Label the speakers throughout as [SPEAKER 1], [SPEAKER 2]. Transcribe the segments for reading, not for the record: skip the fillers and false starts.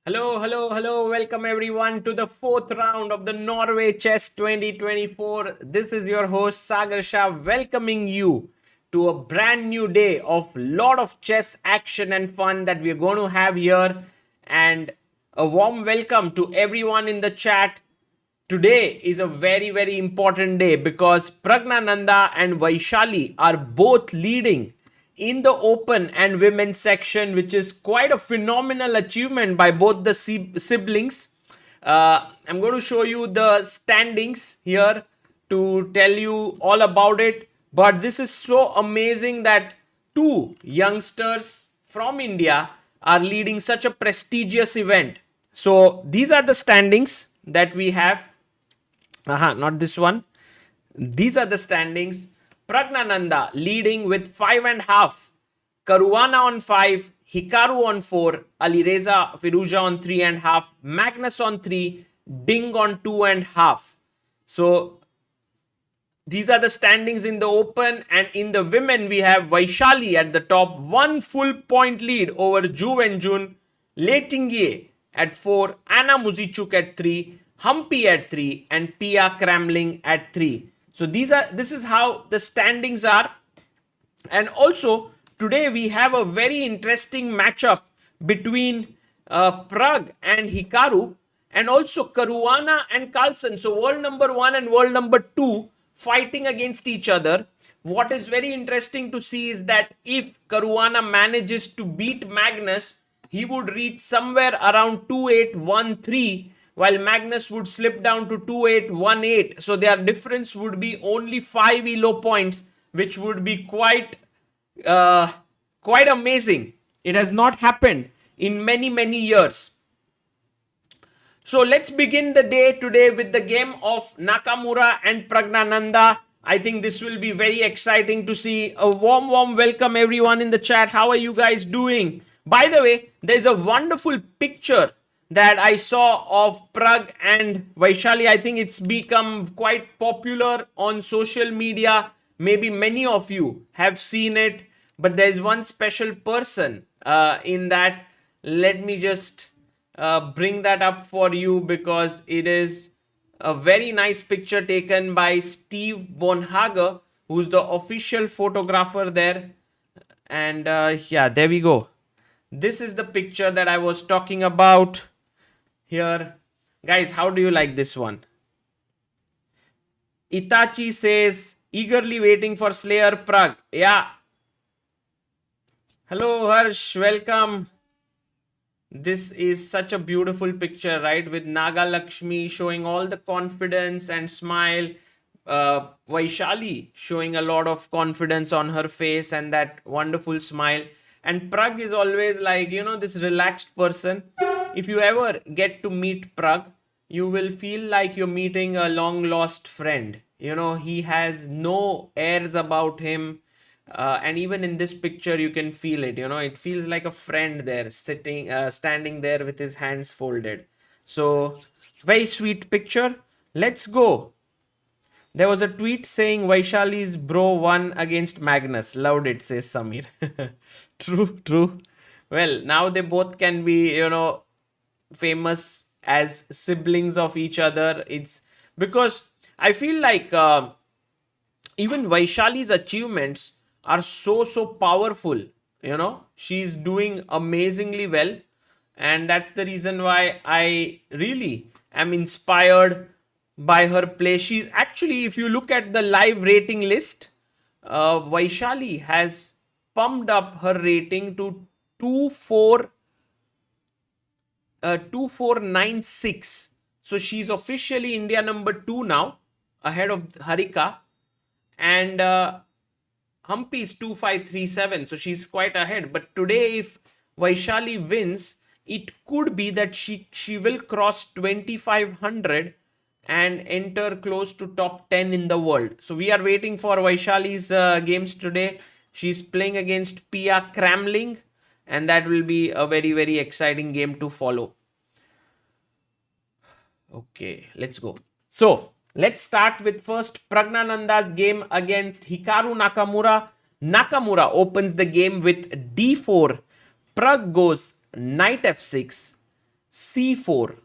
[SPEAKER 1] Hello, hello, hello. Welcome everyone to the fourth round of the Norway Chess 2024. This is your host Sagar Shah welcoming you to a brand new day of lot of chess action and fun that we're going to have here, and a warm welcome to everyone in the chat. Today is a very important day because Praggnanandhaa and Vaishali are both leading in the open and women's section, which is quite a phenomenal achievement by both the siblings. I'm going to show you the standings here to tell you all about it. But this is so amazing that two youngsters from India are leading such a prestigious event. So these are the standings that we have. Not this one. These are the standings. Praggnanandhaa leading with 5.5. Caruana on 5. Hikaru on 4. Alireza Firouzja on 3.5. Magnus on 3. Ding on 2.5. So these are the standings in the open, and in the women we have Vaishali at the top, 1 full point lead over Ju Wenjun, Tingjie at 4, Anna Muzychuk at 3, Humpy at 3, and Pia Cramling at 3. So this is how the standings are. And also today we have a very interesting matchup between Prag and Hikaru, and also Caruana and Carlsen. So world number 1 and world number 2 fighting against each other. What is very interesting to see is that if Caruana manages to beat Magnus, he would reach somewhere around 2813, while Magnus would slip down to 2818. So their difference would be only 5 elo points, which would be quite amazing. It has not happened in many years. So let's begin the day today with the game of Nakamura and Praggnanandhaa. I think this will be very exciting to see. A warm welcome everyone in the chat. How are you guys doing? By the way, there's a wonderful picture that I saw of Prag and Vaishali. I think it's become quite popular on social media. Maybe many of you have seen it, but there's one special person in that. Let me just bring that up for you, because it is a very nice picture taken by Steve Bonhager, who's the official photographer there. And yeah, there we go. This is the picture that I was talking about here. Guys, how do you like this one? Itachi says, eagerly waiting for Slayer Prag. Yeah. Hello Harsh, welcome. This is such a beautiful picture, right? With Naga Lakshmi showing all the confidence and smile. Vaishali showing a lot of confidence on her face and that wonderful smile. And Prag is always like, this relaxed person. If you ever get to meet Prag, you will feel like you're meeting a long lost friend. He has no airs about him. And even in this picture, you can feel it. It feels like a friend there standing there with his hands folded. So very sweet picture. Let's go. There was a tweet saying Vaishali's bro won against Magnus. Loved it, says Samir. True. Well, now they both can be, famous as siblings of each other. It's because I feel like even Vaishali's achievements are so powerful. She's doing amazingly well, and that's the reason why I really am inspired by her play. She's actually, if you look at the live rating list, Vaishali has pumped up her rating to 2496. So she's officially India number 2 now, ahead of Harika, and Humpy is 2537, so she's quite ahead. But today, if Vaishali wins, it could be that she will cross 2500 and enter close to top 10 in the world. So we are waiting for Vaishali's games today. She's playing against Pia Cramling, and that will be a very exciting game to follow. Okay, let's go. So let's start with first Praggnanandhaa's game against Hikaru Nakamura. Nakamura opens the game with d4. Prag goes knight f6, c4,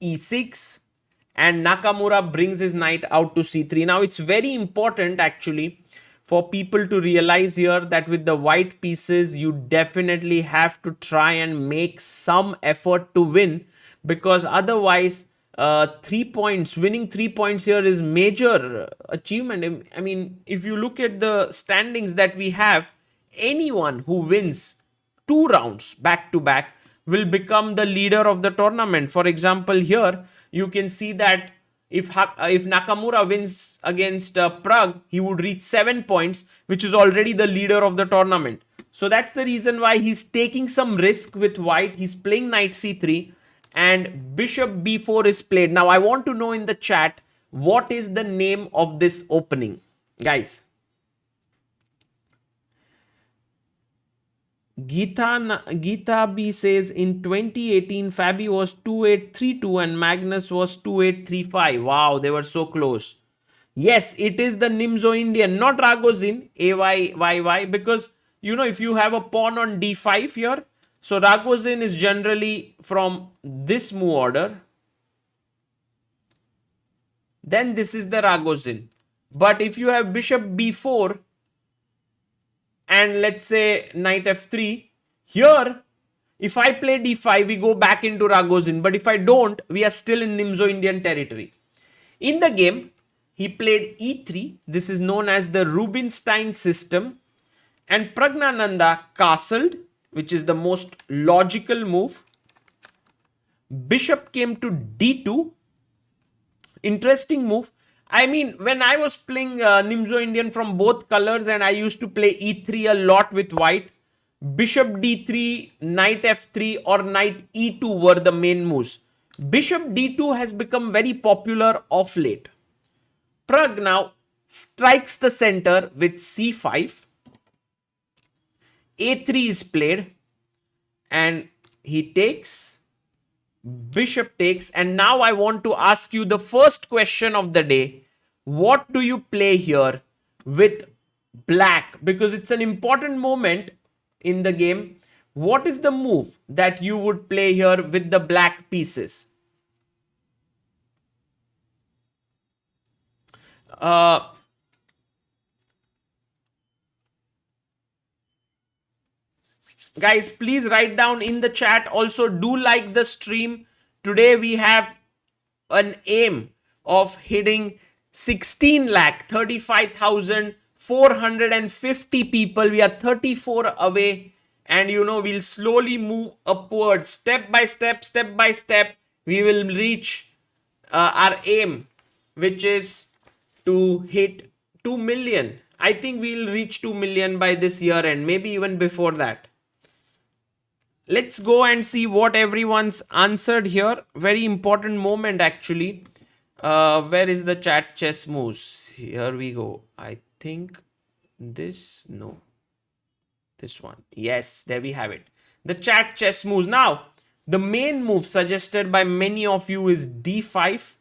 [SPEAKER 1] e6, and Nakamura brings his knight out to c3. Now it's very important actually for people to realize here that with the white pieces, you definitely have to try and make some effort to win, because otherwise 3 points, winning 3 points here is major achievement. I mean, if you look at the standings that we have, anyone who wins 2 rounds back to back will become the leader of the tournament. For example, here you can see that if Nakamura wins against Prag, he would reach 7 points, which is already the leader of the tournament. So that's the reason why he's taking some risk with white. He's playing knight c3 and bishop b4 is played. Now I want to know in the chat, what is the name of this opening, guys? Geeta B says in 2018 Fabi was 2832 and Magnus was 2835. Wow, they were so close. Yes, it is the Nimzo Indian, not Ragozin, AYYY, because you know, if you have a pawn on d5 here, so Ragozin is generally from this move order. Then this is the Ragozin. But if you have bishop b4 and let's say knight f3, here if I play d5, we go back into Ragozin. But if I don't, we are still in Nimzo Indian territory. In the game, he played e3. This is known as the Rubinstein system. And Praggnanandhaa castled, which is the most logical move. Bishop came to d2. Interesting move. I mean, when I was playing Nimzo Indian from both colors and I used to play e3 a lot with white, bishop d3, knight f3 or knight e2 were the main moves. Bishop d2 has become very popular of late. Prag now strikes the center with c5. a3 is played and he takes, bishop takes, and now I want to ask you the first question of the day. What do you play here with black? Because it's an important moment in the game. What is the move that you would play here with the black pieces? Guys, please write down in the chat. Also, do like the stream. Today we have an aim of hitting 16,35,450 people. We are 34 away, and you know, we'll slowly move upwards, step by step. We will reach our aim, which is to hit 2 million. I think we'll reach 2 million by this year end, maybe even before that. Let's go and see what everyone's answered here. Very important moment actually. Where is the chat chess moves? Here we go. I think this, no, this one. Yes, there we have it. The chat chess moves. Now, the main move suggested by many of you is d5.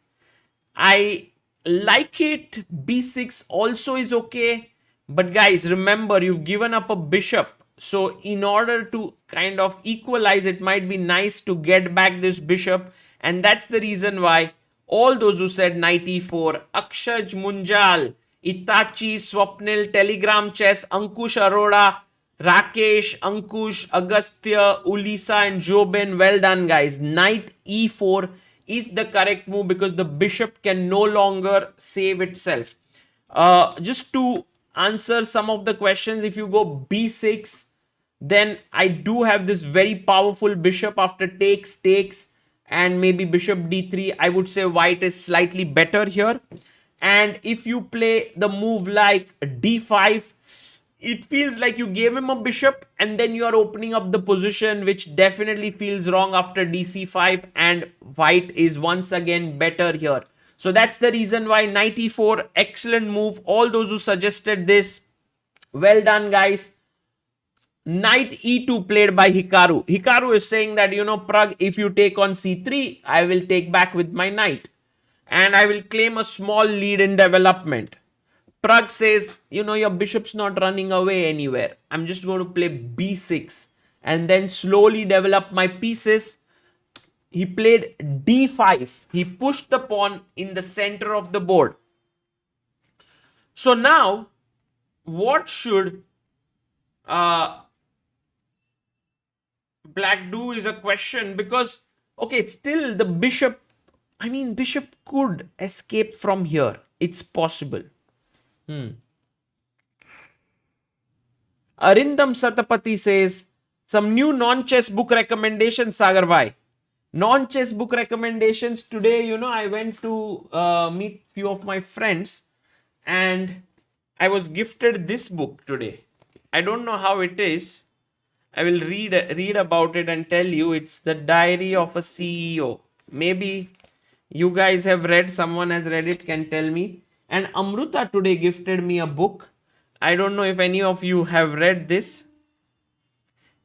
[SPEAKER 1] I like it. b6 also is okay. But guys, remember, you've given up a bishop. So in order to kind of equalize, it might be nice to get back this bishop. And that's the reason why all those who said knight e4, Akshaj Munjal, Itachi, Swapnil, Telegram Chess, Ankush Arora, Rakesh, Ankush, Agastya, Ulisa and Joben, well done guys. Knight e4 is the correct move because the bishop can no longer save itself. Just to answer some of the questions, if you go b6, then I do have this very powerful bishop after takes, and maybe bishop d3. I would say white is slightly better here. And if you play the move like d5, it feels like you gave him a bishop and then you are opening up the position, which definitely feels wrong after dc5, and white is once again better here. So that's the reason why knight e4, excellent move. All those who suggested this, well done guys. Knight e2 played by Hikaru. Hikaru is saying that, you know, Prag, if you take on c3, I will take back with my knight. And I will claim a small lead in development. Prag says, you know, your bishop's not running away anywhere. I'm just going to play b6 and then slowly develop my pieces. he played d5. He pushed the pawn in the center of the board. So now, what should black do is a question, because, okay, still the bishop, I mean, bishop could escape from here. It's possible. Arindam Satapati says, some new non-chess book recommendations, Sagar bhai. Non-chess book recommendations today, I went to meet few of my friends and I was gifted this book today. I don't know how it is. I will read about it and tell you. It's the Diary of a CEO. Maybe you guys have read, someone has read it, can tell me. And Amruta today gifted me a book. I don't know if any of you have read this.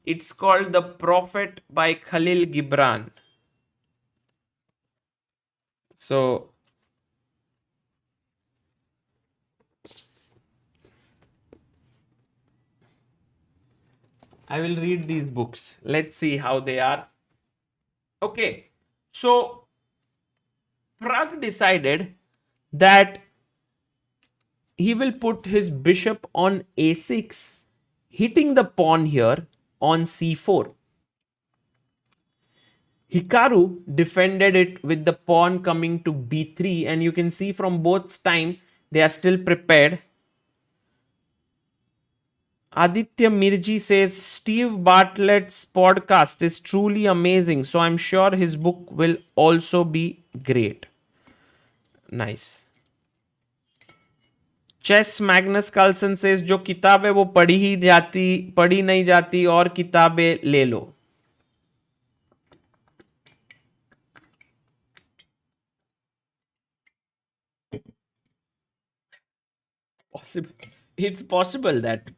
[SPEAKER 1] It's called The Prophet by Khalil Gibran. So, I will read these books. Let's see how they are. Okay. So, Prag decided that he will put his bishop on a6, hitting the pawn here on c4. Hikaru defended it with the pawn coming to b3, and you can see from both time they are still prepared. Aditya Mirji says Steve Bartlett's podcast is truly amazing, so I'm sure his book will also be great. Nice. Chess Magnus Carlsen says जो किताब है वो पढ़ी नहीं जाती और किताबें ले लो. It's possible that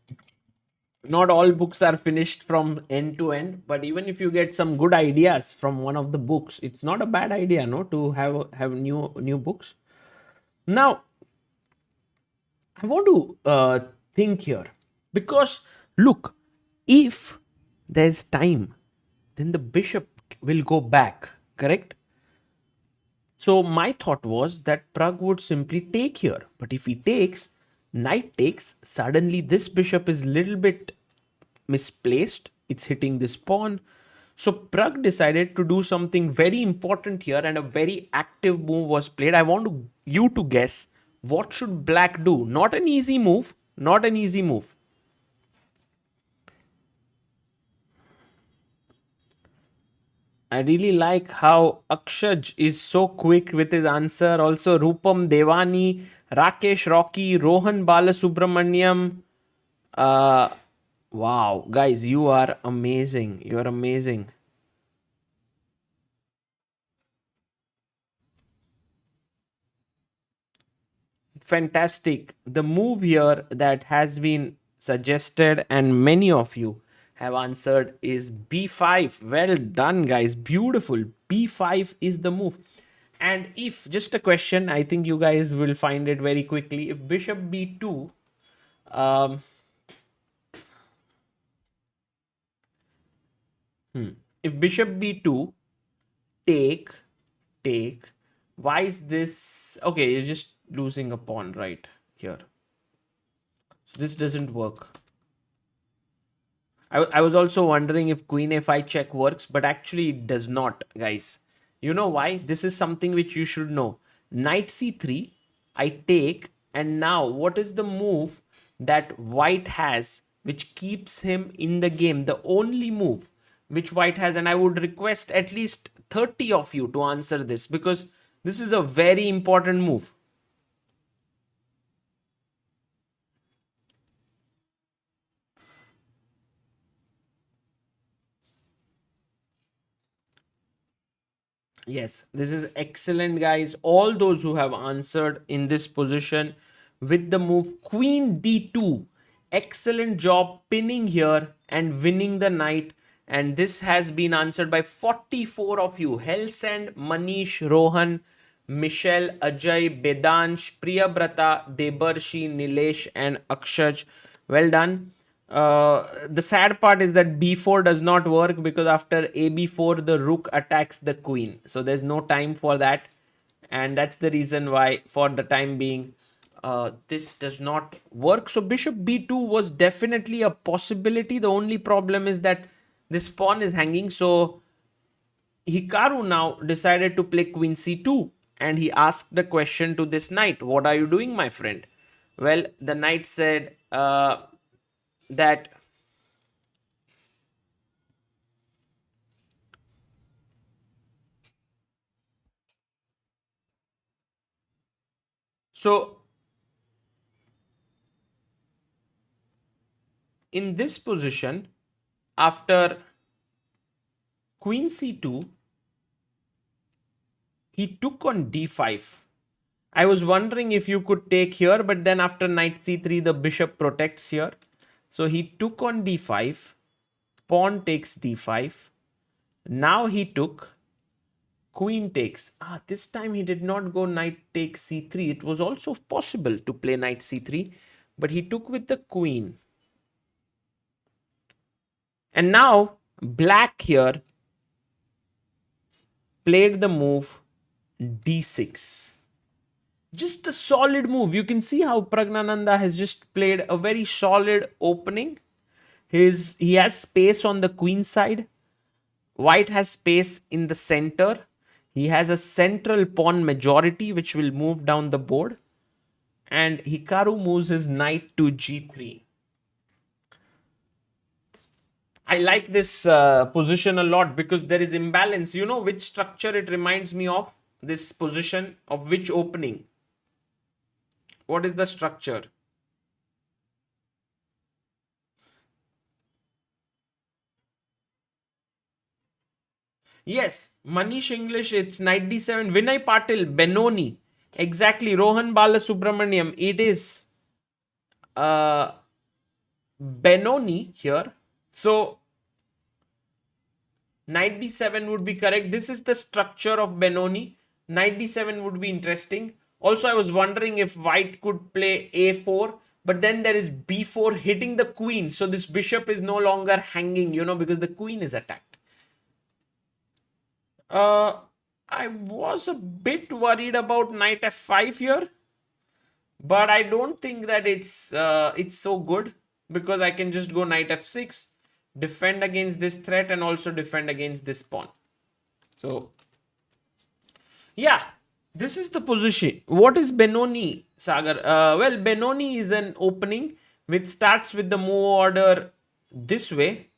[SPEAKER 1] not all books are finished from end to end, but even if you get some good ideas from one of the books, it's not a bad idea, no, to have new books. Now, I want to think here, because look, if there's time, then the bishop will go back, correct? So my thought was that Prag would simply take here, but if he takes, knight takes, suddenly this bishop is little bit misplaced. It's hitting this pawn. So Prag decided to do something very important here, and a very active move was played. I want you to guess, what should black do? Not an easy move. Not an easy move. I really like how Akshaj is so quick with his answer. Also, Rupam Devani, Rakesh Rocky, Rohan Balasubramaniam. Wow, guys, you are amazing. You are amazing. Fantastic. The move here that has been suggested and many of you have answered is b5. Well done, guys. Beautiful. b5 is the move. And if, just a question, I think you guys will find it very quickly. If bishop b2, if bishop b2, take, why is this? Okay, you're just losing a pawn right here. So this doesn't work. I was also wondering if queen a5 check works, but actually it does not, guys. You know why? This is something which you should know. Knight c3, I take, and now what is the move that white has which keeps him in the game? The only move which white has, and I would request at least 30 of you to answer this, because this is a very important move. Yes, this is excellent, guys. All those who have answered in this position with the move Queen D2, excellent job pinning here and winning the knight. And this has been answered by 44 of you. Helsend, Manish, Rohan, Michelle, Ajay, Bedansh, Priyabrata, Debarshi, Nilesh, and Akshaj. Well done. The sad part is that b4 does not work because after ab4 the rook attacks the queen, so there's no time for that, and that's the reason why for the time being this does not work. So bishop b2 was definitely a possibility. The only problem is that this pawn is hanging, so Hikaru now decided to play queen c2, and he asked the question to this knight, what are you doing, my friend? Well, the knight said that so in this position, after queen c2, he took on d5. I was wondering if you could take here, but then after knight c3, the bishop protects here. So he took on d5, pawn takes d5. Now he took, queen takes. This time he did not go knight takes c3. It was also possible to play knight c3, but he took with the queen. And now black here played the move d6. Just a solid move. You can see how Praggnanandhaa has just played a very solid opening. He has space on the queen side. White has space in the center. He has a central pawn majority which will move down the board. And Hikaru moves his knight to g3. I like this position a lot because there is imbalance. You know which structure it reminds me of? This position of which opening? What is the structure? Yes, Manish English, it's knight d7. Vinay Patil, Benoni. Exactly, Rohan Balasubramaniam. It is Benoni here. So, knight d7 would be correct. This is the structure of Benoni. Knight d7 would be interesting. Also, I was wondering if white could play a4, but then there is b4 hitting the queen. So this bishop is no longer hanging, because the queen is attacked. I was a bit worried about knight f5 here, but I don't think that it's so good because I can just go knight f6, defend against this threat, and also defend against this pawn. So, yeah. This is the position. What is Benoni, Sagar? Well, Benoni is an opening which starts with the move order this way.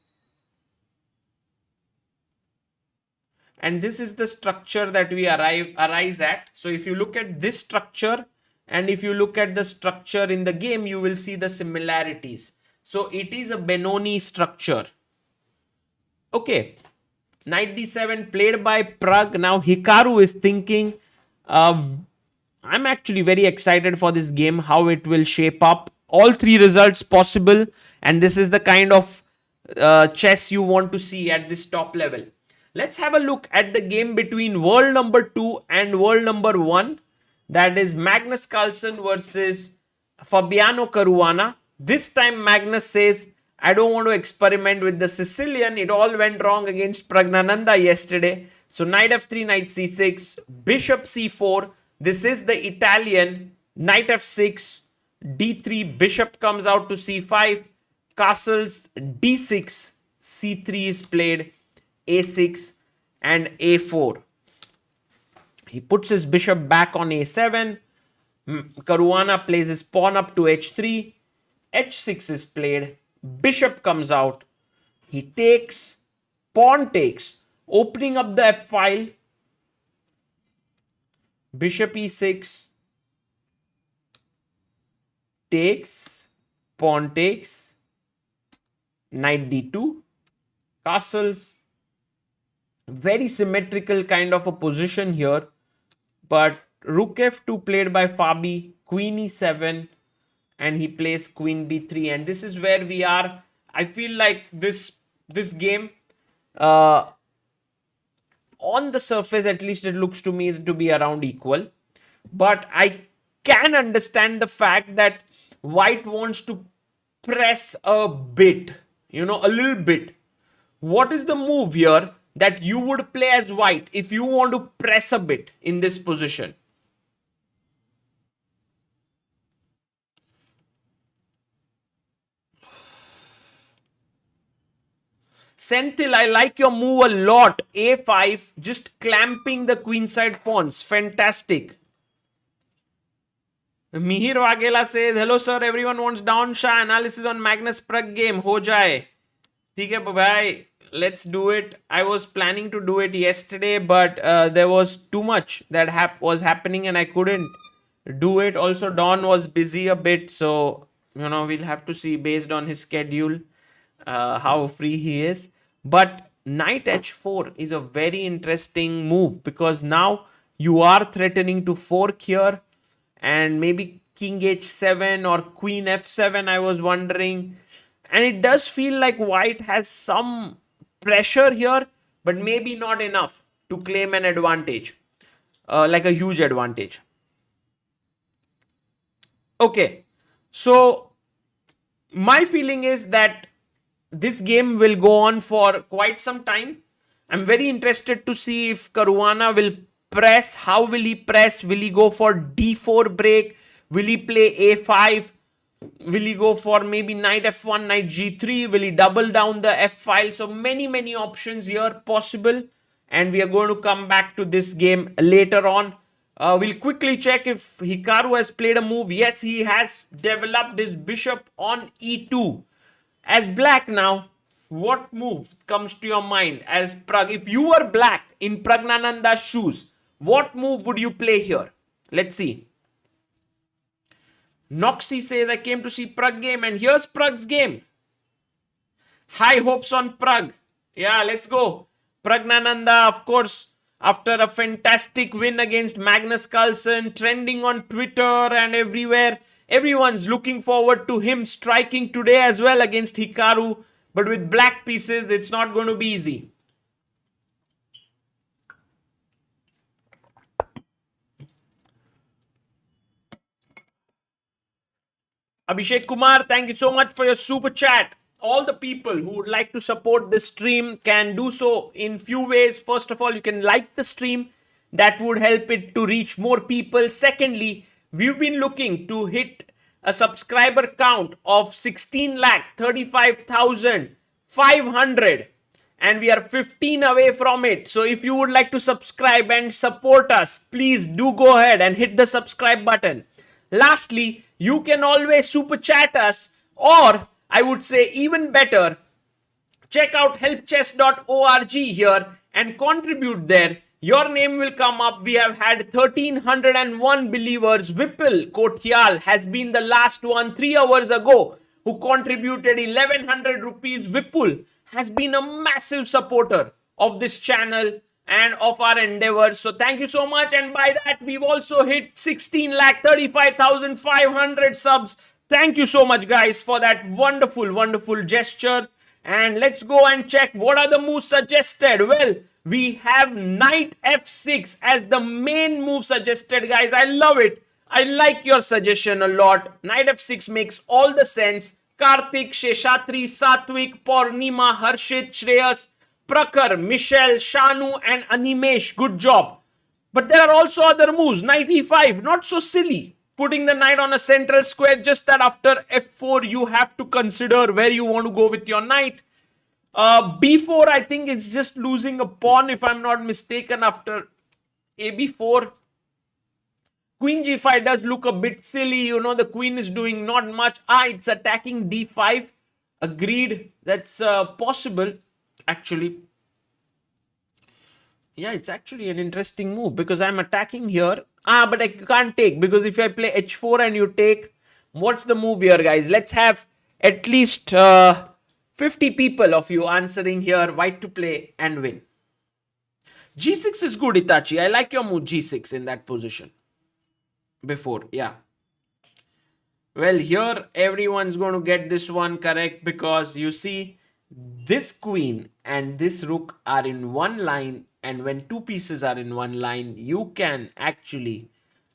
[SPEAKER 1] And this is the structure that we arise at. So if you look at this structure and if you look at the structure in the game, you will see the similarities. So it is a Benoni structure. Okay. Knight d7 played by Prag. Now Hikaru is thinking, I'm actually very excited for this game, how it will shape up. All three results possible, and this is the kind of chess you want to see at this top level. Let's have a look at the game between world number 2 and world number 1. That is Magnus Carlsen versus Fabiano Caruana. This time Magnus says, I don't want to experiment with the Sicilian. It all went wrong against Praggnanandhaa yesterday. So knight f3, knight c6, bishop c4. This is the Italian. Knight f6, d3, bishop comes out to c5, castles d6, c3 is played, a6 and a4. He puts his bishop back on a7. Caruana plays his pawn up to h3. h6 is played. Bishop comes out. He takes, pawn takes. Opening up the f file, bishop e6, takes, pawn takes, knight d2, castles. Very symmetrical kind of a position here, but rook f2 played by Fabi, queen e7, and he plays queen b3, and this is where we are. I feel like this game, on the surface, at least it looks to me to be around equal. But I can understand the fact that white wants to press a bit, a little bit. What is the move here that you would play as white if you want to press a bit in this position? Senthil, I like your move a lot. A5, just clamping the queenside pawns. Fantastic. Mihir Wagela says, hello sir, everyone wants down Shah analysis on Magnus Prag game. Ho jaye. ठीक है bye. Let's do it. I was planning to do it yesterday, but there was too much that was happening and I couldn't do it. Also, Don was busy a bit, so we'll have to see based on his schedule how free he is. But knight h4 is a very interesting move because now you are threatening to fork here, and maybe king h7 or queen f7, I was wondering. And it does feel like white has some pressure here, but maybe not enough to claim an advantage, like a huge advantage. Okay, so my feeling is that this game will go on for quite some time. I'm very interested to see if Caruana will press. How will he press? Will he go for d4 break? Will he play a5? Will he go for maybe knight f1, knight g3? Will he double down the f file? So many options here possible. And we are going to come back to this game later on. We'll quickly check if Hikaru has played a move. Yes, he has developed his bishop on e2. As black now, what move comes to your mind as Prag? If you were black in Praggnanandhaa's shoes, what move would you play here? Let's see. Noxy says, I came to see Prag game, and here's Prag's game. High hopes on Prag. Yeah, let's go. Praggnanandhaa, of course, after a fantastic win against Magnus Carlsen, trending on Twitter and everywhere. Everyone's looking forward to him striking today as well against Hikaru. But with black pieces, it's not going to be easy. Abhishek Kumar, thank you so much for your super chat. All the people who would like to support this stream can do so in few ways. First of all, you can like the stream. That would help it to reach more people. Secondly, we've been looking to hit a subscriber count of 16,35,500 and we are 15 away from it. So if you would like to subscribe and support us, please do go ahead and hit the subscribe button. Lastly, you can always super chat us, or I would say even better, check out helpchess.org here and contribute there. Your name will come up. We have had 1,301 believers. Vipul Kotyal has been the last one 3 hours ago who contributed 1,100 rupees. Vipul has been a massive supporter of this channel and of our endeavors. So thank you so much. And by that, we've also hit 16,35,500 subs. Thank you so much, guys, for that wonderful gesture. And let's go and check what are the moves suggested. Well, we have knight f6 as the main move suggested, guys. I love it. I like your suggestion a lot. Knight f6 makes all the sense. Karthik, Sheshatri, Satvik, Purnima, Harshit, Shreyas, Prakhar, Michelle, Shanu and Animesh. Good job. But there are also other moves. Knight e5, not so silly. Putting the knight on a central square, just that after f4 you have to consider where you want to go with your knight. B4, I think it's just losing a pawn if I'm not mistaken after AB4. Queen G5 does look a bit silly. The queen is doing not much. It's attacking D5. Agreed. That's possible, actually. Yeah, it's actually an interesting move because I'm attacking here. But I can't take because if I play H4 and you take, what's the move here, guys? Let's have at least 50 people of you answering here. White to play and win. G6 is good, Itachi. I like your move G6 in that position. Before, yeah. Well, here everyone's going to get this one correct because you see this queen and this rook are in one line, and when two pieces are in one line, you can actually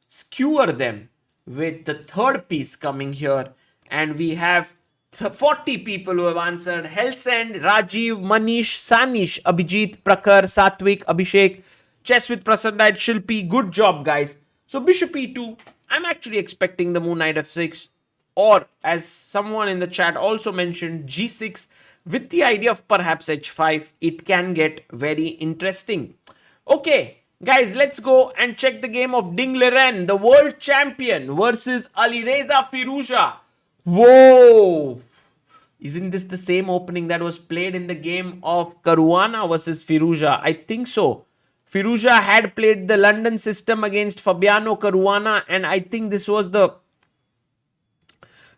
[SPEAKER 1] skewer them with the third piece coming here, and we have 40 people who have answered. Helsend, Rajiv, Manish, Sanish, Abhijit, Prakhar, Satvik, Abhishek, Chess with Prasanna, Shilpi. Good job, guys. So bishop e2. I'm actually expecting the move knight f6. Or, as someone in the chat also mentioned, g6 with the idea of perhaps h5. It can get very interesting. Okay, guys, let's go and check the game of Ding Liren, the world champion, versus Alireza Firouzja. Whoa! Isn't this the same opening that was played in the game of Caruana versus Firouzja? I think so. Firouzja had played the London system against Fabiano Caruana, and I think this was the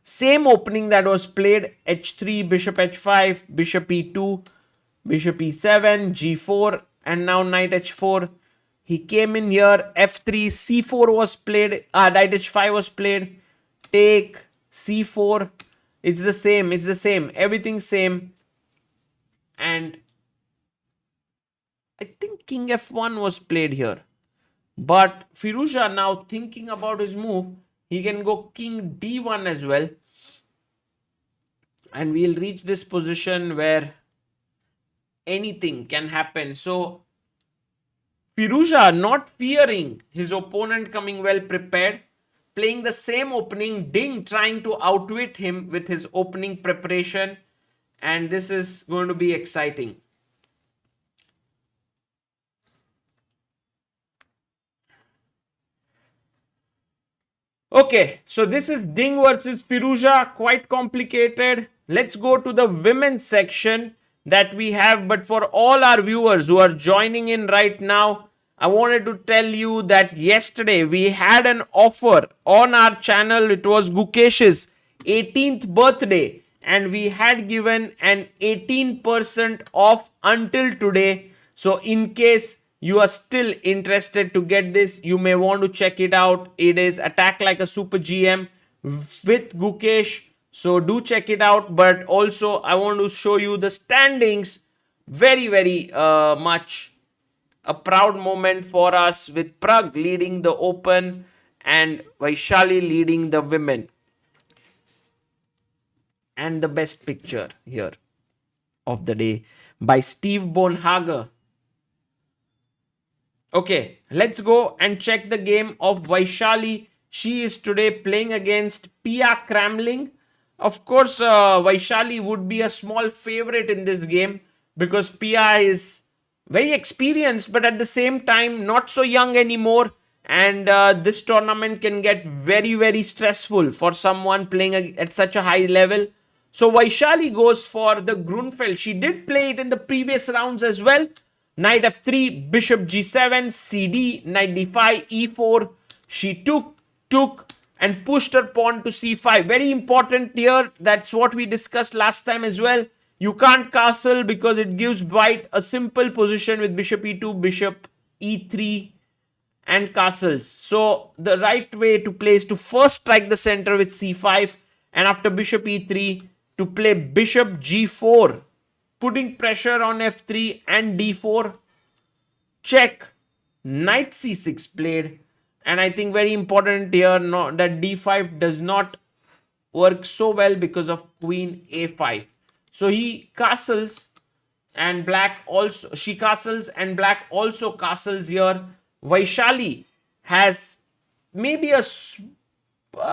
[SPEAKER 1] same opening that was played. H3, bishop h5, bishop e2, bishop e7, g4, and now knight h4. He came in here, f3, c4 was played, knight h5 was played, take, c4. It's the same, everything same. And I think king f1 was played here. But Firouzja, now thinking about his move, he can go king d1 as well. And we'll reach this position where anything can happen. So Firouzja, not fearing his opponent coming well prepared, playing the same opening, Ding trying to outwit him with his opening preparation, and this is going to be exciting. Okay, so this is Ding versus Firouzja, quite complicated. Let's go to the women's section that we have, but for all our viewers who are joining in right now, I wanted to tell you that yesterday we had an offer on our channel. It was Gukesh's 18th birthday and we had given an 18% off until today. So in case you are still interested to get this, you may want to check it out. It is Attack Like a Super GM with Gukesh. So do check it out. But also I want to show you the standings. Very much a proud moment for us with Prag leading the Open and Vaishali leading the women. And the best picture here of the day by Steve Bonhager. Okay, let's go and check the game of Vaishali. She is today playing against Pia Cramling. Of course, Vaishali would be a small favorite in this game because Pia is very experienced, but at the same time not so young anymore. And this tournament can get very stressful for someone playing at such a high level. So Vaishali goes for the Grunfeld. She did play it in the previous rounds as well. Knight f3, bishop g7, cd, knight d5, e4. She took and pushed her pawn to c5. Very important here. That's what we discussed last time as well. You can't castle because it gives white a simple position with bishop e2, bishop e3 and castles. So the right way to play is to first strike the center with c5 and after bishop e3 to play bishop g4, putting pressure on f3 and d4. Check. Knight c6 played. And I think very important here that d5 does not work so well because of queen a5. So he castles and black also, she castles and black also castles here. Vaishali has maybe a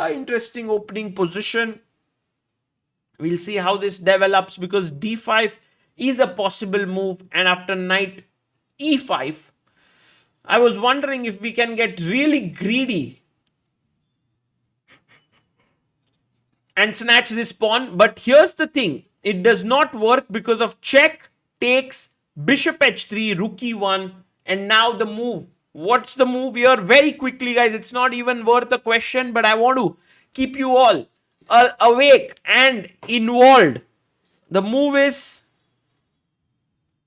[SPEAKER 1] interesting opening position. We'll see how this develops because d5 is a possible move, and after knight e5, I was wondering if we can get really greedy and snatch this pawn. But here's the thing. It does not work because of check, takes, bishop h3, rook e1, and now the move. What's the move here? Very quickly, guys. It's not even worth a question, but I want to keep you all awake and involved. The move is...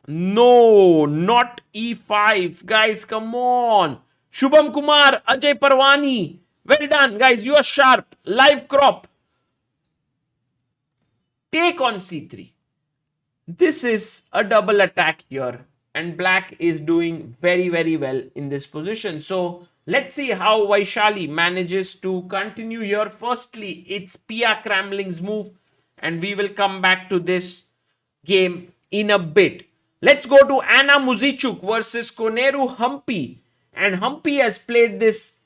[SPEAKER 1] No, not e5. Guys, come on. Shubham Kumar, Ajay Parwani. Well done, guys. You are sharp. Live crop. Take on c3. This is a double attack here. And black is doing very well in this position. So let's see how Vaishali manages to continue here. Firstly, it's Pia Cramling's move. and we will come back to this game in a bit. Let's go to Anna Muzychuk versus Koneru Humpy. And Humpy has played this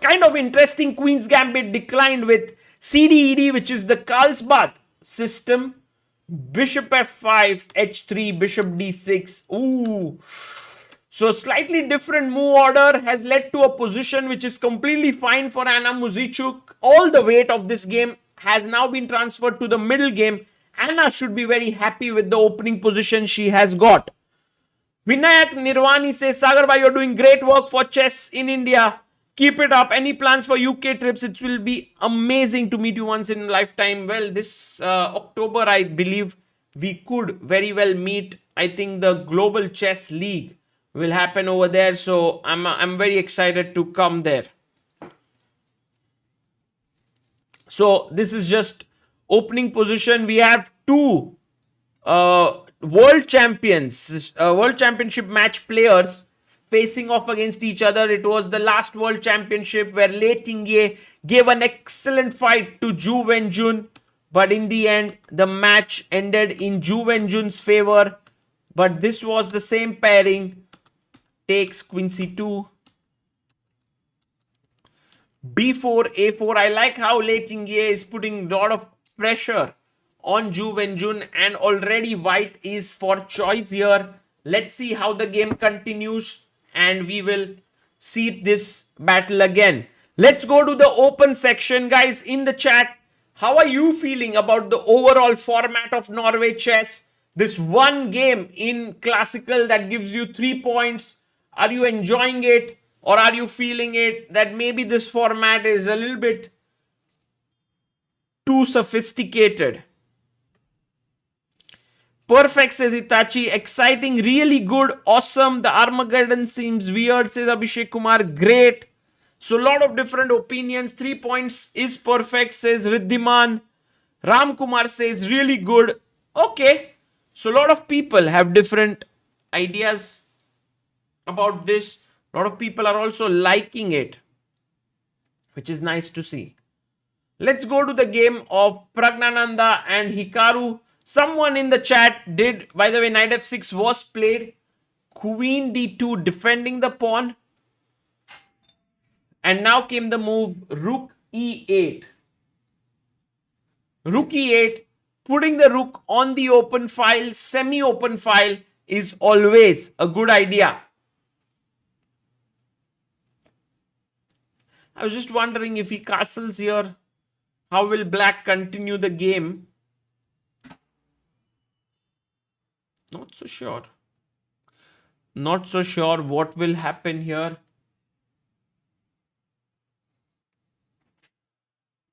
[SPEAKER 1] kind of interesting Queen's Gambit declined with CDED, which is the Carlsbad system. Bishop f5, h3, bishop d6. Ooh. So slightly different move order has led to a position which is completely fine for Anna Muzychuk. All the weight of this game has now been transferred to the middle game. Anna should be very happy with the opening position she has got. Vinayak Nirvani says, Sagar bhai, you're doing great work for chess in India. Keep it up. Any plans for UK trips? It will be amazing to meet you once in a lifetime. Well, this October, I believe we could very well meet. I think the Global Chess League will happen over there. So I'm very excited to come there. So this is just opening position. We have two world champions, world championship match players facing off against each other. It was the last World Championship where Tingjie gave an excellent fight to Ju Wenjun, but in the end, the match ended in Ju Wenjun's favor. But this was the same pairing. Takes queen c2, b4, a4. I like how Tingjie is putting a lot of pressure on Ju Wenjun, and already white is for choice here. Let's see how the game continues, and we will see this battle again. Let's go to the open section. Guys, in the chat, how are you feeling about the overall format of Norway Chess? This one game in classical that gives you 3 points. Are you enjoying it, or are you feeling it that maybe this format is a little bit too sophisticated? Perfect, says Itachi. Exciting, really good, awesome. The Armageddon seems weird, says Abhishek Kumar. Great. So, a lot of different opinions. 3 points is perfect, says Riddhiman. Ram Kumar says really good. Okay. So, a lot of people have different ideas about this. A lot of people are also liking it, which is nice to see. Let's go to the game of Praggnanandhaa and Hikaru. Someone in the chat did, by the way, knight f6 was played. Queen d2 defending the pawn. And now came the move rook e8. Rook e8, putting the rook on the open file, semi-open file, is always a good idea. I was just wondering if he castles here, how will black continue the game? Not so sure. Not so sure what will happen here.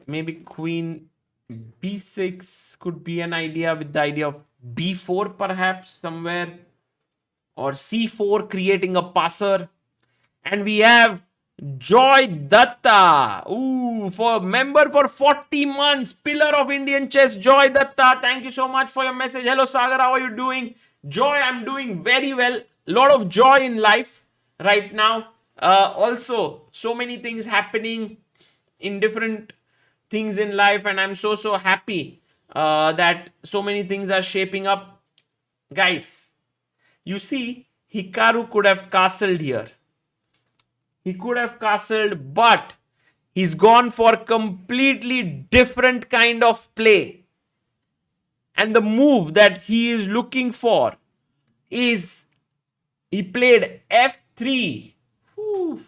[SPEAKER 1] Maybe queen b6 could be an idea, with the idea of b4 perhaps somewhere. Or c4, creating a passer. And we have Joy Datta. Ooh, for member for 40 months. Pillar of Indian chess, Joy Datta. Thank you so much for your message. Hello Sagar, how are you doing? Joy, I'm doing very well. Lot of joy in life right now. Also, so many things happening in different things in life, and I'm so happy that so many things are shaping up. Guys, you see, Hikaru could have castled here. He could have castled, but he's gone for completely different kind of play. And the move that he is looking for is, he played f3. Whew.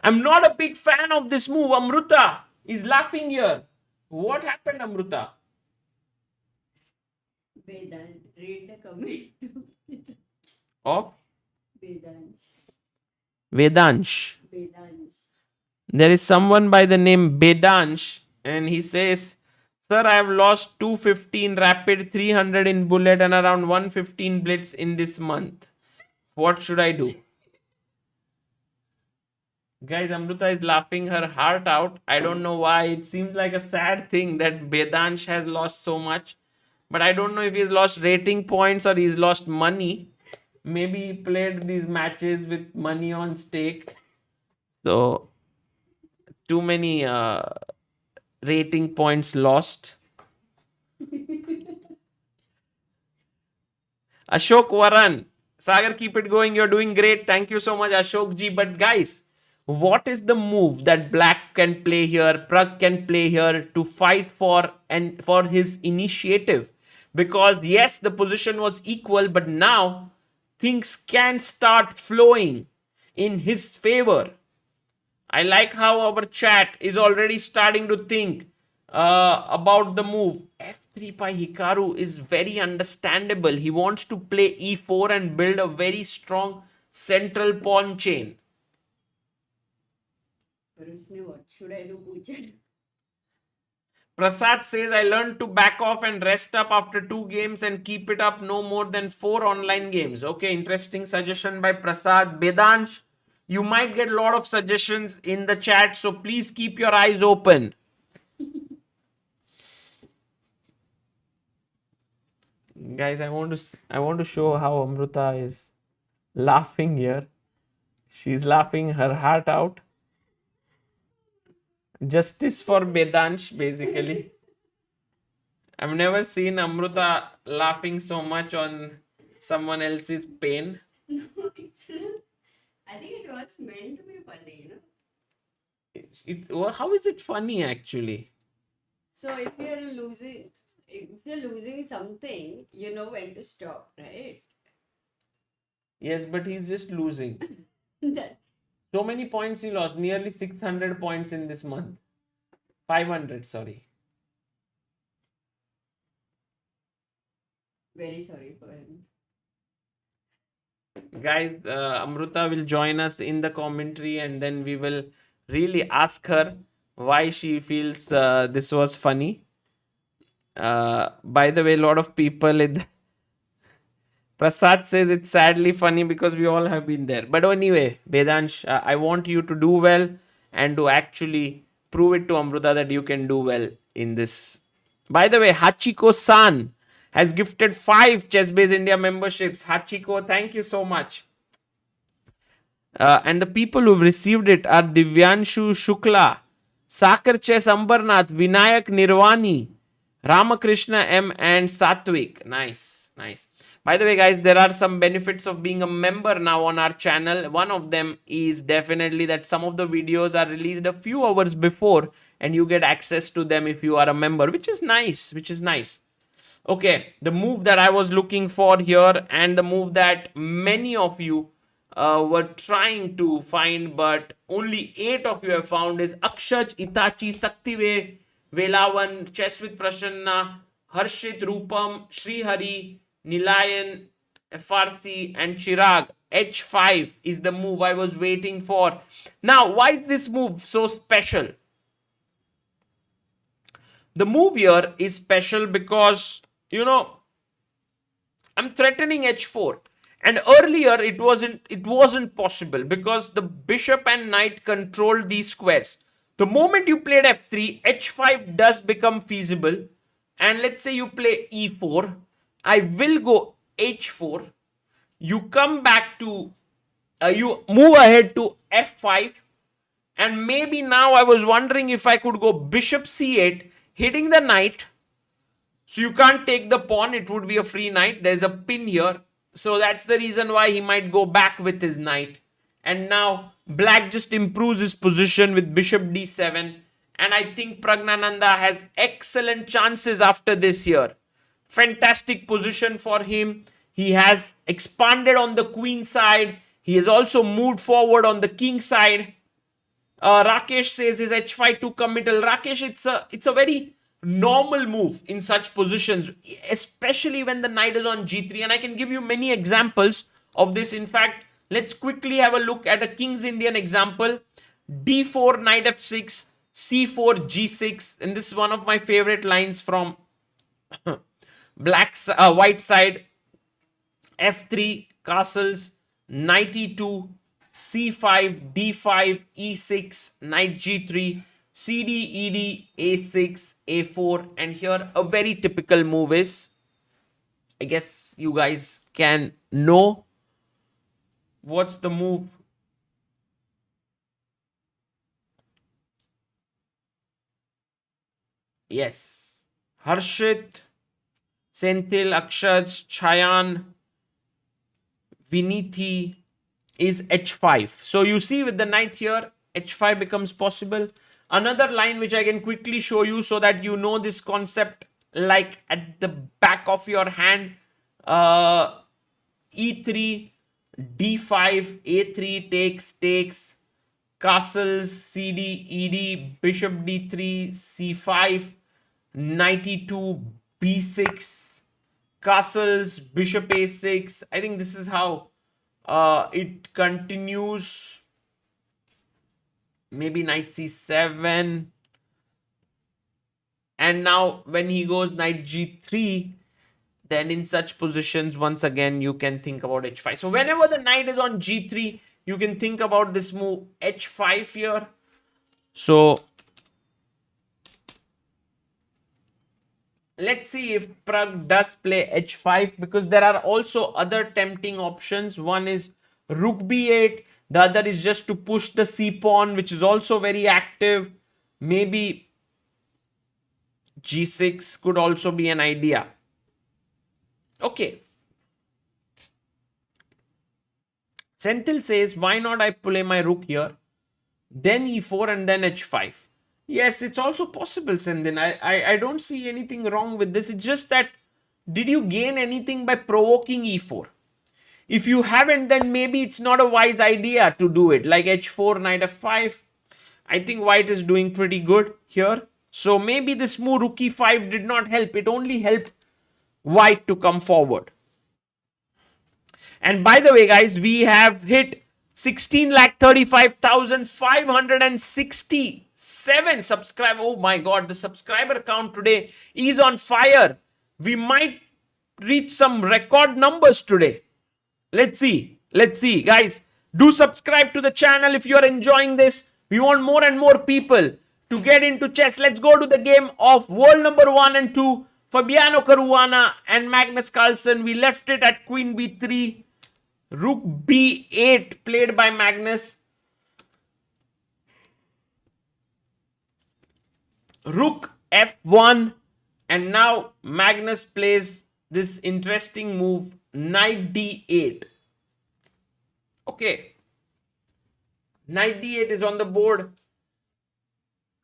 [SPEAKER 1] I'm not a big fan of this move. Amruta is laughing here. What happened, Amruta?
[SPEAKER 2] Vedant, read the comment.
[SPEAKER 1] Of?
[SPEAKER 2] Vedansh.
[SPEAKER 1] Vedansh.
[SPEAKER 2] Vedansh.
[SPEAKER 1] There is someone by the name Vedansh, and he says, Sir, I have lost 215 rapid, 300 in bullet, and around 115 blitz in this month. What should I do? Guys, Amruta is laughing her heart out. I don't know why. It seems like a sad thing that Vedansh has lost so much. But I don't know if he's lost rating points or he's lost money. Maybe he played these matches with money on stake. So, too many rating points lost. Ashok Varan. Sagar, keep it going. You're doing great. Thank you so much, Ashok ji. But guys, what is the move that Black can play here, Prag can play here to fight for and for his initiative? Because yes, the position was equal, but now things can start flowing in his favor. I like how our chat is already starting to think about the move. F3 by Hikaru is very understandable. He wants to play E4 and build a very strong central pawn chain.
[SPEAKER 2] पर उसने what should I do पूछा?
[SPEAKER 1] Prasad says, I learned to back off and rest up after 2 games and keep it up no more than 4 online games. Okay, interesting suggestion by Prasad. Vedansh, you might get a lot of suggestions in the chat, so please keep your eyes open. Guys, I want to show how Amruta is laughing here. She's laughing her heart out. Justice for Vedansh, basically. I've never seen Amruta laughing so much on someone else's pain.
[SPEAKER 2] No, I think it was meant to be funny,
[SPEAKER 1] How is it funny actually?
[SPEAKER 2] So if you're losing something, you know when to stop, right?
[SPEAKER 1] Yes, but he's just losing.
[SPEAKER 2] That
[SPEAKER 1] So many points he lost. Nearly 600 points in this month. 500, sorry.
[SPEAKER 2] very sorry for him.
[SPEAKER 1] Guys, Amruta will join us in the commentary and then we will really ask her why she feels this was funny. By the way, a lot of people Prasad says it's sadly funny because we all have been there. But anyway, Vedansh, I want you to do well and to actually prove it to Amruta that you can do well in this. By the way, Hachiko-san has gifted 5 ChessBase India memberships. Hachiko, thank you so much. And the people who've received it are Divyanshu Shukla, Sakar Chess Ambarnath, Vinayak Nirvani, Ramakrishna M and Satvik. Nice, nice. By the way, guys, there are some benefits of being a member now on our channel. One of them is definitely that some of the videos are released a few hours before and you get access to them if you are a member, which is nice, Okay, the move that I was looking for here and the move that many of you were trying to find, but only 8 of you have found is Akshaj, Itachi, Saktive, Velavan, Chess with Prasanna, Harshit, Rupam, Srihari, Nilayan, FRC and Chirag. H5 is the move I was waiting for. Now, why is this move so special? The move here is special because, I'm threatening H4. And earlier it wasn't possible because the bishop and knight controlled these squares. The moment you played F3, H5 does become feasible. And let's say you play E4. I will go H4. You come back to, you move ahead to F5. And maybe now I was wondering if I could go bishop C8, hitting the knight. So you can't take the pawn. It would be a free knight. There's a pin here. So that's the reason why he might go back with his knight. And now black just improves his position with bishop d7. And I think Praggnanandhaa has excellent chances after this here. Fantastic position for him. He has expanded on the queen side. He has also moved forward on the king side. Rakesh says his h5 too committal. Rakesh, it's a very normal move in such positions, especially when the knight is on g3, and I can give you many examples of this. In fact, let's quickly have a look at a King's Indian example. d4, knight f6, c4, g6, and this is one of my favorite lines from white side. f3, castles, knight e2, c5, d5, e6, knight g3, cd, ed, a6, a4, and here a very typical move is, I guess you guys can know what's the move. Yes. Harshit, Senthil, Akshaj, Chayan, Vinithi is h5. So you see with the knight here, h5 becomes possible. Another line which I can quickly show you so that you know this concept like at the back of your hand. E3, D5, A3 takes, castles, CD, ED, bishop D3, C5, knight E2, B6, castles, bishop A6. I think this is how it continues. Maybe knight C7. And now when he goes knight G3, then in such positions, once again, you can think about h5. So whenever the knight is on g3, you can think about this move h5 here. So let's see if Prag does play h5, because there are also other tempting options. One is rook b8. The other is just to push the c pawn, which is also very active. Maybe g6 could also be an idea. Okay. Senthil says, why not I play my rook here, then e4 and then h5. Yes, it's also possible, Senthil. I don't see anything wrong with this. It's just that, did you gain anything by provoking e4? If you haven't, then maybe it's not a wise idea to do it. Like h4, knight f5. I think white is doing pretty good here. So maybe this move rook e5 did not help. It only helped white to come forward. And by the way, guys, we have hit 16,35,567 subscribers. Oh my god, the subscriber count today is on fire. We might reach some record numbers today. Let's see. Let's see. Guys, do subscribe to the channel if you are enjoying this. We want more and more people to get into chess. Let's go to the game of world number 1 and 2. Fabiano Caruana and Magnus Carlsen. We left it at queen b3. Rook b8 played by Magnus. Rook f1. And now Magnus plays this interesting move, knight d8. Okay. Knight d8 is on the board.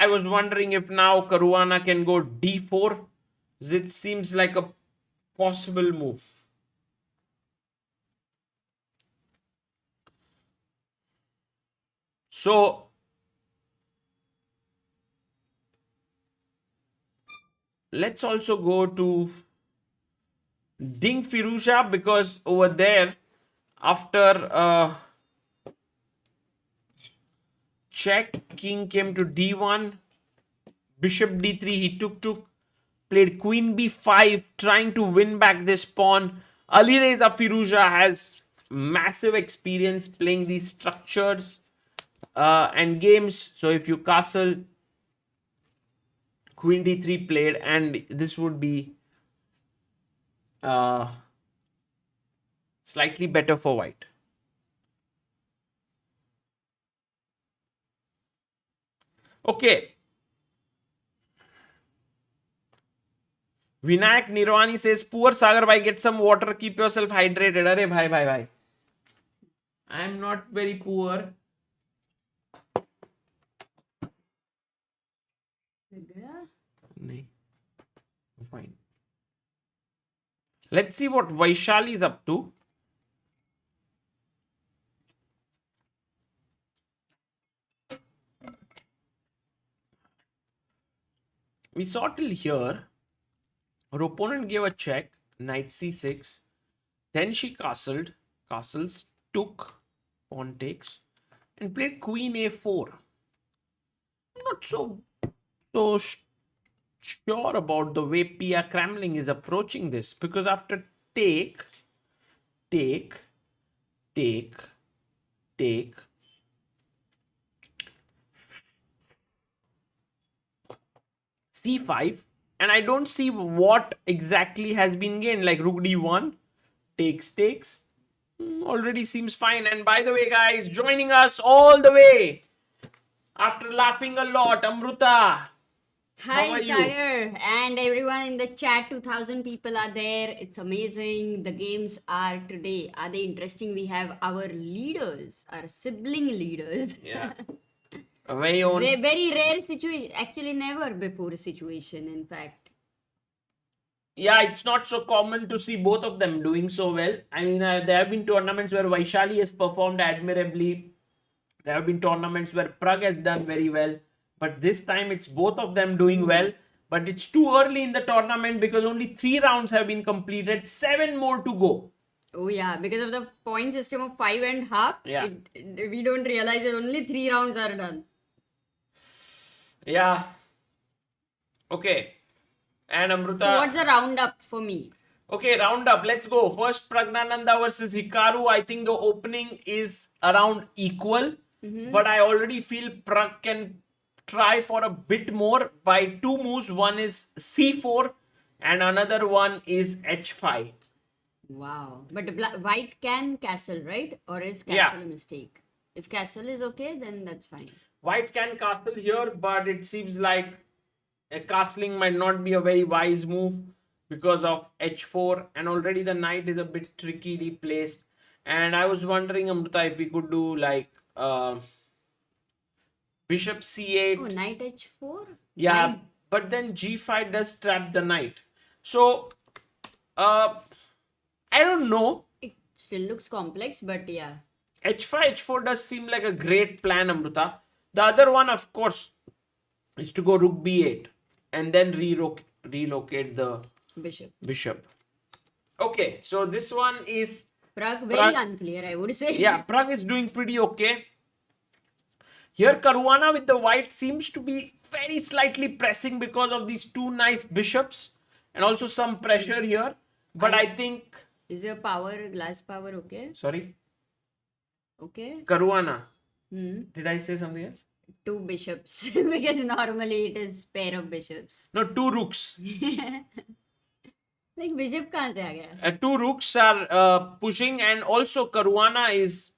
[SPEAKER 1] I was wondering if now Caruana can go d4. It seems like a possible move. So let's also go to Ding Firouzja, because over there, after check, king came to d1, bishop d3, he took, played queen b5, trying to win back this pawn. Alireza Firouzja has massive experience playing these structures and games. So if you castle, queen d3 played, and this would be slightly better for white. Okay. Vinayak Nirwani says, poor Sagar bhai, get some water, keep yourself hydrated. Arey bhai. I am not very poor. Fine. Let's see what Vaishali is up to. We saw till here. Her opponent gave a check, knight c6. Then she castles, took, pawn takes, and played queen a4. I'm not so sure about the way Pia Cramling is approaching this, because after take, c5, and I don't see what exactly has been gained. Like rook d1, takes. Already seems fine. And by the way, guys, joining us all the way after laughing a lot, Amruta. How
[SPEAKER 2] Hi,
[SPEAKER 1] are you?
[SPEAKER 2] Sagar, and everyone in the chat. 2,000 people are there. It's amazing. The games are today. Are they interesting? We have our leaders, our sibling leaders.
[SPEAKER 1] Yeah. A very own.
[SPEAKER 2] Very rare situation. Actually, never before a situation, in fact.
[SPEAKER 1] Yeah, it's not so common to see both of them doing so well. I mean, there have been tournaments where Vaishali has performed admirably. There have been tournaments where Prag has done very well. But this time it's both of them doing well. But it's too early in the tournament because only 3 rounds have been completed, 7 more to go.
[SPEAKER 2] Oh, yeah, because of the point system of 5.5,
[SPEAKER 1] Yeah.
[SPEAKER 2] we don't realize that only 3 rounds are done.
[SPEAKER 1] Yeah. Okay. And Amruta.
[SPEAKER 2] So, what's the roundup for me?
[SPEAKER 1] Okay, round up. Let's go. First, Praggnanandhaa versus Hikaru. I think the opening is around equal. But I already feel Prag can try for a bit more by 2 moves. One is c4 and another one is h5.
[SPEAKER 2] Wow. But white can castle, right? Or is castle
[SPEAKER 1] Yeah.
[SPEAKER 2] a mistake? If castle is okay, then that's fine.
[SPEAKER 1] White can castle here, but it seems like a castling might not be a very wise move because of h4, and already the knight is a bit trickily placed. And I was wondering, Amrita, if we could do like bishop c8.
[SPEAKER 2] Oh, knight h4?
[SPEAKER 1] Yeah,
[SPEAKER 2] Knight-
[SPEAKER 1] but then g5 does trap the knight. So, I don't know.
[SPEAKER 2] It still looks complex, but yeah.
[SPEAKER 1] h5, h4 does seem like a great plan, Amrita. The other one, of course, is to go rook b8 and then relocate the
[SPEAKER 2] Bishop.
[SPEAKER 1] Okay, so this one is...
[SPEAKER 2] Prag, very unclear, I would say.
[SPEAKER 1] Yeah, Prag is doing pretty okay. Here, Caruana with the white seems to be very slightly pressing because of these 2 nice bishops and also some pressure here. But I think...
[SPEAKER 2] Is your glass power okay?
[SPEAKER 1] Sorry?
[SPEAKER 2] Okay.
[SPEAKER 1] Caruana.
[SPEAKER 2] Hmm.
[SPEAKER 1] Did I say something else?
[SPEAKER 2] 2 bishops. Because normally it is pair of bishops.
[SPEAKER 1] No, 2 rooks.
[SPEAKER 2] Like bishop kahan se aa gaya?
[SPEAKER 1] 2 rooks are pushing, and also Caruana is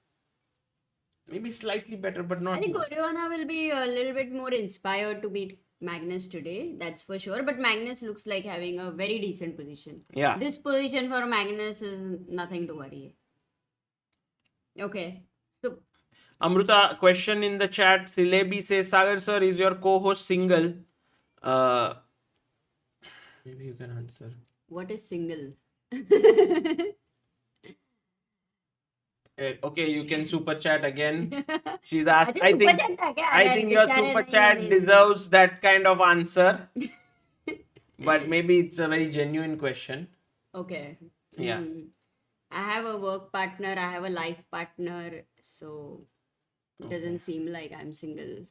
[SPEAKER 1] maybe slightly better, but not...
[SPEAKER 2] I think Caruana will be a little bit more inspired to beat Magnus today, that's for sure. But Magnus looks like having a very decent position.
[SPEAKER 1] Yeah.
[SPEAKER 2] This position for Magnus is nothing to worry. Okay. So,
[SPEAKER 1] Amruta, question in the chat. Silebi says, Sagar sir, is your co-host single? Maybe you can answer.
[SPEAKER 2] what is single?
[SPEAKER 1] Okay, you can super chat again. She's asked.
[SPEAKER 2] अच्छा,
[SPEAKER 1] I
[SPEAKER 2] super
[SPEAKER 1] think
[SPEAKER 2] chat था क्या?
[SPEAKER 1] I
[SPEAKER 2] अरे,
[SPEAKER 1] think your
[SPEAKER 2] बेचारे
[SPEAKER 1] super
[SPEAKER 2] नहीं,
[SPEAKER 1] chat
[SPEAKER 2] नहीं,
[SPEAKER 1] deserves that kind of answer. But maybe it's a very genuine question.
[SPEAKER 2] Okay.
[SPEAKER 1] Yeah.
[SPEAKER 2] I have a work partner, I have a life partner, so it doesn't seem like I'm single.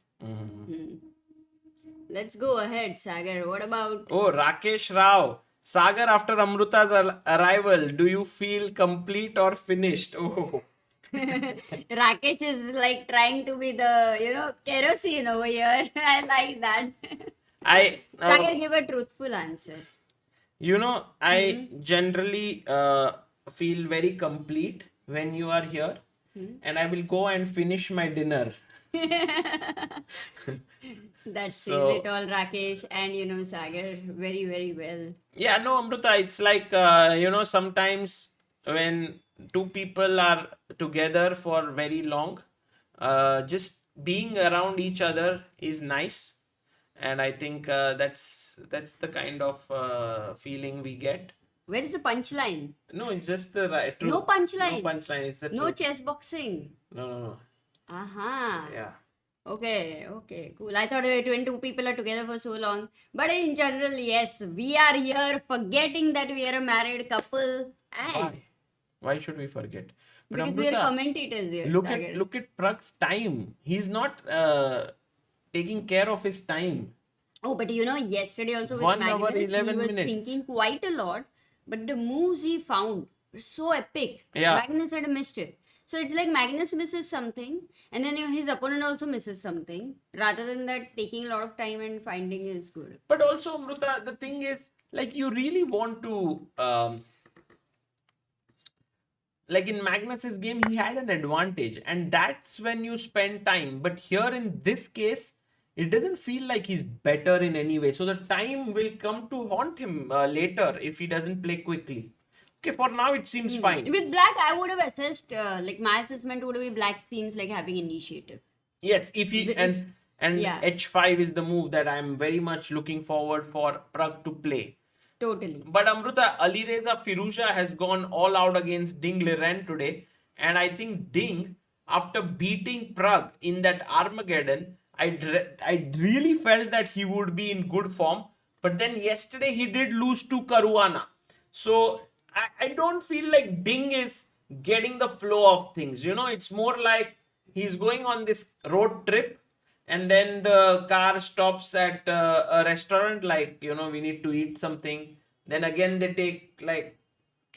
[SPEAKER 2] Let's go ahead, Sagar. What about
[SPEAKER 1] Oh, Rakesh Rao. Sagar, after Amruta's arrival, do you feel complete or finished? Oh.
[SPEAKER 2] Rakesh is like trying to be the, kerosene over here. I like that. Sagar, give a truthful answer.
[SPEAKER 1] I generally feel very complete when you are here, and I will go and finish my dinner.
[SPEAKER 2] That says
[SPEAKER 1] So-
[SPEAKER 2] it all, Rakesh. And Sagar, very, very well.
[SPEAKER 1] Yeah, no, Amruta, it's like, sometimes when 2 people are together for very long, just being around each other is nice. And I think that's the kind of feeling we get.
[SPEAKER 2] Where is the punchline?
[SPEAKER 1] No, it's just the right truth.
[SPEAKER 2] No punchline.
[SPEAKER 1] No punchline. It's the
[SPEAKER 2] No
[SPEAKER 1] truth.
[SPEAKER 2] chess boxing.
[SPEAKER 1] No.
[SPEAKER 2] Aha.
[SPEAKER 1] Yeah.
[SPEAKER 2] Okay, cool. I thought when 2 people are together for so long. But in general, yes, we are here forgetting that we are a married couple. And
[SPEAKER 1] Why should we forget? But
[SPEAKER 2] because we are
[SPEAKER 1] Amrita,
[SPEAKER 2] commentators here. Sagar.
[SPEAKER 1] look at Prag's time. He's not taking care of his time.
[SPEAKER 2] Oh, but yesterday also with
[SPEAKER 1] 1 hour,
[SPEAKER 2] Magnus,
[SPEAKER 1] 11
[SPEAKER 2] he was
[SPEAKER 1] minutes.
[SPEAKER 2] thinking quite a lot. But the moves he found were so epic.
[SPEAKER 1] Yeah.
[SPEAKER 2] Magnus had missed it. So it's like Magnus misses something, and then his opponent also misses something. Rather than that, taking a lot of time and finding is good.
[SPEAKER 1] But also, Amrita, the thing is, like, you really want to... like in Magnus's game, he had an advantage, and that's when you spend time. But here in this case, it doesn't feel like he's better in any way. So the time will come to haunt him later if he doesn't play quickly. Okay, for now it seems fine.
[SPEAKER 2] With black, I would have assessed, like my assessment would be black seems like having initiative.
[SPEAKER 1] Yes, if he
[SPEAKER 2] If-
[SPEAKER 1] and
[SPEAKER 2] yeah.
[SPEAKER 1] h5 is the move that I'm very much looking forward for Prag to play.
[SPEAKER 2] Totally.
[SPEAKER 1] But Amruta, Alireza Firouzja has gone all out against Ding Liren today, and I think Ding, after beating Prag in that Armageddon, I really felt that he would be in good form. But then yesterday he did lose to Caruana, so I don't feel like Ding is getting the flow of things. You know, it's more like he's going on this road trip and then the car stops at a restaurant, like, you know, we need to eat something. Then again they take, like,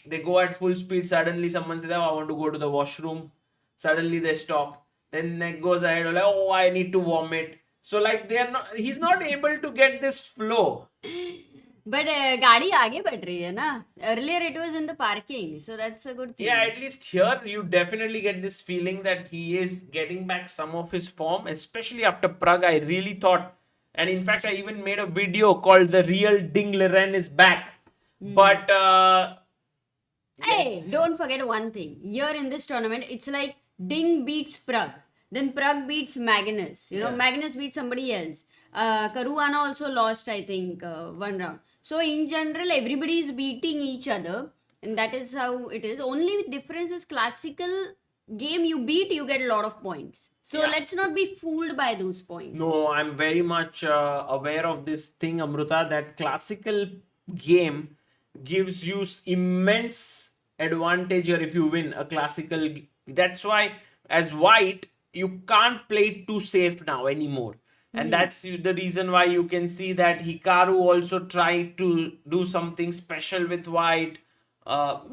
[SPEAKER 1] they go at full speed. Suddenly someone says, oh, I want to go to the washroom. Suddenly they stop. Then it goes ahead, like, oh, I need to vomit. So like he's not able to get this flow.
[SPEAKER 2] But गाड़ी आगे बढ़ रही है ना. Earlier it was in the parking, so that's a good thing.
[SPEAKER 1] Yeah, at least here you definitely get this feeling that he is getting back some of his form, especially after Prague. I really thought, and in fact, I even made a video called "The Real Ding Liren is Back." But
[SPEAKER 2] Hey, don't forget one thing. Here in this tournament, it's like Ding beats Prag. Then Prag beats Magnus. You know,
[SPEAKER 1] Yeah.
[SPEAKER 2] Magnus beats somebody else. Caruana also lost, I think, one round. So in general, everybody is beating each other, and that is how it is. Only difference is classical game you beat, you get a lot of points. So
[SPEAKER 1] Yeah.
[SPEAKER 2] let's not be fooled by those points.
[SPEAKER 1] no, I'm very much aware of this thing, Amruta, that classical game gives you immense advantage here if you win a classical. That's why, as white, you can't play it too safe now anymore. And that's the reason why you can see that Hikaru also tried to do something special with white.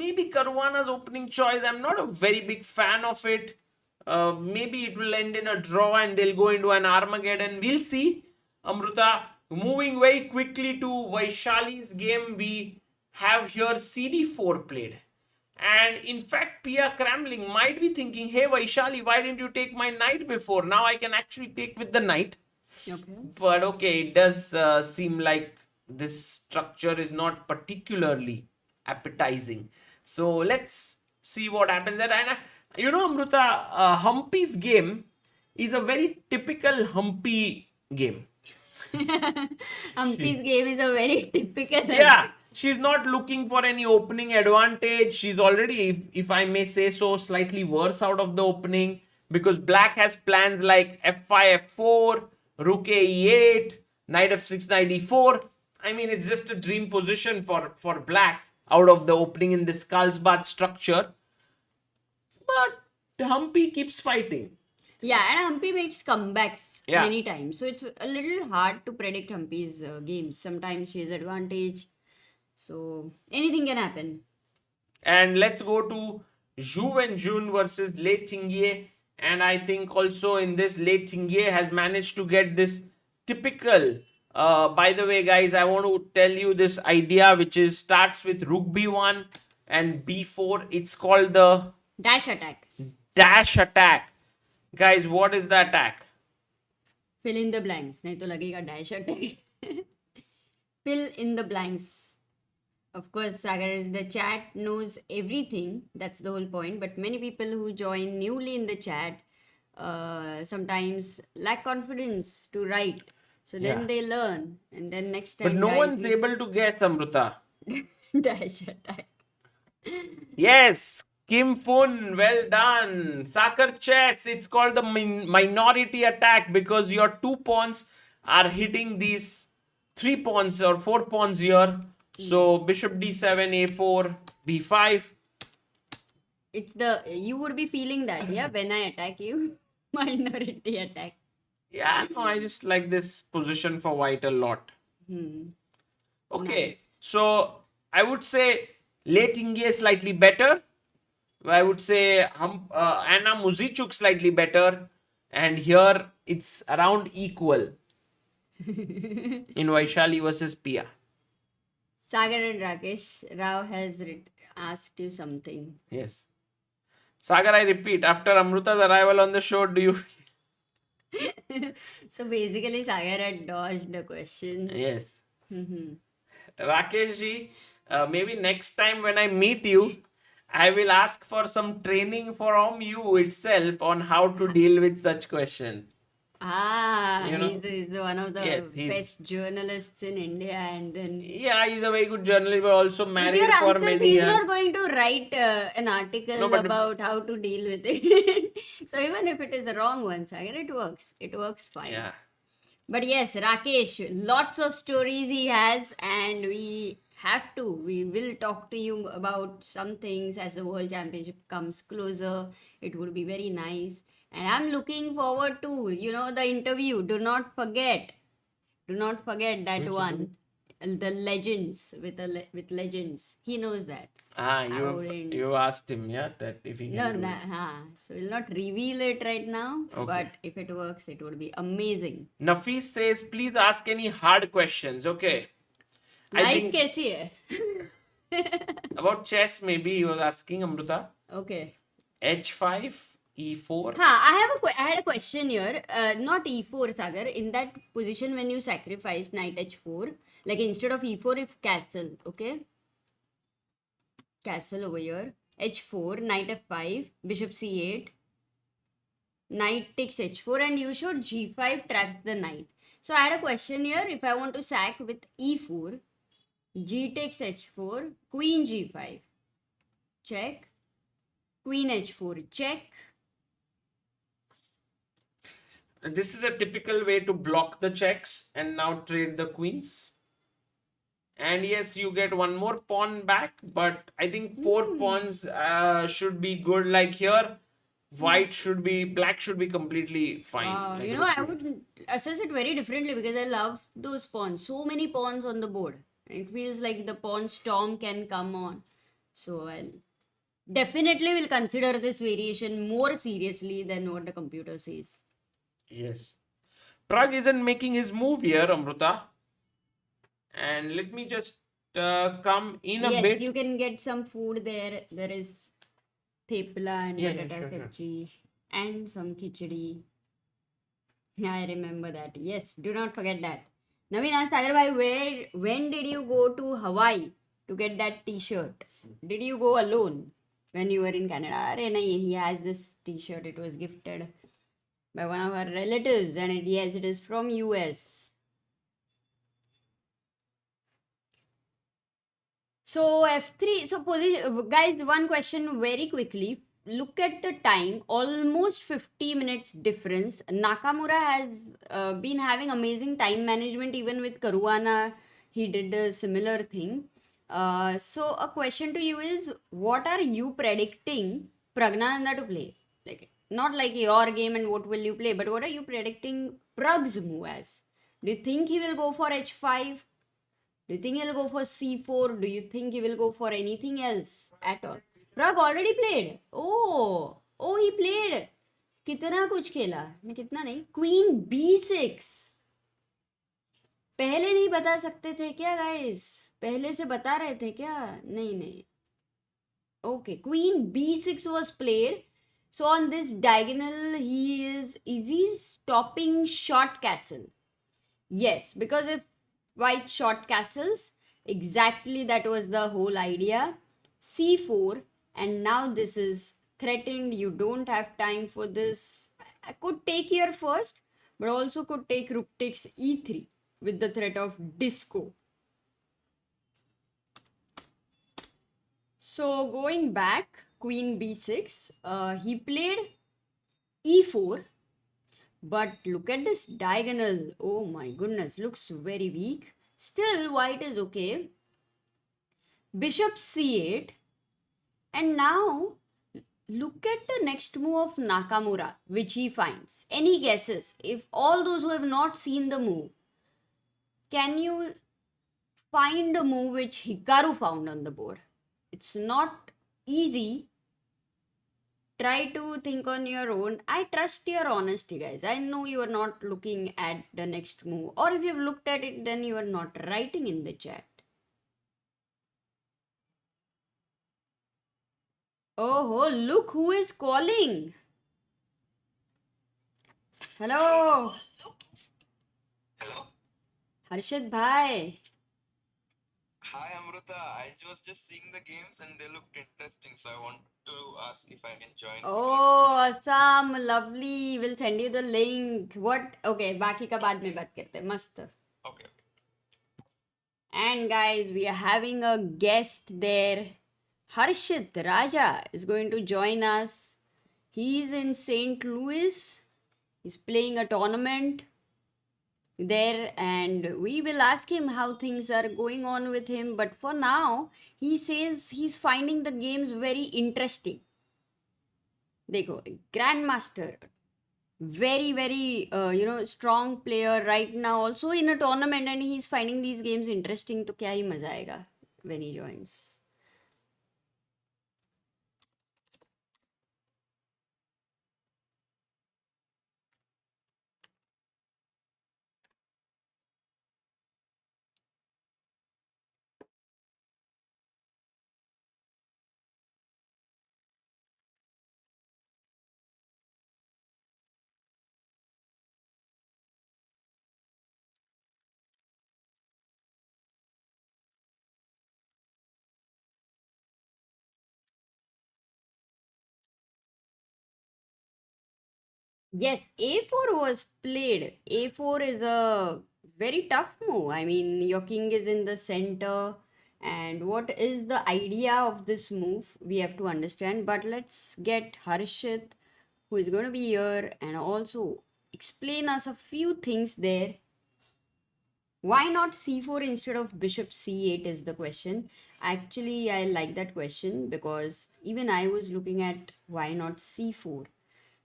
[SPEAKER 1] Maybe Caruana's opening choice, I'm not a very big fan of it. Maybe it will end in a draw and they'll go into an Armageddon. We'll see. Amruta, moving very quickly to Vaishali's game, we have here CD4 played. And in fact, Pia Cramling might be thinking, hey Vaishali, why didn't you take my knight before? Now I can actually take with the knight.
[SPEAKER 2] Okay.
[SPEAKER 1] But okay, it does seem like this structure is not particularly appetizing. So let's see what happens there. And you know, Amruta, Humpy's game is a very typical Humpy game.
[SPEAKER 2] Humpy's game is a very typical.
[SPEAKER 1] Yeah, she's not looking for any opening advantage. She's already, if I may say so, slightly worse out of the opening, because black has plans like f5, f4, rook e8, knight f6, knight e4. I mean, it's just a dream position for black out of the opening in this Carlsbad structure. But Humpy keeps fighting.
[SPEAKER 2] Yeah, and Humpy makes comebacks
[SPEAKER 1] Yeah.
[SPEAKER 2] many times. So it's a little hard to predict Humpy's games. Sometimes she has advantage. So anything can happen.
[SPEAKER 1] And let's go to Ju Wenjun versus Le Tingjie. And I think also in this, Le Tingjie has managed to get this typical. By the way, guys, I want to tell you this idea, which is starts with rook b1 and b4. It's called the
[SPEAKER 2] Dash attack.
[SPEAKER 1] dash attack. Guys, what is the attack?
[SPEAKER 2] Fill in the blanks. नहीं तो लगेगा dash attack. Fill in the blanks. Of course, Sagar, the chat knows everything. That's the whole point. But many people who join newly in the chat sometimes lack confidence to write. So then
[SPEAKER 1] Yeah.
[SPEAKER 2] they learn. And then next
[SPEAKER 1] But
[SPEAKER 2] time,
[SPEAKER 1] no
[SPEAKER 2] guys,
[SPEAKER 1] one's able to guess, Amruta.
[SPEAKER 2] dash attack.
[SPEAKER 1] Yes, Kim Fun, well done. Sakar Chess, it's called the minority attack because your 2 pawns are hitting these 3 pawns or 4 pawns here. So bishop d7, a4, b5.
[SPEAKER 2] It's the you would be feeling that, yeah, when I attack you. Minority attack.
[SPEAKER 1] Yeah, no, I just like this position for white a lot. Okay,
[SPEAKER 2] Nice.
[SPEAKER 1] so I would say Le Tingjie is slightly better. I would say Anna Muzychuk slightly better. And here it's around equal in Vaishali versus Pia.
[SPEAKER 2] Sagar and Rakesh Rao has asked you something.
[SPEAKER 1] Yes. Sagar, I repeat, after Amruta's arrival on the show, do you
[SPEAKER 2] So basically, Sagar had dodged the question.
[SPEAKER 1] Yes.
[SPEAKER 2] Mhm.
[SPEAKER 1] Rakesh ji, maybe next time when I meet you, I will ask for some training from you itself on how to deal with such questions.
[SPEAKER 2] Ah,
[SPEAKER 1] You know?
[SPEAKER 2] he's one of
[SPEAKER 1] Yes,
[SPEAKER 2] the
[SPEAKER 1] he's.
[SPEAKER 2] best journalists in India, and then
[SPEAKER 1] Yeah, he's a very good journalist, but also
[SPEAKER 2] with your
[SPEAKER 1] married for
[SPEAKER 2] answers,
[SPEAKER 1] many
[SPEAKER 2] he's
[SPEAKER 1] years.
[SPEAKER 2] not going to write an
[SPEAKER 1] No,
[SPEAKER 2] article
[SPEAKER 1] but
[SPEAKER 2] about how to deal with it. So even if it is a wrong one, Sagar, it works. It works fine.
[SPEAKER 1] yeah.
[SPEAKER 2] But yes, Rakesh, lots of stories he has, and we have to. We will talk to you about some things as the World Championship comes closer. It would be very nice. And I'm looking forward to, the interview. Do not forget that
[SPEAKER 1] Which interview?
[SPEAKER 2] one. The legends with legends. He knows that.
[SPEAKER 1] Ah,
[SPEAKER 2] I wouldn't.
[SPEAKER 1] you asked him, yeah, that if he
[SPEAKER 2] No,
[SPEAKER 1] can do
[SPEAKER 2] no,
[SPEAKER 1] it.
[SPEAKER 2] so we'll not reveal it right now,
[SPEAKER 1] Okay.
[SPEAKER 2] but if it works, it would be amazing.
[SPEAKER 1] Nafis says, please ask any hard questions. Okay. I
[SPEAKER 2] Life
[SPEAKER 1] think
[SPEAKER 2] कैसी है?
[SPEAKER 1] about chess, maybe he was asking Amruta.
[SPEAKER 2] Okay.
[SPEAKER 1] H5, E4.
[SPEAKER 2] I had a question here. Not e4, Sagar. In that position, when you sacrifice knight h4, like instead of e4, if castle, okay? Castle over here. h4, knight f5, bishop c8, knight takes h4, and you showed g5 traps the knight. So I had a question here. If I want to sack with e4, g takes h4, queen g5, check, queen h4, check.
[SPEAKER 1] This is a typical way to block the checks and now trade the queens. And yes, you get one more pawn back, but I think four pawns should be good. Like here, black should be completely fine.
[SPEAKER 2] Wow,
[SPEAKER 1] Like
[SPEAKER 2] I would assess it very differently because I love those pawns. So many pawns on the board. It feels like the pawn storm can come on. So I'll definitely will consider this variation more seriously than what the computer says.
[SPEAKER 1] Yes. Prag isn't making his move here, Amruta. And let me just come in a
[SPEAKER 2] Yes,
[SPEAKER 1] bit.
[SPEAKER 2] you can get some food there. There is thepla and
[SPEAKER 1] Yeah, yeah,
[SPEAKER 2] batata
[SPEAKER 1] sure.
[SPEAKER 2] sabji and some khichdi. I remember that. Yes, do not forget that. Naveen asked Sagar bhai, when did you go to Hawaii to get that T-shirt? Did you go alone when you were in Canada? Arey nahi, he has this T-shirt. It was gifted by one of our relatives, and yes, it is from US. So F3. So position, guys. One question very quickly. Look at the time. Almost 50 minutes difference. Nakamura has been having amazing time management. Even with Caruana, he did a similar thing. So a question to you is: what are you predicting Praggnanandhaa to play? Like not like your game and what will you play, but what are you predicting Prag's move as? Do you think he will go for h5? Do you think he'll go for c4? Do you think he will go for anything else at all? Prag already played. Oh, he played. कितना कुछ खेला? नहीं कितना नहीं. Queen b6. पहले नहीं बता सकते थे क्या guys? पहले से बता रहे थे क्या? नहीं. Okay, Queen b6 was played. So on this diagonal, is he stopping short castle? Yes, because if white short castles, exactly that was the whole idea. c4, and now this is threatened. You don't have time for this. I could take here first, but also could take rook takes e3 with the threat of disco. So going back, queen b6, he played e4. But look at this diagonal. Oh my goodness, looks very weak. Still, white is okay. Bishop c8. And now, look at the next move of Nakamura, which he finds. Any guesses? If all those who have not seen the move, can you find a move which Hikaru found on the board? It's not easy. Try to think on your own. I trust your honesty, guys. I know you are not looking at the next move, or if you've looked at it, then you are not writing in the chat. Oh, look who is calling. Hello,
[SPEAKER 3] Hello.
[SPEAKER 2] Harshit bhai.
[SPEAKER 3] Hi, Amrita. I was just seeing the games and they looked interesting, so I want to ask if I can join for like.
[SPEAKER 2] Oh, awesome, lovely. We'll send you the link. What? Okay, बाकी का बाद में बात करते हैं. मस्त.
[SPEAKER 3] Okay.
[SPEAKER 2] And guys, we are having a guest there. Harshit Raja is going to join us. He's in St. Louis. He's playing a tournament there, and we will ask him how things are going on with him. But for now, he says he's finding the games very interesting. देखो, grandmaster, very strong player right now, also in a tournament, and he's finding these games interesting. तो क्या ही मजा आएगा when he joins. Yes, a4 was played. A4 is a very tough move. I mean, your king is in the center. And what is the idea of this move? We have to understand. But let's get Harshit, who is going to be here, and also explain us a few things there. Why not c4 instead of bishop c8 is the question. Actually, I like that question because even I was looking at why not c4.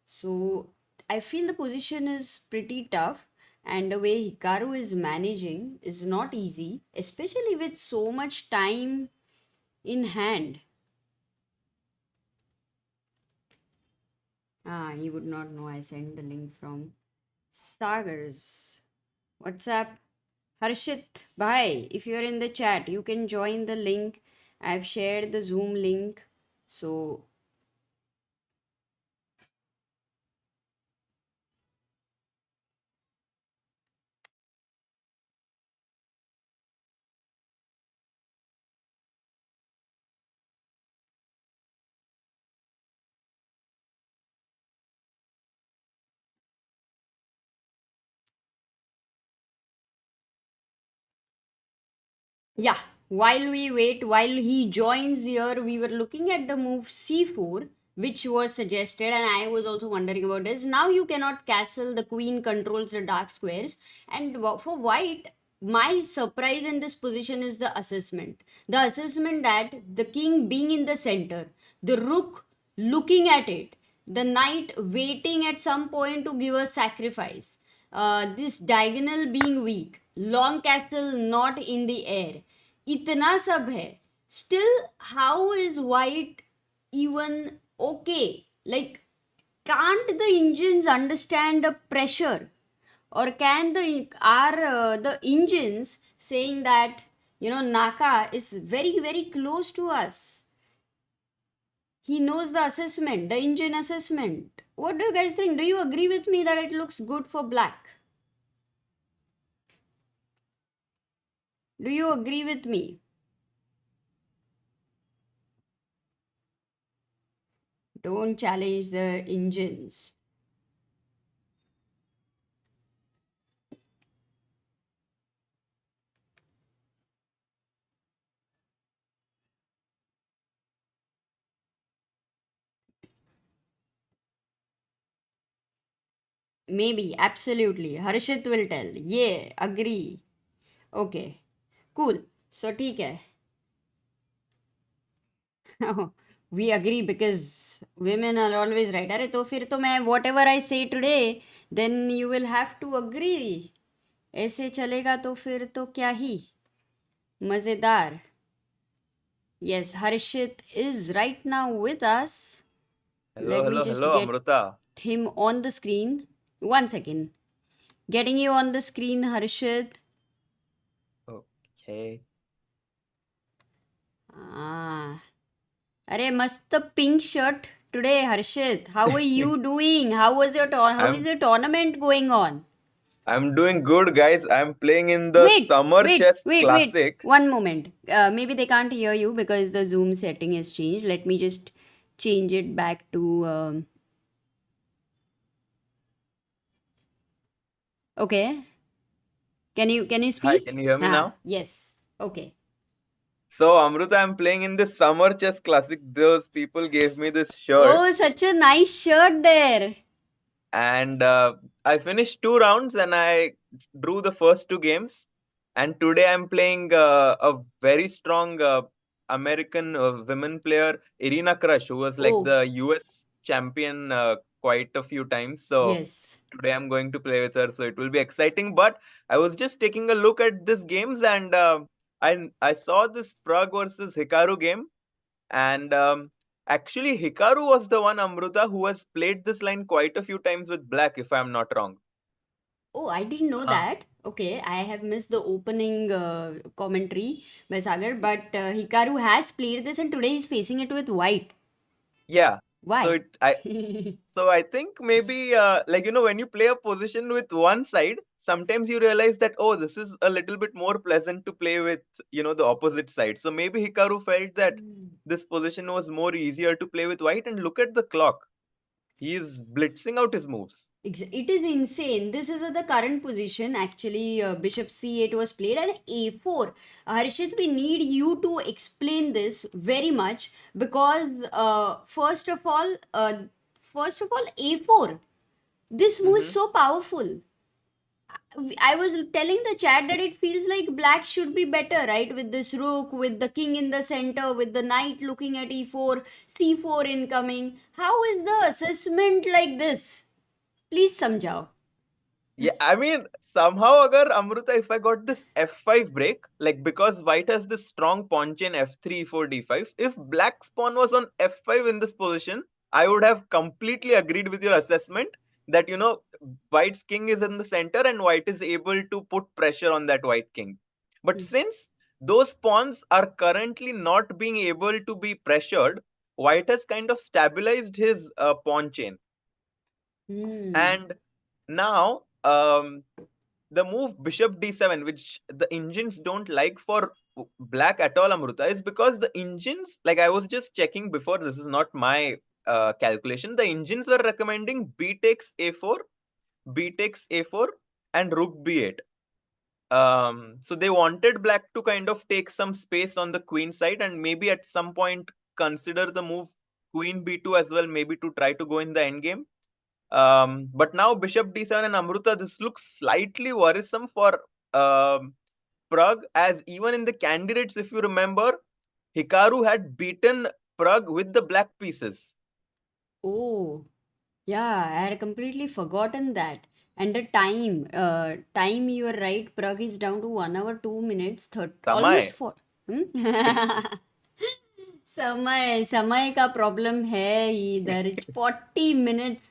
[SPEAKER 2] So I feel the position is pretty tough, and the way Hikaru is managing is not easy, especially with so much time in hand. He would not know I sent the link from Sagar's WhatsApp. Harshit, bhai, if you're in the chat, you can join the link. I've shared the Zoom link. So yeah, while we wait, while he joins here, we were looking at the move c4, which was suggested, and I was also wondering about this. Now you cannot castle, the queen controls the dark squares, and for white, my surprise in this position is the assessment. The assessment that the king being in the center, the rook looking at it, the knight waiting at some point to give a sacrifice, this diagonal being weak, long castle not in the air, इतना सब है. Still, how is white even okay? Like, can't the engines understand the pressure, or can the engines saying that Naka is very close to us? He knows the assessment, the engine assessment. What do you guys think? Do you agree with me that it looks good for black? Do you agree with me? Don't challenge the engines. Maybe, absolutely. Harshit will tell. Yeah, agree. Okay, cool. So, ठीक है. We agree because women are always right. अरे तो फिर तो मैं whatever I say today, then you will have to agree. ऐसे चलेगा तो फिर तो क्या ही मज़ेदार. Yes, Harshit is right now with us. Let me just
[SPEAKER 4] Hello,
[SPEAKER 2] get
[SPEAKER 4] Amrita.
[SPEAKER 2] him on the screen. One second. Getting you on the screen, Harshit.
[SPEAKER 4] Okay.
[SPEAKER 2] अरे मस्त pink shirt today, Harshit. How are you doing? How is your tournament going on?
[SPEAKER 3] I'm doing good, guys. I'm playing in the Summer Chess
[SPEAKER 2] Wait.
[SPEAKER 3] Classic.
[SPEAKER 2] One moment. Maybe they can't hear you because the Zoom setting has changed. Let me just change it back to. Okay. Can you
[SPEAKER 3] Hi,
[SPEAKER 2] speak?
[SPEAKER 3] can you hear me now?
[SPEAKER 2] Yes. Okay.
[SPEAKER 3] So, Amruta, I'm playing in the Summer Chess Classic. Those people gave me this shirt,
[SPEAKER 2] Oh, such a nice shirt there.
[SPEAKER 3] and I finished 2 rounds and I drew the first 2 games. And today I'm playing a very strong American women player, Irina Krush, who was like
[SPEAKER 2] Oh,
[SPEAKER 3] the US champion quite a few times. So
[SPEAKER 2] yes.
[SPEAKER 3] today I'm going to play with her. So it will be exciting. But I was just taking a look at this games, and I saw this Prague versus Hikaru game, and actually Hikaru was the one, Amruta, who has played this line quite a few times with black, if I'm not wrong.
[SPEAKER 2] Oh, I didn't know
[SPEAKER 3] Uh,
[SPEAKER 2] that. Okay, I have missed the opening commentary by Sagar, but Hikaru has played this and today he's facing it with white.
[SPEAKER 3] yeah. So
[SPEAKER 2] Why?
[SPEAKER 3] I think maybe like when you play a position with one side, sometimes you realize that, oh, this is a little bit more pleasant to play with the opposite side. So maybe Hikaru felt that this position was more easier to play with white, and look at the clock. He is blitzing out his moves.
[SPEAKER 2] It is insane. This is at the current position. Actually, Bishop C8 was played and A4. Harshit, we need you to explain this very much because first of all, A4. This move is
[SPEAKER 3] Hmm.
[SPEAKER 2] so powerful. I was telling the chat that it feels like black should be better, right? With this rook, with the king in the center, with the knight looking at e4, c4 incoming. How is the assessment like this? Please samjhao.
[SPEAKER 3] Yeah, I mean, somehow, agar Amruta, if I got this f5 break, like because white has this strong pawn chain f3, e4, d5, if black's pawn was on f5 in this position, I would have completely agreed with your assessment that, white's king is in the center and white is able to put pressure on that white king. But since those pawns are currently not being able to be pressured, white has kind of stabilized his pawn chain.
[SPEAKER 2] Hmm.
[SPEAKER 3] And now, the move bishop d7, which the engines don't like for black at all, Amruta, is because the engines, like I was just checking before, this is not my calculation, the engines were recommending b takes a4, b takes a4, and rook b8. So they wanted black to kind of take some space on the queen side and maybe at some point consider the move queen b2 as well, maybe to try to go in the endgame. But now bishop d7 and Amruta, this looks slightly worrisome for Prag, as even in the candidates, if you remember, Hikaru had beaten Prag with the black pieces.
[SPEAKER 2] Oh, yeah, I had completely forgotten that. And the time you are right, Prague is down to 1 hour, 2 minutes, almost
[SPEAKER 3] Samay.
[SPEAKER 2] four. Hmm? समय का problem है ही इधर 40 minutes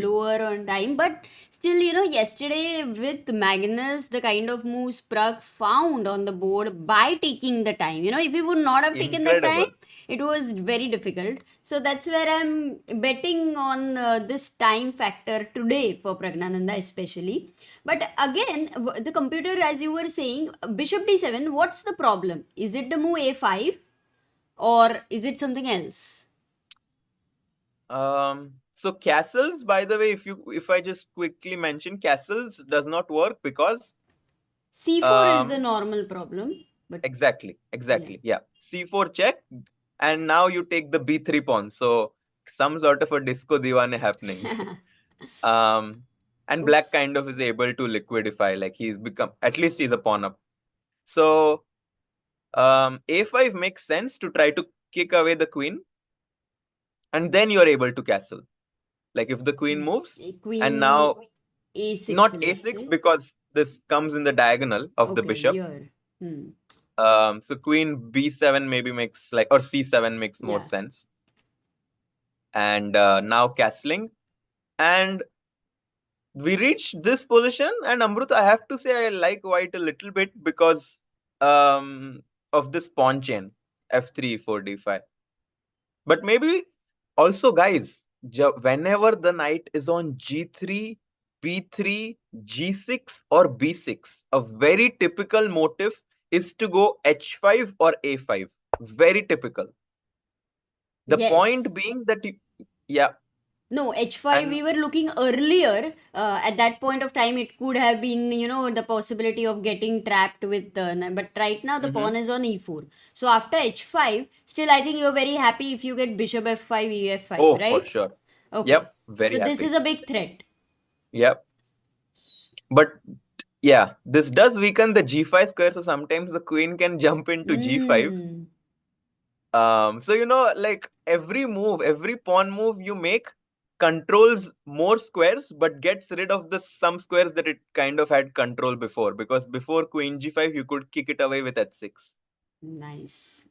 [SPEAKER 2] lower on time, but still, yesterday with Magnus, the kind of moves Prag found on the board by taking the time, if he would not have taken the time,
[SPEAKER 3] Incredible.
[SPEAKER 2] it was very difficult. So that's where I'm betting on this time factor today for Praggnanandhaa especially. But again, the computer, as you were saying, bishop d7, what's the problem? Is it the move a5? Or is it something else?
[SPEAKER 3] So castles, by the way, if I just quickly mention, castles does not work because
[SPEAKER 2] C4 is the
[SPEAKER 3] um
[SPEAKER 2] normal problem, but
[SPEAKER 3] exactly,
[SPEAKER 2] yeah.
[SPEAKER 3] yeah. C4 check, and now you take the b3 pawn. So some sort of a disco diwane happening. And black
[SPEAKER 2] Oops.
[SPEAKER 3] kind of is able to liquidify, like he's become, at least he's a pawn up. So a5 makes sense to try to kick away the queen, and then you're able to castle. Like if the queen moves, and
[SPEAKER 2] Queen
[SPEAKER 3] now
[SPEAKER 2] A6,
[SPEAKER 3] not
[SPEAKER 2] let's
[SPEAKER 3] a6
[SPEAKER 2] say.
[SPEAKER 3] because this comes in the diagonal of the
[SPEAKER 2] Okay,
[SPEAKER 3] bishop.
[SPEAKER 2] here. Hmm.
[SPEAKER 3] So queen b7 maybe makes like, or c7 makes more
[SPEAKER 2] Yeah.
[SPEAKER 3] sense. And now castling, and we reached this position. And Amrut, I have to say I like white a little bit because of this pawn chain f3, e4, d5. But maybe Also, guys, whenever the knight is on g3, b3, g6, or b6, a very typical motive is to go h5 or a5. Very typical. The
[SPEAKER 2] Yes.
[SPEAKER 3] point being that yeah,
[SPEAKER 2] No, H5
[SPEAKER 3] and
[SPEAKER 2] we were looking earlier. At that point of time, it could have been, the possibility of getting trapped with but right now the
[SPEAKER 3] mhm.
[SPEAKER 2] pawn is on E4. So after H5, still I think you're very happy if you get bishop F5,
[SPEAKER 3] Oh,
[SPEAKER 2] EF5,
[SPEAKER 3] for
[SPEAKER 2] right?
[SPEAKER 3] sure.
[SPEAKER 2] Okay.
[SPEAKER 3] Yep, very
[SPEAKER 2] So this is
[SPEAKER 3] happy.
[SPEAKER 2] a big threat.
[SPEAKER 3] Yep. But yeah, this does weaken the g5 square, so sometimes the queen can jump into g5.
[SPEAKER 2] Mm.
[SPEAKER 3] So like every move, every pawn move you make controls more squares, but gets rid of the some squares that it kind of had control before. Because before queen g5, you could kick it away with h6.
[SPEAKER 2] Nice.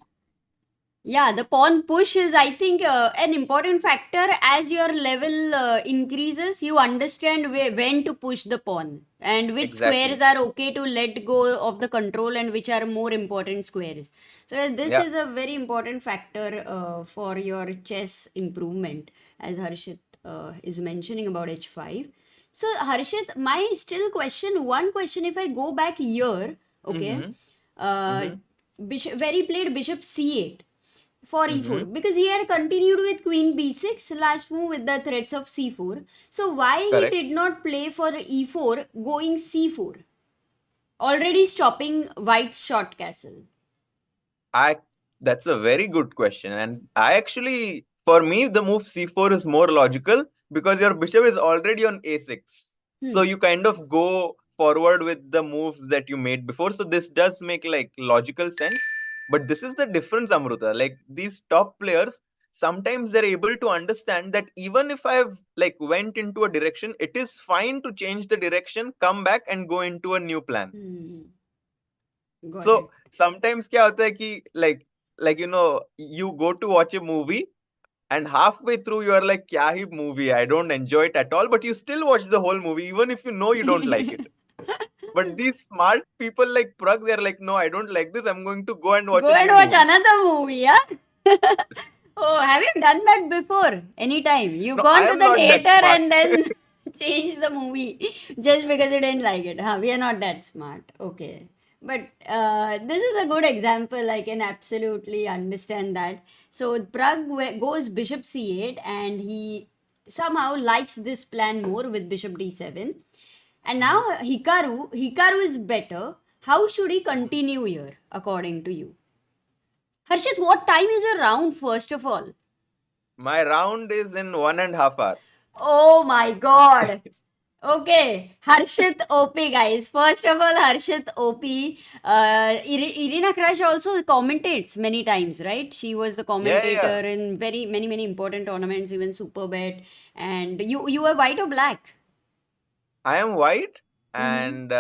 [SPEAKER 2] Yeah, the pawn push is, I think, an important factor. As your level increases, you understand when to push the pawn and which squares
[SPEAKER 3] Exactly.
[SPEAKER 2] are okay to let go of the control and which are more important squares. So, this
[SPEAKER 3] Yeah.
[SPEAKER 2] is a very important factor for your chess improvement, as Harshit is mentioning about h5. So, Harshit, my still question, one question, if I go back here, okay,
[SPEAKER 3] Mm-hmm.
[SPEAKER 2] uh,
[SPEAKER 3] Mm-hmm.
[SPEAKER 2] where he played bishop c8 for
[SPEAKER 3] Mm-hmm.
[SPEAKER 2] e4 because he had continued with queen b6 last move with the threats of c4. So why he
[SPEAKER 3] Correct.
[SPEAKER 2] did not play for e4 going c4, already stopping white's short castle?
[SPEAKER 3] I That's a very good question. And I actually, for me, the move c4 is more logical because your bishop is already on a6. So
[SPEAKER 2] Hmm.
[SPEAKER 3] you kind of go forward with the moves that you made before. So this does make like logical sense. But this is the difference, Amruta. Like these top players, sometimes they're able to understand that even if I've like went into a direction, it is fine to change the direction, come back and go into a new plan.
[SPEAKER 2] Hmm. Got
[SPEAKER 3] So
[SPEAKER 2] it.
[SPEAKER 3] sometimes क्या होता है कि like you go to watch a movie and halfway through you are like क्या ही movie, I don't enjoy it at all, but you still watch the whole movie even if you know you don't like it. But these smart people like Prag, they're like, no, I don't like this, I'm going to go and watch
[SPEAKER 2] Go
[SPEAKER 3] a
[SPEAKER 2] and
[SPEAKER 3] new
[SPEAKER 2] watch
[SPEAKER 3] movie.
[SPEAKER 2] another movie, yeah? Oh, have you done that before? Anytime? You've
[SPEAKER 3] No, I
[SPEAKER 2] gone to
[SPEAKER 3] am
[SPEAKER 2] the
[SPEAKER 3] not that
[SPEAKER 2] theater
[SPEAKER 3] smart.
[SPEAKER 2] and then changed the movie just because you didn't like it. Huh? We are not that smart. Okay. But this is a good example. I can absolutely understand that. So Prag goes bishop c8 and he somehow likes this plan more with bishop d7. And now
[SPEAKER 3] Mhm,
[SPEAKER 2] Hikaru is better. How should he
[SPEAKER 3] mhm.
[SPEAKER 2] continue here, according to you? Harshit, what time is your round, first of all?
[SPEAKER 3] My round is in 1.5 hours.
[SPEAKER 2] Oh my god. Okay, Harshit OP, guys. First of all, Harshit OP. Irina Crush also commentates many times, right? She was the
[SPEAKER 3] Yeah, yeah, yeah.
[SPEAKER 2] commentator in very many important tournaments, even Superbet. And you were white or black?
[SPEAKER 3] I am white,
[SPEAKER 2] Mm-hmm.
[SPEAKER 3] and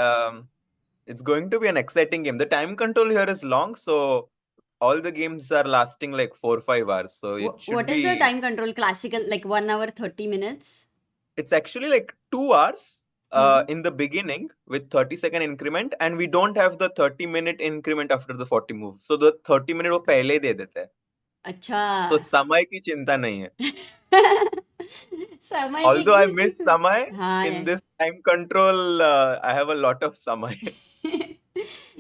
[SPEAKER 3] it's going to be an exciting game. The time control here is long, so all the games are lasting like 4 or 5 hours. So it should
[SPEAKER 2] What is the
[SPEAKER 3] be,
[SPEAKER 2] time control? Classical, like 1 hour 30 minutes.
[SPEAKER 3] it's actually like 2 hours
[SPEAKER 2] Mm-hmm.
[SPEAKER 3] in the beginning with 30-second increment, and we don't have the 30-minute increment after the 40 moves. So the 30 minute वो पहले ही दे देते हैं.
[SPEAKER 2] अच्छा.
[SPEAKER 3] तो समय की चिंता नहीं है.
[SPEAKER 2] समय की
[SPEAKER 3] Although I
[SPEAKER 2] किसी
[SPEAKER 3] miss Samay,
[SPEAKER 2] हाँ
[SPEAKER 3] in this time control, I have a lot of Samay.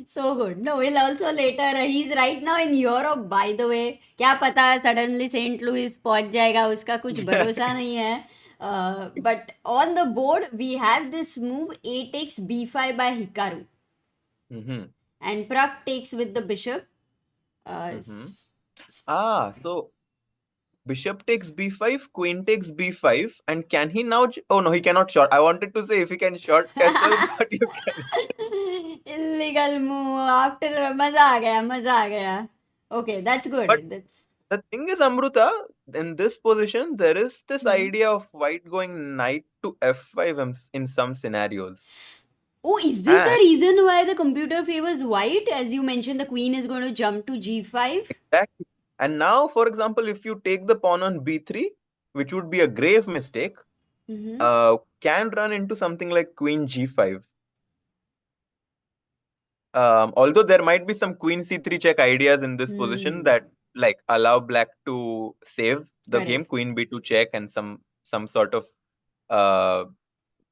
[SPEAKER 2] so good. No, we'll also later. He's right now in Europe, by the way. क्या पता suddenly Saint Louis पहुंच जाएगा उसका कुछ भरोसा नहीं है. But on the board we have this move a takes b5 by Hikaru
[SPEAKER 3] Mm-hmm.
[SPEAKER 2] and Prag takes with the bishop. Uh,
[SPEAKER 3] Mm-hmm.
[SPEAKER 2] s- s-
[SPEAKER 3] So bishop takes b5, queen takes b5, and can he now? Oh no, he cannot short. I wanted to say if he can short castle, but you can.
[SPEAKER 2] Illegal move. After मजा आ गया, मजा आ गया. Okay, that's good.
[SPEAKER 3] But
[SPEAKER 2] That's.
[SPEAKER 3] the thing is, Amruta, in this position, there is this
[SPEAKER 2] Mhm.
[SPEAKER 3] idea of white going knight to f5 in some scenarios.
[SPEAKER 2] Oh, is this the
[SPEAKER 3] And
[SPEAKER 2] reason why the computer favors white? As you mentioned, the queen is going to jump to g5.
[SPEAKER 3] exactly. And now, for example, if you take the pawn on b3, which would be a grave mistake,
[SPEAKER 2] Mm-hmm.
[SPEAKER 3] can run into something like queen g5. Although there might be some queen c3 check ideas in this position
[SPEAKER 2] Hmm.
[SPEAKER 3] that like allow black to save the game,
[SPEAKER 2] Correct.
[SPEAKER 3] queen b2 check, and some sort of uh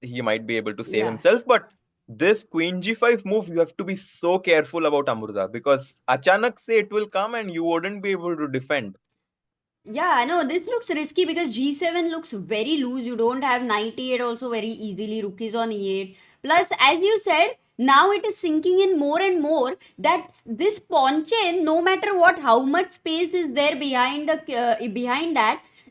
[SPEAKER 3] he might be able to save
[SPEAKER 2] Yeah.
[SPEAKER 3] himself. But this queen g5 move, you have to be so careful about Amruta, because achanak se it will come and you wouldn't be able to defend.
[SPEAKER 2] Yeah, I know this looks risky because G7 looks very loose. You don't have knight e8 also very easily. Rook is on e8. Plus, as you said, now it is sinking in more and more that this pawn chain, no matter what, how much space is there behind that,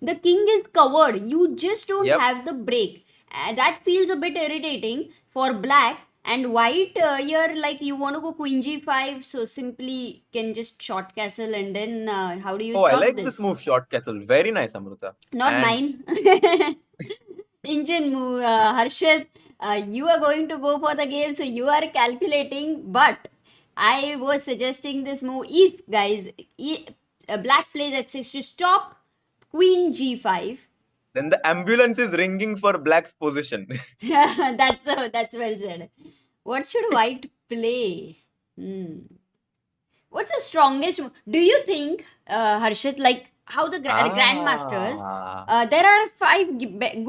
[SPEAKER 2] the king is covered. You just don't
[SPEAKER 3] Yep.
[SPEAKER 2] have the break. That feels a bit irritating for black. And white here, like you want to go queen g5, so simply can just short castle, and then how do you
[SPEAKER 3] Oh, I
[SPEAKER 2] stop
[SPEAKER 3] like this
[SPEAKER 2] this?
[SPEAKER 3] move, short castle. Very nice, Amruta.
[SPEAKER 2] Not
[SPEAKER 3] And
[SPEAKER 2] mine. Indian move, Harshad. You are going to go for the game, so you are calculating. But I was suggesting this move. If guys, black plays at 6 to stop queen g5.
[SPEAKER 3] then the ambulance is ringing for black's position.
[SPEAKER 2] That's well said. What should white play? Hmm. What's the strongest? Do you think, Harshit, like how the grandmasters?
[SPEAKER 3] Ah.
[SPEAKER 2] There are five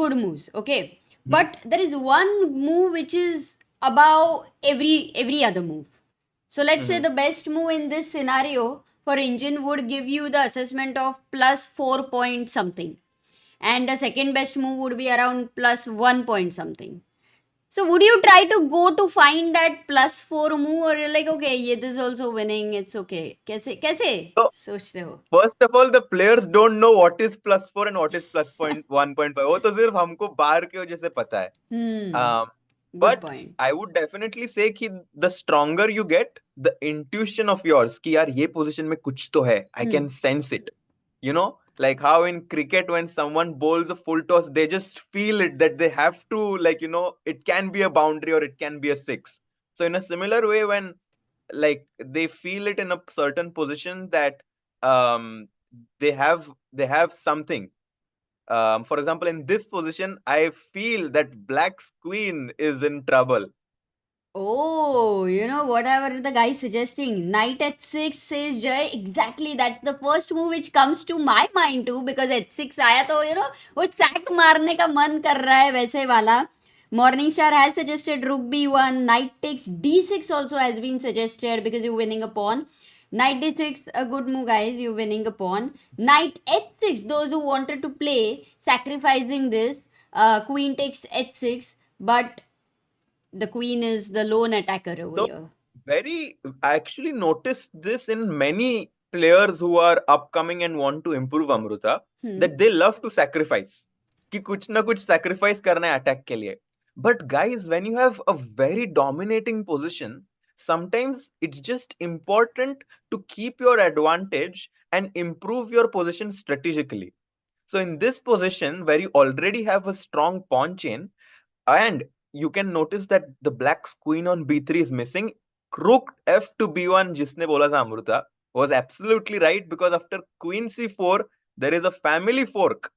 [SPEAKER 2] good moves, okay,
[SPEAKER 3] Hmm.
[SPEAKER 2] but there is one move which is above every other move. So let's say
[SPEAKER 3] Mhm.
[SPEAKER 2] the best move in this scenario for engine would give you the assessment of plus 4 point something, and the second best move would be around plus 1 point something. So would you try to go to find that plus 4 move, or you're like, okay, yeah, this is also winning, it's okay. कैसे
[SPEAKER 3] So,
[SPEAKER 2] सोचते हो?
[SPEAKER 3] first of all, the players don't know what is +4 and what is plus point 1.5. वो तो सिर्फ हमको बाहर के वजह से पता है.
[SPEAKER 2] Hmm.
[SPEAKER 3] Um,
[SPEAKER 2] Good
[SPEAKER 3] but
[SPEAKER 2] point.
[SPEAKER 3] I would definitely say कि the stronger you get, the intuition of yours कि यार ये position में कुछ तो है. I
[SPEAKER 2] Hmm.
[SPEAKER 3] can sense it. You know, like how in cricket when someone bowls a full toss, they just feel it that they have to, like, it can be a boundary or it can be a six. So in a similar way, when like they feel it in a certain position that um they have something. For example, in this position, I feel that black's queen is in trouble.
[SPEAKER 2] Oh, whatever the guy suggesting, knight at 6 says Jay. Exactly, that's the first move which comes to my mind too, because at 6 आया तो वो sack मारने का मन कर रहा है वैसे वाला. Morningstar has suggested rook b1, knight takes d6 also has been suggested because you're winning a pawn. Knight d6, a good move, guys. You're winning a pawn. Knight h6, those who wanted to play, sacrificing this. Queen takes h6, but the queen is the lone attacker over
[SPEAKER 3] So
[SPEAKER 2] here.
[SPEAKER 3] I actually noticed this in many players who are upcoming and want to improve, Amruta,
[SPEAKER 2] Hmm.
[SPEAKER 3] that they love to sacrifice. कि कुछ ना कुछ sacrifice करना है attack के लिए. But guys, when you have a very dominating position, sometimes it's just important to keep your advantage and improve your position strategically. So in this position where you already have a strong pawn chain, and you can notice that the black's queen on b3 is missing. Rook f to b1, जिसने बोला था Amrita, was absolutely right, because after queen c4 there is a family fork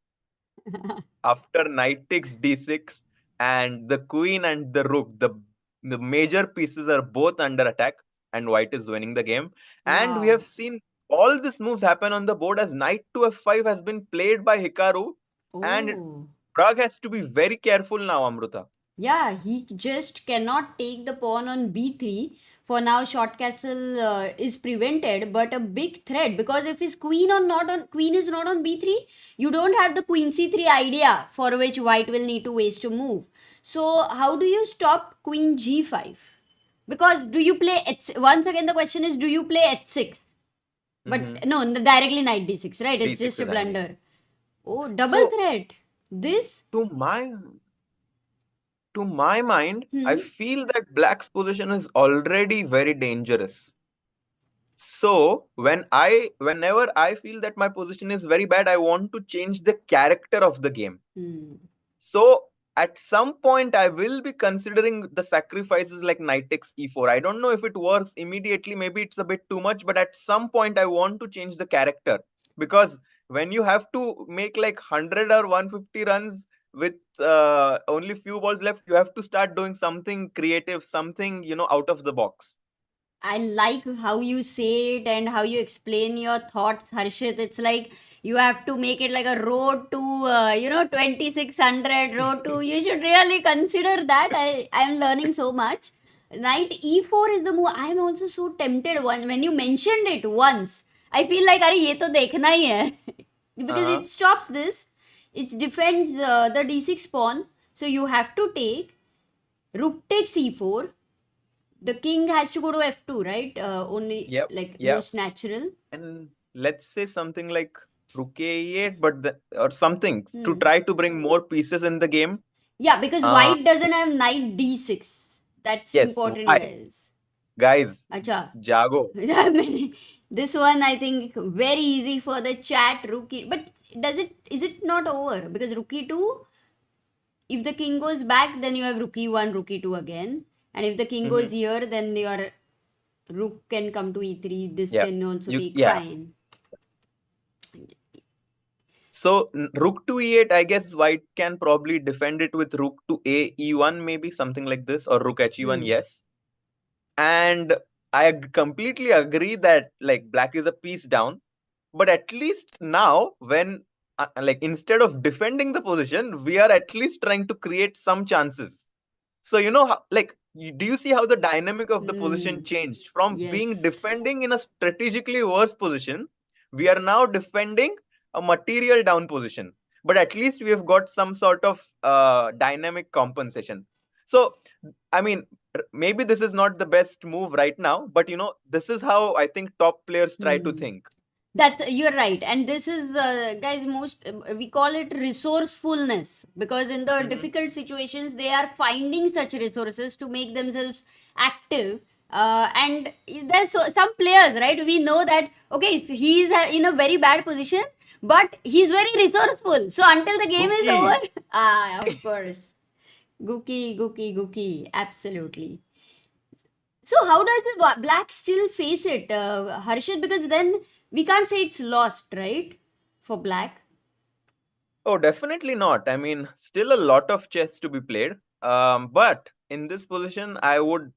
[SPEAKER 3] after knight takes d6, and the queen and the rook, the major pieces are both under attack, and white is winning the game. And we have
[SPEAKER 2] Wow.
[SPEAKER 3] seen all these moves happen on the board as knight to f5 has been played by Hikaru, and
[SPEAKER 2] Oh.
[SPEAKER 3] Prag has to be very careful now, Amruta.
[SPEAKER 2] Yeah, he just cannot take the pawn on b3. For now, short castle is prevented, but a big threat because if his queen is not on b3, you don't have the queen c3 idea for which white will need to waste a move. So how do you stop queen g5? Because do you play once again the question is, do you play h6?
[SPEAKER 3] Mhm.
[SPEAKER 2] But no, directly knight d6, right? It's
[SPEAKER 3] D6
[SPEAKER 2] just a
[SPEAKER 3] is hanging.
[SPEAKER 2] blunder. Oh, double
[SPEAKER 3] So
[SPEAKER 2] threat. This.
[SPEAKER 3] to my to my mind, I
[SPEAKER 2] Hmm.
[SPEAKER 3] feel that black's position is already very dangerous. So whenever I feel that my position is very bad, I want to change the character of the game.
[SPEAKER 2] Hmm.
[SPEAKER 3] So at some point, I will be considering the sacrifices like knight takes e4. I don't know if it works immediately. Maybe it's a bit too much, but at some point, I want to change the character, because when you have to make like 100 or 150 runs with only few balls left, you have to start doing something creative, something out of the box.
[SPEAKER 2] I like how you say it and how you explain your thoughts, Harshit. It's like you have to make it like a road to, 2600, road to. You should really consider that. I'm learning so much. Knight e4 is the move. I'm also so tempted when you mentioned it once. I feel like, अरे ये तो देखना ही है because
[SPEAKER 3] Uh-huh.
[SPEAKER 2] it stops this. It defends the d6 pawn. So you have to take rook takes e4. The king has to go to f2, right? Only
[SPEAKER 3] Yep.
[SPEAKER 2] like
[SPEAKER 3] Yep.
[SPEAKER 2] most natural.
[SPEAKER 3] And let's say something like rook a8, or something to
[SPEAKER 2] Hmm.
[SPEAKER 3] try to bring more pieces in the game.
[SPEAKER 2] Yeah, because
[SPEAKER 3] Uh,
[SPEAKER 2] white doesn't have knight d6. That's
[SPEAKER 3] yes.
[SPEAKER 2] important,
[SPEAKER 3] Why?
[SPEAKER 2] guys.
[SPEAKER 3] Guys,
[SPEAKER 2] Acha.
[SPEAKER 3] Jago.
[SPEAKER 2] I mean, this one I think very easy for the chat. Rookie, but is it not over? Because rook e2, if the king goes back, then you have rook e1, rook e2 again. And if the king goes
[SPEAKER 3] Mhm.
[SPEAKER 2] here, then your rook can come to e3. This
[SPEAKER 3] Yeah.
[SPEAKER 2] can also take
[SPEAKER 3] Yeah.
[SPEAKER 2] fine.
[SPEAKER 3] So rook to e8, I guess white can probably defend it with rook to a e1, maybe something like this, or rook h1,
[SPEAKER 2] Hmm.
[SPEAKER 3] yes. And I completely agree that like black is a piece down, but at least now when like instead of defending the position, we are at least trying to create some chances. So do you see how the dynamic of the
[SPEAKER 2] Hmm.
[SPEAKER 3] position changed from being
[SPEAKER 2] Yes.
[SPEAKER 3] defending in a strategically worse position? We are now defending a material down position, but at least we have got some sort of dynamic compensation. So, I mean, maybe this is not the best move right now, but this is how I think top players try to
[SPEAKER 2] Hmm.
[SPEAKER 3] think.
[SPEAKER 2] That's you're right, and this is guys most we call it resourcefulness because in the
[SPEAKER 3] Mhm.
[SPEAKER 2] difficult situations they are finding such resources to make themselves active. And there's some players, right? We know that okay, he's in a very bad position, but he's very resourceful. So until the game is
[SPEAKER 3] Gookie.
[SPEAKER 2] over, of course, Gookie, absolutely. So how does the black still face it, Harshit? Because then we can't say it's lost, right? For black.
[SPEAKER 3] Oh, definitely not. I mean, still a lot of chess to be played. But in this position, I would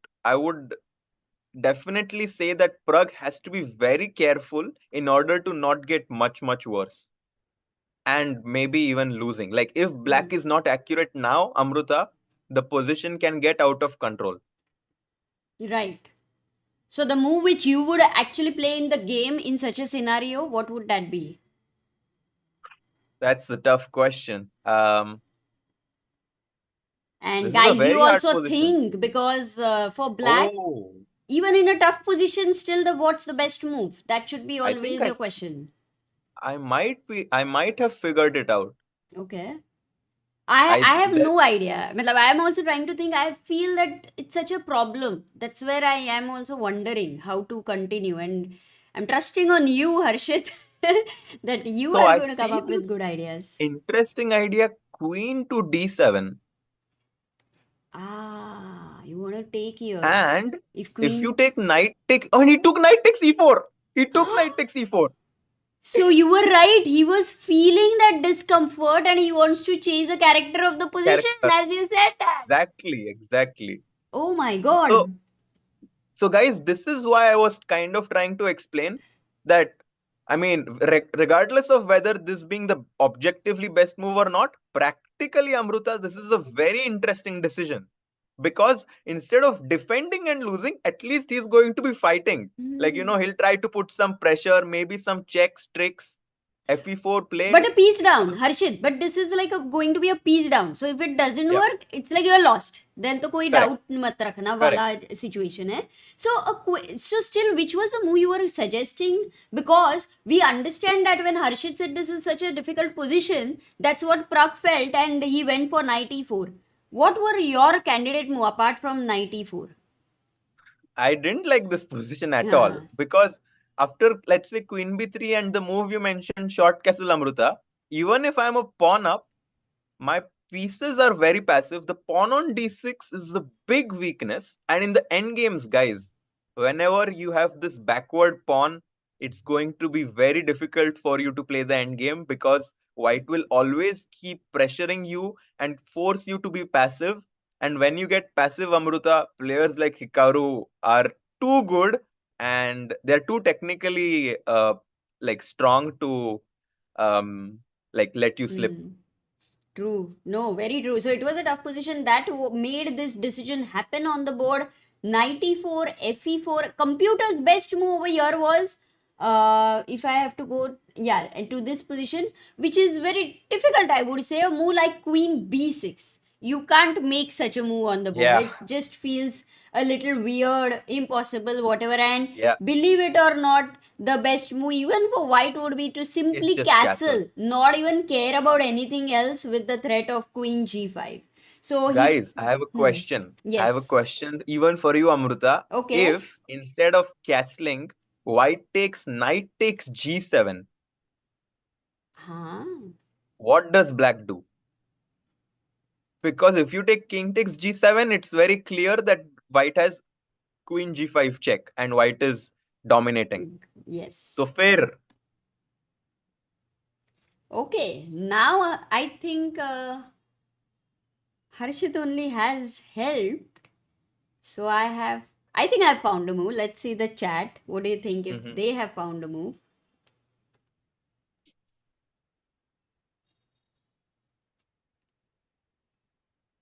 [SPEAKER 3] definitely say that Prag has to be very careful in order to not get much worse and maybe even losing. Like if
[SPEAKER 2] Hmm.
[SPEAKER 3] black is not accurate now, Amruta, the position can get out of control.
[SPEAKER 2] Right. So the move which you would actually play in the game in such a scenario, what would that be?
[SPEAKER 3] That's the tough question.
[SPEAKER 2] And
[SPEAKER 3] This is a
[SPEAKER 2] guys, you
[SPEAKER 3] very hard
[SPEAKER 2] also
[SPEAKER 3] position.
[SPEAKER 2] think because for black,
[SPEAKER 3] Oh,
[SPEAKER 2] even in a tough position, still the what's the best move? That should be
[SPEAKER 3] I think
[SPEAKER 2] always your question.
[SPEAKER 3] I might have figured it out.
[SPEAKER 2] Okay. I have
[SPEAKER 3] There.
[SPEAKER 2] no idea. Matlab, I am also trying to think. I feel that it's such a problem. That's where I am also wondering how to continue. And I'm trusting on you, Harshit, that you
[SPEAKER 3] So
[SPEAKER 2] are
[SPEAKER 3] I
[SPEAKER 2] going to come
[SPEAKER 3] see
[SPEAKER 2] up with
[SPEAKER 3] this
[SPEAKER 2] good ideas.
[SPEAKER 3] interesting idea, queen to d7.
[SPEAKER 2] You want to take here.
[SPEAKER 3] And
[SPEAKER 2] If
[SPEAKER 3] if you
[SPEAKER 2] queen.
[SPEAKER 3] take knight takes, oh, he took knight takes e4. He took knight takes e4.
[SPEAKER 2] So you were right. He was feeling that discomfort and he wants to change the character of the position
[SPEAKER 3] Character.
[SPEAKER 2] as you said that.
[SPEAKER 3] Exactly.
[SPEAKER 2] Oh my
[SPEAKER 3] So,
[SPEAKER 2] god.
[SPEAKER 3] so guys, this is why I was kind of trying to explain that. I mean, regardless of whether this being the objectively best move or not, practically, Amruta, this is a very interesting decision because instead of defending and losing, at least he's going to be fighting. Like,
[SPEAKER 2] Hmm.
[SPEAKER 3] he'll try to put some pressure, maybe some checks, tricks, fe4 played.
[SPEAKER 2] But a piece down, Harshit. But this is like going to be a piece down. So if it doesn't
[SPEAKER 3] Yeah,
[SPEAKER 2] work, it's like you're lost. Then तो कोई
[SPEAKER 3] correct,
[SPEAKER 2] doubt मत रखना
[SPEAKER 3] correct.
[SPEAKER 2] वाला situation है. So so still, which was the move you were suggesting? Because we understand that when Harshit said this is such a difficult position, that's what Prag felt, and he went for knight e4. What were your candidate move apart from knight e4?
[SPEAKER 3] I didn't like this position at all
[SPEAKER 2] Yeah.
[SPEAKER 3] because after, let's say, queen b3 and the move you mentioned, short castle Amruta, even if I'm a pawn up, my pieces are very passive. The pawn on d6 is a big weakness. And in the end games, guys, whenever you have this backward pawn, it's going to be very difficult for you to play the end game because white will always keep pressuring you and force you to be passive. And when you get passive Amruta, players like Hikaru are too good, and they're too technically like strong to like let you slip.
[SPEAKER 2] Hmm. True. No, very true. So it was a tough position that made this decision happen on the board. 94 FE4. Computer's best move over here was, if I have to go, yeah, into this position, which is very difficult, I would say, a move like Queen B6. You can't make such a move on the board.
[SPEAKER 3] Yeah,
[SPEAKER 2] It just feels a little weird, impossible, whatever. And
[SPEAKER 3] yeah,
[SPEAKER 2] believe it or not, the best move even for white would be to
[SPEAKER 3] it's
[SPEAKER 2] simply
[SPEAKER 3] just castle.
[SPEAKER 2] castle, not even care about anything else with the threat of queen g5. So he,
[SPEAKER 3] Guys, I have a
[SPEAKER 2] hmm,
[SPEAKER 3] question. I have a
[SPEAKER 2] yes,
[SPEAKER 3] question even for you, Amruta.
[SPEAKER 2] okay,
[SPEAKER 3] If instead of castling, white takes knight takes g7,
[SPEAKER 2] huh,
[SPEAKER 3] what does black do? Because if you take king takes g7, it's very clear that white has queen g5 check and white is dominating. So
[SPEAKER 2] yes,
[SPEAKER 3] fair.
[SPEAKER 2] okay. Now I think Harshit only has helped. So I think I've found a move. Let's see the chat. What do you think if
[SPEAKER 3] Mhm.
[SPEAKER 2] they have found a move?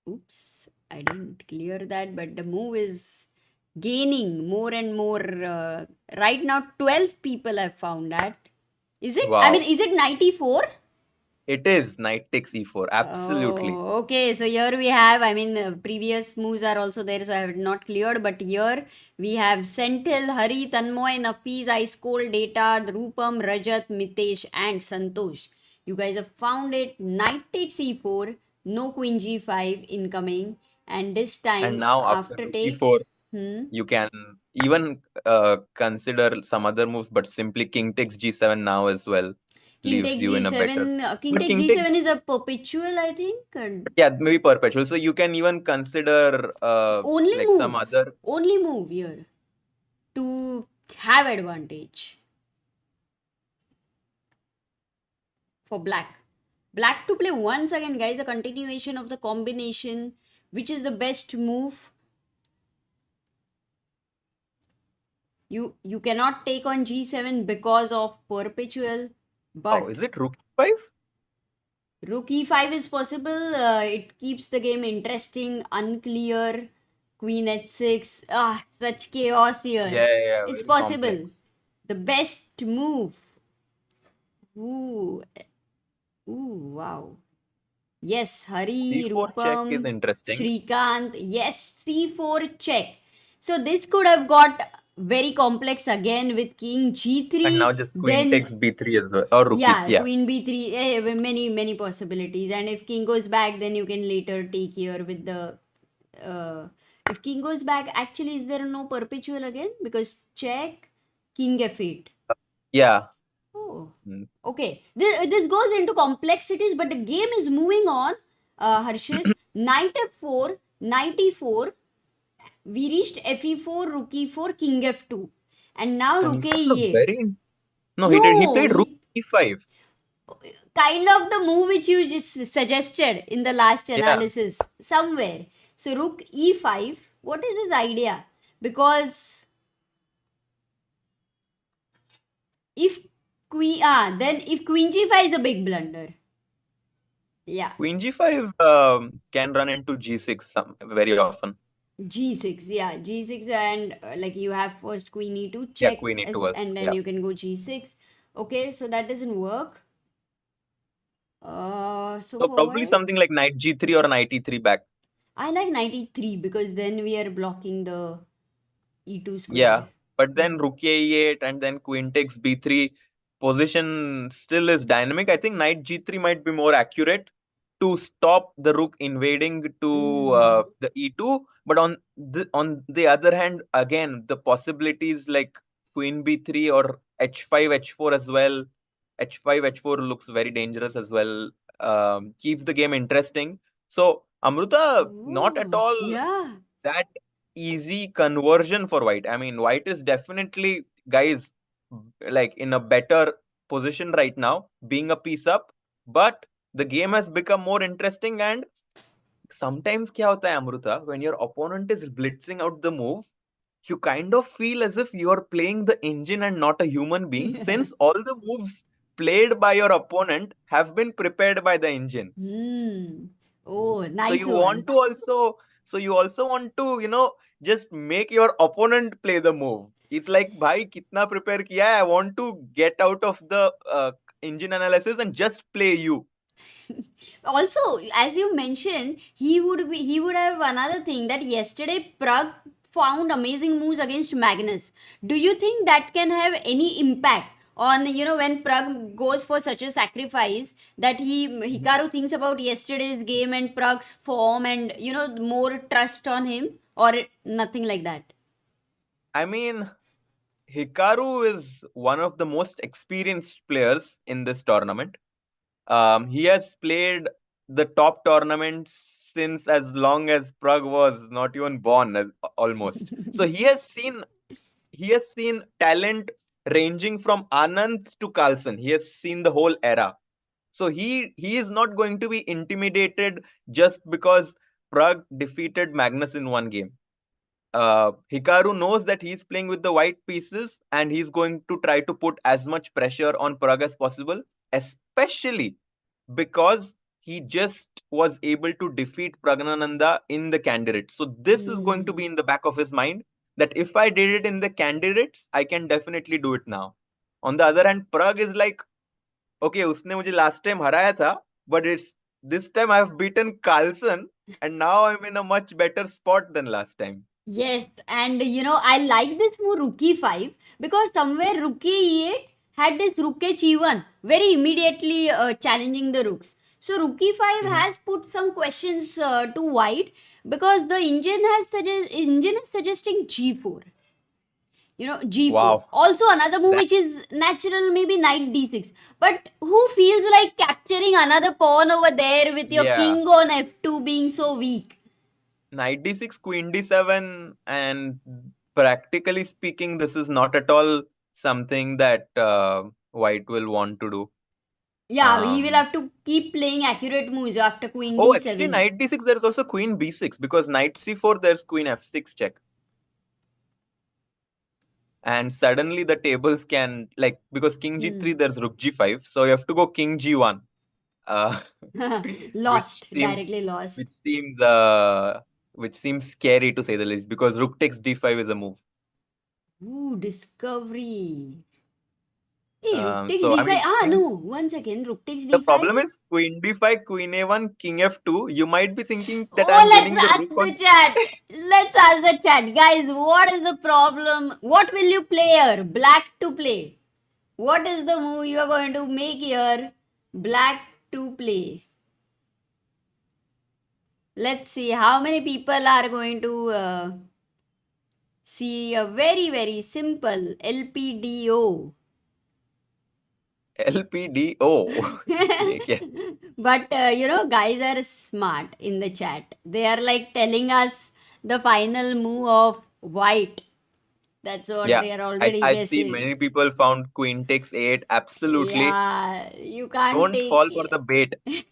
[SPEAKER 2] Oops, I didn't clear that, but the move is gaining more and more. Right now, 12 people have found that. Is it? I mean,
[SPEAKER 3] Wow.
[SPEAKER 2] is it 94?
[SPEAKER 3] It is knight takes e4. Absolutely.
[SPEAKER 2] Oh, okay. So here we have, I mean, previous moves are also there, so I have not cleared. But here we have Senthil, Hari, Tanmoy, Nafiz, Ice Cold, Data, Rupam, Rajat, Mitesh, and Santosh. You guys have found it. Knight takes e4, no queen g5 incoming. And this
[SPEAKER 3] And
[SPEAKER 2] time,
[SPEAKER 3] now after
[SPEAKER 2] after
[SPEAKER 3] rook e4,
[SPEAKER 2] takes, hmm,
[SPEAKER 3] you can even consider some other moves, but simply king takes g7 now as well
[SPEAKER 2] king
[SPEAKER 3] leaves
[SPEAKER 2] takes
[SPEAKER 3] you in a better.
[SPEAKER 2] g7. King
[SPEAKER 3] But
[SPEAKER 2] takes
[SPEAKER 3] king takes,
[SPEAKER 2] g7 is a perpetual, I think.
[SPEAKER 3] yeah, maybe perpetual. So you can even consider
[SPEAKER 2] Only
[SPEAKER 3] like some
[SPEAKER 2] move.
[SPEAKER 3] other.
[SPEAKER 2] Only move here to have advantage for black. Black to play once again, guys, a continuation of the combination, which is the best move. You cannot take on g7 because of perpetual,
[SPEAKER 3] Oh,
[SPEAKER 2] but
[SPEAKER 3] is it rook e5?
[SPEAKER 2] rook e5 is possible. It keeps the game interesting, unclear. Queen h6. Ah, such chaos here.
[SPEAKER 3] Yeah, yeah, yeah,
[SPEAKER 2] It's
[SPEAKER 3] very
[SPEAKER 2] possible.
[SPEAKER 3] complex.
[SPEAKER 2] The best move. Ooh, ooh, wow. Yes, Hari,
[SPEAKER 3] c4 check is
[SPEAKER 2] Rupam,
[SPEAKER 3] interesting.
[SPEAKER 2] Shrikant. Yes, C4 check. So this could have got very complex again with King
[SPEAKER 3] And now
[SPEAKER 2] G3.
[SPEAKER 3] just queen takes
[SPEAKER 2] Then,
[SPEAKER 3] b3 as well, or rook e.
[SPEAKER 2] yeah,
[SPEAKER 3] Yeah,
[SPEAKER 2] Queen B3. Many, many possibilities. And if King goes back, then you can later take here with the. Uh, if King goes back, actually, is there no perpetual again? Because check, King F8.
[SPEAKER 3] yeah.
[SPEAKER 2] Oh,
[SPEAKER 3] Mm.
[SPEAKER 2] okay. This goes into complexities, but the game is moving on. Harshit, knight f4, knight e4. We reached fe4, rook e4, king f2, and now
[SPEAKER 3] And he
[SPEAKER 2] rook
[SPEAKER 3] found a
[SPEAKER 2] e8.
[SPEAKER 3] very no. He did. He
[SPEAKER 2] No,
[SPEAKER 3] played rook
[SPEAKER 2] he
[SPEAKER 3] e5.
[SPEAKER 2] kind of the move which you just suggested in the last
[SPEAKER 3] Yeah,
[SPEAKER 2] analysis somewhere. So rook e5. What is his idea? Because if then if queen g5 is a big blunder. Yeah.
[SPEAKER 3] queen g5 can run into g6 some very often.
[SPEAKER 2] G6, yeah, G6, and like you have first queen e2
[SPEAKER 3] Yeah,
[SPEAKER 2] check
[SPEAKER 3] queen e2
[SPEAKER 2] as,
[SPEAKER 3] was
[SPEAKER 2] and then
[SPEAKER 3] yeah.
[SPEAKER 2] you can go G6. Okay, so that doesn't work. So
[SPEAKER 3] So
[SPEAKER 2] for
[SPEAKER 3] probably
[SPEAKER 2] white,
[SPEAKER 3] something like knight g3 or knight e3 back.
[SPEAKER 2] I like 93 because then we are blocking the e2
[SPEAKER 3] Yeah,
[SPEAKER 2] square.
[SPEAKER 3] but then
[SPEAKER 2] Hmm.
[SPEAKER 3] rook e8 and then queen takes b3 position still is dynamic. I think knight g3 might be more accurate to stop the rook invading to
[SPEAKER 2] Mm.
[SPEAKER 3] the e2. But on the other hand, again the possibilities like queen b3 or h5 h4 as well. H5 h4 looks very dangerous as well. Keeps the game interesting. So Amruta, not at
[SPEAKER 2] Oh,
[SPEAKER 3] all
[SPEAKER 2] yeah.
[SPEAKER 3] that easy conversion for white. I mean, white is definitely, guys, like in a better position right now, being a piece up, but the game has become more interesting. And sometimes, kya hota hai, Amruta, when your opponent is blitzing out the move, you kind of feel as if you're playing the engine and not a human being, since all the moves played by your opponent have been prepared by the engine.
[SPEAKER 2] Hmm. Oh,
[SPEAKER 3] So
[SPEAKER 2] nice
[SPEAKER 3] you want
[SPEAKER 2] one.
[SPEAKER 3] to also, so you also want to, just make your opponent play the move. It's like, bhai, kitna prepare kiya hai? I want to get out of the engine analysis and just play you.
[SPEAKER 2] Also, as you mentioned, he would have another thing that yesterday Prag found amazing moves against Magnus. Do you think that can have any impact on, when Prag goes for such a sacrifice, that Hikaru thinks about yesterday's game and Prag's form, and more trust on him, or nothing like that?
[SPEAKER 3] I mean, Hikaru is one of the most experienced players in this tournament. He has played the top tournaments since as long as Prague was not even born, almost. So he has seen talent ranging from Anand to Carlsen. He has seen the whole era. So he is not going to be intimidated just because Prague defeated Magnus in one game. Hikaru knows that he's playing with the white pieces and he's going to try to put as much pressure on Prague as possible, especially because he just was able to defeat Praggnanandhaa in the candidates. So this is going to
[SPEAKER 2] Hmm.
[SPEAKER 3] be in the back of his mind that if I did it in the candidates, I can definitely do it now. On the other hand, Prag is like, okay, उसने मुझे last time हराया था, but it's this time I've beaten Carlsen and now I'm in a much better spot than last time.
[SPEAKER 2] Yes, and I like this move Rook e5, because somewhere Rook e8 had this Rook h1 very immediately challenging the rooks. So Rook e5
[SPEAKER 3] Mhm.
[SPEAKER 2] has put some questions to white, because the engine is suggesting g4. G4.
[SPEAKER 3] Wow.
[SPEAKER 2] Also another move
[SPEAKER 3] That
[SPEAKER 2] which is natural, maybe knight d6. But who feels like capturing another pawn over there with your
[SPEAKER 3] yeah.
[SPEAKER 2] king on f2 being so weak?
[SPEAKER 3] Knight d6, queen d7, and practically speaking, this is not at all something that White will want to do.
[SPEAKER 2] Yeah, he will
[SPEAKER 3] Um,
[SPEAKER 2] have to keep playing accurate moves after queen
[SPEAKER 3] oh, actually,
[SPEAKER 2] d7.
[SPEAKER 3] knight d6, there's also queen b6 because knight c4, there's queen f6 check. And suddenly the tables can, like, because king g3,
[SPEAKER 2] Hmm.
[SPEAKER 3] there's rook g5, so you have to go king g1, uh, which
[SPEAKER 2] Lost,
[SPEAKER 3] seems,
[SPEAKER 2] directly lost.
[SPEAKER 3] which seems, uh, which seems scary to say the least because rook takes d5 is a move.
[SPEAKER 2] Ooh, discovery. Hey, rook takes
[SPEAKER 3] So I
[SPEAKER 2] d5.
[SPEAKER 3] mean,
[SPEAKER 2] Ah, no,
[SPEAKER 3] since
[SPEAKER 2] one second. Rook takes
[SPEAKER 3] the
[SPEAKER 2] d5.
[SPEAKER 3] problem is queen d5, queen a1, king f2. You might be thinking that
[SPEAKER 2] Oh,
[SPEAKER 3] I'm winning the
[SPEAKER 2] let's ask
[SPEAKER 3] rook
[SPEAKER 2] the
[SPEAKER 3] on.
[SPEAKER 2] chat. Let's ask the chat. Guys, what is the problem? What will you play here? Black to play. What is the move you are going to make here? Black to play. Let's see how many people are going to see a very, very simple LPDO.
[SPEAKER 3] LPDO. ये क्या?
[SPEAKER 2] But guys are smart in the chat. They are like telling us the final move of white. That's what
[SPEAKER 3] Yeah,
[SPEAKER 2] they are
[SPEAKER 3] I,
[SPEAKER 2] already
[SPEAKER 3] I see
[SPEAKER 2] guessing.
[SPEAKER 3] many people found queen takes 8. Absolutely.
[SPEAKER 2] Yeah, you can't
[SPEAKER 3] Don't fall
[SPEAKER 2] take
[SPEAKER 3] for the bait.
[SPEAKER 2] it.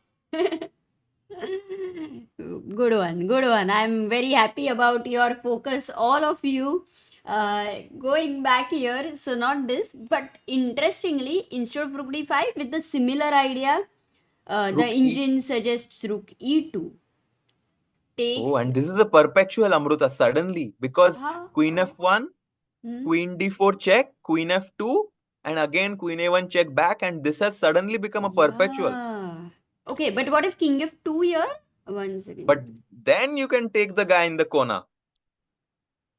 [SPEAKER 2] Good one, good one. I'm very happy about your focus, all of you. Going back here, so not this, but interestingly, instead of rook d5, with the similar idea, the
[SPEAKER 3] Rook E.
[SPEAKER 2] engine suggests rook e2
[SPEAKER 3] Oh,
[SPEAKER 2] takes.
[SPEAKER 3] and this is a perpetual Amruta suddenly because queen
[SPEAKER 2] How?
[SPEAKER 3] f1,
[SPEAKER 2] Hmm?
[SPEAKER 3] queen d4 check, queen f2, and again queen a1 check back, and this has suddenly become a perpetual.
[SPEAKER 2] Yeah. Okay, but what if king f2 here? One
[SPEAKER 3] But
[SPEAKER 2] second.
[SPEAKER 3] then you can take the guy in the corner.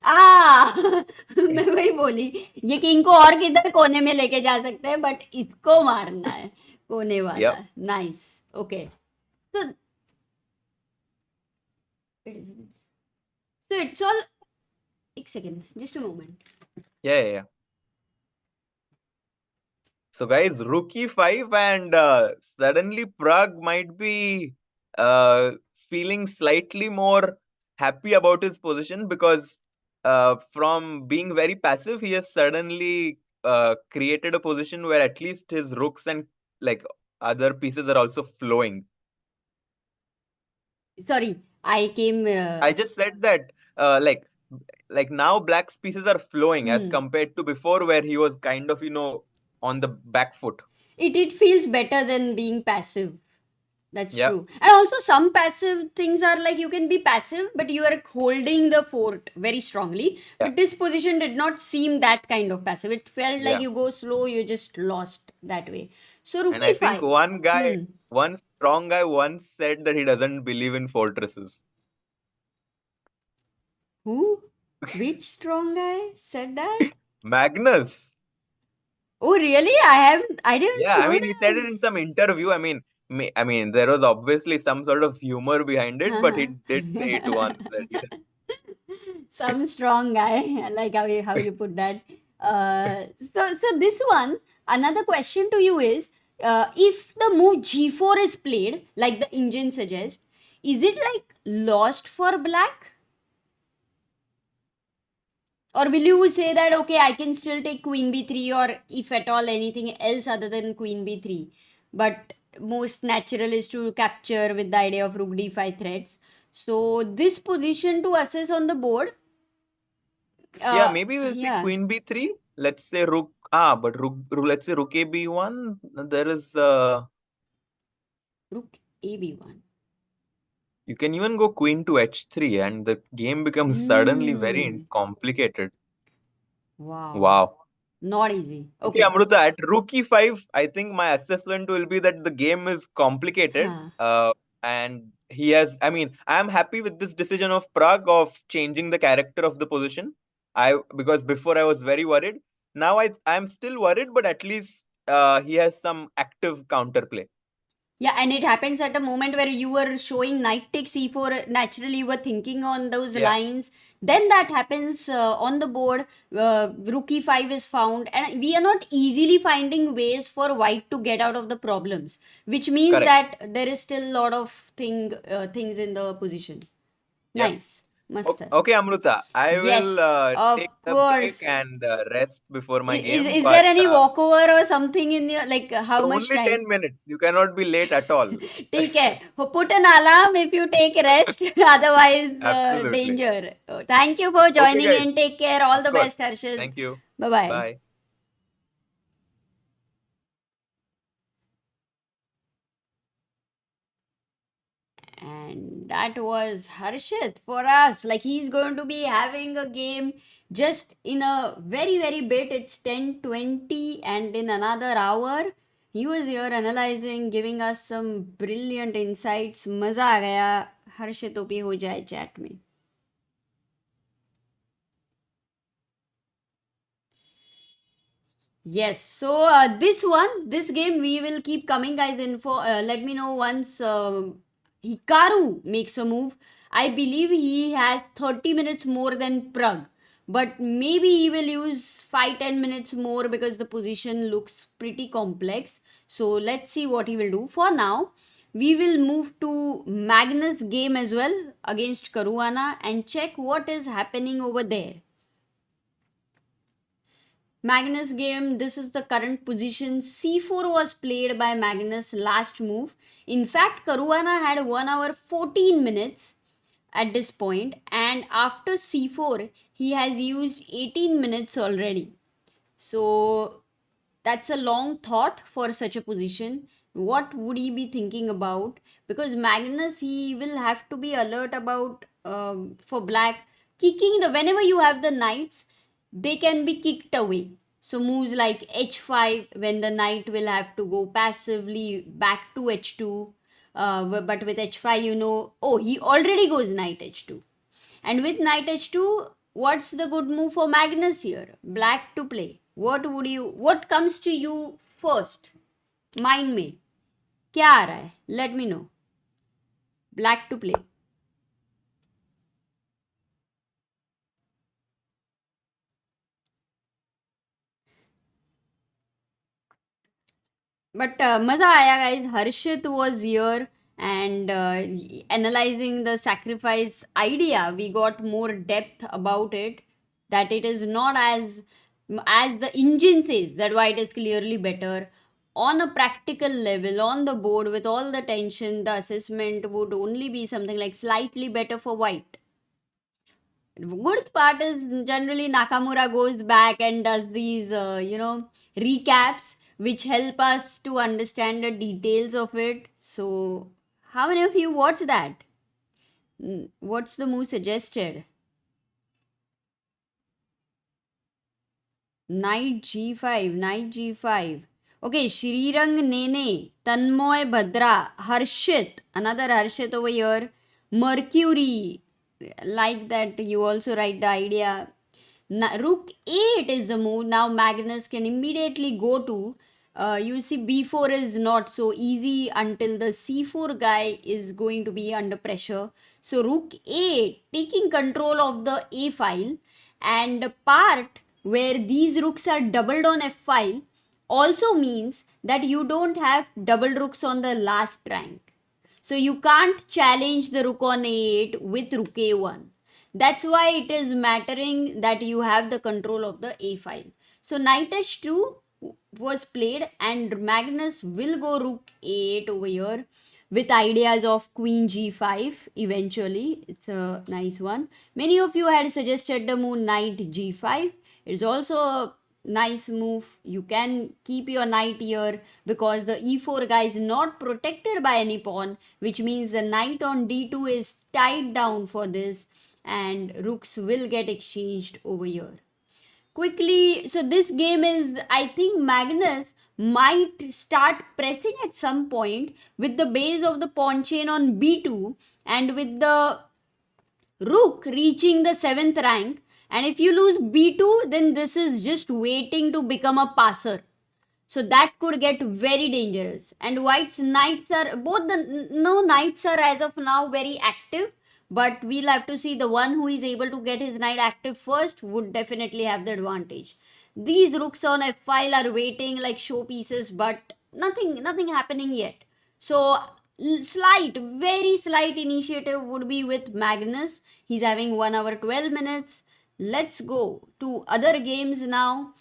[SPEAKER 2] मैं वही बोली, ये king को और किधर कोने में लेके जा सकते हैं, बट इसको मारना है कोने वाला.
[SPEAKER 3] Yep.
[SPEAKER 2] Nice. Okay, so it's all. एक second, just a moment.
[SPEAKER 3] Yeah. So guys, rookie 5 and suddenly Prague might be feeling slightly more happy about his position because from being very passive, he has suddenly created a position where at least his rooks and like other pieces are also flowing.
[SPEAKER 2] Sorry, I came.
[SPEAKER 3] I just said that like like now black's pieces are flowing as
[SPEAKER 2] Hmm.
[SPEAKER 3] compared to before where he was kind of, on the back foot.
[SPEAKER 2] It feels better than being passive. That's
[SPEAKER 3] Yeah.
[SPEAKER 2] true. And also, some passive things are like you can be passive, but you are holding the fort very strongly.
[SPEAKER 3] Yeah.
[SPEAKER 2] But this position did not seem that kind of passive. It felt like
[SPEAKER 3] Yeah.
[SPEAKER 2] you go slow, you just lost that way. So, Rook
[SPEAKER 3] And I think
[SPEAKER 2] e5.
[SPEAKER 3] one strong guy once said that he doesn't believe in fortresses.
[SPEAKER 2] Who? Which strong guy said that?
[SPEAKER 3] Magnus.
[SPEAKER 2] Oh, really? I didn't
[SPEAKER 3] Yeah, I
[SPEAKER 2] know
[SPEAKER 3] mean, he said it
[SPEAKER 2] that.
[SPEAKER 3] in some interview. I mean, there was obviously some sort of humor behind it, but he did say it once that he does.
[SPEAKER 2] Some strong guy. I like how you put that. So this one, another question to you is, if the move g4 is played, like the engine suggests, is it like lost for black? Or will you say that, okay, I can still take queen b3, or if at all anything else other than queen b3? But most natural is to capture with the idea of rook d5 threats. So this position to assess on the board,
[SPEAKER 3] Yeah, maybe we'll see
[SPEAKER 2] yeah,
[SPEAKER 3] queen b3. Let's say rook. But let's say rook a b1. There is
[SPEAKER 2] rook a b1.
[SPEAKER 3] you can even go queen to h3, and the game becomes suddenly very
[SPEAKER 2] Hmm.
[SPEAKER 3] complicated.
[SPEAKER 2] Wow.
[SPEAKER 3] Wow.
[SPEAKER 2] Not easy.
[SPEAKER 3] Okay,
[SPEAKER 2] Okay.
[SPEAKER 3] Amruta, at rook e5, I think my assessment will be that the game is complicated.
[SPEAKER 2] Huh.
[SPEAKER 3] And he has, I mean, I am happy with this decision of Prague of changing the character of the position. Because before I was very worried. Now I'm still worried, but at least he has some active counterplay.
[SPEAKER 2] Yeah, and it happens at a moment where you were showing knight takes e4. Naturally, you were thinking on those
[SPEAKER 3] Yeah,
[SPEAKER 2] lines. Then that happens on the board. Rook e5 is found, and we are not easily finding ways for white to get out of the problems, which means
[SPEAKER 3] correct.
[SPEAKER 2] that there is still a lot of things in the position.
[SPEAKER 3] Yeah.
[SPEAKER 2] Nice, master.
[SPEAKER 3] Okay, Amruta, I will
[SPEAKER 2] Yes, of
[SPEAKER 3] take the break
[SPEAKER 2] course.
[SPEAKER 3] and rest before my
[SPEAKER 2] Is
[SPEAKER 3] game,
[SPEAKER 2] is
[SPEAKER 3] but
[SPEAKER 2] there any walkover or something in your, like, how much
[SPEAKER 3] only
[SPEAKER 2] time?
[SPEAKER 3] 10 minutes. You cannot be late at all.
[SPEAKER 2] ठीक है. Put an alarm if you take rest. Otherwise,
[SPEAKER 3] Absolutely.
[SPEAKER 2] danger. Thank you for
[SPEAKER 3] Okay,
[SPEAKER 2] joining
[SPEAKER 3] guys.
[SPEAKER 2] in. Take care. All
[SPEAKER 3] Of
[SPEAKER 2] the
[SPEAKER 3] course.
[SPEAKER 2] best, Harshad.
[SPEAKER 3] Thank you.
[SPEAKER 2] Bye bye.
[SPEAKER 3] Bye.
[SPEAKER 2] And that was Harshit for us. Like, he's going to be having a game just in a very, very bit. It's 10:20, and in another hour, he was here analyzing, giving us some brilliant insights. मजा आ गया. हर्षित OP हो जाए chat में. Yes. So this game, we will keep coming, guys. Info. Let me know once Hikaru makes a move. I believe he has 30 minutes more than Prag, but maybe he will use 5-10 minutes more because the position looks pretty complex. So let's see what he will do. For now, we will move to Magnus game as well against Caruana and check what is happening over there. Magnus game, this is the current position. C4 was played by Magnus last move. In fact, Caruana had 1 hour 14 minutes at this point, and after C4, he has used 18 minutes already. So that's a long thought for such a position. What would he be thinking about? Because Magnus, he will have to be alert about for black kicking the whenever you have the knights, they can be kicked away. So moves like h5, when the knight will have to go passively back to h2. But with h5, oh, he already goes knight h2. And with knight h2, what's the good move for Magnus here? Black to play. What comes to you first? Mind में क्या आ रहा है? Let me know. Black to play. But मजा आया, guys. Harshit was here and analyzing the sacrifice idea. We got more depth about it. That it is not as the engine says that white is clearly better. On a practical level, on the board with all the tension, the assessment would only be something like slightly better for white. Good part is generally Nakamura goes back and does these, recaps, which help us to understand the details of it. So, how many of you watched that? What's the move suggested? Knight g5, knight g5. Okay, Shrirang Nene, Tanmoy Bhadra, Harshit, another Harshit over here, Mercury, like that you also write the idea. Rook 8 is the move. Now Magnus can immediately go to, you see b4 is not so easy until the c4 guy is going to be under pressure. So Rook 8 taking control of the a file, and the part where these rooks are doubled on f file also means that you don't have double rooks on the last rank. So you can't challenge the rook on a8 with rook a1. That's why it is mattering that you have the control of the a file. So knight h2 was played, and Magnus will go rook a8 over here with ideas of queen g5 eventually. It's a nice one. Many of you had suggested the move knight g5. It's also a nice move. You can keep your knight here because the e4 guy is not protected by any pawn, which means the knight on d2 is tied down for this, and rooks will get exchanged over here. Quickly, so this game is, I think Magnus might start pressing at some point with the base of the pawn chain on b2 and with the rook reaching the 7th rank. And if you lose b2, then this is just waiting to become a passer. So that could get very dangerous. And white's knights are, knights are as of now very active. But we'll have to see. The one who is able to get his knight active first would definitely have the advantage. These rooks on f file are waiting like showpieces, but nothing happening yet. So very slight initiative would be with Magnus. He's having 1 hour 12 minutes. Let's go to other games now.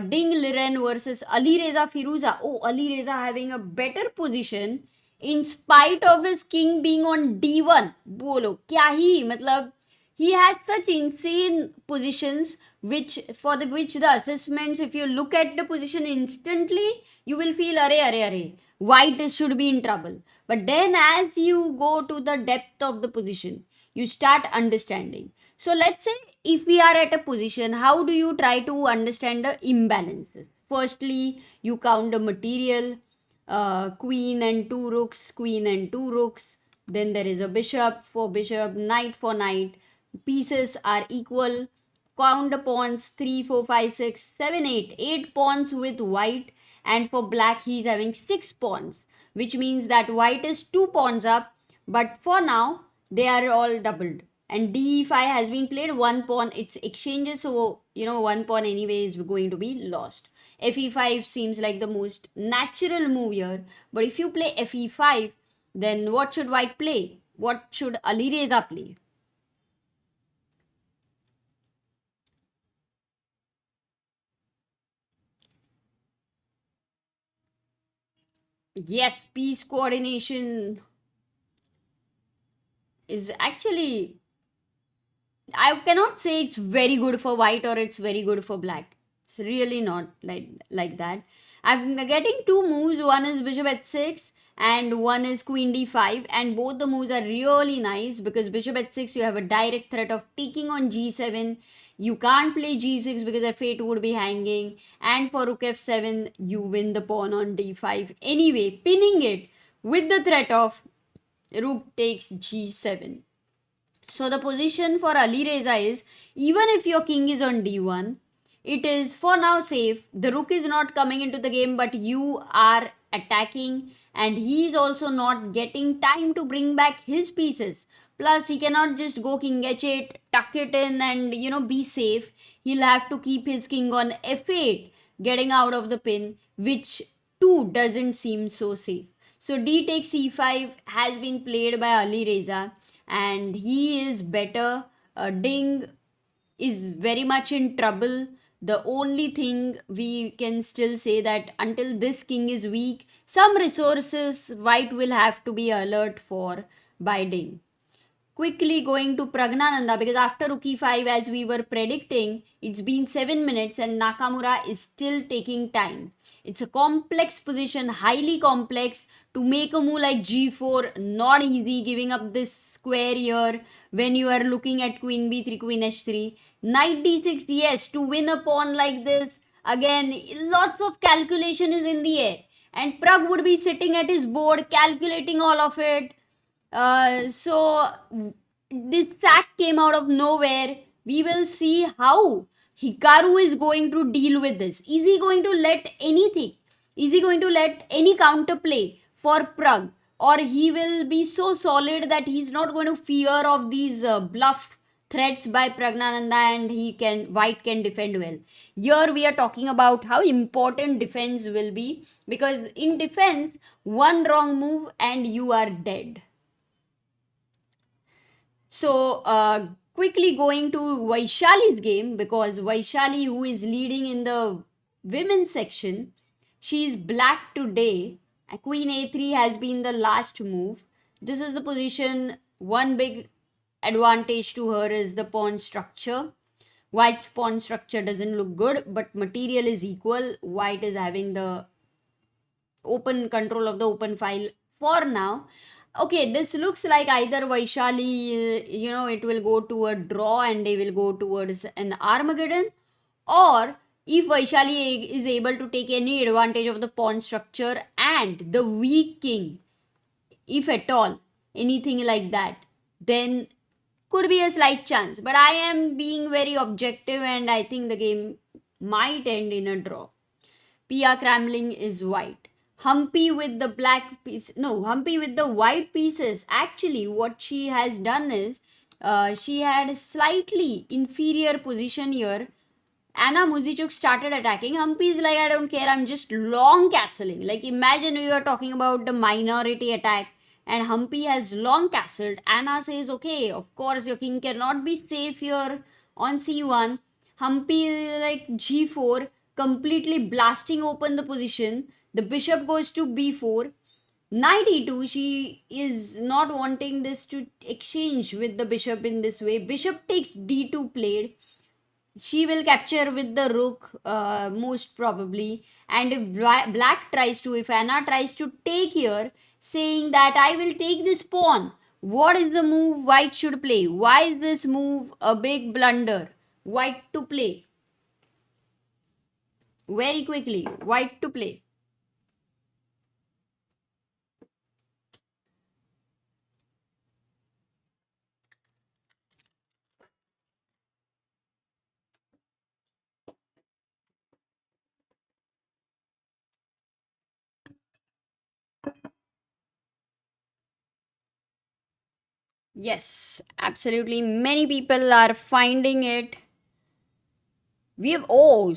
[SPEAKER 2] Ding Liren versus Alireza Firouzja. Oh, Alireza having a better position in spite of his king being on d1. Bolo, kya hi? Matlab, he has such insane positions which the assessments, if you look at the position instantly, you will feel array. White should be in trouble. But then as you go to the depth of the position, you start understanding. So let's say if we are at a position, how do you try to understand the imbalances? Firstly, you count the material, queen and two rooks, queen and two rooks. Then there is a bishop for bishop, knight for knight. Pieces are equal. Count the pawns 3, 4, 5, 6, 7, 8. 8 pawns with white. And for black, he is having 6 pawns, which means that white is 2 pawns up. But for now, they are all doubled. And d5 has been played, 1 pawn, it's exchanges, so 1 pawn anyway is going to be lost. fe5 seems like the most natural move here, but if you play fe5, then what should white play? What should Alireza play? Yes, piece coordination is actually, I cannot say it's very good for white or it's very good for black. It's really not like that. I'm getting 2 moves. One is bishop h6 and one is queen d5, and both the moves are really nice because bishop h6 you have a direct threat of taking on g7. You can't play g6 because f8 would be hanging, and for rook f7 you win the pawn on d5 anyway, pinning it with the threat of rook takes g7. So the position for Alireza is, even if your king is on d1, it is for now safe. The rook is not coming into the game, but you are attacking, and he is also not getting time to bring back his pieces. Plus, he cannot just go king h8, tuck it in and be safe. He'll have to keep his king on f8, getting out of the pin, which too doesn't seem so safe. So d takes e5 has been played by Alireza, and he is better. Ding is very much in trouble. The only thing we can still say that until this king is weak, some resources white will have to be alert for by Ding. quickly going to Praggnanandhaa, because after rook e5, as we were predicting, it's been 7 minutes and Nakamura is still taking time. It's a complex position, highly complex. To make a move like g4, not easy, giving up this square here when you are looking at queen b3, queen h3. Knight d6, yes, to win a pawn like this, again, lots of calculation is in the air. And Prag would be sitting at his board calculating all of it. So this sack came out of nowhere. We will see how Hikaru is going to deal with this. Is he going to let anything? Is he going to let any counterplay for Prag? Or he will be so solid that he's not going to fear of these bluff threats by Praggnanandhaa, and white can defend well. Here we are talking about how important defense will be, because in defense, one wrong move and you are dead. So quickly going to Vaishali's game, because Vaishali, who is leading in the women's section, she is black today. Queen a3 has been the last move. This is the position. One big advantage to her is the pawn structure. White's pawn structure doesn't look good, but material is equal. White is having the open control of the open file for now. Okay, this looks like either Vaishali, it will go to a draw and they will go towards an Armageddon, or if Vaishali is able to take any advantage of the pawn structure and the weak king, if at all, anything like that, then could be a slight chance. But I am being very objective and I think the game might end in a draw. Pia Cramling is white. Humpy with the black piece. No, Humpy with the white pieces. Actually, what she has done is she had a slightly inferior position here. Anna Muzychuk started attacking. Humpy is like, I don't care, I'm just long castling. Like, imagine you are talking about the minority attack and Humpy has long castled. Anna says, okay, of course your king cannot be safe here on c1. Humpy like g4, completely blasting open the position. The bishop goes to b4. Knight e2, she is not wanting this to exchange with the bishop in this way. Bishop takes d2 played. She will capture with the rook most probably. And if black tries to, if Anna tries to take here, saying that I will take this pawn, what is the move white should play? Why is this move a big blunder? White to play. Very quickly, white to play. Yes, absolutely. Many people are finding it. We have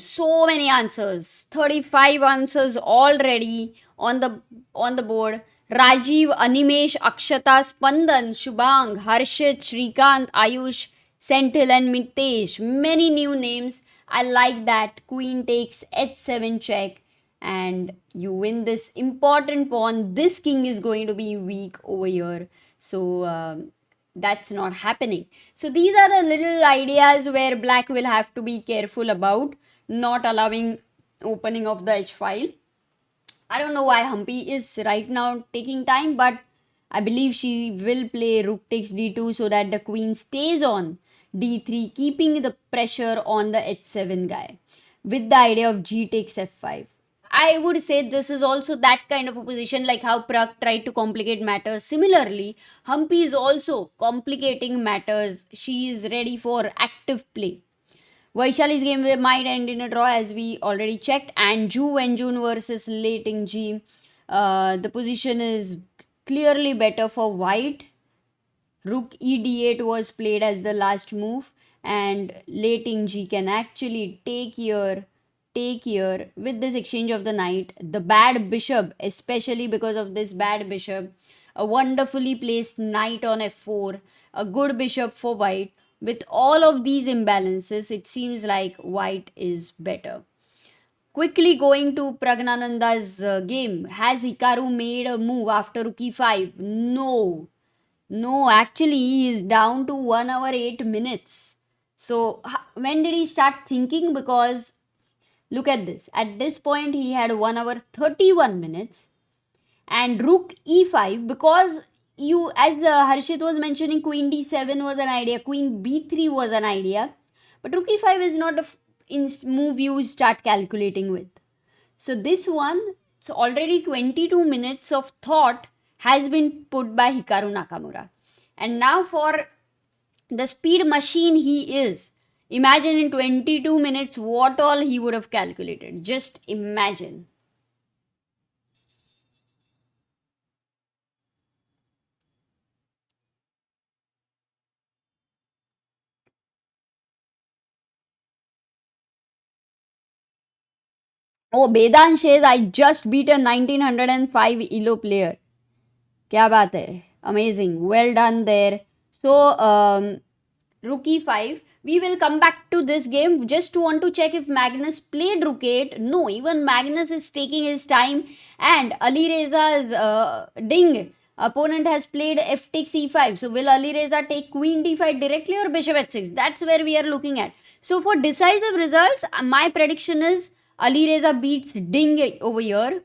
[SPEAKER 2] so many answers. 35 answers already on the board. Rajiv, Animesh, Akshata, Spandan, Shubhang, Harshit, Shrikant, Ayush, Senthil and Mitesh. Many new names. I like that. Queen takes h7 check and you win this important pawn. This king is going to be weak over here. So that's not happening. So these are the little ideas where black will have to be careful about, not allowing opening of the h file. I don't know why Humpy is right now taking time, but I believe she will play rook takes d2 so that the queen stays on d3, keeping the pressure on the h7 guy with the idea of g takes f5. I would say this is also that kind of a position, like how Prag tried to complicate matters. Similarly, Humpy is also complicating matters. She is ready for active play. Vaishali's game might end in a draw, as we already checked. And Ju Wenjun versus Lei Tingjie. The position is clearly better for white. Rook e d8 was played as the last move. And Lei Tingjie can actually take here with this exchange of the knight. The bad bishop, especially because of this bad bishop, a wonderfully placed knight on f4, a good bishop for white. With all of these imbalances, it seems like white is better. Quickly going to Praggnanandhaa's game. Has Hikaru made a move after rook e5? No. No, actually, he is down to 1 hour 8 minutes. So, when did he start thinking? Because look at this. At this point, he had 1 hour 31 minutes. And rook e5, because you, as the Harshit was mentioning, queen d7 was an idea, queen b3 was an idea. But rook e5 is not a move you start calculating with. So, this one, it's already 22 minutes of thought has been put by Hikaru Nakamura. And now for the speed machine he is, imagine in 22 minutes what all he would have calculated. Just imagine. Oh, Bedan says I just beat a 1905 ELO player. क्या बात है, amazing, well done there. So rook e5, we will come back to this game. Just want to check if Magnus played rook 8. No, even Magnus is taking his time, and Alireza's Ding opponent has played f takes e5. So will Alireza take queen d5 directly or bishop h6? That's where we are looking at. So for decisive results, my prediction is Alireza beats Ding over here.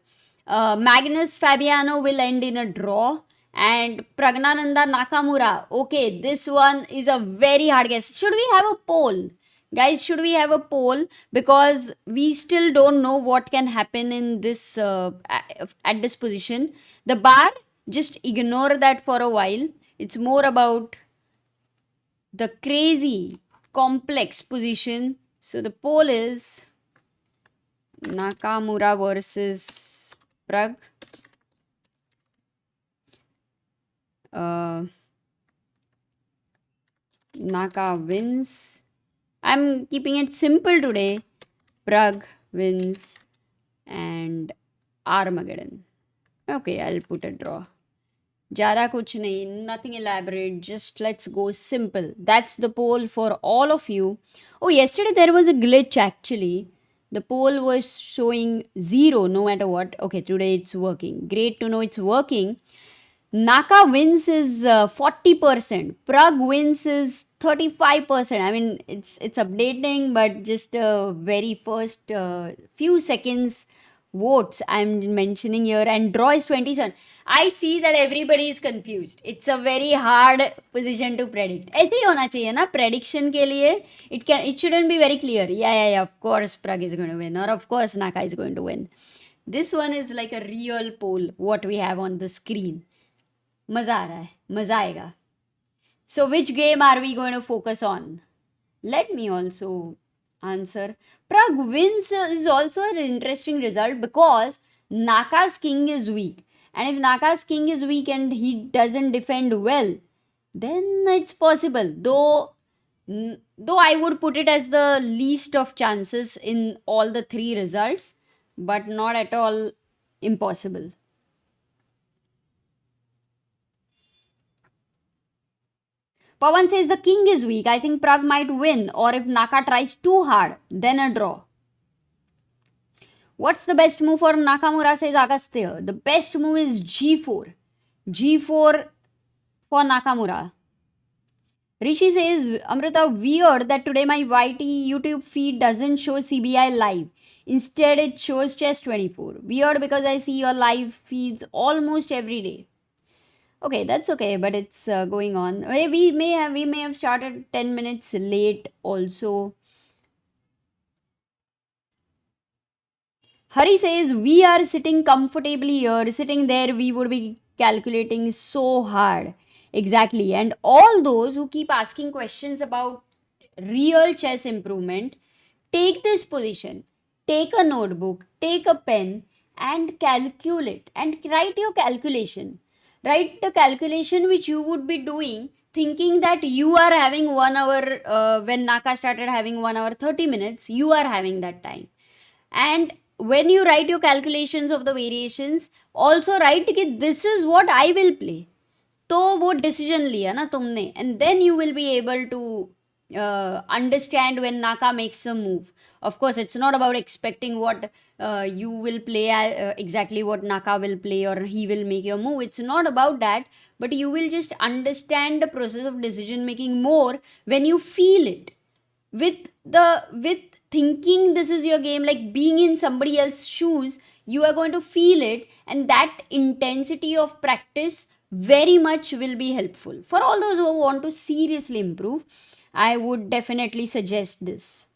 [SPEAKER 2] Magnus Fabiano will end in a draw. And Praggnanandhaa Nakamura. Okay, this one is a very hard guess. Should we have a poll? Guys, should we have a poll? Because we still don't know what can happen in this at this position. The bar, just ignore that for a while. It's more about the crazy, complex position. So the poll is Nakamura versus Prag. Naka wins. I'm keeping it simple today. Prag wins and Armageddon. Okay, I'll put a draw. Jada kuch nahi, nothing elaborate, just let's go simple. That's the poll for all of you. Oh, yesterday there was a glitch actually. The poll was showing 0 no matter what. Okay, today it's working. Great to know it's working. Naka wins is 40%. Prag wins is 35%. I mean, it's updating, but just very first few seconds votes I'm mentioning here, and draw is 27. I see that everybody is confused. It's a very hard position to predict. ऐसे ही होना चाहिए ना prediction के लिए. It shouldn't be very clear. Yeah. Of course, Prag is going to win, or of course Naka is going to win. This one is like a real poll. What we have on the screen. मज़ा आ रहा है, मज़ा आएगा. So which game are we going to focus on? Let me also answer. Prag wins is also an interesting result because Naka's king is weak. And if Naka's king is weak and he doesn't defend well, then it's possible. Though I would put it as the least of chances in all the three results, but not at all impossible. Pawan says the king is weak. I think Prag might win, or if Naka tries too hard, then a draw. What's the best move for Nakamura, says Agastya? The best move is g4. g4 for Nakamura. Rishi says, Amrita, weird that today my YT YouTube feed doesn't show CBI live. Instead, it shows Chess24. Weird because I see your live feeds almost every day. Okay, that's okay, but it's going on. We may have started 10 minutes late also. Hari says we are sitting comfortably here. Sitting there, we would be calculating so hard. Exactly. And all those who keep asking questions about real chess improvement, take this position. Take a notebook, take a pen and calculate and write your calculation. Write the calculation which you would be doing, thinking that you are having 1 hour, when Naka started having 1 hour 30 minutes, you are having that time. And when you write your calculations of the variations, also write that this is what I will play. तो वो decision लिया ना तुमने, and then you will be able to understand when Naka makes a move. Of course, it's not about expecting what you will play, exactly what Naka will play or he will make your move. It's not about that, but you will just understand the process of decision making more when you feel it. With thinking this is your game, like being in somebody else's shoes, you are going to feel it, and that intensity of practice very much will be helpful for all those who want to seriously improve. I would definitely suggest this.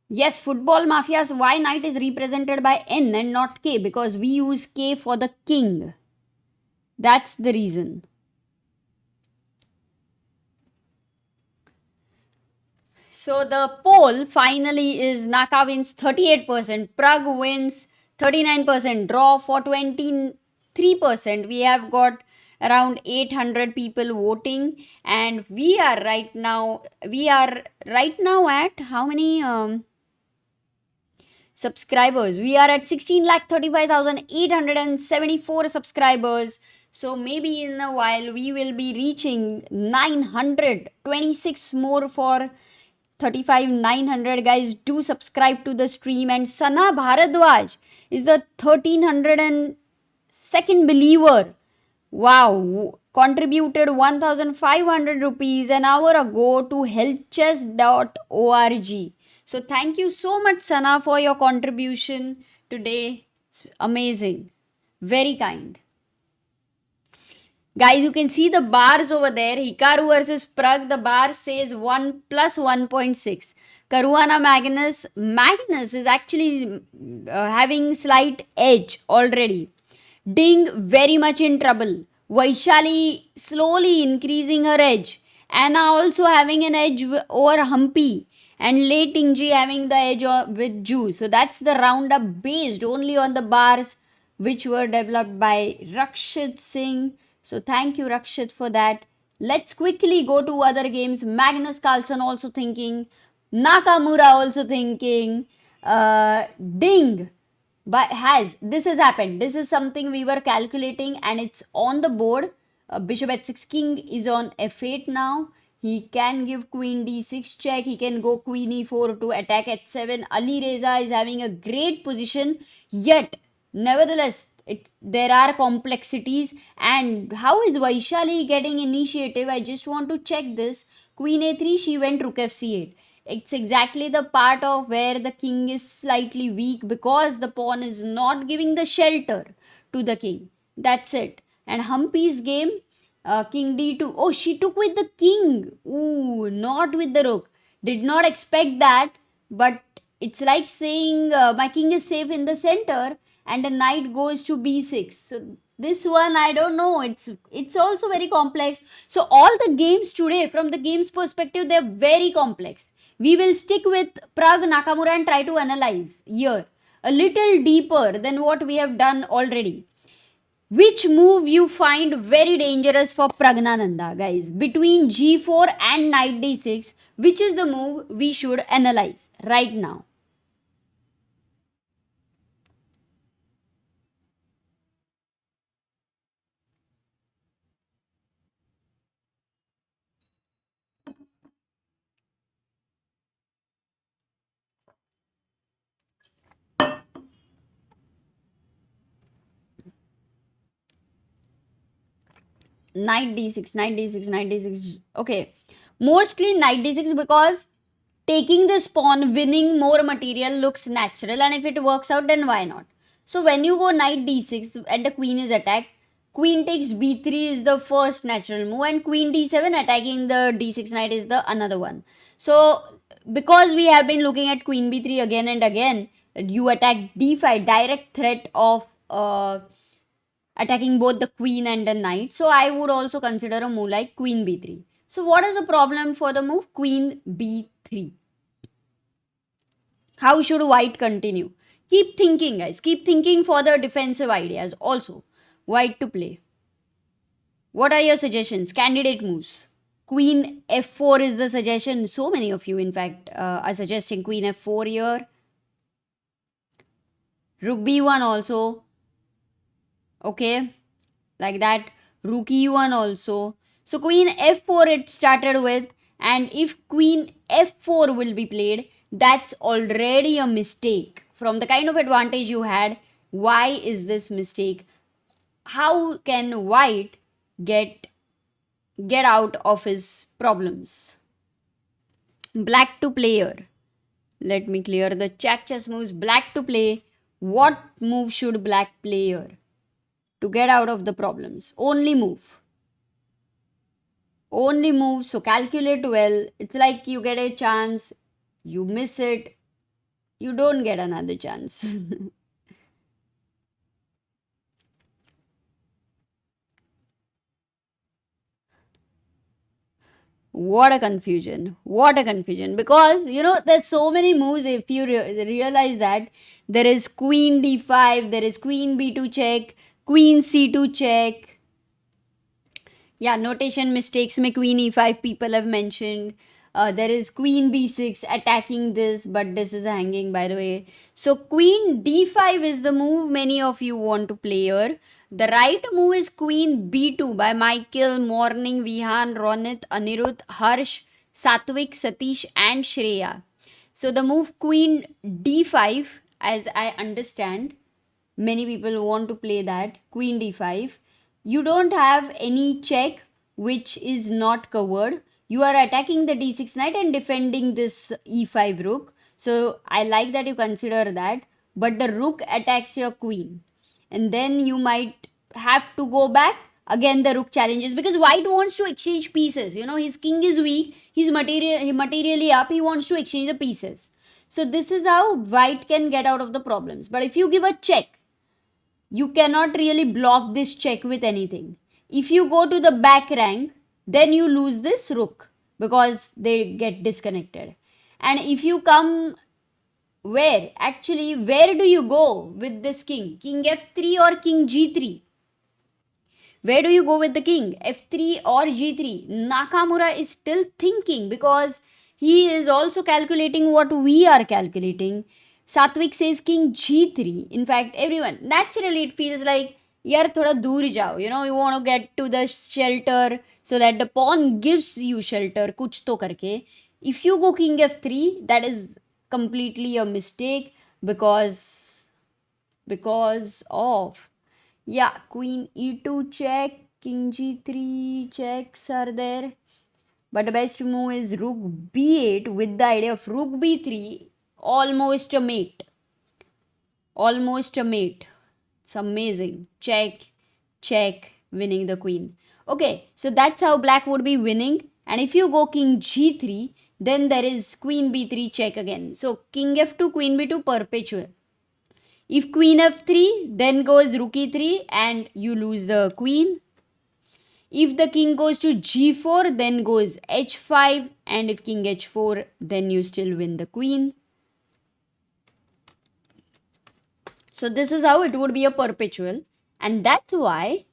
[SPEAKER 2] Yes, football mafias, why knight is represented by N and not K? Because we use K for the king. That's the reason. So the poll finally is Naka wins 38%, Prag wins 39%, draw for 23%. We have got around 800 people voting, and we are right now at how many subscribers? We are at 16,35,874 subscribers. So maybe in a while we will be reaching 926 more for 35,900. Guys, do subscribe to the stream. And Sana Bharadwaj is the 1,302nd believer. Wow, contributed 1,500 rupees an hour ago to helpchess.org. So thank you so much, Sana, for your contribution today. It's amazing. Very kind. Guys, you can see the bars over there. Hikaru versus Prag. The bar says 1 plus 1.6. Caruana Magnus. Magnus is actually having slight edge already. Ding very much in trouble. Vaishali slowly increasing her edge. Anna also having an edge over Humpy. And late Tingjie having the edge with Ju. So that's the roundup based only on the bars which were developed by Rakshit Singh. So thank you, Rakshit, for that. Let's quickly go to other games. Magnus Carlsen also thinking. Nakamura also thinking. Ding. But this has happened. This is something we were calculating and it's on the board. Bishop h6, king is on f8 now. He can give queen d6 check. He can go queen e4 to attack h7. Alireza is having a great position. Yet, nevertheless, there are complexities. And how is Vaishali getting initiative? I just want to check this. Queen a3, she went rook f8. It's exactly the part of where the king is slightly weak because the pawn is not giving the shelter to the king. That's it. And Humpy's game, king d2. Oh, she took with the king. Ooh, not with the rook. Did not expect that. But it's like saying my king is safe in the center and the knight goes to b6. So this one, I don't know. It's also very complex. So all the games today, from the game's perspective, they're very complex. We will stick with Prag Nakamura and try to analyze here a little deeper than what we have done already. Which move you find very dangerous for Praggnanandhaa, guys? Between g4 and knight d6, which is the move we should analyze right now? Knight d6, knight d6, knight d6. Okay. Mostly knight d6 because taking this pawn, winning more material looks natural, and if it works out, then why not? So when you go knight d6 and the queen is attacked, queen takes b3 is the first natural move, and queen d7 attacking the d6 knight is the another one. So because we have been looking at queen b3 again and again, you attack d5, direct threat of attacking both the queen and the knight. So I would also consider a move like queen b3. So what is the problem for the move? Queen b3. How should white continue? Keep thinking, guys. Keep thinking for the defensive ideas also. White to play. What are your suggestions? Candidate moves. Queen f4 is the suggestion. So many of you, in fact, are suggesting queen f4 here. Rook b1 also. Okay, like that. Rook e1 also. So queen f4 it started with, and if queen f4 will be played, that's already a mistake. From the kind of advantage you had, why is this mistake? How can white get out of his problems? Black to player. Let me clear the chat chess moves. Black to play. What move should black play here to get out of the problems? Only move. Only move. So calculate well. It's like you get a chance, you miss it, you don't get another chance. What a confusion. What a confusion. Because, there's so many moves. If you realize that there is queen d5, there is queen b2 check, queen c2 check. Yeah, notation mistakes में queen e5 people have mentioned. There is queen b6 attacking this, but this is hanging, by the way. So queen d5 is the move many of you want to play here. The right move is queen b2 by Michael, Morning, Vihan, Ronit, Anirudh, Harsh, Satvik, Satish and Shreya. So the move queen d5, as I understand, many people want to play that, queen d5. You don't have any check which is not covered. You are attacking the d6 knight and defending this e5 rook. So I like that you consider that. But the rook attacks your queen. And then you might have to go back. Again the rook challenges because white wants to exchange pieces. His king is weak. He's materially up. He wants to exchange the pieces. So this is how white can get out of the problems. But if you give a check, you cannot really block this check with anything. If you go to the back rank, then you lose this rook because they get disconnected. And if you come where do you go with this king? King f3 or king g3? Where do you go with the king? F3 or g3? Nakamura is still thinking because he is also calculating what we are calculating. Satvik says king g3. In fact, everyone, naturally it feels like, yaar thoda dur jao. You want to get to the shelter so that the pawn gives you shelter, kuch to karke. If you go king f3, that is completely a mistake because of, queen e2 check, king g3 checks are there. But the best move is rook b8 with the idea of rook b3. Almost a mate. It's amazing. Check, winning the queen. Okay, so that's how black would be winning. And if you go king g3, then there is queen b3 check again. So king f2, queen b2 perpetual. If queen f3, then goes rook e3 and you lose the queen. If the king goes to g4, then goes h5. And if king h4, then you still win the queen. So this is how it would be a perpetual. And that's why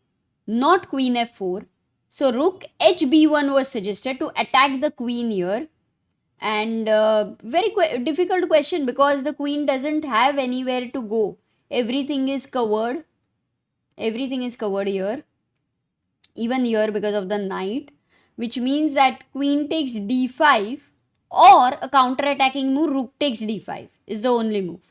[SPEAKER 2] not queen f4. So rook hb1 was suggested to attack the queen here. And very difficult question because the queen doesn't have anywhere to go. Everything is covered. Here. Even here because of the knight. Which means that queen takes d5 or a counter-attacking move, rook takes d5 is the only move.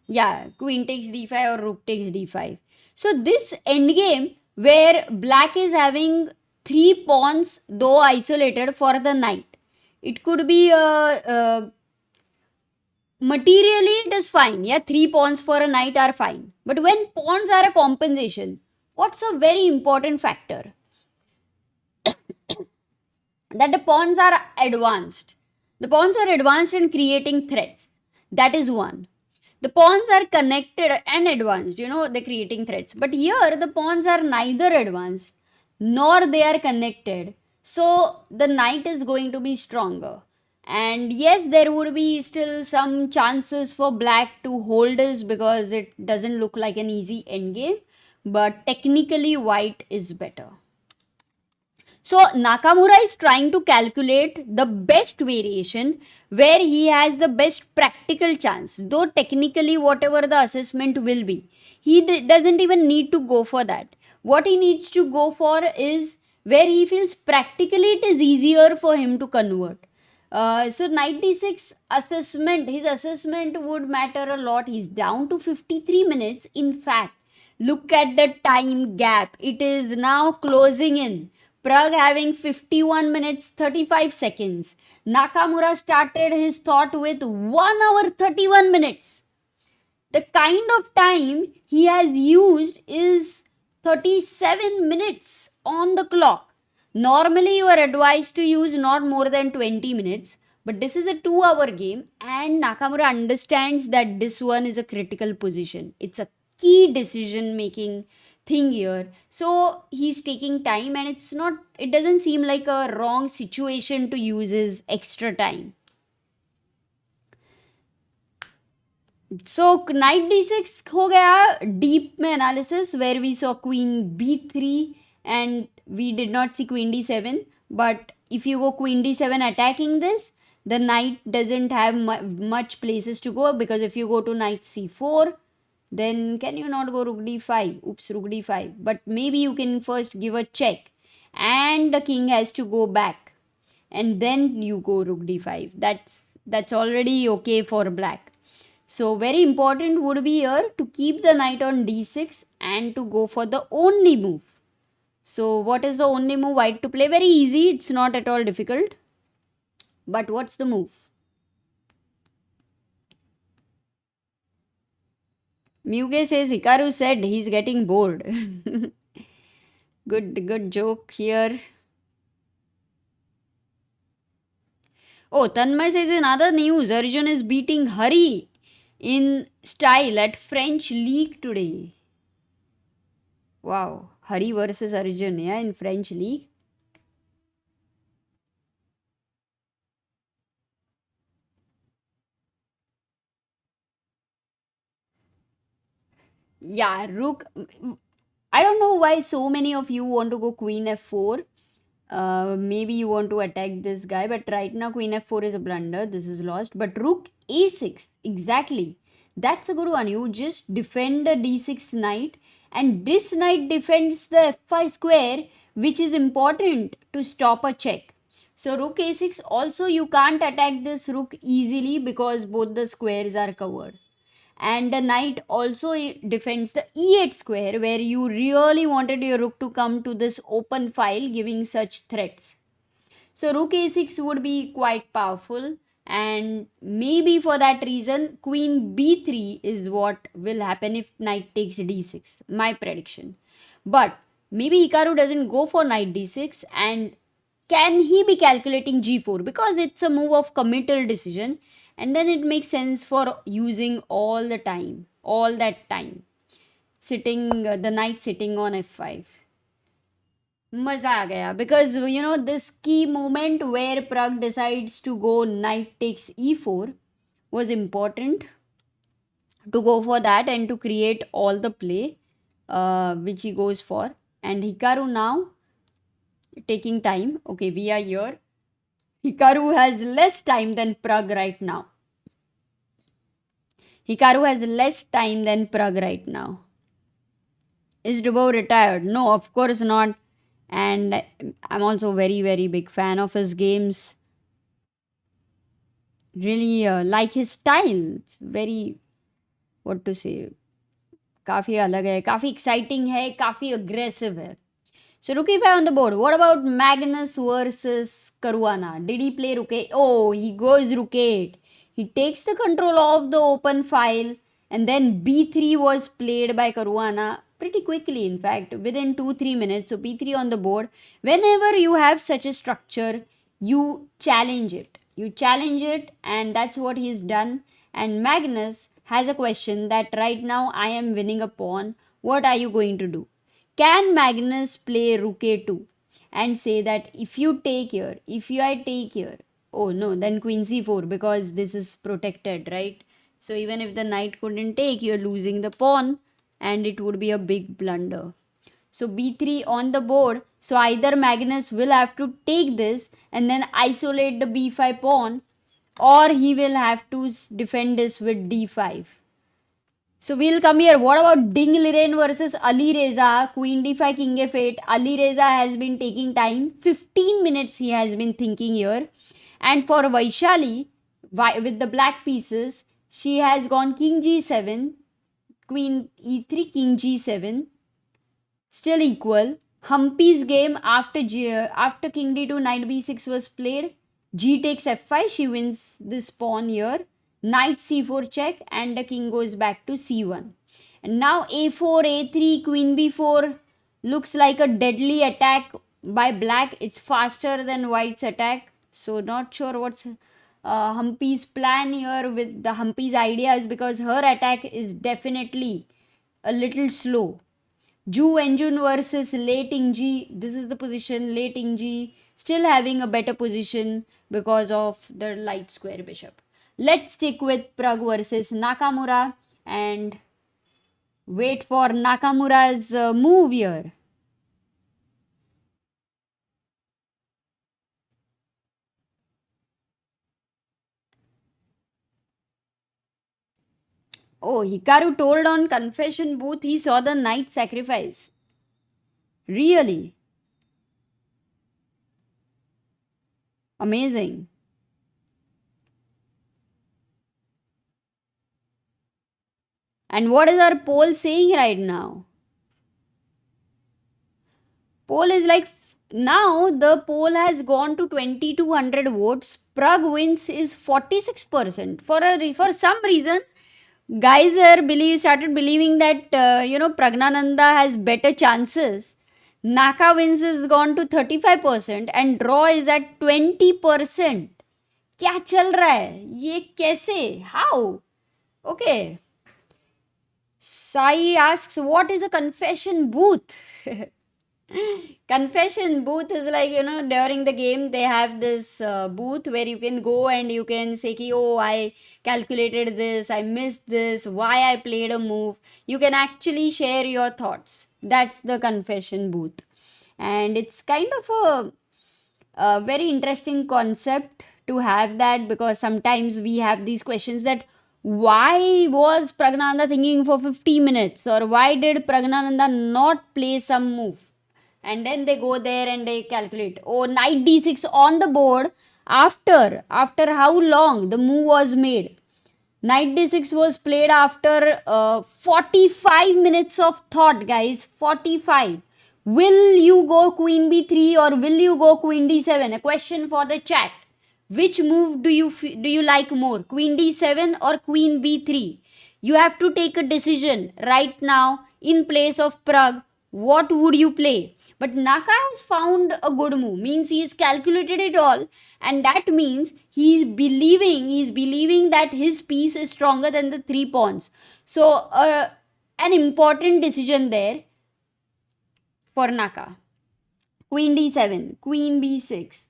[SPEAKER 2] Yeah, queen takes d5 or rook takes d5. So this endgame where black is having 3 pawns though isolated for the knight. It could be materially it is fine. 3 pawns for a knight are fine. But when pawns are a compensation, what's a very important factor? That the pawns are advanced. The pawns are advanced in creating threats. That is one. The pawns are connected and advanced, they're creating threats. But here the pawns are neither advanced nor they are connected. So the knight is going to be stronger. And yes, there would be still some chances for black to hold this because it doesn't look like an easy endgame. But technically white is better. So Nakamura is trying to calculate the best variation where he has the best practical chance, though technically whatever the assessment will be. He doesn't even need to go for that. What he needs to go for is where he feels practically it is easier for him to convert. So 96 assessment, his assessment would matter a lot. He's down to 53 minutes. In fact, look at the time gap. It is now closing in. Prag having 51 minutes 35 seconds. Nakamura started his thought with 1 hour 31 minutes. The kind of time he has used is 37 minutes on the clock. Normally, you are advised to use not more than 20 minutes, but this is a 2-hour game, and Nakamura understands that this one is a critical position. It's a key decision making thing here. So he's taking time, and it doesn't seem like a wrong situation to use his extra time. So knight d6 हो गया deep में analysis where we saw queen b3 and we did not see queen d7, but if you go queen d7 attacking this, the knight doesn't have much places to go, because if you go to knight c4, then can you not go rook d5? Oops, rook d5. But maybe you can first give a check and the king has to go back and then you go rook d5. That's already okay for black. So very important would be here to keep the knight on d6 and to go for the only move. So what is the only move white to play? Very easy. It's not at all difficult. But what's the move? Muge says Hikaru said he's getting bored. Good joke here. Oh, Tanmay says in other news, Arjun is beating Hari in style at French League today. Wow, Hari versus Arjun, yeah, in French League. Yeah, rook. I don't know why so many of you want to go queen f4. Maybe you want to attack this guy, but right now queen f4 is a blunder. This is lost. But rook a6, exactly. That's a good one. You just defend the d6 knight, and this knight defends the f5 square, which is important to stop a check. So rook a6, also you can't attack this rook easily because both the squares are covered. And the knight also defends the e8 square, where you really wanted your rook to come to this open file giving such threats. So rook a6 would be quite powerful, and maybe for that reason queen b3 is what will happen if knight takes d6, my prediction. But maybe Hikaru doesn't go for knight d6, and can he be calculating g4, because it's a move of committal decision, and then it makes sense for using all that time sitting the knight sitting on f5. मजा आ गया, because you know this key moment where Prag decides to go knight takes e4 was important to go for that and to create all the play which he goes for. And Hikaru now taking time. Okay, we are here. Hikaru has less time than Prag right now. Hikaru has less time than Prag right now. Is Dubov retired? No, of course not. And I'm also very, very big fan of his games. Really like his style. It's very, what to say, काफ़ी अलग है, काफ़ी exciting है, काफ़ी aggressive है. So rook e5 on the board. What about Magnus versus Caruana? Did he play rook 8? Oh, he goes rook 8. He takes the control of the open file, and then b3 was played by Caruana pretty quickly, in fact, within 2-3 minutes. So b3 on the board. Whenever you have such a structure, you challenge it. You challenge it, and that's what he's done. And Magnus has a question that right now I am winning a pawn. What are you going to do? Can Magnus play rook a2 and say that if you take here, if I take here, oh no, then queen c4, because this is protected, right? So even if the knight couldn't take, you're losing the pawn and it would be a big blunder. So b3 on the board. So either Magnus will have to take this and then isolate the b5 pawn, or he will have to defend this with d5. So we'll come here. What about Ding Liren versus Alireza? Queen d5, king f8. Alireza has been taking time. 15 minutes he has been thinking here. And for Vaishali, with the black pieces, she has gone king g7, queen e3, king g7. Still equal. Humpy's game after king d2, knight b6 was played. G takes f5. She wins this pawn here. Knight c4 check, and the king goes back to c1. And now a4, a3, queen b4 looks like a deadly attack by black. It's faster than white's attack. So not sure what's Humpy's plan here with the Humpy's ideas, because her attack is definitely a little slow. Ju Wenjun versus Lei Tingjie. This is the position. Lei Tingjie still having a better position because of the light square bishop. Let's stick with Prag versus Nakamura and wait for Nakamura's move here. Oh, Hikaru told on confession booth he saw the knight sacrifice. Really? Amazing. And what is our poll saying right now? Poll is like, now the poll has gone to 2200 votes. Prag wins is 46%. For some reason, guys started believing that Praggnanandhaa has better chances. Naka wins is gone to 35% and draw is at 20%. क्या चल रहा है ये कैसे? How? Okay. Sai asks, what is a confession booth? Confession booth is like, during the game they have this booth where you can go and you can say, oh, I calculated this, I missed this, why I played a move. You can actually share your thoughts. That's the confession booth. And it's kind of a very interesting concept to have that, because sometimes we have these questions that why was Praggnanandhaa thinking for 50 minutes, or why did Praggnanandhaa not play some move? And then they go there and they calculate, oh, knight d6 on the board after how long the move was made. Knight d6 was played after 45 minutes of thought, guys. 45. Will you go queen b3 or will you go queen d7? A question for the chat. Which move do you like more, queen d7 or queen b3? You have to take a decision right now. In place of Prag, what would you play? But Naka has found a good move, means he has calculated it all, and that means he is believing that his piece is stronger than the 3 pawns. So an important decision there for Naka. Queen d7, queen b6.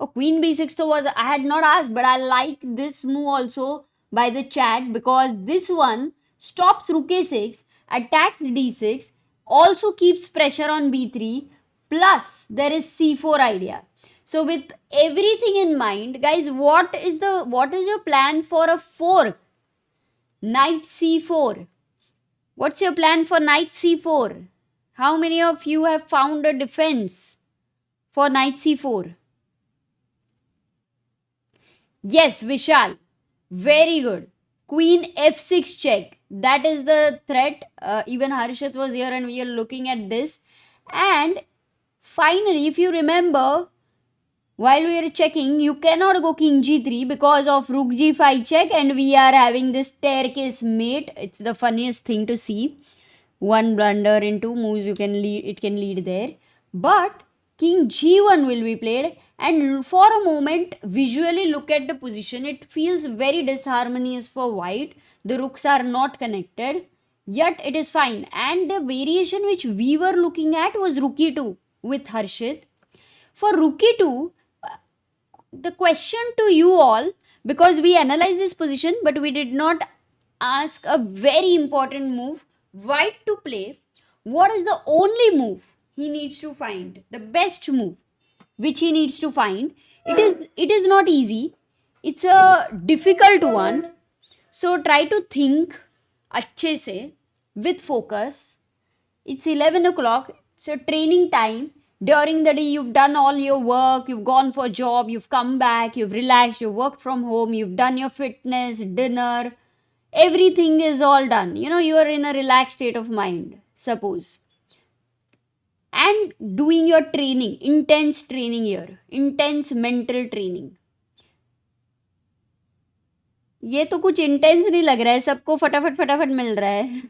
[SPEAKER 2] Oh, queen b6 I had not asked, but I like this move also by the chat, because this one stops rook a6, attacks d6, also keeps pressure on b3, plus there is c4 idea. So with everything in mind, guys, what is your plan for a fork? Knight c4. What's your plan for knight c4? How many of you have found a defense for knight c4? Yes, Vishal. Very good. Queen f6 check. That is the threat. Even Harshat was here and we are looking at this. And finally, if you remember, while we are checking, you cannot go king g3 because of rook g5 check, and we are having this staircase mate. It's the funniest thing to see. One blunder in 2 moves, it can lead there. But king g1 will be played, and for a moment visually look at the position. It feels very disharmonious for white. The rooks are not connected, yet it is fine. And the variation which we were looking at was rook e2 with Harshit. For rook e2, the question to you all, because we analyzed this position but we did not ask a very important move white to play, What is the only move he needs to find? The best move which he needs to find. It is not easy. It's a difficult one. So try to think अच्छे से with focus. It's 11 o'clock. So training time. During the day, you've done all your work. You've gone for a job. You've come back. You've relaxed. You've worked from home. You've done your fitness, dinner. Everything is all done. You know, you are in a relaxed state of mind, suppose. And doing your training, intense training here, intense mental training. ये तो कुछ intense नहीं लग रहा है, सबको फटाफट फटाफट मिल रहा है.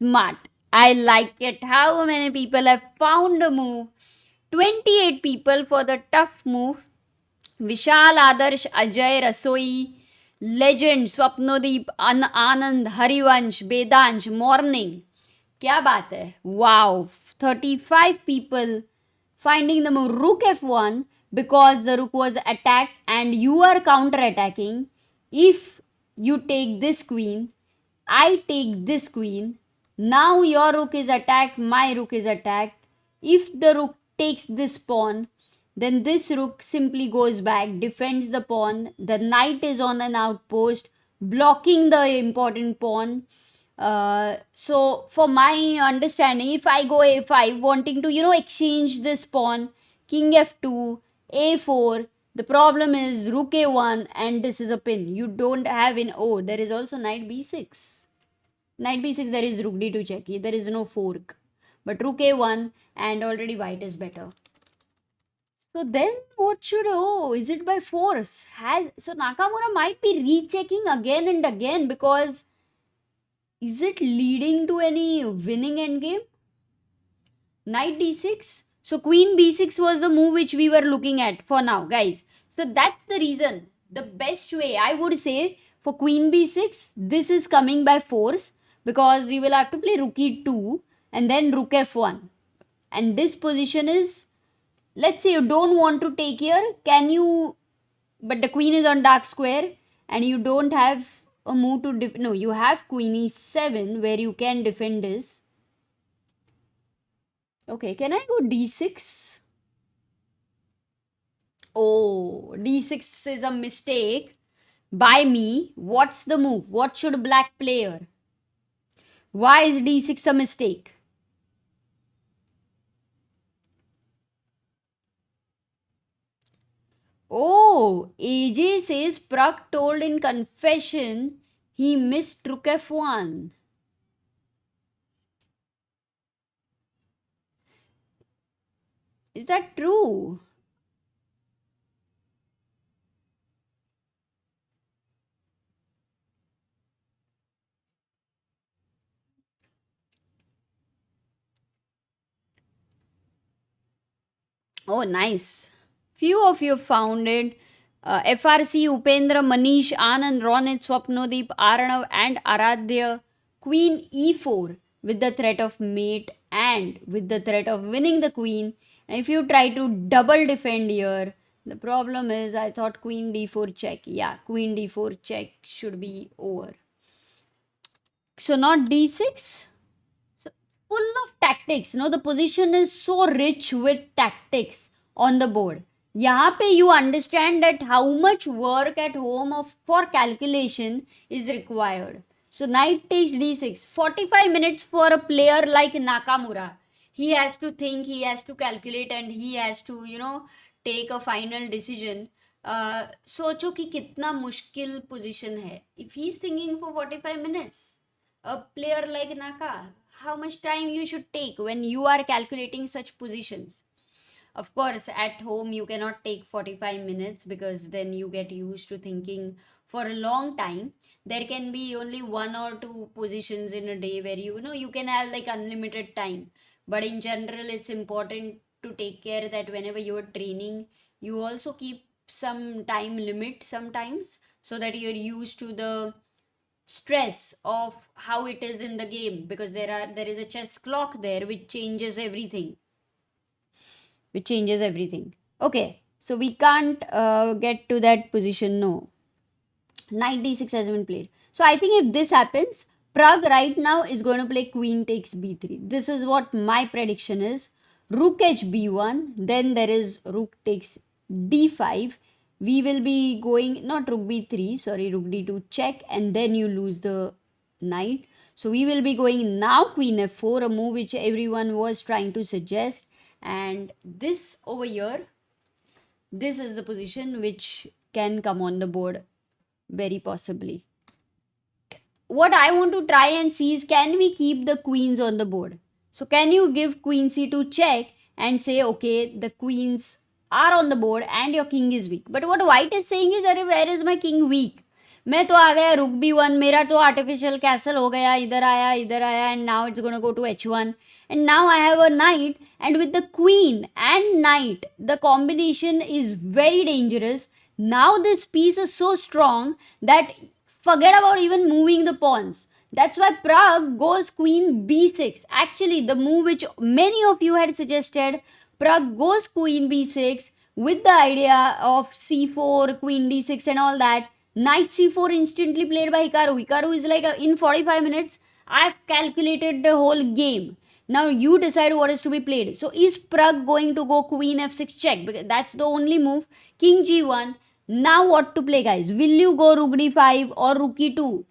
[SPEAKER 2] Smart. I like it. How many people have found a move? 28 people for the tough move. Vishal, Adarsh, Ajay, Rasoi, Legend, Swapnodeep, Anand, Harivansh, Vedansh, Morning. क्या बात है. Wow. 35 people finding the move rook f1 because the rook was attacked and you are counter attacking. If you take this queen, I take this queen. Now your rook is attacked, my rook is attacked. If the rook takes this pawn, then this rook simply goes back, defends the pawn. The knight is on an outpost, blocking the important pawn. So for my understanding, if I go a5 wanting to exchange this pawn, king f2, a4, the problem is rook a1 and this is a pin. You don't have there is also knight b6. Knight b6, there is rook d2 check. There is no fork. But rook a1 and already white is better. So then what should, is it by force? So Nakamura might be rechecking again and again because is it leading to any winning endgame? Knight d6. So queen b6 was the move which we were looking at for now, guys. So that's the reason. The best way, I would say, for queen b6, this is coming by force because you will have to play rook e2 and then rook f1. And this position is, let's say you don't want to take here, but the queen is on dark square and you don't have a move to you have queen e7 where you can defend this. Okay, can I go d6? Oh, d6 is a mistake by me. What's the move? What should black play here? Why is d6 a mistake? Oh, AJ says Prag told in confession he missed rook f1. Is that true? Oh, nice. Few of you found it. FRC, Upendra, Manish, Anand, Ronit, Swapnodeep, Arnav and Aradhya. Queen e4 with the threat of mate and with the threat of winning the queen. And if you try to double defend here, the problem is I thought queen d4 check. Yeah, queen d4 check should be over. So not d6. So full of tactics. The position is so rich with tactics on the board. यहाँ पे you understand that how much work at home for calculation is required. So knight takes d6. 45 minutes for a player like Nakamura. He has to think, he has to calculate and he has to, take a final decision. सोचो कि कितना मुश्किल position है. If he's thinking for 45 minutes, a player like Naka, how much time you should take when you are calculating such positions? Of course, at home you cannot take 45 minutes because then you get used to thinking for a long time. There can be only one or two positions in a day where you can have like unlimited time. But in general, it's important to take care that whenever you're training, you also keep some time limit sometimes so that you're used to the stress of how it is in the game because there is a chess clock there which changes everything. Okay, so we can't get to that position. No, knight d6 has been played. So I think if this happens, Prag right now is going to play queen takes b3. This is what my prediction is. Rook h b1, then there is rook takes d5. We will be going, not rook b3, sorry, rook d2 check, and then you lose the knight. So we will be going now queen f4, a move which everyone was trying to suggest. And this over here, this is the position which can come on the board very possibly. What I want to try and see is, can we keep the queens on the board? So can you give queen c2 check and say, okay, the queens are on the board and your king is weak. But what white is saying is, अरे where is my king weak? मैं तो आ गया rook b1, मेरा तो artificial castle हो गया, इधर आया, and now it's gonna go to h1. And now I have a knight, and with the queen and knight, the combination is very dangerous. Now this piece is so strong that forget about even moving the pawns. That's why Prag goes queen b6. Actually, the move which many of you had suggested, Prag goes queen b6 with the idea of c4, queen d6 and all that. Knight c4 instantly played by Hikaru. Hikaru is like, in 45 minutes, I've calculated the whole game. Now you decide what is to be played. So is Prag going to go queen f6 check? Because that's the only move. King g1. Now what to play, guys? Will you go rook d5 or rook e2?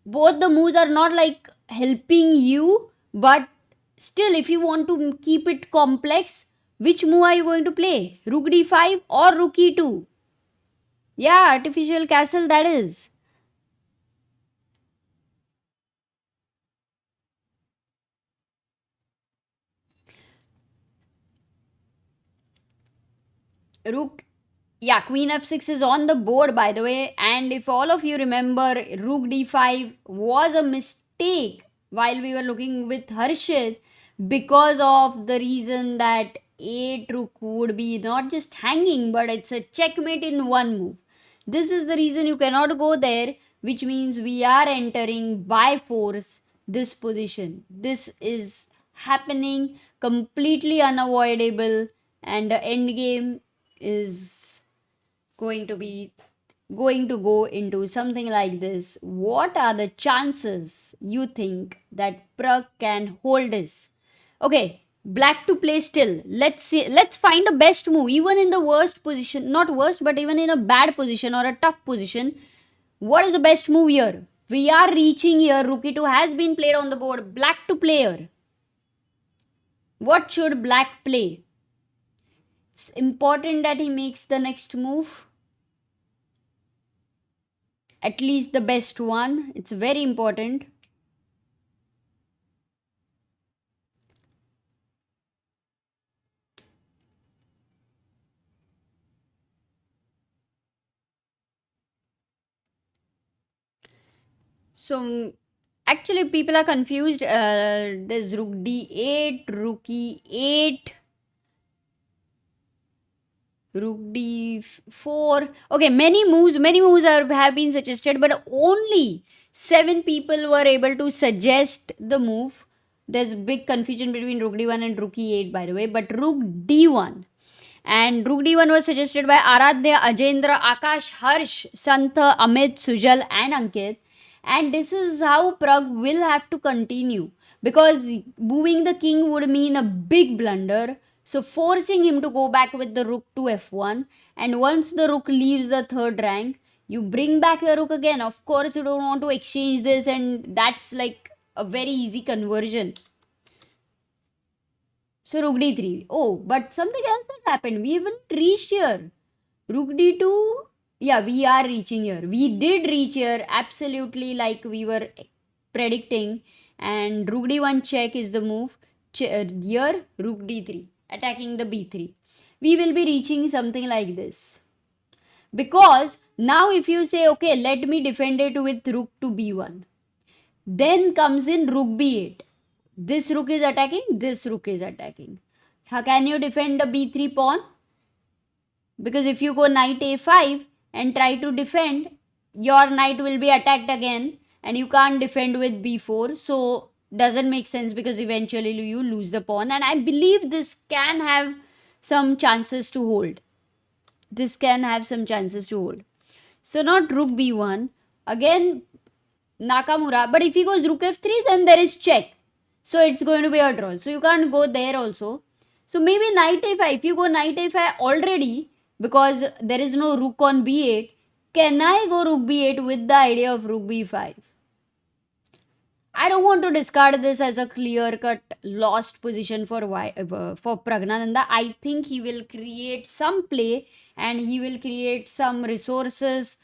[SPEAKER 2] Both the moves are not like helping you, but still, if you want to keep it complex, which move are you going to play? Rook d5 or rook e2? Yeah, artificial castle that is. Rook, yeah, queen f6 is on the board, by the way. And if all of you remember, rook d5 was a mistake while we were looking with Harshit, because of the reason that 8 rook would be not just hanging, but it's a checkmate in one move. This is the reason you cannot go there, which means we are entering by force this position. This is happening, completely unavoidable, and the end game is going to go into something like this. What are the chances you think that Prag can hold this? Okay, black to play still. Let's see. Let's find a best move, even in the worst position, not worst, but even in a bad position or a tough position. What is the best move here? We are reaching here. Rook e2 has been played on the board. Black to play here. What should black play? It's important that he makes the next move. At least the best one. It's very important. So actually people are confused. There's rook d8, rook e8, rook d4. Okay, many moves have been suggested, but only 7 people were able to suggest the move. There's big confusion between rook d1 and rook e8, by the way, but rook d1. And rook d1 was suggested by Aradhya, Ajendra, Akash, Harsh, Santha, Amit, Sujal and Ankit. And this is how Prag will have to continue, because moving the king would mean a big blunder. So forcing him to go back with the rook to f1, and once the rook leaves the third rank, you bring back the rook again. Of course, you don't want to exchange this, and that's like a very easy conversion. So rook d3. Oh, but something else has happened. We haven't reached here. Rook d2. Yeah, we are reaching here. We did reach here, absolutely, like we were predicting. And rook d1 check is the move. Here, rook d3, attacking the b3. We will be reaching something like this. Because now if you say, okay, let me defend it with rook to b1. Then comes in rook b8. This rook is attacking, this rook is attacking. How can you defend the b3 pawn? Because if you go knight a5 and try to defend, your knight will be attacked again, and you can't defend with b4. So doesn't make sense, because eventually you lose the pawn. And I believe this can have some chances to hold. This can have some chances to hold. So not rook b1. Again, Nakamura. But if he goes rook f3, then there is check. So it's going to be a draw. So you can't go there also. So maybe knight a5. If you go knight a5 already, because there is no rook on b8, can I go rook b8 with the idea of rook b5? I don't want to discard this as a clear-cut lost position for Praggnanandhaa. I think he will create some play and he will create some resources.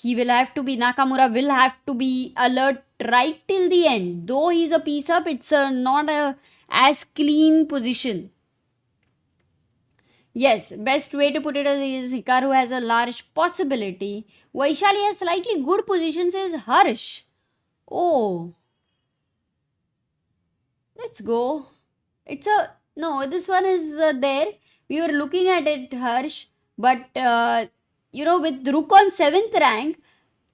[SPEAKER 2] Nakamura will have to be alert right till the end. Though he's a piece up, it's not as clean position. Yes, best way to put it is Hikaru has a large possibility. Vaishali has slightly good positions, says Harsh. Oh. Let's go. This one is there. We were looking at it, Harsh. But, with rook on 7th rank,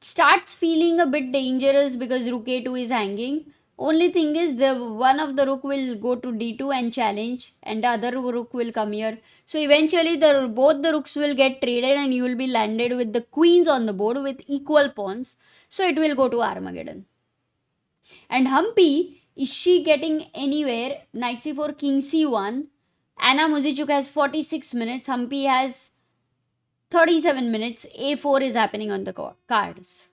[SPEAKER 2] starts feeling a bit dangerous because rook a2 is hanging. Only thing is, one of the rook will go to d2 and challenge, and the other rook will come here. So eventually, both the rooks will get traded, and you will be landed with the queens on the board with equal pawns. So it will go to Armageddon. And Humpy, is she getting anywhere? Knight c4, king c1. Anna Muzychuk has 46 minutes. Humpy has 37 minutes. a4 is happening on the cards.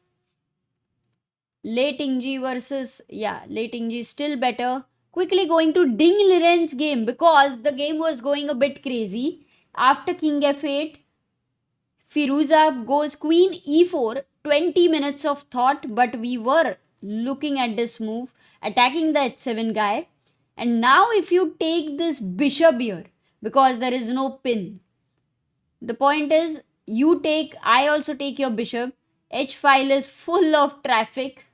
[SPEAKER 2] Late Tingjie versus, late Tingjie still better. Quickly going to Ding Liren's game because the game was going a bit crazy. After king f8, Firouzja goes queen e4. 20 minutes of thought, but we were looking at this move, attacking the h7 guy. And now if you take this bishop here, because there is no pin, the point is I also take your bishop. H file is full of traffic.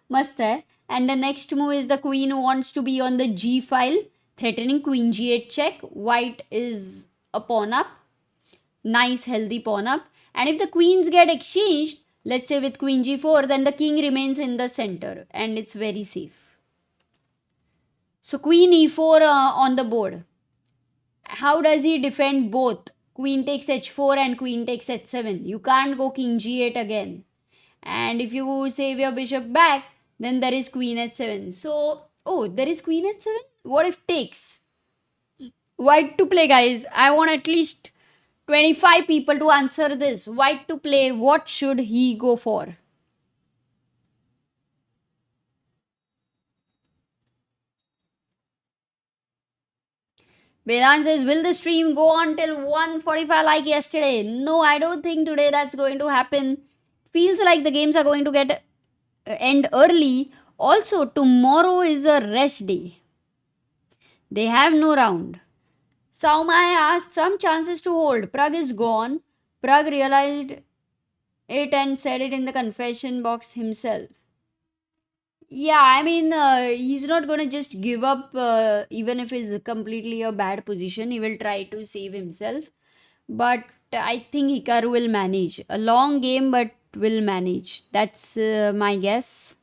[SPEAKER 2] Mast hai. And the next move is the queen who wants to be on the g file, threatening queen g8 check. White is a pawn up. Nice healthy pawn up. And if the queens get exchanged, let's say with queen g4, then the king remains in the center and it's very safe. So queen e4 on the board. How does he defend both? Queen takes h4 and queen takes h7. You can't go king g8 again. And if you save your bishop back, then there is queen h7. So, there is queen h7? What if takes? White to play, guys. I want at least 25 people to answer this. White to play, what should he go for? Vedant says, will the stream go on till 1:45 like yesterday? No, I don't think today that's going to happen. Feels like the games are going to end early. Also, tomorrow is a rest day. They have no round. Saumai asked some chances to hold. Prag is gone. Prag realized it and said it in the confession box himself. Yeah, I mean, he's not going to just give up even if it's completely a bad position. He will try to save himself. But I think Hikaru will manage. A long game, but will manage. That's my guess.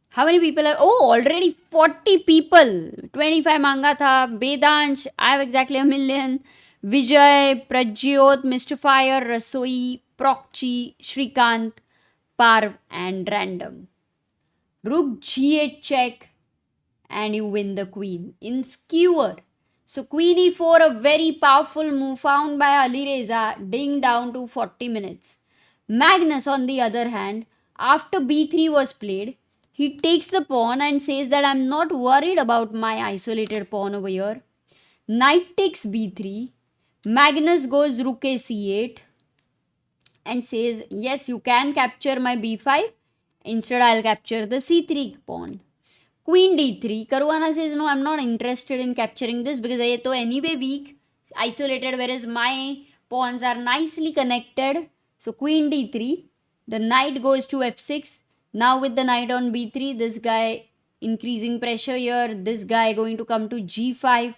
[SPEAKER 2] How many people have... already 40 people. 25 manga tha. Vedansh, I have exactly 1 million. Vijay, Pradyot, Mr. Fire, Rasoi, Prokchi, Shrikant, Parv and Random. Rook g8 check and you win the queen in skewer. So queen e4, a very powerful move found by Alireza, ding down to 40 minutes. Magnus on the other hand, after b3 was played, he takes the pawn and says that I'm not worried about my isolated pawn over here. Knight takes b3. Magnus goes rook a c8 and says, yes, you can capture my b5. Instead, I'll capture the c3 pawn. Queen d3. Caruana says, no, I'm not interested in capturing this because I to anyway weak, isolated, whereas my pawns are nicely connected. So queen d3. The knight goes to f6. Now with the knight on b3, this guy increasing pressure here. This guy going to come to g5.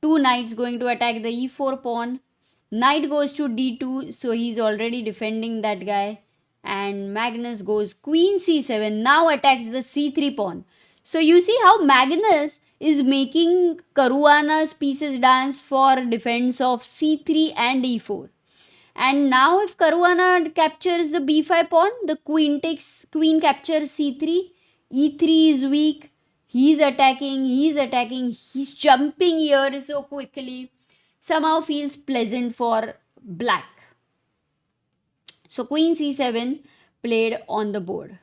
[SPEAKER 2] Two knights going to attack the e4 pawn. Knight goes to d2. So he's already defending that guy. And Magnus goes queen c7. Now attacks the c3 pawn. So you see how Magnus is making Caruana's pieces dance for defense of c3 and e4. And now if Caruana captures the b5 pawn, the queen captures c3, e3 is weak, he's attacking, he's jumping here so quickly, somehow feels pleasant for black. So queen c7 played on the board.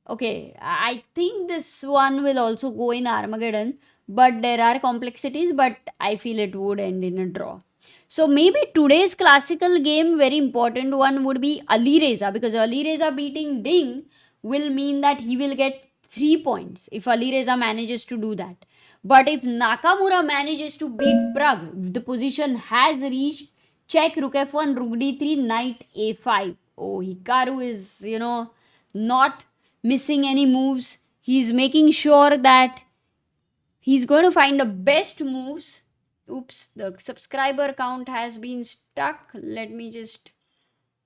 [SPEAKER 2] Okay, I think this one will also go in Armageddon, but there are complexities, but I feel it would end in a draw. So maybe today's classical game, very important one would be Alireza, because Alireza beating Ding will mean that he will get 3 points if Alireza manages to do that. But if Nakamura manages to beat Prag, the position has reached check, rook f1, rook d3, knight a5. Oh, Hikaru is, not missing any moves. He's making sure that he's going to find the best moves. Oops, the subscriber count has been stuck. Let me just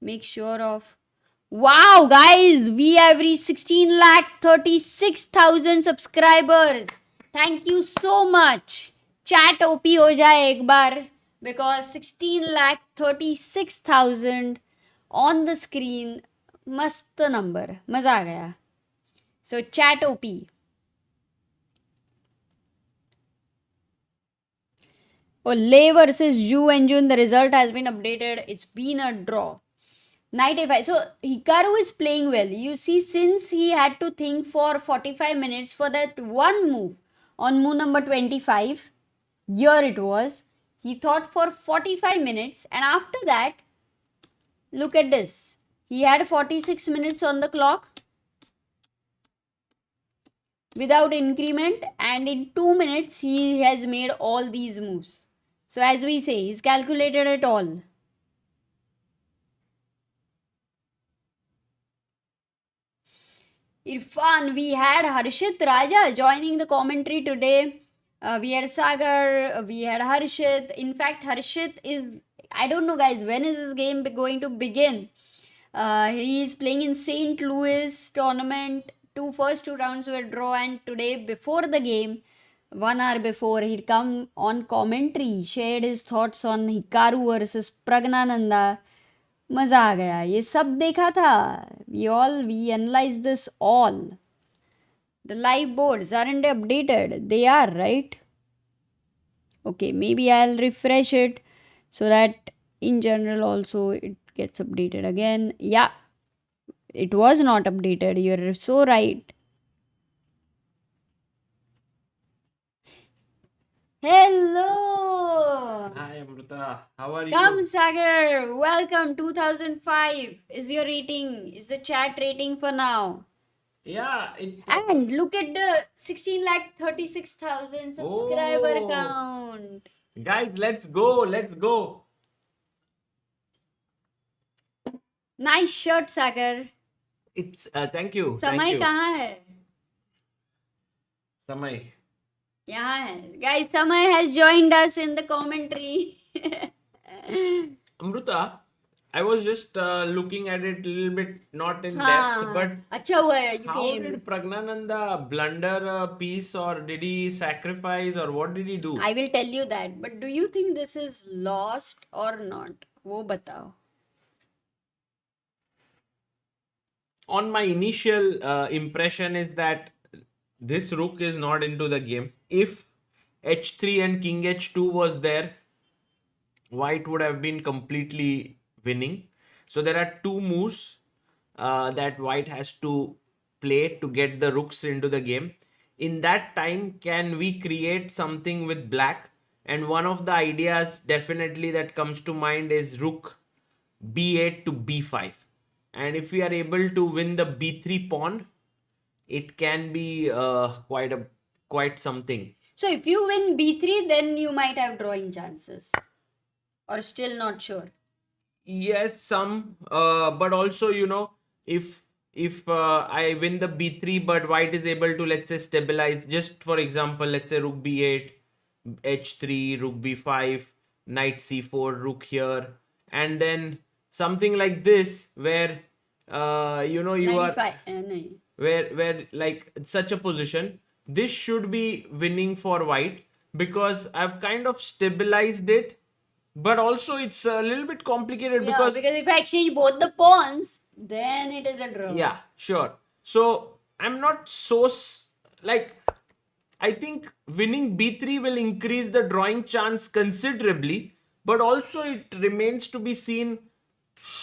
[SPEAKER 2] make sure of. Wow, guys, we have reached 16,36,000 subscribers. Thank you so much. Chat OP ho jaye ek bar, because 16,36,000 on the screen. Mast number. Maza aa gaya. So chat OP. Lei versus Ju Wenjun, the result has been updated. It's been a draw. Knight a5. So Hikaru is playing well. You see, since he had to think for 45 minutes for that one move on move number 25, here it was. He thought for 45 minutes, and after that, look at this. He had 46 minutes on the clock without increment, and in 2 minutes he has made all these moves. So as we say, he's calculated it all. Irfan, we had Harshit Raja joining the commentary today. We had Sagar, we had Harshit. In fact, Harshit is, I don't know guys, when is this game going to begin? He is playing in St. Louis tournament. First two rounds were draw, and today before the game, 1 hour before, he'd come on commentary, shared his thoughts on Hikaru versus Praggnanandhaa. मजा आ गया, ये सब देखा था. We analyzed this all. The live boards aren't updated. They are, right? Okay, maybe I'll refresh it so that in general also it gets updated again. Yeah, it was not updated. You're so right. Hello.
[SPEAKER 1] Hi Amrita, how are you?
[SPEAKER 2] Come Sagar, welcome. 2005 is your rating, is the chat rating for now.
[SPEAKER 1] Yeah,
[SPEAKER 2] And look at the 16,36,000 subscriber
[SPEAKER 1] Oh.
[SPEAKER 2] count.
[SPEAKER 1] guys, let's go.
[SPEAKER 2] Nice shirt, Sagar.
[SPEAKER 1] It's thank you.
[SPEAKER 2] समय कहाँ है?
[SPEAKER 1] Samay.
[SPEAKER 2] यहाँ है. Guys, Samay has joined us in the commentary.
[SPEAKER 1] Amrita, I was just looking at it a little bit, not in depth,
[SPEAKER 2] हाँ,
[SPEAKER 1] but
[SPEAKER 2] अच्छा हुआ है you
[SPEAKER 1] how
[SPEAKER 2] came.
[SPEAKER 1] did Praggnanandhaa blunder a piece, or did he sacrifice, or what did he do?
[SPEAKER 2] I will tell you that. But do you think this is lost or not? वो बताओ.
[SPEAKER 1] On my initial impression is that this rook is not into the game. If h3 and king h2 was there, white would have been completely winning. So there are two moves that white has to play to get the rooks into the game. In that time, can we create something with black? And one of the ideas definitely that comes to mind is rook b8 to b5. And if we are able to win the b3 pawn, it can be quite something.
[SPEAKER 2] So if you win b3, then you might have drawing chances. Or still not sure.
[SPEAKER 1] Yes, some, but also, if I win the b3, but white is able to, let's say, stabilize. Just for example, let's say rook b8, h3, rook b5, knight c4, rook here, and then something like this where you are
[SPEAKER 2] 95. No.
[SPEAKER 1] where like such a position, this should be winning for white, because I've kind of stabilized it but also it's a little bit complicated
[SPEAKER 2] Yeah,
[SPEAKER 1] because
[SPEAKER 2] if I exchange both the pawns, then it is a draw.
[SPEAKER 1] yeah, sure. So I'm not so like, I think winning b3 will increase the drawing chance considerably, but also it remains to be seen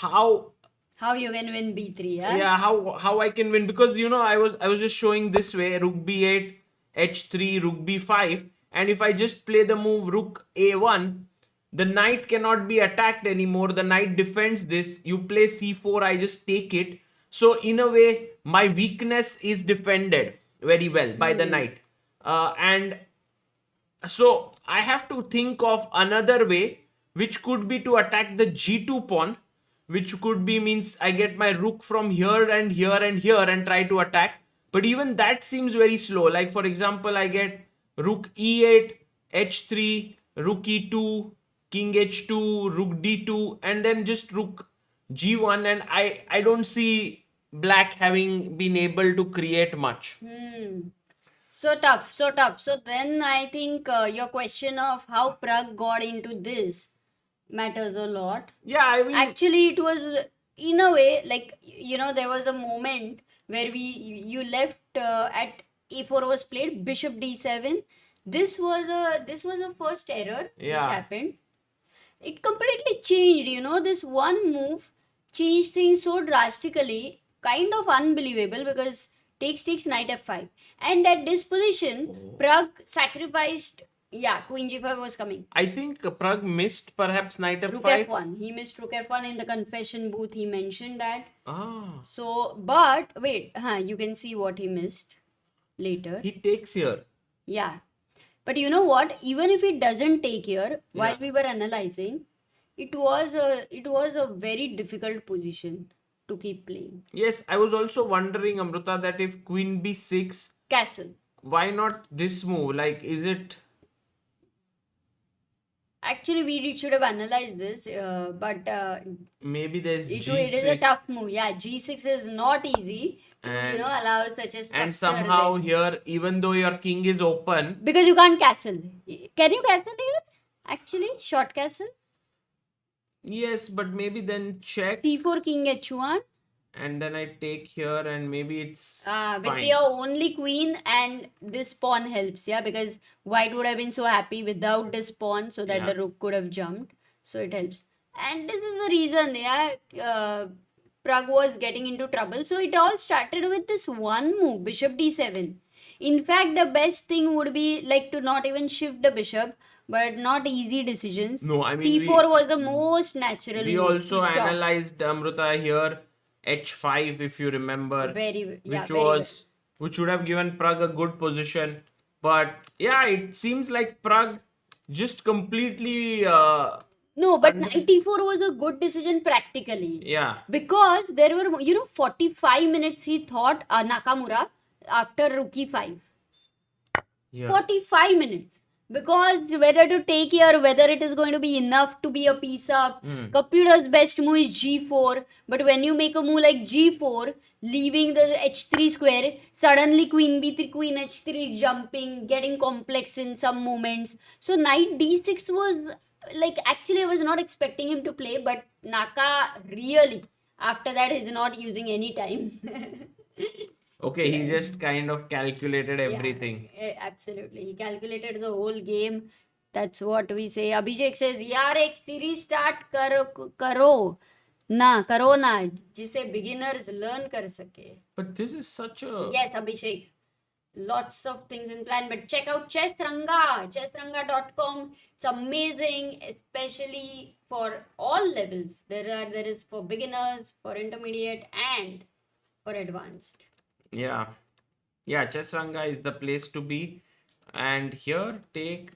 [SPEAKER 1] how
[SPEAKER 2] How you can win b3, yeah?
[SPEAKER 1] yeah, how I can win, because I was just showing this way: rook b8, h3, rook b5, and if I just play the move rook a1, the knight cannot be attacked anymore. The knight defends this. You play c4, I just take it. So in a way, my weakness is defended very well by the knight, and so I have to think of another way, which could be to attack the g2 pawn, which could be means I get my rook from here and here and here and try to attack. But even that seems very slow. Like for example, I get rook e8, h3, rook e2, king h2, rook d2, and then just rook g1, and I don't see black having been able to create much.
[SPEAKER 2] So tough, so tough. So then I think your question of how Prag got into this matters a lot.
[SPEAKER 1] Yeah, I mean,
[SPEAKER 2] Actually, it was in a way like there was a moment where you left at a4 was played, bishop d7. This was a first error which
[SPEAKER 1] Yeah.
[SPEAKER 2] happened. It completely changed. This one move changed things so drastically, kind of unbelievable, because takes knight f5, and at this position Prag sacrificed. Yeah, queen g5 was coming.
[SPEAKER 1] I think Prag missed perhaps knight
[SPEAKER 2] Rook
[SPEAKER 1] f5.
[SPEAKER 2] f1. He missed rook f1 in the confession booth. He mentioned that.
[SPEAKER 1] Ah,
[SPEAKER 2] So, but wait, you can see what he missed later.
[SPEAKER 1] he takes here.
[SPEAKER 2] Yeah. But you know what? Even if it doesn't take here, while
[SPEAKER 1] Yeah.
[SPEAKER 2] we were analyzing, it was a very difficult position to keep playing.
[SPEAKER 1] Yes, I was also wondering, Amrita, that if queen b6,
[SPEAKER 2] Castle.
[SPEAKER 1] why not this move? Like, is it?
[SPEAKER 2] Actually, we should have analyzed this, but
[SPEAKER 1] Maybe there's
[SPEAKER 2] it
[SPEAKER 1] g6.
[SPEAKER 2] is a tough move. Yeah, g6 is not easy to
[SPEAKER 1] And-
[SPEAKER 2] allow such a structure.
[SPEAKER 1] And somehow
[SPEAKER 2] there.
[SPEAKER 1] here, even though your king is open,
[SPEAKER 2] Because you can't castle. Can you castle here? Actually, short castle.
[SPEAKER 1] yes, but maybe then check,
[SPEAKER 2] c4 king h1.
[SPEAKER 1] and then I take here, and maybe it's
[SPEAKER 2] With
[SPEAKER 1] fine.
[SPEAKER 2] your only queen, and this pawn helps, yeah, because white would have been so happy without this pawn, so that
[SPEAKER 1] Yeah.
[SPEAKER 2] the rook could have jumped. So it helps, and this is the reason, yeah, Prag was getting into trouble. So it all started with this one move, bishop d7. In fact, the best thing would be like to not even shift the bishop, but not easy decisions.
[SPEAKER 1] No, I mean,
[SPEAKER 2] c4 was the most natural
[SPEAKER 1] we
[SPEAKER 2] move
[SPEAKER 1] also
[SPEAKER 2] to stop.
[SPEAKER 1] analyzed, Amrita, here h5, if you remember,
[SPEAKER 2] Very, yeah,
[SPEAKER 1] which
[SPEAKER 2] very well.
[SPEAKER 1] which would have given Prague a good position. But yeah, it seems like Prague just completely
[SPEAKER 2] No, but knight e4 was a good decision practically.
[SPEAKER 1] yeah.
[SPEAKER 2] Because there were, 45 minutes he thought Nakamura after rook e5.
[SPEAKER 1] Yeah.
[SPEAKER 2] 45 minutes. Because whether to take here, whether it is going to be enough to be a piece up. Computer's best move is g4. But when you make a move like g4, leaving the h3 square, suddenly queen b3, queen h3 is jumping, getting complex in some moments. So knight d6 was like, actually I was not expecting him to play, but Naka really, after that, is not using any time.
[SPEAKER 1] Okay, he just kind of calculated
[SPEAKER 2] Yeah,
[SPEAKER 1] everything.
[SPEAKER 2] absolutely. He calculated the whole game. That's what we say. Abhishek says, यार एक series start करो ना जिसे beginners learn कर सके.
[SPEAKER 1] But this is such a
[SPEAKER 2] Yes, Abhishek. Lots of things in plan, but check out Chessranga, chessranga.com. It's amazing, especially for all levels. There is for beginners, for intermediate, and for advanced.
[SPEAKER 1] yeah. Yeah, Chessranga is the place to be. And here, take,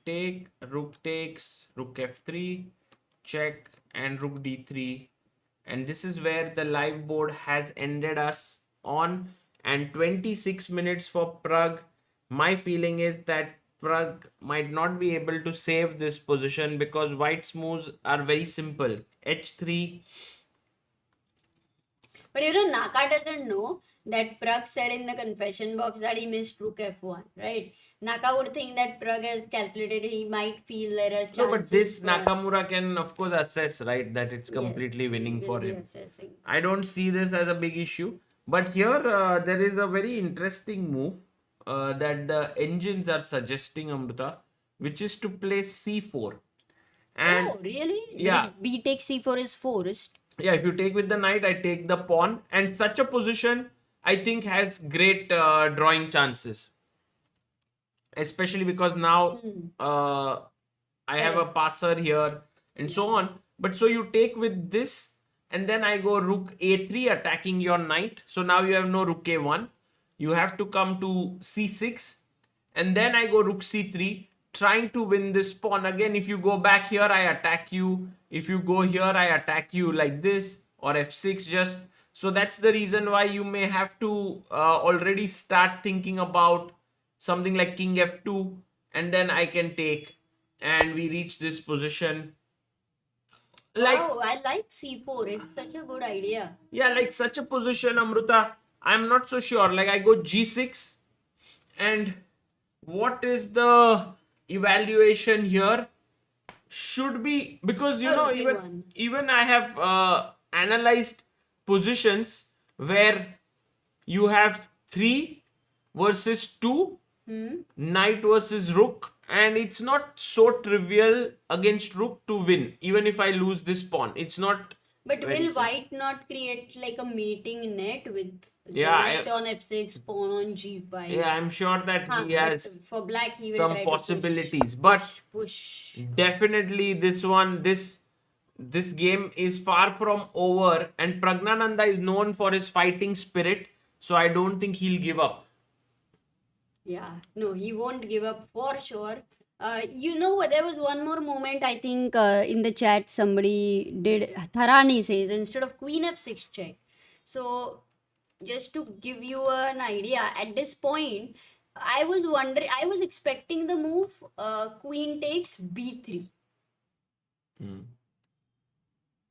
[SPEAKER 1] rook takes, rook f3, check, and rook d3. And this is where the live board has ended us on. And 26 minutes for Prag. My feeling is that Prag might not be able to save this position because white's moves are very simple. h3.
[SPEAKER 2] But Naka doesn't know that Prag said in the confession box that he missed rook f1, right? Naka would think that Prag has calculated he might feel there are chances.
[SPEAKER 1] No, but this
[SPEAKER 2] for-
[SPEAKER 1] Nakamura can, of course, assess, right, that it's
[SPEAKER 2] Yes,
[SPEAKER 1] completely
[SPEAKER 2] he
[SPEAKER 1] winning
[SPEAKER 2] will
[SPEAKER 1] for
[SPEAKER 2] be
[SPEAKER 1] him.
[SPEAKER 2] assessing.
[SPEAKER 1] I don't see this as a big issue. But here, there is a very interesting move that the engines are suggesting, Amrita, which is to play c4. And
[SPEAKER 2] Oh, really?
[SPEAKER 1] yeah.
[SPEAKER 2] B takes c4 is forced.
[SPEAKER 1] yeah, if you take with the knight, I take the pawn. And such a position, I think, has great drawing chances. Especially because now I have a passer here and so on. But so you take with this, and then I go rook a3 attacking your knight. So now you have no rook a1. You have to come to c6, and then I go rook c3, trying to win this pawn. Again, if you go back here, I attack you. If you go here, I attack you like this, or f6 just. So that's the reason why you may have to already start thinking about something like king f2, and then I can take, and we reach this position. Like,
[SPEAKER 2] Oh, I like c4. It's such a good idea.
[SPEAKER 1] yeah, like such a position, Amruta, I'm not so sure. Like I go g6, and what is the evaluation here? Should be, because you
[SPEAKER 2] Oh,
[SPEAKER 1] know,
[SPEAKER 2] rook
[SPEAKER 1] even
[SPEAKER 2] a1.
[SPEAKER 1] even I have analyzed positions where you have 3 versus 2, knight versus rook, and it's not so trivial against rook to win. Even if I lose this pawn, it's not.
[SPEAKER 2] But
[SPEAKER 1] very
[SPEAKER 2] will
[SPEAKER 1] simple.
[SPEAKER 2] white not create like a mating net with the
[SPEAKER 1] Yeah,
[SPEAKER 2] knight on f6, pawn on g5?
[SPEAKER 1] Yeah, I'm sure that
[SPEAKER 2] Huh,
[SPEAKER 1] he
[SPEAKER 2] but
[SPEAKER 1] has
[SPEAKER 2] for black he will
[SPEAKER 1] some
[SPEAKER 2] try to push,
[SPEAKER 1] possibilities, but
[SPEAKER 2] push.
[SPEAKER 1] definitely this game is far from over, and Praggnanandhaa is known for his fighting spirit, so I don't think he'll give up.
[SPEAKER 2] Yeah, no, he won't give up for sure. You know what? There was one more moment I think in the chat somebody did. Tharani says instead of queen f6 check. So just to give you an idea, at this point, I was expecting the move queen takes b3.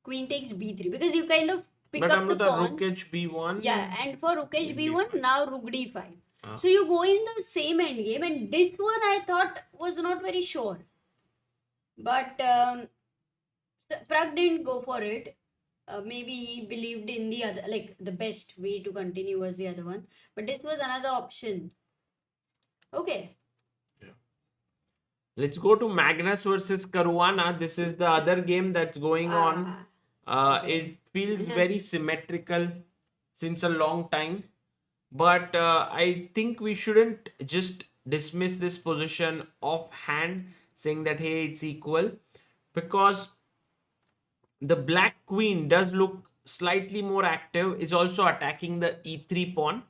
[SPEAKER 2] Queen takes b3 because you kind of pick
[SPEAKER 1] But
[SPEAKER 2] up
[SPEAKER 1] I'm
[SPEAKER 2] the
[SPEAKER 1] not a
[SPEAKER 2] pawn.
[SPEAKER 1] rook h b1.
[SPEAKER 2] Yeah, and for rook
[SPEAKER 1] Queen
[SPEAKER 2] h1
[SPEAKER 1] d5.
[SPEAKER 2] now rook d5.
[SPEAKER 1] Ah.
[SPEAKER 2] So you go in the same endgame, and this one I thought was not very sure. But Prag didn't go for it. Maybe he believed in the other, like the best way to continue was the other one. But this was another option. Okay.
[SPEAKER 1] Let's go to Magnus versus Caruana. This is the other game that's going on.
[SPEAKER 2] Okay.
[SPEAKER 1] It feels very symmetrical since a long time. But I think we shouldn't just dismiss this position offhand, saying that, hey, it's equal. Because the black queen does look slightly more active, is also attacking the e3 pawn.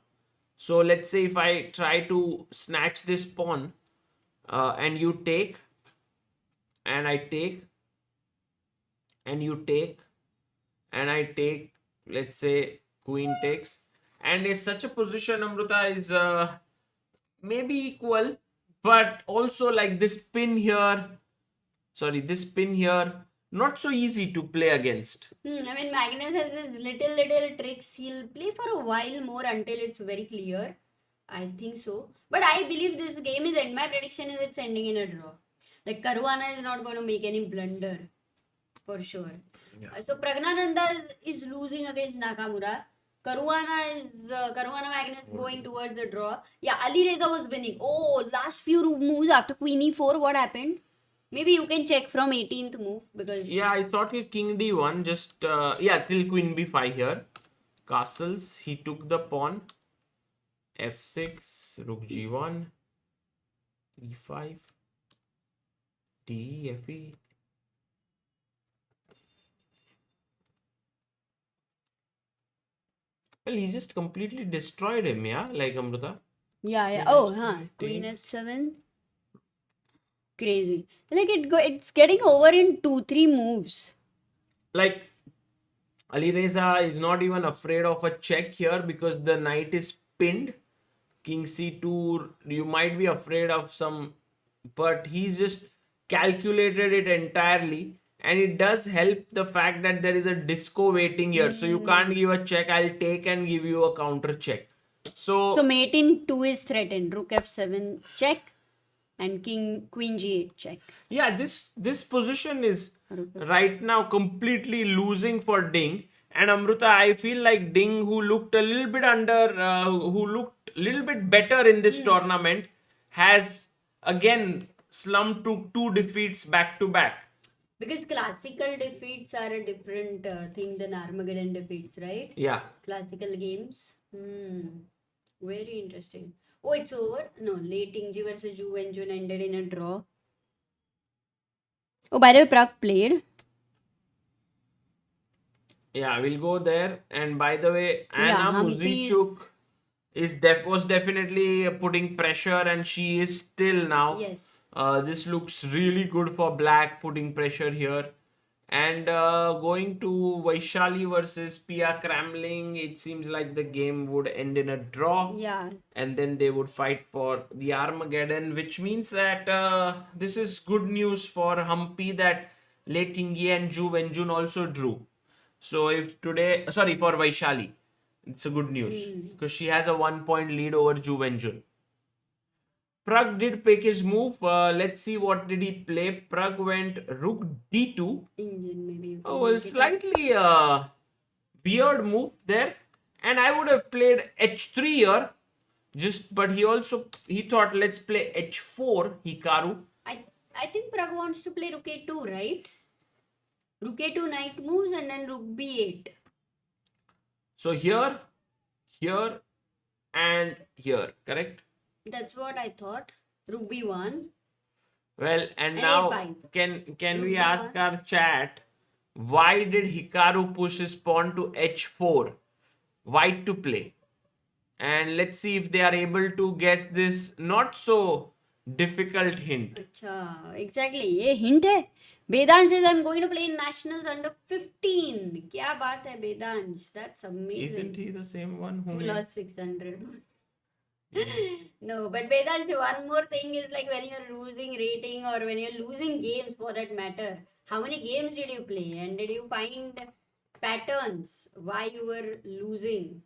[SPEAKER 1] So let's say if I try to snatch this pawn, and you take, and I take, and you take, and I take, let's say queen takes, and is such a position, Amruta, is maybe equal, but also like this pin here, not so easy to play against.
[SPEAKER 2] I mean, Magnus has his little tricks. He'll play for a while more until it's very clear. I think so. But I believe this game is end. My prediction is it's ending in a draw. Like Caruana is not going to make any blunder. For sure.
[SPEAKER 1] Yeah.
[SPEAKER 2] So Praggnanandhaa is losing against Nakamura. Caruana Magnus going towards the draw. Yeah, Alireza was winning. Oh, last few moves after Queen e4, what happened? Maybe you can check from 18th move because
[SPEAKER 1] Yeah, I thought till king d1, just till queen b5 here. Castles, he took the pawn. f6, rook g1, e5, d, fe. Well, he just completely destroyed him, yeah? Like Amruta.
[SPEAKER 2] yeah.
[SPEAKER 1] Queen
[SPEAKER 2] Oh,
[SPEAKER 1] h3
[SPEAKER 2] Queen
[SPEAKER 1] takes.
[SPEAKER 2] f7. Crazy. Like it's getting over in 2-3 moves.
[SPEAKER 1] Like, Alireza is not even afraid of a check here because the knight is pinned. King c2, you might be afraid of some, but he's just calculated it entirely. And it does help the fact that there is a disco waiting here. So you can't give a check. I'll take and give you a counter check.
[SPEAKER 2] So mate in 2 is threatened. Rook f7 check and queen g8 check.
[SPEAKER 1] Yeah, this position is
[SPEAKER 2] Rook f-
[SPEAKER 1] right now completely losing for Ding. And Amruta, I feel like Ding, who looked a little bit who looked a little bit better in this tournament, has again slumped to 2 defeats back to back.
[SPEAKER 2] Because classical defeats are a different thing than Armageddon defeats, right?
[SPEAKER 1] Yeah.
[SPEAKER 2] Classical games. Very interesting. Oh, it's over? No, late Tingjie versus Ju Wenjun ended in a draw. Oh, by the way, Prag played.
[SPEAKER 1] Yeah, we'll go there. And by the way,
[SPEAKER 2] Yeah,
[SPEAKER 1] Anna
[SPEAKER 2] Humpy
[SPEAKER 1] Muzychuk was definitely putting pressure, and she is still now.
[SPEAKER 2] Yes.
[SPEAKER 1] This looks really good for black, putting pressure here. And going to Vaishali versus Pia Cramling, it seems like the game would end in a draw.
[SPEAKER 2] Yeah.
[SPEAKER 1] And then they would fight for the Armageddon, which means that this is good news for Humpy that Le Tingjie and Ju Wenjun also drew. So if today, sorry, for Vaishali, it's a good news because she has a 1 point lead over Ju Wenjun. Prag did pick his move. Let's see what did he play. Prag went Rook D2.
[SPEAKER 2] Indian maybe.
[SPEAKER 1] Oh, a slightly weird move there. And I would have played H3 here. But he thought let's play H4, Hikaru.
[SPEAKER 2] I think Prag wants to play Rook A2, right? Rook A2 knight moves and then Rook B8.
[SPEAKER 1] So here, and here, correct?
[SPEAKER 2] That's what I thought. Rook B1.
[SPEAKER 1] Well, and
[SPEAKER 2] And
[SPEAKER 1] now
[SPEAKER 2] A5.
[SPEAKER 1] can
[SPEAKER 2] Rook
[SPEAKER 1] we ask
[SPEAKER 2] B1.
[SPEAKER 1] our chat, why did Hikaru push his pawn to H4? White to play. And let's see if they are able to guess this not so difficult hint.
[SPEAKER 2] Acha, exactly. ये hint है. Vedansh says I'm going to play in nationals under 15. क्या बात है Vedansh? That's amazing.
[SPEAKER 1] Isn't he the same one who
[SPEAKER 2] Who
[SPEAKER 1] made-
[SPEAKER 2] lost 600? No, but Vedansh, one more thing is like when you're losing rating or when you're losing games for that matter, how many games did you play and did you find patterns why you were losing?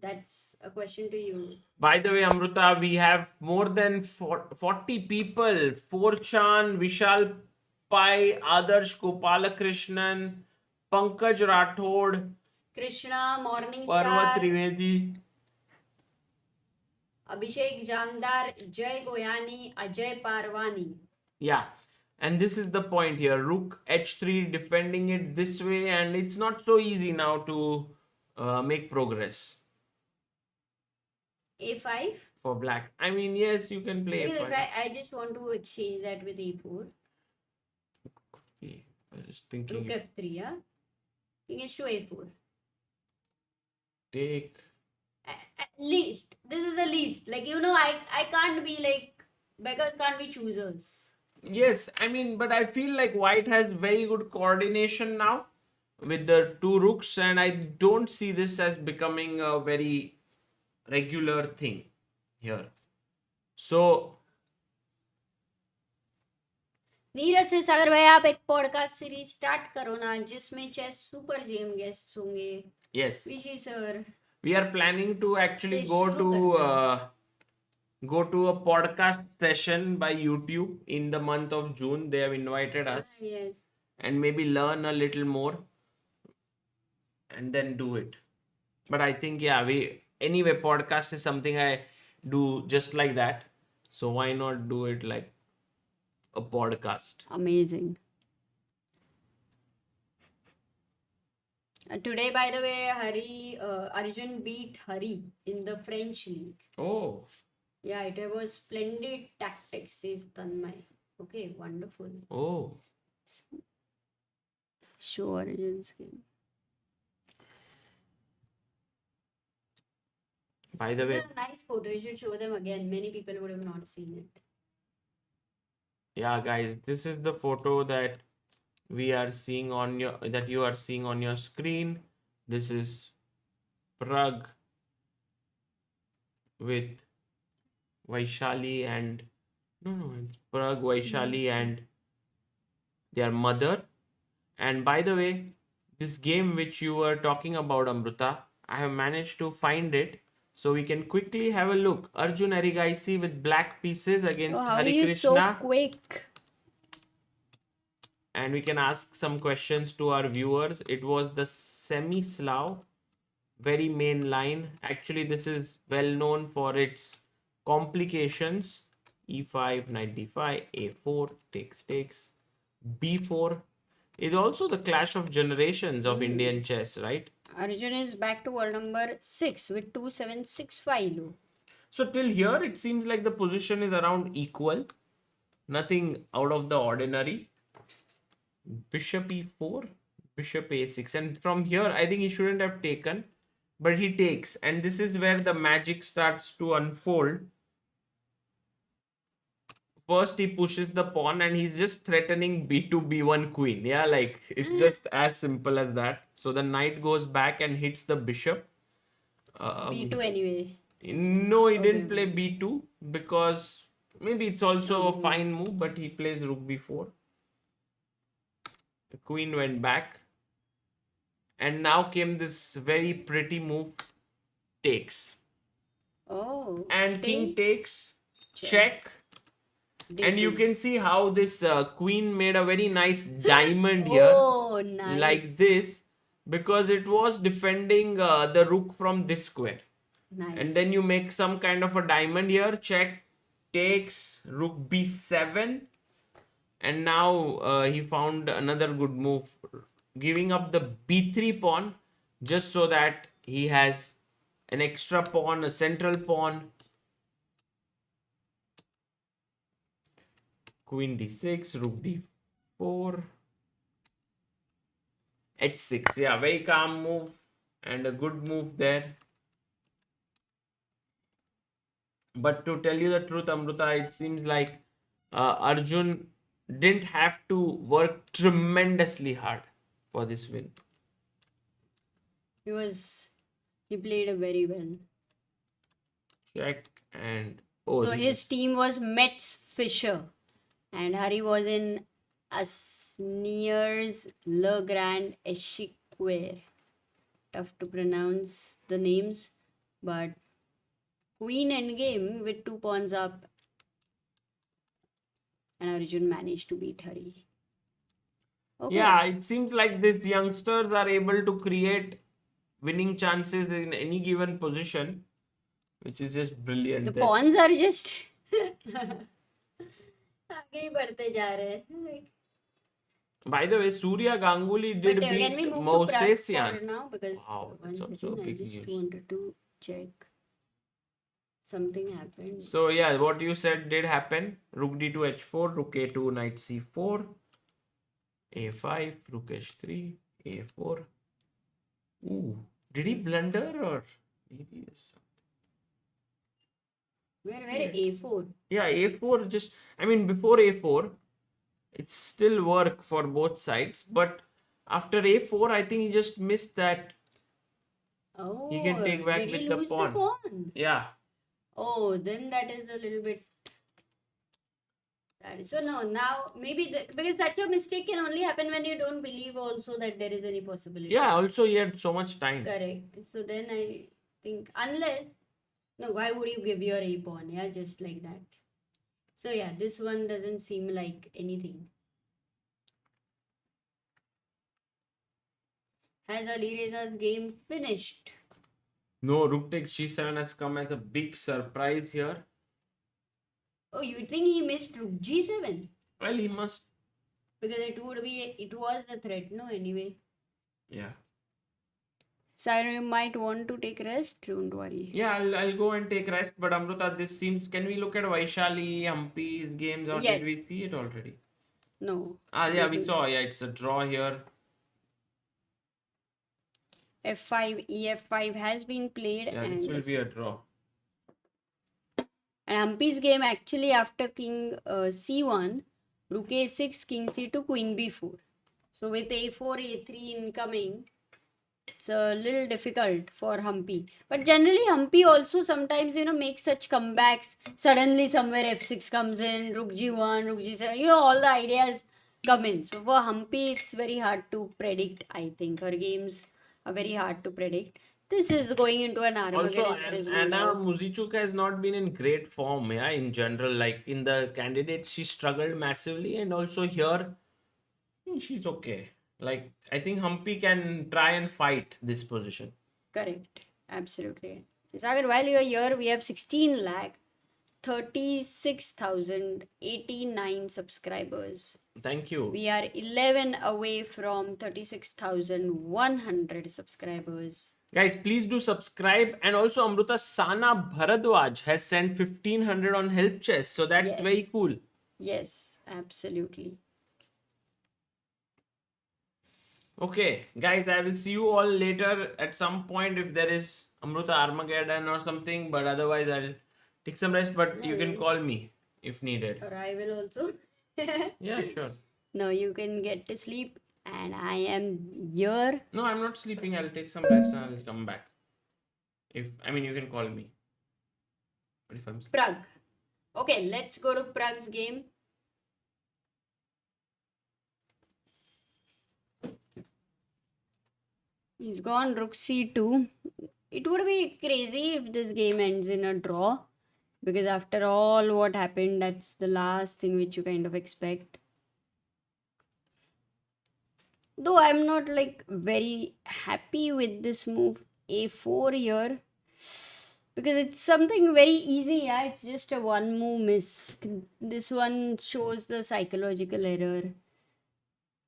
[SPEAKER 2] That's a question to you.
[SPEAKER 1] By the way, Amruta, we have more than 40 people. Forchan, Vishal Pai, Adarsh Gopalakrishnan, Pankaj Rathod,
[SPEAKER 2] Krishna,
[SPEAKER 1] Parvat
[SPEAKER 2] Morningstar,
[SPEAKER 1] Trivedi.
[SPEAKER 2] Abhishek Jamdar, Jay Goyani, Ajay Parwani.
[SPEAKER 1] Yeah. And this is the point here. Rook H3 defending it this way, and it's not so easy now to make progress
[SPEAKER 2] A5.
[SPEAKER 1] for black. I mean, yes, you can play
[SPEAKER 2] Because if
[SPEAKER 1] F5.
[SPEAKER 2] I just want to exchange that with A4.
[SPEAKER 1] Okay, I was just thinking
[SPEAKER 2] Rook
[SPEAKER 1] you
[SPEAKER 2] F3, yeah? King is to A4.
[SPEAKER 1] take.
[SPEAKER 2] At least. This is the least. Like, I can't be like, beggars can't be choosers.
[SPEAKER 1] Yes, I mean, but I feel like white has very good coordination now with the two rooks, and I don't see this as becoming a very regular thing here. So,
[SPEAKER 2] Neeraj से सागर भाई आप एक podcast series start करो ना जिसमें chess super GeM guests होंगे
[SPEAKER 1] yes,
[SPEAKER 2] विशी sir
[SPEAKER 1] we are planning to actually
[SPEAKER 2] से
[SPEAKER 1] go
[SPEAKER 2] शुरू
[SPEAKER 1] to
[SPEAKER 2] करते
[SPEAKER 1] go to a podcast session by YouTube in the month of June. They have invited us,
[SPEAKER 2] yes
[SPEAKER 1] and maybe learn a little more and then do it. But I think, yeah, anyway, podcast is something I do just like that. So why not do it like a podcast?
[SPEAKER 2] amazing today by the way Arjun beat Hari in the French league.
[SPEAKER 1] Oh,
[SPEAKER 2] Yeah, it was splendid tactics, says Tanmay. Okay, wonderful.
[SPEAKER 1] oh.
[SPEAKER 2] Show Arjun's game.
[SPEAKER 1] By the
[SPEAKER 2] This
[SPEAKER 1] way,
[SPEAKER 2] is a nice photo. You should show them again. Many people would have not seen it.
[SPEAKER 1] yeah, guys, this is the photo that we are seeing that you are seeing on your screen. This is Prag with Vaishali and it's Prag, Vaishali and their mother. And by the way, this game which you were talking about, Amruta, I have managed to find it. So we can quickly have a look. Arjun Erigaisi with black pieces against
[SPEAKER 2] Oh, how are you so
[SPEAKER 1] Harikrishna.
[SPEAKER 2] quick?
[SPEAKER 1] And we can ask some questions to our viewers. It was the semi-Slav, very main line. Actually, this is well known for its complications. E5, knight d5, a4, takes, b4. It's also the clash of generations of Indian chess, right?
[SPEAKER 2] Arjun is back to world number 6 with 2765 low.
[SPEAKER 1] So till here, it seems like the position is around equal. Nothing out of the ordinary. Bishop e4, bishop a6. And from here, I think he shouldn't have taken. But he takes. And this is where the magic starts to unfold. First, he pushes the pawn and he's just threatening b2, b1 queen. Yeah, like it's just as simple as that. So the knight goes back and hits the bishop.
[SPEAKER 2] B2 anyway.
[SPEAKER 1] No, he didn't play b2 because maybe it's also a fine move, but he plays rook b4. The queen went back. And now came this very pretty move, takes.
[SPEAKER 2] Oh.
[SPEAKER 1] And king takes, check. And you can see how this queen made a very nice diamond here.
[SPEAKER 2] Oh, nice.
[SPEAKER 1] Like this. Because it was defending the rook from this square.
[SPEAKER 2] Nice.
[SPEAKER 1] And then you make some kind of a diamond here. Check, takes, rook b7. And now he found another good move. Giving up the b3 pawn. Just so that he has an extra pawn, a central pawn. Queen d6, rook d4, h6. Yeah, very calm move and a good move there. But to tell you the truth, Amruta, it seems like Arjun didn't have to work tremendously hard for this win.
[SPEAKER 2] He played it very well.
[SPEAKER 1] Check and...
[SPEAKER 2] So his team was Metz Fischer. And Hari was in Asniers Le Grand Echiquier. Tough to pronounce the names. But queen endgame with 2 pawns up. And Arjun managed to beat Hari. Okay.
[SPEAKER 1] Yeah, it seems like these youngsters are able to create winning chances in any given position. Which is just brilliant.
[SPEAKER 2] The pawns are just... आगे ही बढ़ते जा रहे हैं.
[SPEAKER 1] By the way, Surya Ganguly did beat Mousesian.
[SPEAKER 2] Now because
[SPEAKER 1] wow,
[SPEAKER 2] one
[SPEAKER 1] that's also
[SPEAKER 2] second, I
[SPEAKER 1] big
[SPEAKER 2] just
[SPEAKER 1] news.
[SPEAKER 2] wanted to check. Something happened.
[SPEAKER 1] So yeah, what you said did happen. Rook d2 h4, rook a2, knight c4, a5, rook h3, a4. Ooh, did he blunder or maybe something?
[SPEAKER 2] Where A4?
[SPEAKER 1] Yeah, a4 just, I mean, before a4, it's still work for both sides. But after a4, I think he just missed that.
[SPEAKER 2] Oh,
[SPEAKER 1] he can take back
[SPEAKER 2] did
[SPEAKER 1] with
[SPEAKER 2] he
[SPEAKER 1] the
[SPEAKER 2] lose
[SPEAKER 1] pawn.
[SPEAKER 2] the pawn?
[SPEAKER 1] Yeah.
[SPEAKER 2] Oh, then that is a little bit. That is, so no, now maybe because such a mistake can only happen when you don't believe also that there is any possibility.
[SPEAKER 1] Yeah, also he had so much time.
[SPEAKER 2] Correct. So then I think unless. No, why would you give your a pawn? Yeah, just like that. So yeah, this one doesn't seem like anything. Has Alireza's game finished?
[SPEAKER 1] No, rook takes g7 has come as a big surprise here.
[SPEAKER 2] Oh, you think he missed rook g7?
[SPEAKER 1] Well, he must.
[SPEAKER 2] Because it was a threat, no, anyway.
[SPEAKER 1] Yeah.
[SPEAKER 2] So you might want to take rest, don't worry.
[SPEAKER 1] Yeah, I'll go and take rest. But Amruta, this seems... Can we look at Vaishali, Humpy's games or
[SPEAKER 2] Yes.
[SPEAKER 1] did we see it already?
[SPEAKER 2] No.
[SPEAKER 1] Yeah, we saw. Yeah, it's a draw here.
[SPEAKER 2] F5, EF5 has been played.
[SPEAKER 1] Yeah,
[SPEAKER 2] and
[SPEAKER 1] this will be a draw.
[SPEAKER 2] And Humpy's game actually after king c1, rook a6, king c2, queen b4. So with a4, a3 incoming, it's a little difficult for Humpy. But generally Humpy also sometimes, makes such comebacks. Suddenly somewhere f6 comes in, rook g1, rook g7, all the ideas come in. So for Humpy, it's very hard to predict, I think. Her games are very hard to predict. This is going into an
[SPEAKER 1] Also,
[SPEAKER 2] Armageddon. There is no
[SPEAKER 1] Anna
[SPEAKER 2] doubt.
[SPEAKER 1] Muzychuk has not been in great form, yeah, in general. Like in the candidates, she struggled massively, and also here, she's okay. Like I think Humpy can try and fight this position.
[SPEAKER 2] Correct. Absolutely. Sagar, while you are here, we have 16 lakh 36,089 subscribers.
[SPEAKER 1] Thank you.
[SPEAKER 2] We are 11 away from 36,100 subscribers.
[SPEAKER 1] Guys, please do subscribe. And also, Amruta Sana Bharadwaj has sent 1500 on help chess. So that's
[SPEAKER 2] Yes.
[SPEAKER 1] very cool.
[SPEAKER 2] Yes, absolutely.
[SPEAKER 1] Okay, guys, I will see you all later at some point if there is Amruta Armageddon or something. But otherwise, I'll take some rest. But you can call me if needed.
[SPEAKER 2] Or I will also.
[SPEAKER 1] Yeah, sure.
[SPEAKER 2] No, you can get to sleep, and I am here.
[SPEAKER 1] No, I'm not sleeping. I'll take some rest and I'll come back. You can call me. But if I'm
[SPEAKER 2] Prag. Okay, let's go to Prag's game. He's gone rook c2. It would be crazy if this game ends in a draw. Because after all what happened, that's the last thing which you kind of expect. Though I'm not like very happy with this move a4 here. Because it's something very easy, yeah. It's just a one move miss. This one shows the psychological error.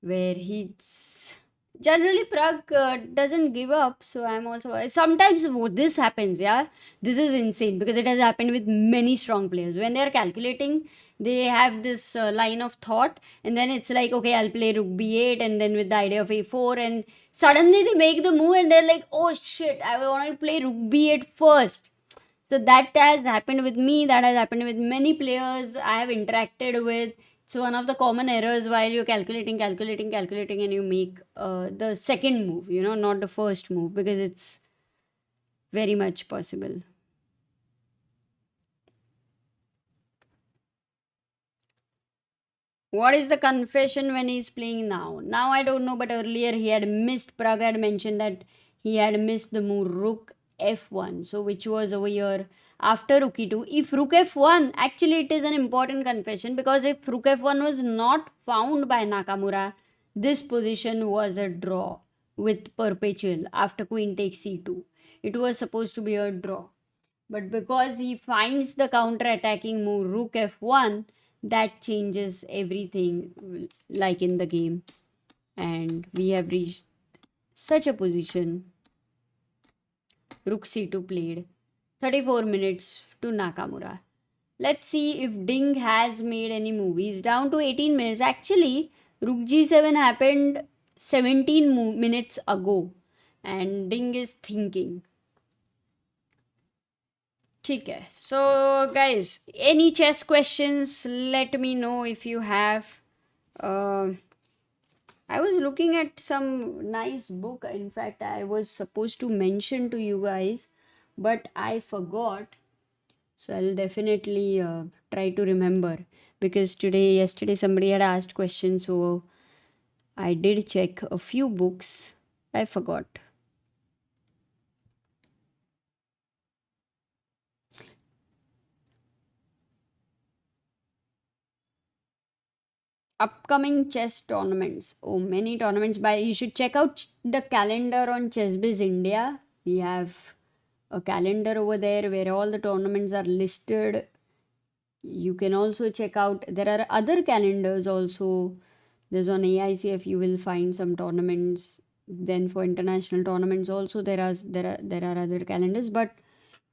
[SPEAKER 2] Where he's... Generally, Prag doesn't give up. So I'm also... Sometimes this happens, yeah. This is insane. Because it has happened with many strong players. When they're calculating, they have this line of thought. And then it's like, okay, I'll play rook b8. And then with the idea of a4. And suddenly they make the move. And they're like, oh shit, I want to play rook b8 first. So that has happened with me. That has happened with many players I have interacted with. It's one of the common errors while you're calculating, and you make the second move, not the first move, because it's very much possible. What is the confession when he's playing now? Now I don't know, but earlier he had missed, Prag had mentioned that he had missed the move rook f1, so which was over here after rook e2. If rook f1, actually it is an important confession, because if rook f1 was not found by Nakamura, this position was a draw with perpetual after queen takes c2. It was supposed to be a draw. But because he finds the counter-attacking move rook f1, that changes everything like in the game. And we have reached such a position. Rook c2 played. 34 minutes to Nakamura. Let's see if Ding has made any movies. Down to 18 minutes. Actually, Rook g7 happened 17 minutes ago. And Ding is thinking. Okay. So, guys, any chess questions? Let me know if you have. I was looking at some nice book. In fact, I was supposed to mention to you guys, but I forgot. So I'll definitely try to remember, because yesterday somebody had asked questions, so I did check a few books. I forgot. Upcoming chess tournaments. Oh, many tournaments. You should check out the calendar on ChessBiz India. We have a calendar over there where all the tournaments are listed. You can also check out, there are other calendars also. There's on AICF, you will find some tournaments. Then for international tournaments also there are other calendars. But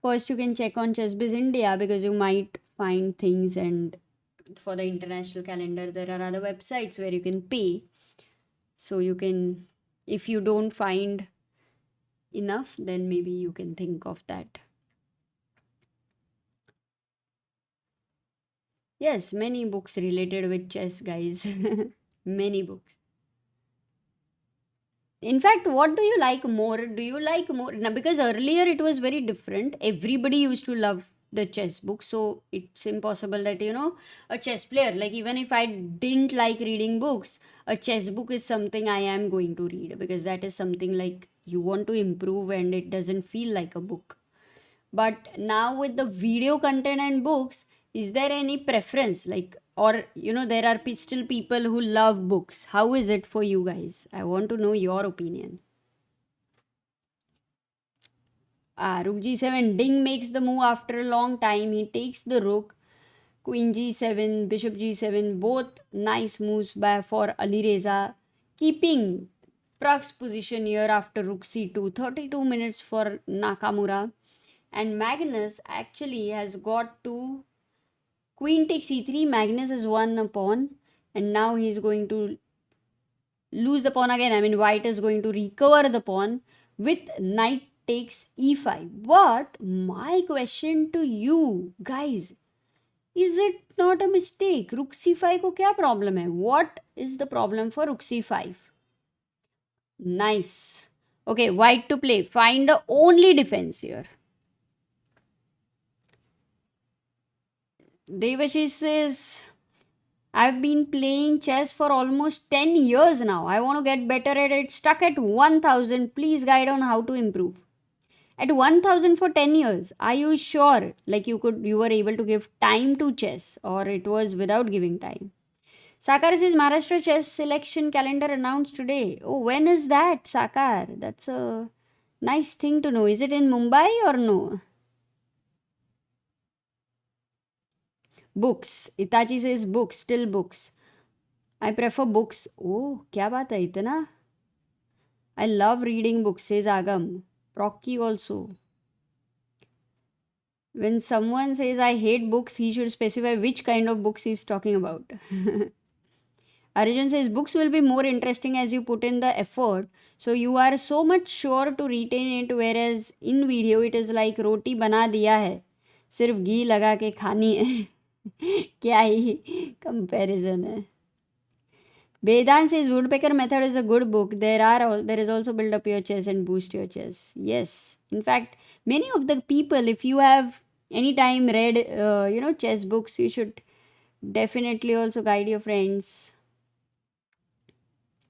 [SPEAKER 2] first you can check on ChessBiz India, because you might find things, and for the international calendar there are other websites where you can pay. So you can, if you don't find enough, then maybe you can think of that. Yes, many books related with chess, guys. Many books. In fact, what do you like more? Do you like more? Now, because earlier it was very different. Everybody used to love the chess book. So it's impossible that, a chess player, like even if I didn't like reading books, a chess book is something I am going to read, because that is something like you want to improve and it doesn't feel like a book. But now with the video content and books, is there any preference? Like, or there are still people who love books. How is it for you guys? I want to know your opinion. Rook g7. Ding makes the move after a long time. He takes the rook. Queen g7, bishop g7. Both nice moves for Alireza. Keeping Prag's position here after rook c2. 32 minutes for Nakamura. And Magnus actually has got to queen takes e3. Magnus has won a pawn. And now he's going to lose the pawn again. I mean, white is going to recover the pawn with knight takes e5. But my question to you guys, is it not a mistake? Rook c5 ko kya problem hai? What is the problem for rook c5? Nice. Okay, white to play. Find the only defense here. Devashish says, I've been playing chess for almost 10 years now. I want to get better at it. Stuck at 1000. Please guide on how to improve. At 1000 for 10 years, are you sure? Like you were able to give time to chess, or it was without giving time? Sakar says Maharashtra chess selection calendar announced today. Oh, when is that, Sakar? That's a nice thing to know. Is it in Mumbai or no? Books. Itachi says books, still books. I prefer books. Oh, kya baat hai itna? I love reading books, says Agam. Rocky also. When someone says I hate books, he should specify which kind of books he's talking about. Arjun says books will be more interesting as you put in the effort. So you are so much sure to retain it, whereas in video it is like roti bana diya hai. सिर्फ घी लगा के खानी है. क्या ही comparison है. Vedant says Woodpecker Method is a good book. There is also build up your chess and boost your chess. Yes. In fact, many of the people, if you have anytime read, chess books, you should definitely also guide your friends.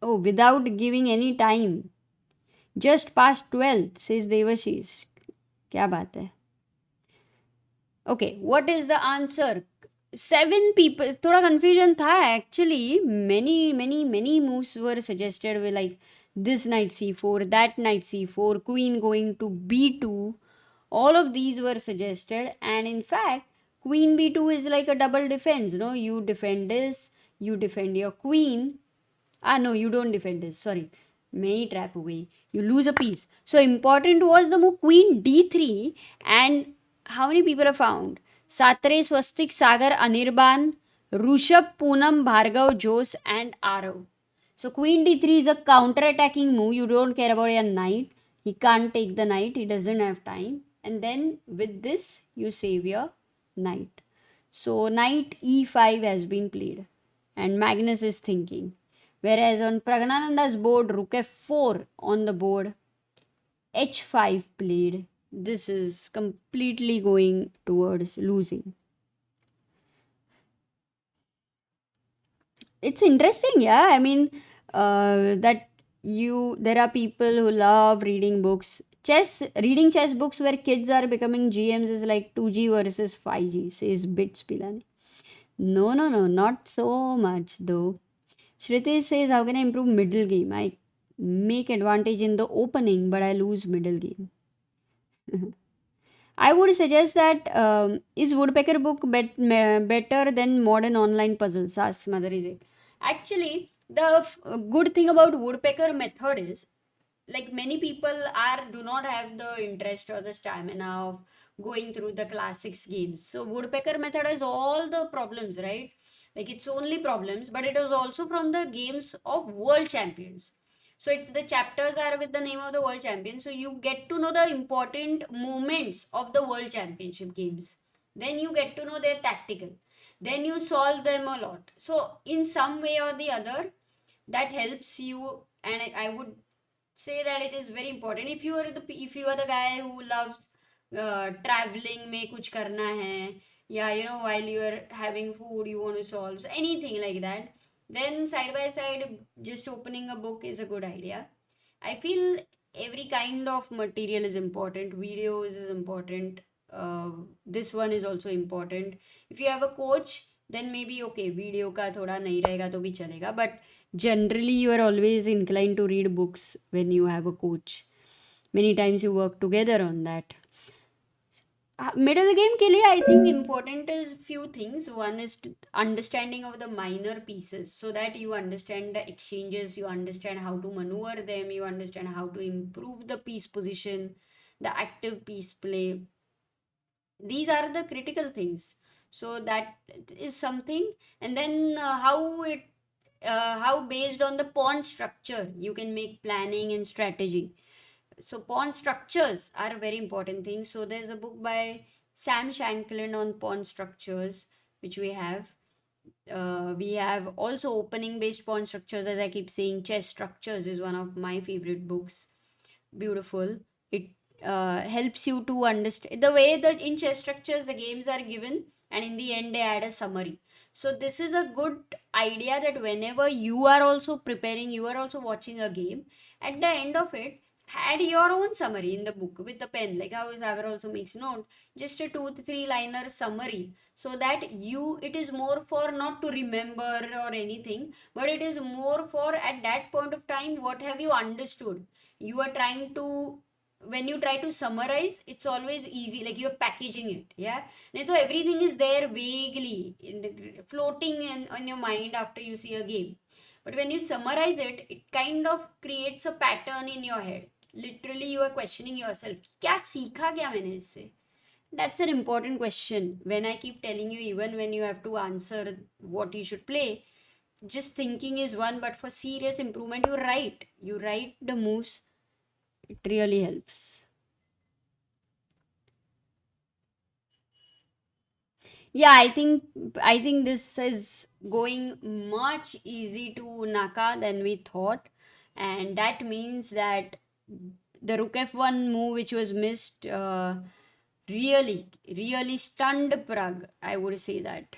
[SPEAKER 2] Oh, without giving any time. Just past 12th, says Devashish. Kya baat hai? Okay, what is the answer? 7 people. Thoda confusion tha actually. Many moves were suggested with like this knight c4, that knight c4, queen going to b2. All of these were suggested, and in fact, queen b2 is like a double defense. No, you defend this, you defend your queen. No, you don't defend this. Sorry, may trap away. You lose a piece. So important was the move queen d3, and how many people are found? Satre, Swastik, Sagar, Anirban, Rushabh, Poonam, Bhargav, Jose, and Arav. So queen d3 is a counter-attacking move. You don't care about your knight. He can't take the knight. He doesn't have time. And then with this, you save your knight. So knight e5 has been played. And Magnus is thinking. Whereas on Praggnanandhaa's board, rook f4 on the board, h5 played. This is completely going towards losing. It's interesting, yeah. I mean, there are people who love reading books. Reading chess books where kids are becoming GMs is like 2G versus 5G, says Bits Pilani. No, not so much though. Shriti says, how can I improve middle game? I make advantage in the opening, but I lose middle game. I would suggest that is Woodpecker book better than modern online puzzles? Asks Mother Is it. Actually, the good thing about Woodpecker method is, like many people do not have the interest or the stamina of going through the classics games. So Woodpecker method has all the problems, right? Like it's only problems, but it is also from the games of world champions. So it's the chapters are with the name of the world champion. So you get to know the important moments of the world championship games. Then you get to know their tactical. Then you solve them a lot. So in some way or the other, that helps you. And I would say that it is very important. If you are the guy who loves traveling, mein kuch karna hai, yeah, while you are having food, you want to solve anything like that, then side by side, just opening a book is a good idea. I feel every kind of material is important. Videos is important. This one is also important. If you have a coach, then maybe okay, video का थोड़ा नहीं रहेगा तो भी चलेगा. But generally, you are always inclined to read books when you have a coach. Many times you work together on that. Middle game के लिए I think important is few things. One is understanding of the minor pieces, so that you understand the exchanges, you understand how to maneuver them, you understand how to improve the piece position, the active piece play. These are the critical things. So that is something. And then how based on the pawn structure you can make planning and strategy. So pawn structures are a very important thing. So there's a book by Sam Shanklin on pawn structures, which we have. We have also opening based pawn structures. As I keep saying, chess structures is one of my favorite books. Beautiful. It helps you to understand the way that in chess structures the games are given, and in the end they add a summary. So this is a good idea that whenever you are also preparing, you are also watching a game, at the end of it, add your own summary in the book with a pen, like how Sagar also makes note, just a 2-3 liner summary, so that it is more for not to remember or anything, but it is more for at that point of time, what have you understood? You are trying to, when you try to summarize, it's always easy, like you're packaging it, yeah. So everything is there vaguely floating in your mind after you see a game. But when you summarize it, it kind of creates a pattern in your head. Literally, you are questioning yourself. क्या सीखा क्या मैंने इससे? That's an important question. When I keep telling you, even when you have to answer what you should play, just thinking is one, but for serious improvement, you write. You write the moves. It really helps. Yeah, I think this is going much easy to Naka than we thought, and that means that the Rook F1 move, which was missed, really stunned Prag. I would say that.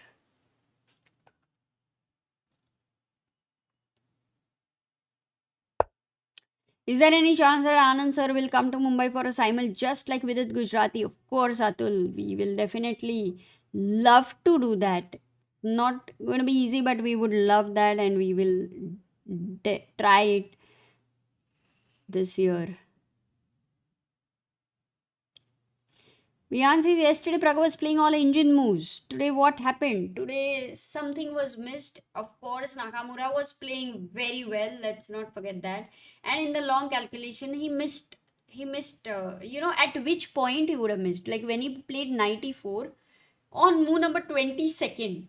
[SPEAKER 2] Is there any chance that Anand sir will come to Mumbai for a simul just like Vidit Gujarati? Of course, Atul. We will definitely love to do that. Not going to be easy, but we would love that, and we will try it this year. Vian says yesterday Prag was playing all engine moves. Today what happened? Today something was missed. Of course, Nakamura was playing very well. Let's not forget that. And in the long calculation, he missed. At which point he would have missed. Like when he played 94 on move number 22nd.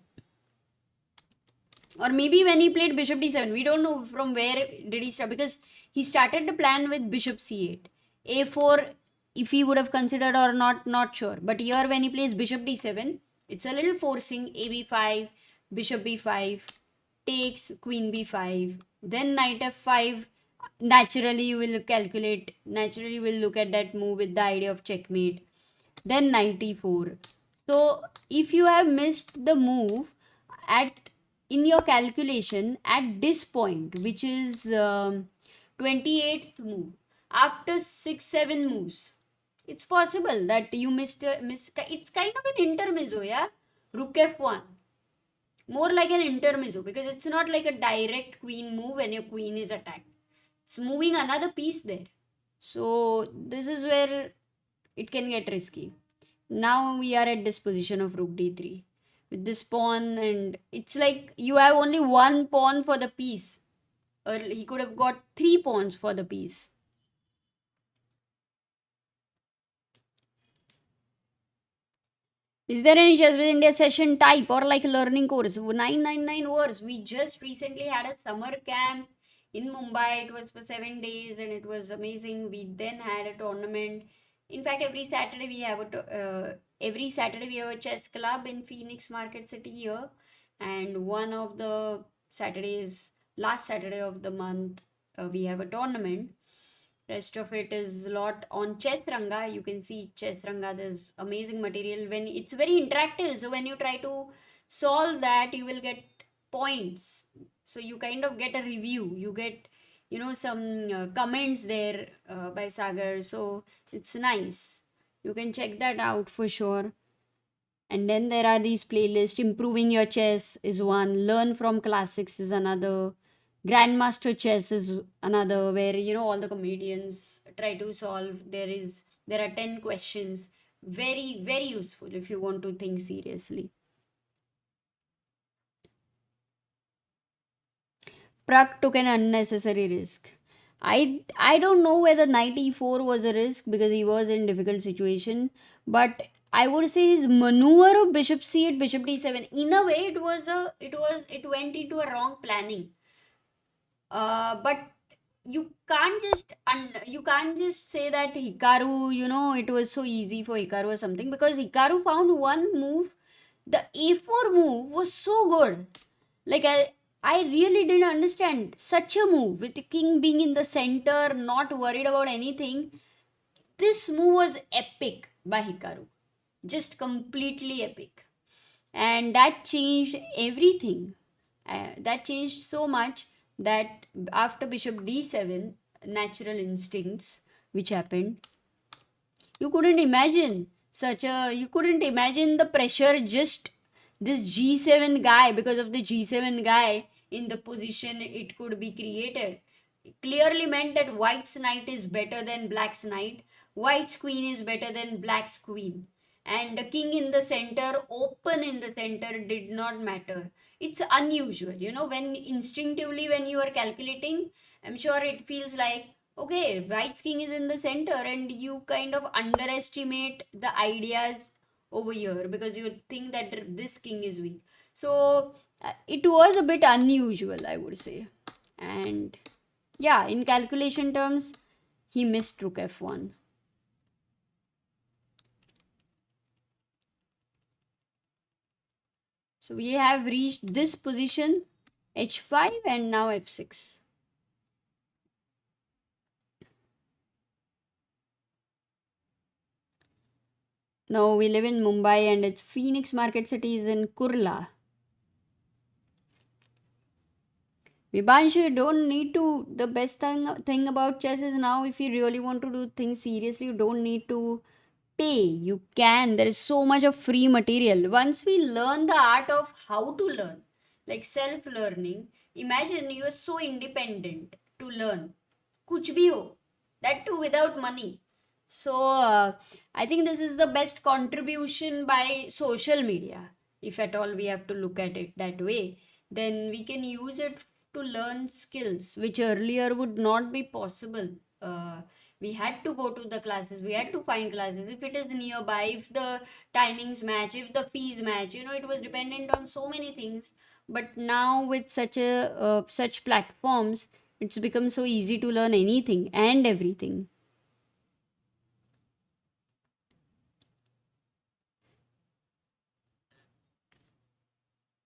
[SPEAKER 2] Or maybe when he played Bishop D7. We don't know from where did he start. Because he started the plan with Bishop C8. A4, if he would have considered or not sure. But here when he plays Bishop D7, it's a little forcing. A B5, Bishop B5, takes Queen B5, then Knight F5. Naturally you will calculate, naturally you will look at that move with the idea of checkmate. Then Knight E4. So if you have missed the move in your calculation at this point, which is 28th move, after 6-7 moves, it's possible that you missed. It's kind of an intermezzo, yeah. Rook F1, more like an intermezzo, because it's not like a direct queen move when your queen is attacked. It's moving another piece there. So this is where it can get risky. Now we are at this position of Rook D3 with this pawn, and it's like you have only one pawn for the piece. Or he could have got 3 pawns for the piece. Is there any Chess with India session type or like a learning course? 999 hours. We just recently had a summer camp in Mumbai. It was for 7 days and it was amazing. We then had a tournament. In fact, every Saturday we have a chess club in Phoenix Market City here. And one of the Saturdays, last Saturday of the month, we have a tournament. Rest of it is a lot on Chess Ranga. You can see Chess Ranga, there's amazing material. When it's very interactive, so when you try to solve that, you will get points. So you kind of get a review. You get some comments there by Sagar. So it's nice. You can check that out for sure. And then there are these playlists. Improving Your Chess is one. Learn from Classics is another. Grandmaster Chess is another, where all the comedians try to solve. There are 10 questions. Very, very useful if you want to think seriously. Prag took an unnecessary risk. I don't know whether knight e4 was a risk because he was in difficult situation, but I would say his maneuver of bishop c8, bishop d7. In a way, it went into a wrong planning. But you can't just say that Hikaru, it was so easy for Hikaru or something, because Hikaru found one move. The a4 move was so good. Like I really didn't understand such a move with the king being in the center, not worried about anything. This move was epic by Hikaru, just completely epic, and that changed everything. That changed so much that after bishop d7, natural instincts which happened, you couldn't imagine you couldn't imagine the pressure, just this g7 guy, because of the g7 guy in the position it could be created. It clearly meant that white's knight is better than black's knight, white's queen is better than black's queen, and the king in the center, open in the center, did not matter. It's unusual, when instinctively, when you are calculating, I'm sure it feels like, okay, white's king is in the center, and you kind of underestimate the ideas over here because you think that this king is weak. So it was a bit unusual, I would say. And yeah, in calculation terms, he missed rook f1. So we have reached this position, h5, and now f6. Now we live in Mumbai and its Phoenix Market City is in Kurla. Vibhanshu, you don't need to. The best thing about chess is now, if you really want to do things seriously, you don't need to pay. You can. There is so much of free material. Once we learn the art of how to learn, like self learning, imagine you are so independent to learn. Kuch bhi ho. That too without money. So I think this is the best contribution by social media. If at all we have to look at it that way, then we can use it to learn skills which earlier would not be possible. We had to go to the classes, we had to find classes if it is nearby, if the timings match, if the fees match. It was dependent on so many things. But now with such platforms, it's become so easy to learn anything and everything.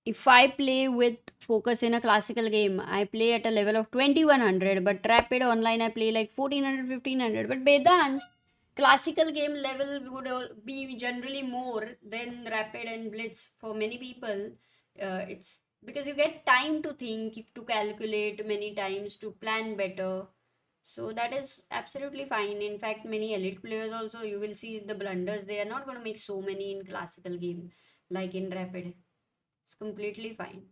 [SPEAKER 2] If I play with focus in a classical game, I play at a level of 2100, but rapid online I play like 1400, 1500. But Vedant, classical game level would be generally more than rapid and blitz for many people. It's because you get time to think, to calculate many times, to plan better. So that is absolutely fine. In fact, many elite players also, you will see the blunders. They are not going to make so many in classical game like in rapid. It's completely fine.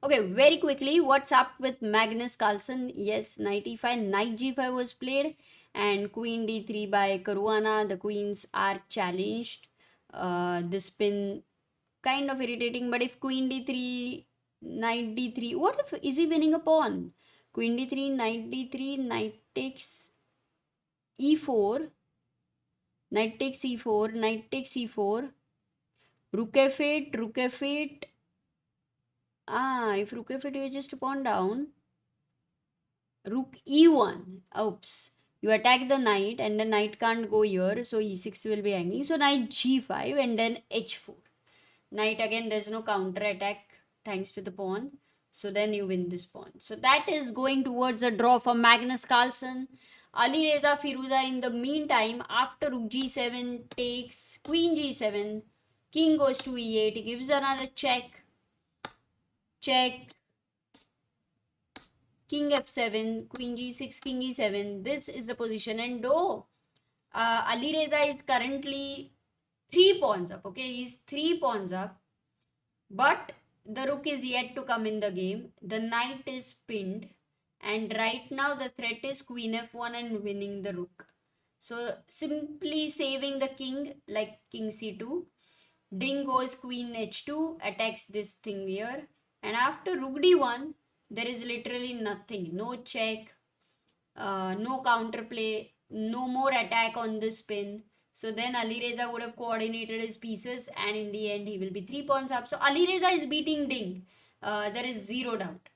[SPEAKER 2] Okay, very quickly, what's up with Magnus Carlsen? Yes, knight e5, knight g5 was played, and queen d3 by Caruana. The queens are challenged. This pin kind of irritating, but if queen d3, knight d3, what if, is he winning a pawn? Queen d3, knight takes e4, knight takes e4, knight takes e4, rook f8, rook f8. If rook f8, you just pawn down. Rook e1. Oops. You attack the knight and the knight can't go here. So e6 will be hanging. So knight g5 and then h4. Knight again, there's no counter attack thanks to the pawn. So then you win this pawn. So that is going towards a draw for Magnus Carlsen. Alireza Firouzja in the meantime, after rook g7 takes queen g7, king goes to e8, he gives another check, king f7, queen g6, king e7. This is the position, and though Alireza is currently 3 pawns up, okay, he's 3 pawns up, but the rook is yet to come in the game. The knight is pinned, and right now the threat is queen f1 and winning the rook. So simply saving the king, like king c2. Ding goes queen h2, attacks this thing here, and after rook d1, there is literally nothing. No check, no counterplay, no more attack on this pin. So then Alireza would have coordinated his pieces, and in the end he will be 3 pawns up. So Alireza is beating Ding. There is zero doubt.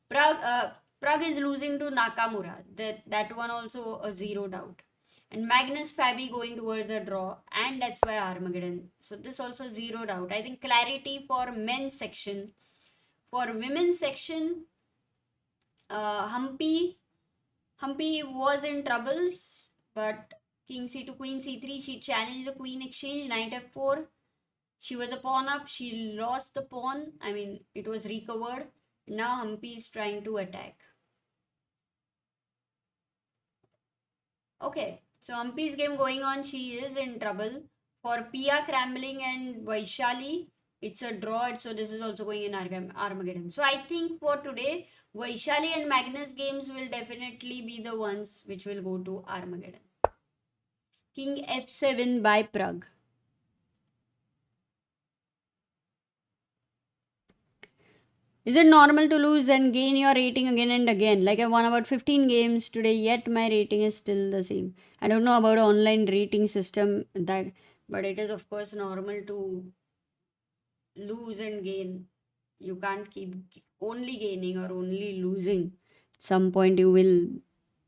[SPEAKER 2] Prag is losing to Nakamura. That one also a zero doubt. And Magnus Fabi going towards a draw, and that's why Armageddon. So this also zero doubt. I think clarity for men's section. For women's section, Humpy was in troubles, but king c2, queen c3, she challenged the queen exchange, knight f4. She was a pawn up, she lost the pawn. I mean, it was recovered. Now Humpy is trying to attack. Okay, so Humpy's game going on, she is in trouble. For Pia, Cramling and Vaishali, it's a draw, so this is also going in Armageddon. So I think for today, Vaishali and Magnus games will definitely be the ones which will go to Armageddon. King f7 by Prag. Is it normal to lose and gain your rating again and again? Like I won about 15 games today, yet my rating is still the same. I don't know about online rating system that, but it is of course normal to lose and gain. You can't keep only gaining or only losing. At some point you will,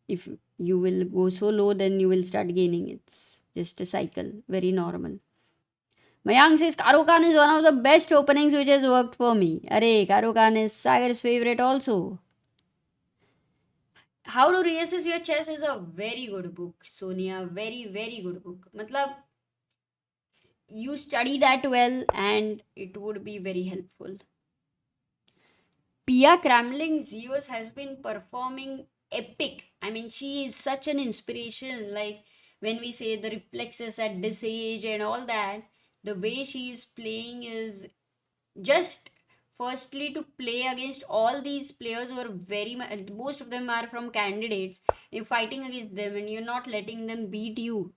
[SPEAKER 2] if you will go so low, then you will start gaining. It's just a cycle, very normal. Mayank says Karo Khan is one of the best openings which has worked for me. Arey, Karo Khan is Sagar's favorite also. How to Reassess Your Chess is a very good book, Sonia. Very, very good book. Matlab, you study that well and it would be very helpful. Pia Cramling's Zeus has been performing epic. I mean, she is such an inspiration. Like when we say the reflexes at this age and all that, the way she is playing is just firstly to play against all these players who are most of them are from candidates. You're fighting against them and you're not letting them beat you.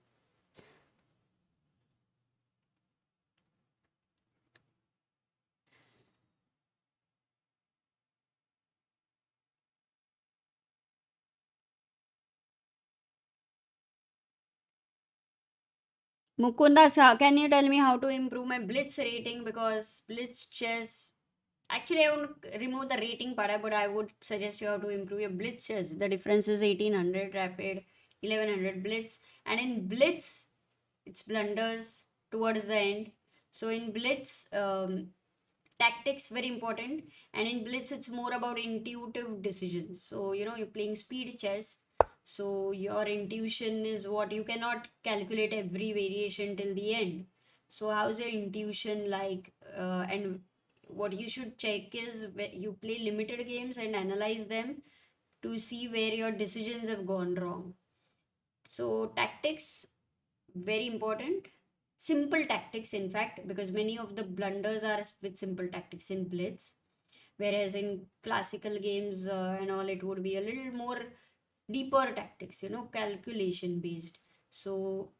[SPEAKER 2] Mukunda, can you tell me how to improve my Blitz rating? Because Blitz chess, actually, I won't remove the rating part, but I would suggest you how to improve your Blitz chess. The difference is 1800 rapid, 1100 Blitz, and in Blitz, it's blunders towards the end. So in Blitz, tactics very important, and in Blitz, it's more about intuitive decisions. So you're playing speed chess. So your intuition is what you cannot calculate every variation till the end. So how's your intuition like? And what you should check is you play limited games and analyze them to see where your decisions have gone wrong. So tactics, very important. Simple tactics, in fact, because many of the blunders are with simple tactics in Blitz. Whereas in classical games and all, it would be a little more deeper tactics, calculation based. So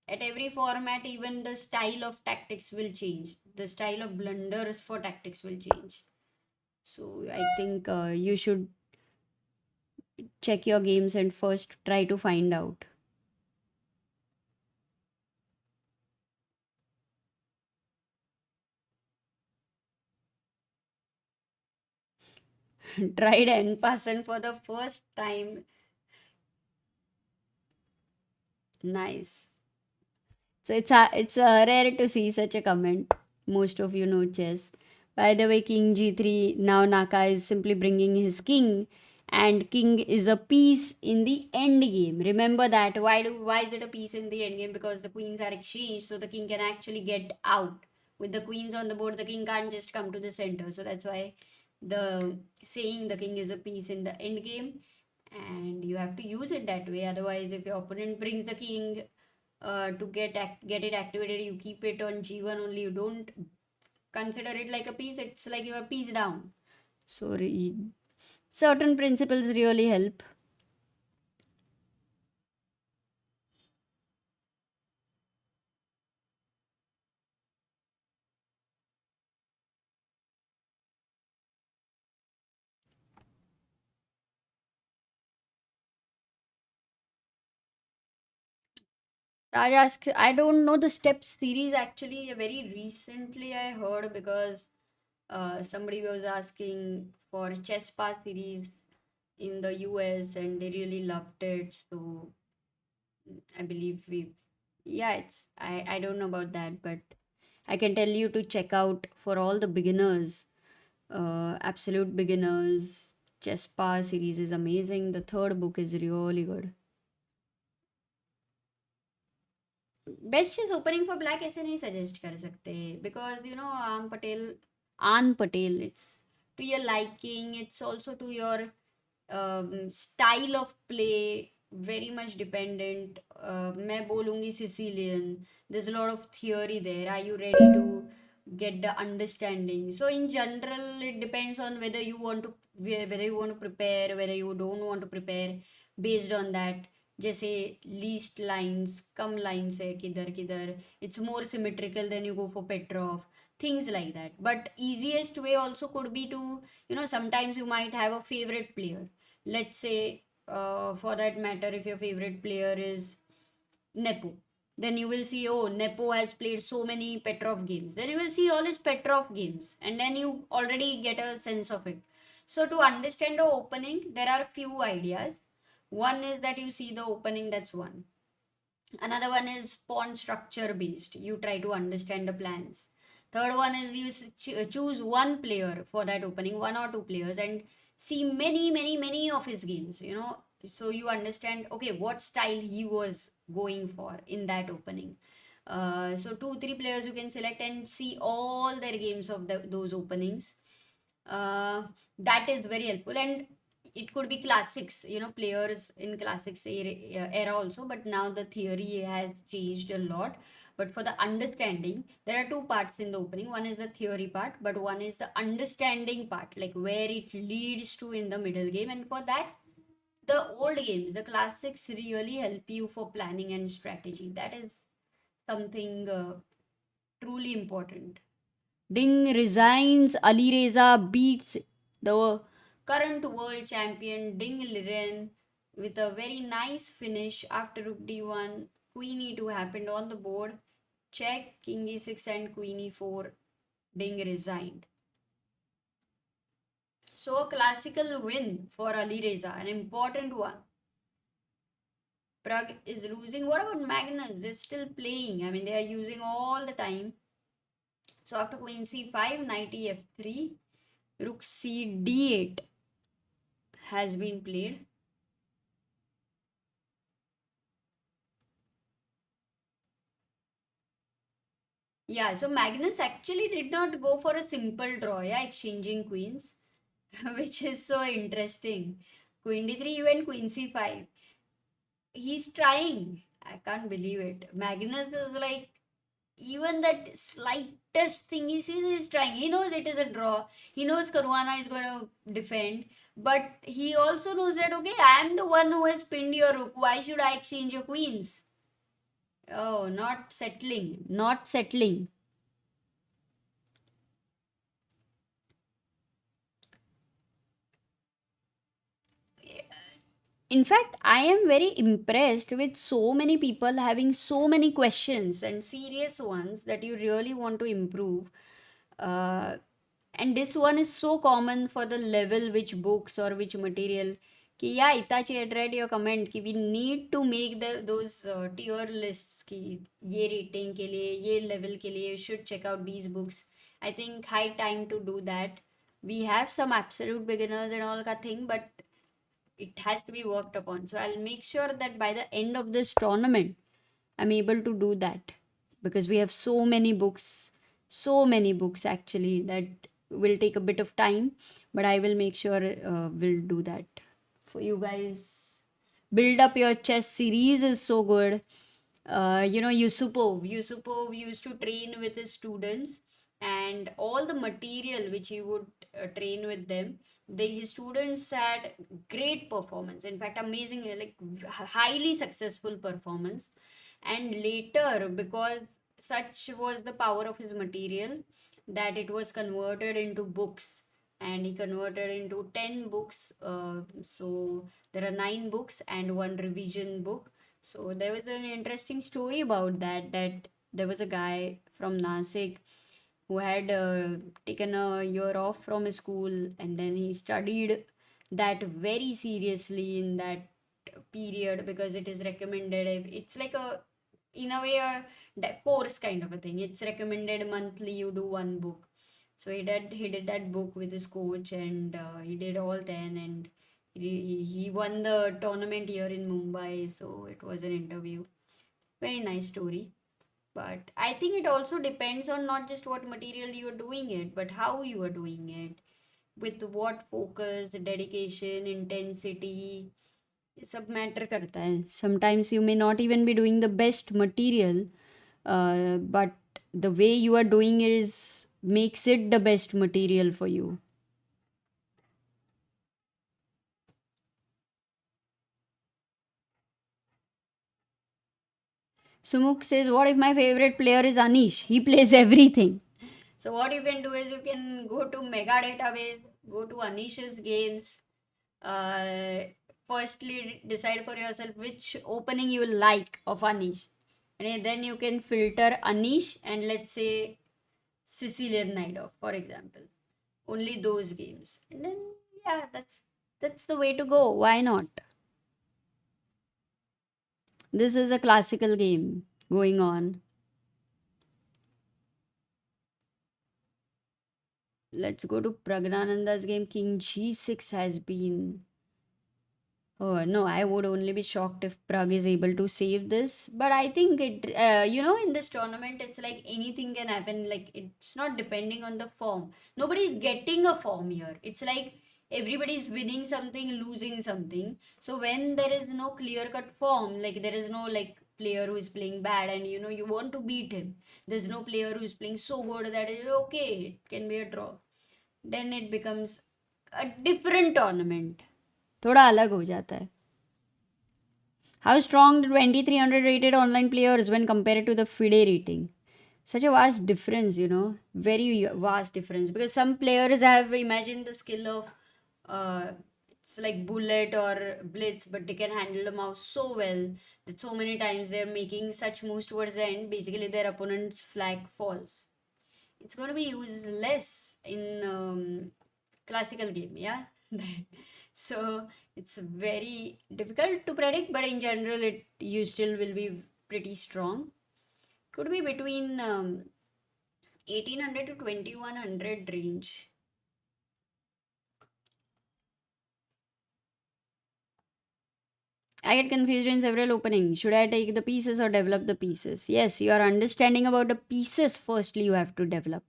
[SPEAKER 2] at every format, even the style of tactics will change. The style of blunders for tactics will change. So I think you should check your games and first try to find out. Tried en passant for the first time. Nice. So it's rare to see such a comment. Most of you know chess. By the way, king g3. Now Naka is simply bringing his king, and king is a piece in the end game. Remember that. Why is it a piece in the end game? Because the queens are exchanged, so the king can actually get out. With the queens on the board, the king can't just come to the center. So that's why the saying the king is a piece in the end game, and you have to use it that way. Otherwise, if your opponent brings the king to get it activated, you keep it on g1 only. You don't consider it like a piece. It's like you are piece down. So certain principles really help. Raj asked, I don't know the steps series actually. Very recently I heard because somebody was asking for chess pass series in the US and they really loved it. So I believe yeah, I don't know about that, but I can tell you to check out for all the beginners, absolute beginners. Chess pass series is amazing. The third book is really good. Best chess opening for black ऐसे नहीं suggest कर सकते because you know आन Patel it's to your liking it's also to your style of play very much dependent मैं बोलूँगी Sicilian there's a lot of theory there. Are you ready to get the understanding? So in general it depends on whether you want to prepare, whether you don't want to prepare. Based on that, जैसे least lines come lines है किधर किधर, it's more symmetrical then you go for Petroff, things like that. But easiest way also could be to, you know, sometimes you might have a favorite player. Let's say for that matter, if your favorite player is Nepo, then you will see, oh, Nepo has played so many Petrov games, then you will see all his Petrov games and then you already get a sense of it. So to understand the opening, there are few ideas. One is that you see the opening, that's one. Another one is pawn structure based. You try to understand the plans. Third one is you choose one player for that opening, one or two players, and see many of his games, you know, so you understand, okay, what style he was going for in that opening. So 2 3 players you can select and see all their games of those openings. That is very helpful. And it could be classics, you know, players in classics era also, but now the theory has changed a lot. But for the understanding, there are two parts in the opening. One is the theory part, but one is the understanding part, like where it leads to in the middle game. And for that, the old games, the classics really help you for planning and strategy. That is something truly important. Ding resigns. Alireza beats the current world champion Ding Liren with a very nice finish after rook d1. Queen e2 happened on the board. Check, king e6 and queen e4. Ding resigned. So a classical win for Alireza, an important one. Prag is losing. What about Magnus? They're still playing. I mean, they are using all the time. So after queen c5, knight ef3, rook c d8 has been played. Yeah, so Magnus actually did not go for a simple draw, yeah, exchanging queens, which is so interesting. Queen d3, even queen c5. He's trying. I can't believe it. Magnus is like, even that slightest thing he sees, he's trying. He knows it is a draw. He knows Caruana is going to defend. But he also knows that, okay, I am the one who has pinned your rook. Why should I exchange your queens? Oh, not settling. Not settling. In fact, I am very impressed with so many people having so many questions and serious ones that you really want to improve. And this one is so common for the level which books or which material. कि yeah, Itachi had read your comment कि we need to make those tier lists कि ये rating के लिए, ये level के लिए you should check out these books. I think high time to do that. We have some absolute beginners and all का thing, but it has to be worked upon. So I'll make sure that by the end of this tournament, I'm able to do that, because we have so many books actually, that will take a bit of time, but I will make sure we'll do that for you guys. Build up your chess series is so good. Yusupov used to train with his students, and all the material which he would train with them, his students had great performance. In fact, amazing, like highly successful performance. And later, because such was the power of his material, that it was converted into books, and he converted into 10 books. So there are 9 books and one revision book. So there was an interesting story about that there was a guy from Nasik who had taken a year off from his school, and then he studied that very seriously in that period, because it is recommended. It's like a, in a way, a course kind of a thing. It's recommended monthly you do one book. So he did that book with his coach, and he did all 10, and he won the tournament here in Mumbai. So it was an interview. Very nice story. But I think it also depends on not just what material you are doing it, but how you are doing it, with what focus, dedication, intensity. सब matter करता है. Sometimes you may not even be doing the best material, but the way you are doing it makes it the best material for you. Sumuk says, what if my favorite player is Anish? He plays everything. So what you can do is you can go to Mega Database, go to Anish's games. Firstly, decide for yourself which opening you like of Anish, and then you can filter Anish and, let's say, Sicilian Naidov, for example. Only those games, and then yeah, that's the way to go. Why not? This is a classical game going on. Let's go to Praggnanandhaa's game. King G6 has been. Oh no, I would only be shocked if Prague is able to save this. But I think in this tournament, it's like anything can happen. Like, it's not depending on the form. Nobody's getting a form here. It's like everybody's winning something, losing something. So when there is no clear cut form, like there is no like player who is playing bad, and you want to beat him. There's no player who is playing so good that is okay, it can be a draw. Then it becomes a different tournament. थोड़ा अलग हो जाता है. How strong the 2300 rated online players when compared to the FIDE rating? Such a vast difference, very vast difference, because some players have imagined the skill of it's like bullet or blitz, but they can handle the mouse so well that so many times they're making such moves towards the end, basically their opponent's flag falls. It's going to be used less in classical game, yeah. So it's very difficult to predict, but in general, you still will be pretty strong. Could be between 1800 to 2100 range. I get confused in several openings. Should I take the pieces or develop the pieces? Yes, your understanding about the pieces firstly you have to develop.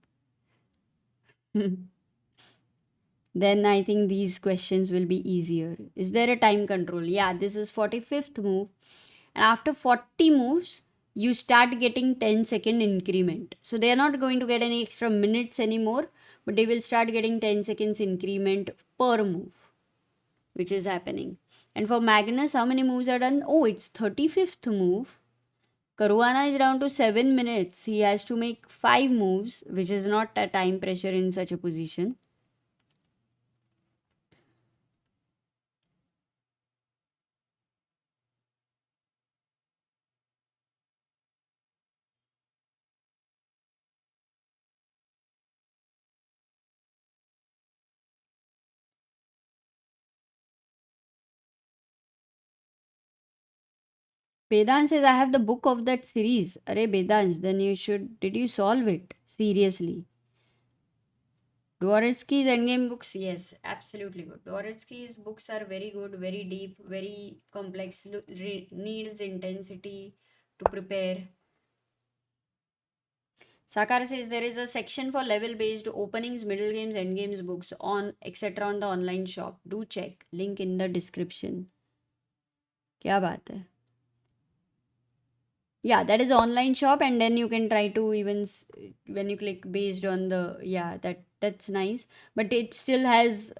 [SPEAKER 2] Then I think these questions will be easier. Is there a time control? Yeah, this is 45th move. And after 40 moves, you start getting 10-second increment. So they are not going to get any extra minutes anymore, but they will start getting 10 seconds increment per move, which is happening. And for Magnus, how many moves are done? Oh, it's 35th move. Caruana is down to 7 minutes. He has to make 5 moves, which is not a time pressure in such a position. Vedant says, I have the book of that series. Arey Vedant, then did you solve it? Seriously. Dvoretsky's endgame books, yes, absolutely good. Dvoretsky's books are very good, very deep, very complex, needs intensity to prepare. Sakara says there is a section for level based openings, middle games, endgames books on etc. on the online shop. Do check. Link in the description. क्या बात है? Yeah, that is online shop, and then you can try to even when you click based on the, yeah, that's nice, but it still has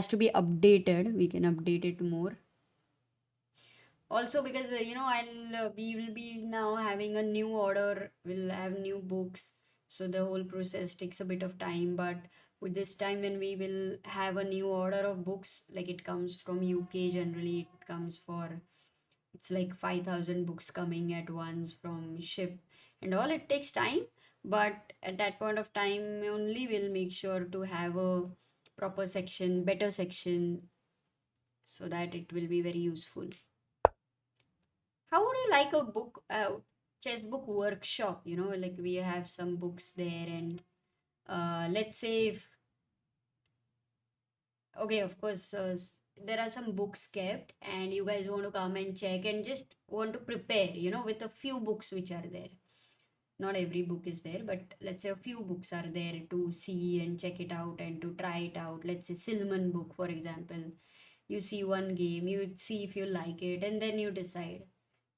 [SPEAKER 2] to be updated. We can update it more. Also because I'll we will be now having a new order, we'll have new books, so the whole process takes a bit of time. But with this time when we will have a new order of books, like it comes from UK, generally it comes for, it's like 5,000 books coming at once from ship and all, it takes time. But at that point of time only we'll make sure to have a proper section, better section, so that it will be very useful. How would you like a book, chess book workshop? Like we have some books there, and let's say if, okay, of course, there are some books kept, and you guys want to come and check and just want to prepare, with a few books which are there. Not every book is there, but let's say a few books are there to see and check it out and to try it out. Let's say Silman book, for example. You see one game, you see if you like it, and then you decide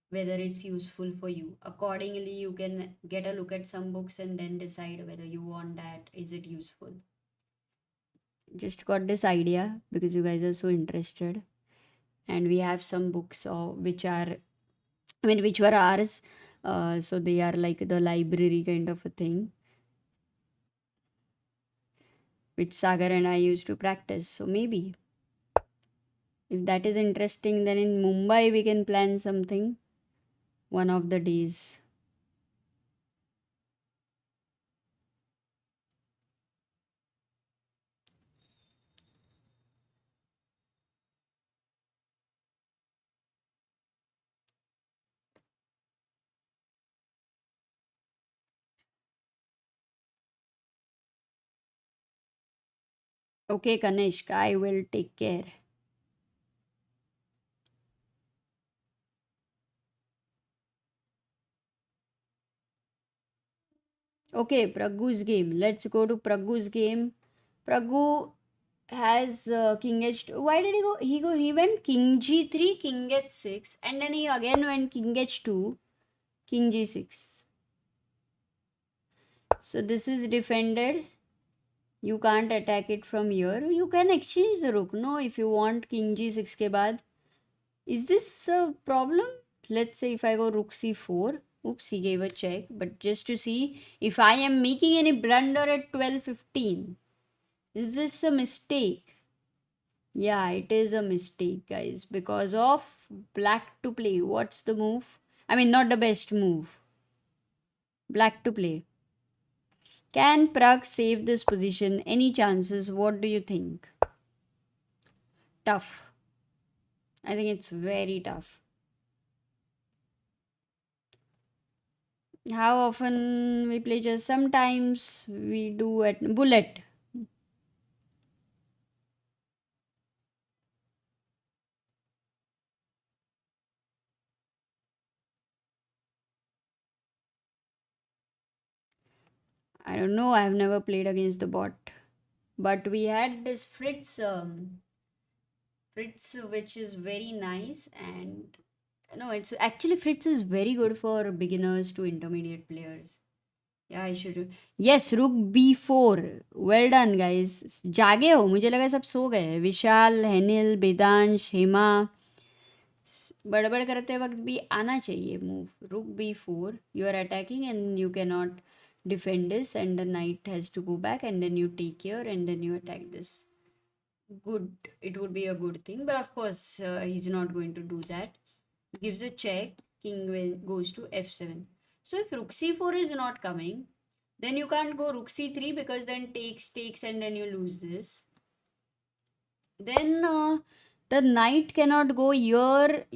[SPEAKER 2] whether it's useful for you. Accordingly, you can get a look at some books and then decide whether you want that. Is it useful? Just got this idea because you guys are so interested, and we have some books which are, I mean, which were ours. So they are like the library kind of a thing, which Sagar and I used to practice. So maybe if that is interesting, then in Mumbai we can plan something one of the days. Okay, Kanishk, I will take care. Okay, Pragu's game. Let's go to Pragu's game. Pragu has King H2. Why did he go? He went King G3, King H6, and then he again went King H2, King G6. So this is defended. You can't attack it from here. You can exchange the rook, no, if you want King G6 ke baad. Is this a problem? Let's say if I go Rook C4. Oops, he gave a check. But just to see if I am making any blunder at 12:15. Is this a mistake? Yeah, it is a mistake, guys. Because of black to play. What's the move? I mean, not the best move. Black to play. Can Prag save this position? Any chances? What do you think? Tough. I think it's very tough. How often we play chess? Sometimes we do at bullet. I don't know. I have never played against the bot, but we had this Fritz, which is very nice, and no, it's actually Fritz is very good for beginners to intermediate players. Yeah, I should. Yes, Rook B4. Well done, guys. जागे हो? मुझे लगा सब सो गए. विशाल, हेनिल, वेदांश, हेमा. बड़बड़ करते वक्त भी आना चाहिए move. Rook B4. You are attacking and you cannot defend this, and the knight has to go back, and then you take here, and then you attack this. Good. It would be a good thing, but of course he's not going to do that. Gives a check. King goes to F7. So if Rook C4 is not coming, then you can't go Rook C3 because then takes, and then you lose this. Then the knight cannot go here.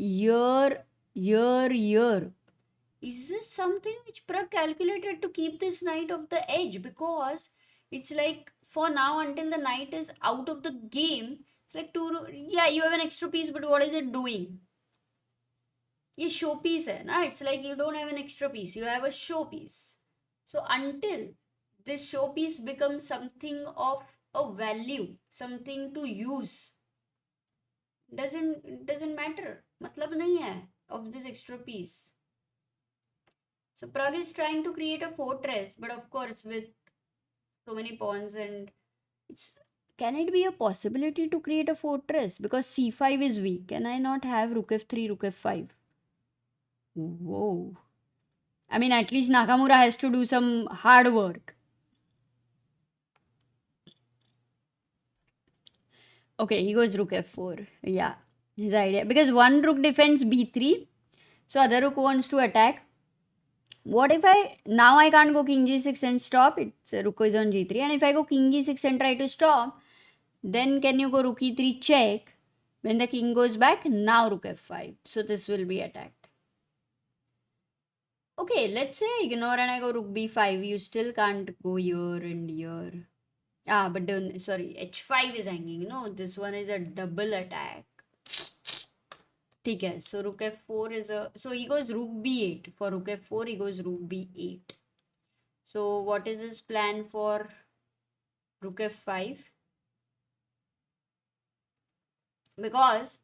[SPEAKER 2] Is this something which Prag calculated to keep this knight off the edge? Because it's like for now, until the knight is out of the game, it's like yeah, you have an extra piece, but what is it doing? ये showpiece है ना. It's like you don't have an extra piece, you have a showpiece. So until this showpiece becomes something of a value, something to use, doesn't matter. मतलब नहीं है of this extra piece. So Prag is trying to create a fortress, but of course with so many pawns, and can it be a possibility to create a fortress? Because c5 is weak. Can I not have rook f3, rook f5? Whoa. I mean, at least Nakamura has to do some hard work. Okay, he goes rook f4. Yeah, his idea. Because one rook defends b3, so other rook wants to attack. What if now I can't go king g6 and stop? It's rook is on g3. And if I go king g6 and try to stop, then can you go rook e3 check? When the king goes back, now rook f5. So this will be attacked. Okay, let's say I ignore and I go rook b5. You still can't go here and here. But sorry, h5 is hanging. No, this one is a double attack. Okay, so rook f4 is so he goes rook b8. For rook f4, he goes rook b8. So what is his plan for rook f5? Because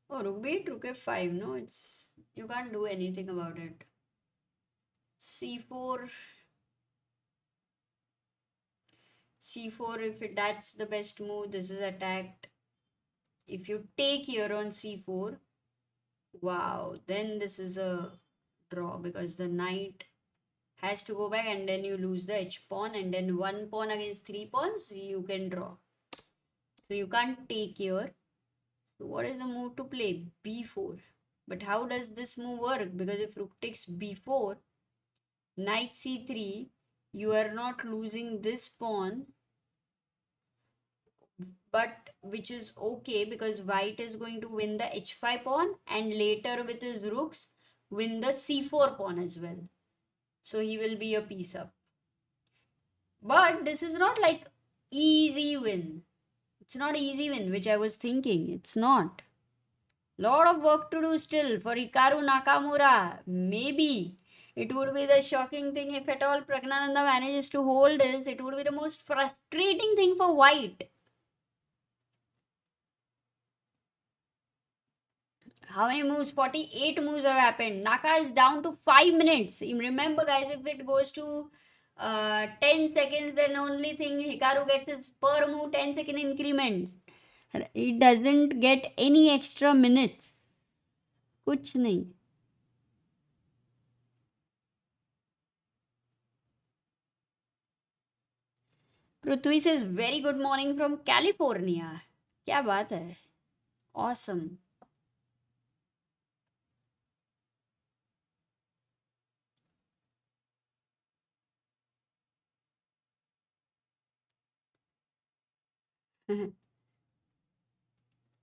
[SPEAKER 2] rook b8, rook f5. No, you can't do anything about it. c4, if that's the best move, this is attacked. If you take here on c4, wow, then this is a draw, because the knight has to go back and then you lose the h pawn, and then one pawn against three pawns, you can draw. So you can't take here. So what is the move to play? b4. But how does this move work? Because if rook takes b4, knight c3, you are not losing this pawn, but which is okay, because white is going to win the h5 pawn and later with his rooks win the c4 pawn as well. So he will be a piece up. But this is not like easy win. It's not easy win, which I was thinking. It's not. Lot of work to do still for Hikaru Nakamura. Maybe it would be the shocking thing if at all Praggnanandhaa manages to hold this. It would be the most frustrating thing for white. How many moves? 48 moves have happened. Naka is down to 5 minutes. Remember guys, if it goes to 10 seconds, then only thing Hikaru gets is per move 10-second increments. It doesn't get any extra minutes. Kuch nahi. Prithvi says very good morning from California. क्या बात है? Awesome.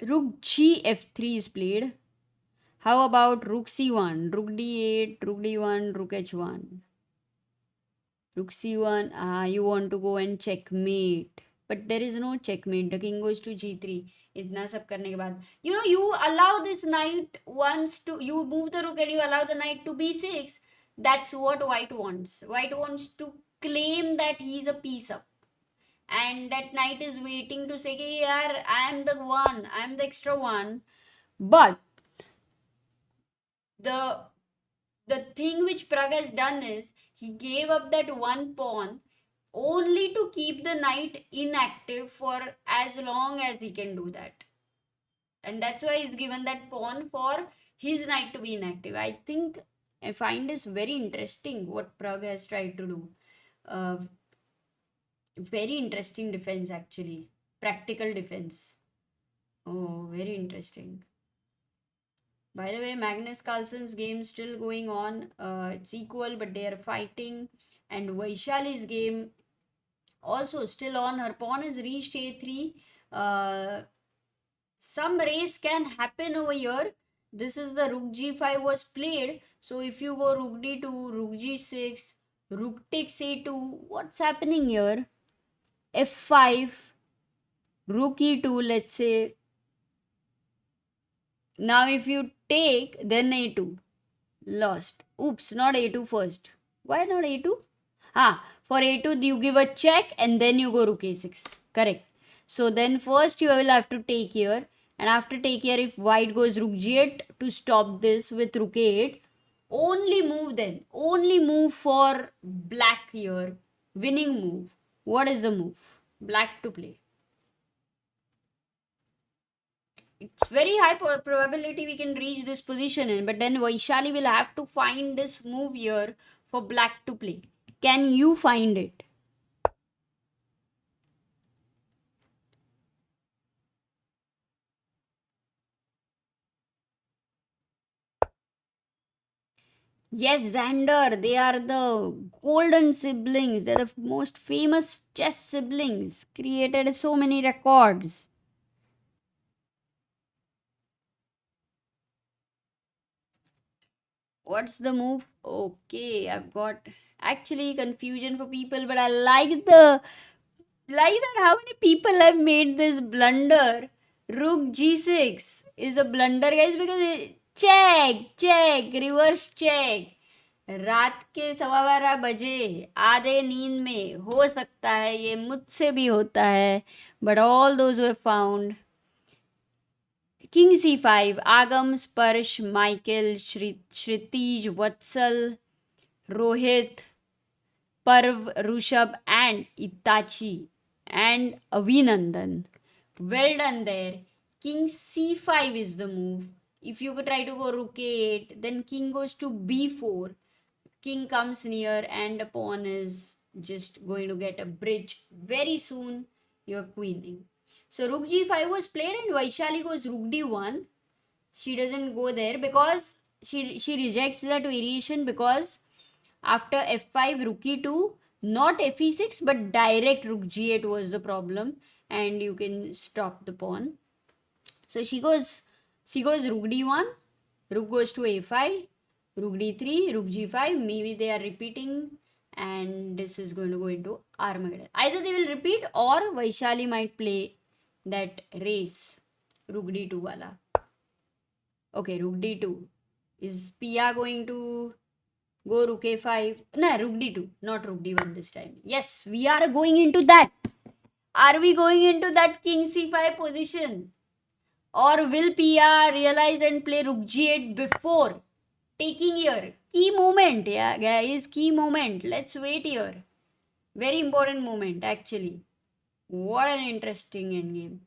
[SPEAKER 2] Rook g f3 is played. How about rook c1, rook d8, rook d1, rook h1? Rook c1, you want to go and checkmate. But there is no checkmate. The king goes to g3. इतना सब करने के बाद, you allow this knight you move the rook and you allow the knight to b6. That's what white wants. White wants to claim that he's a piece up. And that knight is waiting to say, hey, yaar, I am the one, I am the extra one. But the thing which Prag has done is, he gave up that one pawn only to keep the knight inactive for as long as he can do that. And that's why he's given that pawn for his knight to be inactive. I find this very interesting what Prag has tried to do. Very interesting defense actually. Practical defense. Oh, very interesting. By the way, Magnus Carlsen's game still going on. It's equal, but they are fighting. And Vaishali's game also still on. Her pawn has reached a3. Some race can happen over here. This is the rook g5 was played. So if you go rook d2, rook g6, rook takes a2, what's happening here? f5, rook e2, let's say. Now if you take, then a2. Lost. Oops, not a2 first. Why not a2? For a2 you give a check and then you go rook a6. Correct. So then first you will have to take here, and after take here, if white goes rook g8 to stop this with rook a8, only move then. Only move for black here. Winning move. What is the move? Black to play. It's very high probability we can reach this position in, but then Vaishali will have to find this move here for black to play. Can you find it? Yes, Xander, they are the golden siblings. They're the most famous chess siblings. Created so many records. What's the move? Okay, I've got actually confusion for people, but I like that how many people have made this blunder. Rook g6 is a blunder, guys, because check, reverse check. रात के 12:15 आधे नींद में हो सकता है, ये मुझसे भी होता है, but all those who have found King c5, Agam, Sparsh, Michael, Shritij, Vatsal, Rohit, Parv, Rushabh, and Itachi, and Avinandan. Well done there. King c5 is the move. If you could try to go rook a8, then king goes to b4. King comes near, and the pawn is just going to get a bridge. Very soon, you're queening. So rook g5 was played, and Vaishali goes rook d1. She doesn't go there because she rejects that variation, because after f5, rook e2, not f e6, but direct rook g8 was the problem, and you can stop the pawn. So she goes rook d1, rook goes to a5, rook d3, rook g5. Maybe they are repeating, and this is going to go into Armageddon. Either they will repeat, or Vaishali might play that race, rook d2 wala. Okay, rook d2. Is Pia going to go rook a5? No, rook d2, not rook d1 this time. Yes, we are going into that. Are we going into that king c5 position? Or will Pia realize and play rook g8 before taking here? Key moment, yeah, guys, key moment. Let's wait here. Very important moment, actually. What an interesting endgame.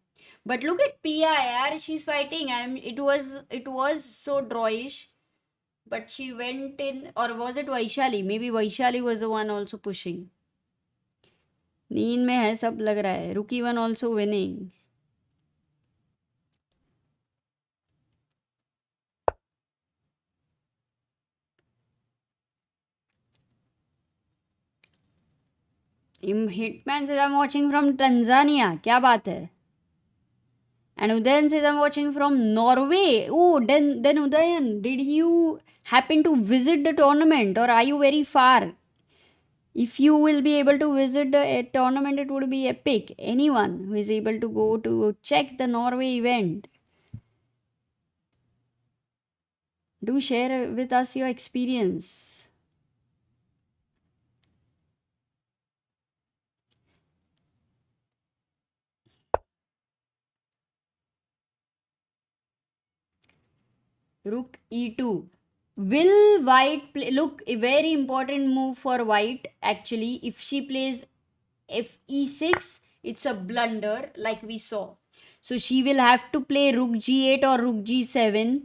[SPEAKER 2] But look at Pia, yaar. She's fighting. It was so drawish. But she went in, or was it Vaishali? Maybe Vaishali was the one also pushing. नींद में है सब लग रहा है. Rook e1 also winning. Hitman says I'm watching from Tanzania. क्या बात है? And Udayan says I'm watching from Norway. Oh, then Udayan, did you happen to visit the tournament, or are you very far? If you will be able to visit the tournament, it would be epic. Anyone who is able to go to check the Norway event, do share with us your experience. Rook e2. Will white play? Look, a very important move for white, actually. If she plays f e6, it's a blunder, like we saw. So she will have to play rook g8 or rook g7.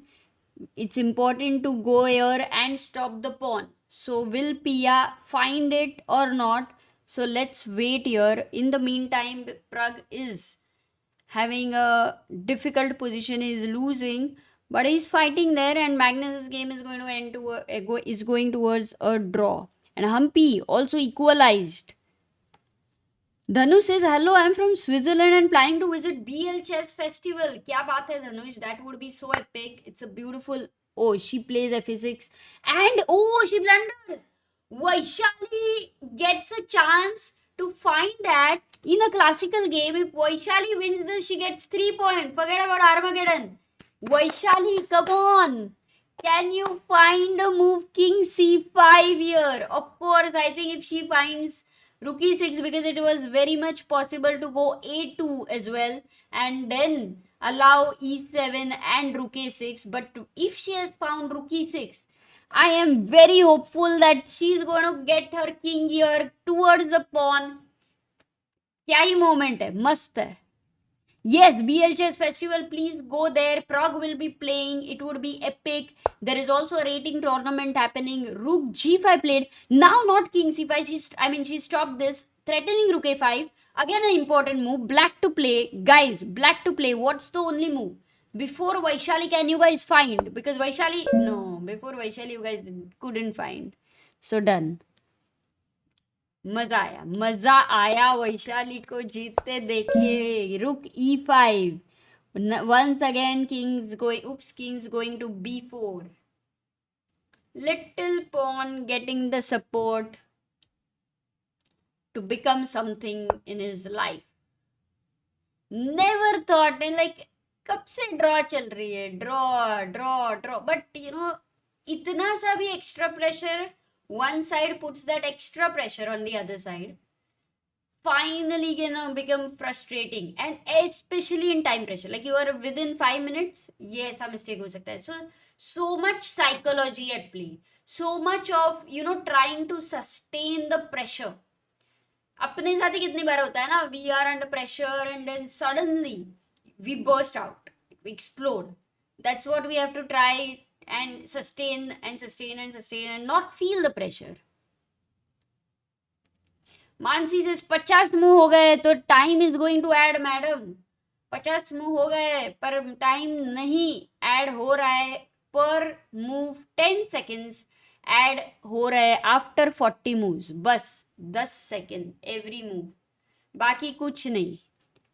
[SPEAKER 2] It's important to go here and stop the pawn. So will Pia find it or not? So let's wait here. In the meantime, Prag is having a difficult position, is losing, but he's fighting there, and Magnus's game is going to end is going towards a draw. And Humpy also equalized. Dhanu says, hello, I'm from Switzerland and planning to visit BL Chess Festival. Kya baat hai, Dhanush? That would be so epic. It's a beautiful... Oh, she plays f6. And, oh, she blunders. Vaishali gets a chance to find that In a classical game, if Vaishali wins this, she gets 3 points. Forget about Armageddon. Vaishali, come on. Can you find a move king c5 here? Of course, I think if she finds rook e6, because it was very much possible to go a2 as well and then allow e7 and rook a6. But if she has found rook e6, I am very hopeful that she's going to get her king here towards the pawn. क्या ही moment है, मस्त है. Yes, BL Chess Festival, please go there. Prag will be playing. It would be epic. There is also a rating tournament happening. Rook G5 played. Now not King C5. She stopped this. Threatening Rook A5. Again an important move. Black to play. Guys, black to play. What's the only move? Before Vaishali, can you guys find? Because Vaishali... No, before Vaishali, you guys couldn't find. So done. मजा आया वैशाली को जीतते देखे. रुक e5. Once again kings going to b4. Little pawn getting the support to become something in his life. Never thought, like, कब से draw चल रही है, ड्रॉ, but you know, इतना सा भी extra pressure, one side puts that extra pressure on the other side, finally become frustrating, and especially in time pressure. Like, you are within 5 minutes, yes, a mistake हो सकता है. So much psychology at play, so much of trying to sustain the pressure. अपने साथ ही कितनी बार होता है ना, we are under pressure and then suddenly we burst out, we explode. That's what we have to try and sustain and not feel the pressure. Mansi says 50 move हो गए तो time is going to add, madam. 50 move हो गए पर time नहीं add हो रहा है. Per move 10 seconds add हो रहा है after 40 moves. बस 10 seconds every move. बाकी कुछ नहीं.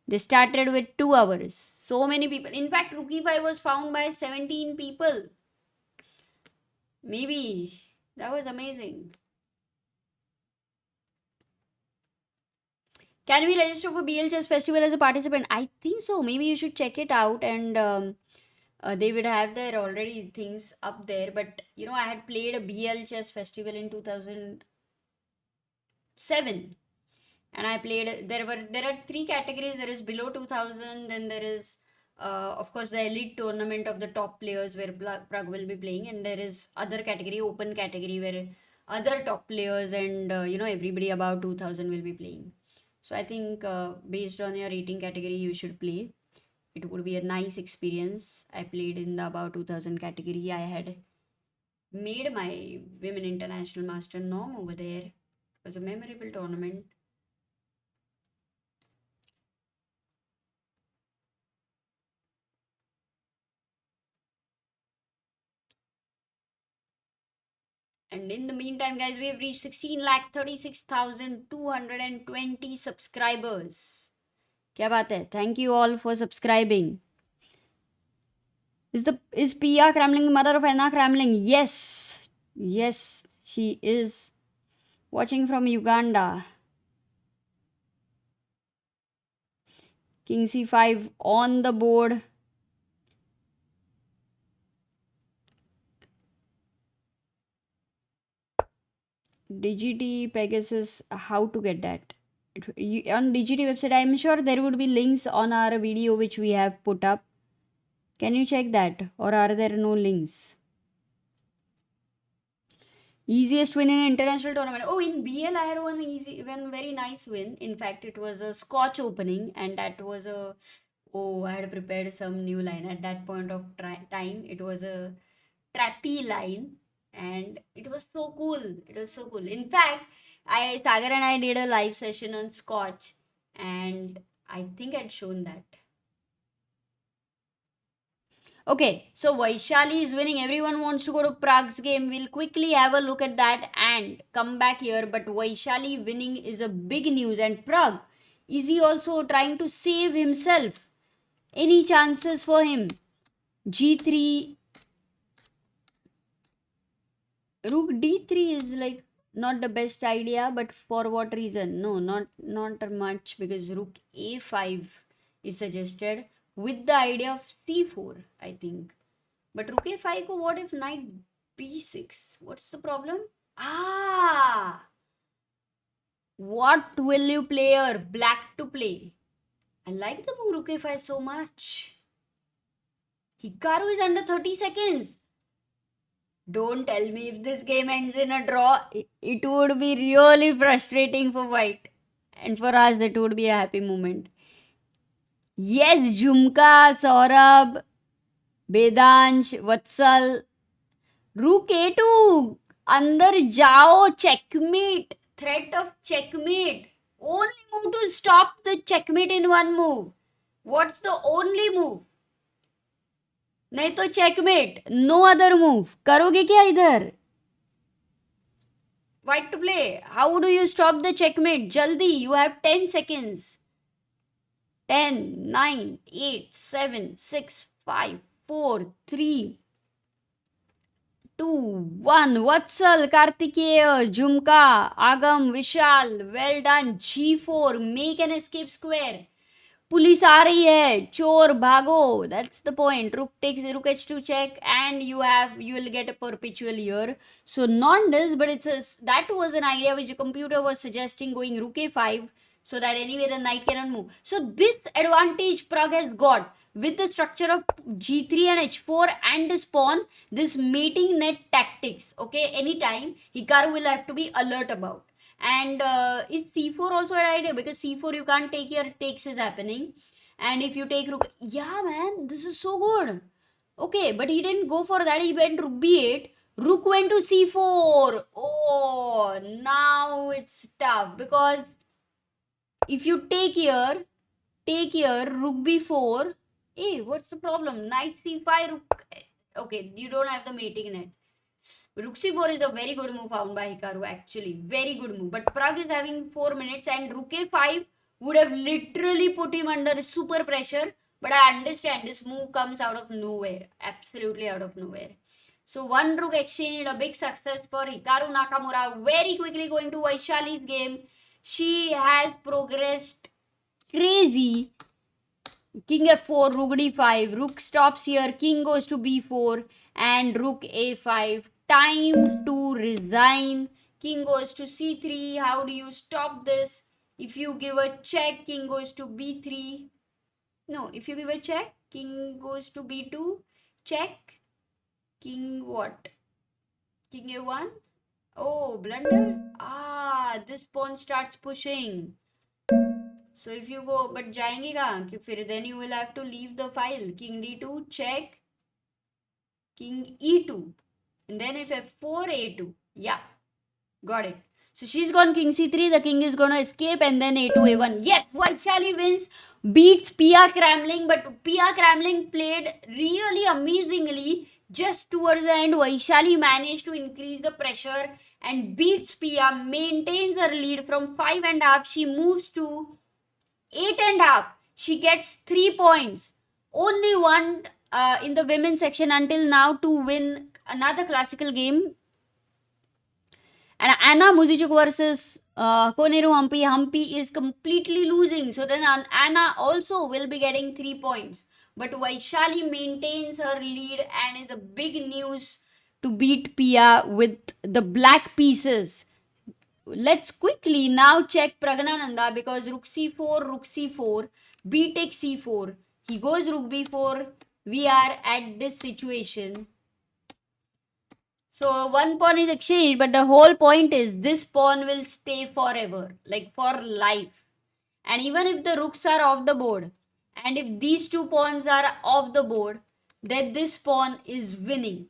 [SPEAKER 2] They started with 2 hours. So many people. In fact, Rook E5 was found by 17 people. Maybe. That was amazing. Can we register for BL Chess Festival as a participant? I think so. Maybe you should check it out, and they would have their already things up there. But I had played a BL Chess Festival in 2007, and I played. There are 3 categories. There is below 2000, then there is of course the elite tournament of the top players where Prag will be playing, and there is other category, open category, where other top players and everybody above 2000 will be playing. So I think based on your rating category you should play. It would be a nice experience. I played in the above 2000 category. I had made my Women International Master norm over there. It was a memorable tournament. And in the meantime, guys, we have reached 16,36,220 subscribers. क्या बात है? Thank you all for subscribing. Is Pia Cramling the mother of Anna Cramling? Yes, she is. Watching from Uganda. King C5 on the board. DGT Pegasus, how to get that? On DGT website, I'm sure there would be links on our video which we have put up. Can you check that, or are there no links? Easiest win in international tournament. Oh, in BL I had one very nice win. In fact, it was a Scotch opening, and that was I had prepared some new line at that point of time. It was a trappy line, and it was so cool. In fact, Sagar and I did a live session on Scotch, and I think I'd shown that. Okay, so Vaishali is winning. Everyone wants to go to Prag's game. We'll quickly have a look at that and come back here. But Vaishali winning is a big news. And Prag, is he also trying to save himself? Any chances for him? G3. Rook D3 is like not the best idea, but for what reason? No, not much, because rook a5 is suggested with the idea of c4, I think. But rook a5 ko what if knight b6? What's the problem? What will you player black to play? I like the move rook a5 so much. Hikaru is under 30 seconds. Don't tell me if this game ends in a draw, it would be really frustrating for white. And for us, it would be a happy moment. Yes, Jhumka, Saurabh, Vedansh, Vatsal. Rook a2. Andar jao. Checkmate. Threat of checkmate. Only move to stop the checkmate in one move. What's the only move? नहीं तो checkmate, no other move. करोगे क्या इधर? White to play. How do you stop the checkmate? Jaldi, you have 10 seconds. 10, 9, 8, 7, 6, 5, 4, 3, 2, 1. Vatsal, Kartikeya, Jhumka, Agam, Vishal. Well done. G4. Make an escape square. Police आ रही है, चोर भागो. That's the point. Rook h2 check, and you will get a perpetual here. So not this, but that was an idea which the computer was suggesting, going rook a5, so that anyway the knight cannot move. So this advantage Prag has got with the structure of g3 and h4 and this pawn, this mating net tactics. Okay, anytime Hikaru will have to be alert about. And is c4 also an idea? Because c4 you can't take here, takes is happening. And if you take rook, yeah man, this is so good. Okay, but he didn't go for that. He went rook b8. Rook went to c4. Oh, now it's tough, because if you take here, rook b4. Hey, what's the problem? Knight c5, rook. Okay, you don't have the mating net. Rook c4 is a very good move found by Hikaru, actually. Very good move. But Prag is having 4 minutes, and rook a5 would have literally put him under super pressure. But I understand this move comes out of nowhere. Absolutely out of nowhere. So one rook exchange, a big success for Hikaru Nakamura. Very quickly going to Vaishali's game. She has progressed crazy. King f4, rook d5. Rook stops here. King goes to b4. And rook a5. Time to resign. King goes to c3. How do you stop this? If you give a check, king goes to b3. No, if you give a check, king goes to b2. Check. King what? King a1. Oh, blunder. This pawn starts pushing. So if you go, but जाएंगे कहाँ? Then you will have to leave the file. King d2, check. King e2. And then if f4, a2. Yeah, got it. So she's gone king c3. The king is going to escape, and then a2, a1. Yes, Vaishali wins. Beats Pia Cramling. But Pia Cramling played really amazingly. Just towards the end, Vaishali managed to increase the pressure and beats Pia. Maintains her lead from 5.5. She moves to 8.5. She gets 3 points. Only one in the women's section until now to win another classical game. And Anna Muzychuk versus Koneru Humpy. Humpy is completely losing. So then Anna also will be getting 3 points. But Vaishali maintains her lead and is a big news to beat Pia with the black pieces. Let's quickly now check Praggnanandhaa, because rook c4, b takes c4. He goes rook b4. We are at this situation. So one pawn is exchanged, but the whole point is this pawn will stay forever, like for life. And even if the rooks are off the board, and if these two pawns are off the board, then this pawn is winning,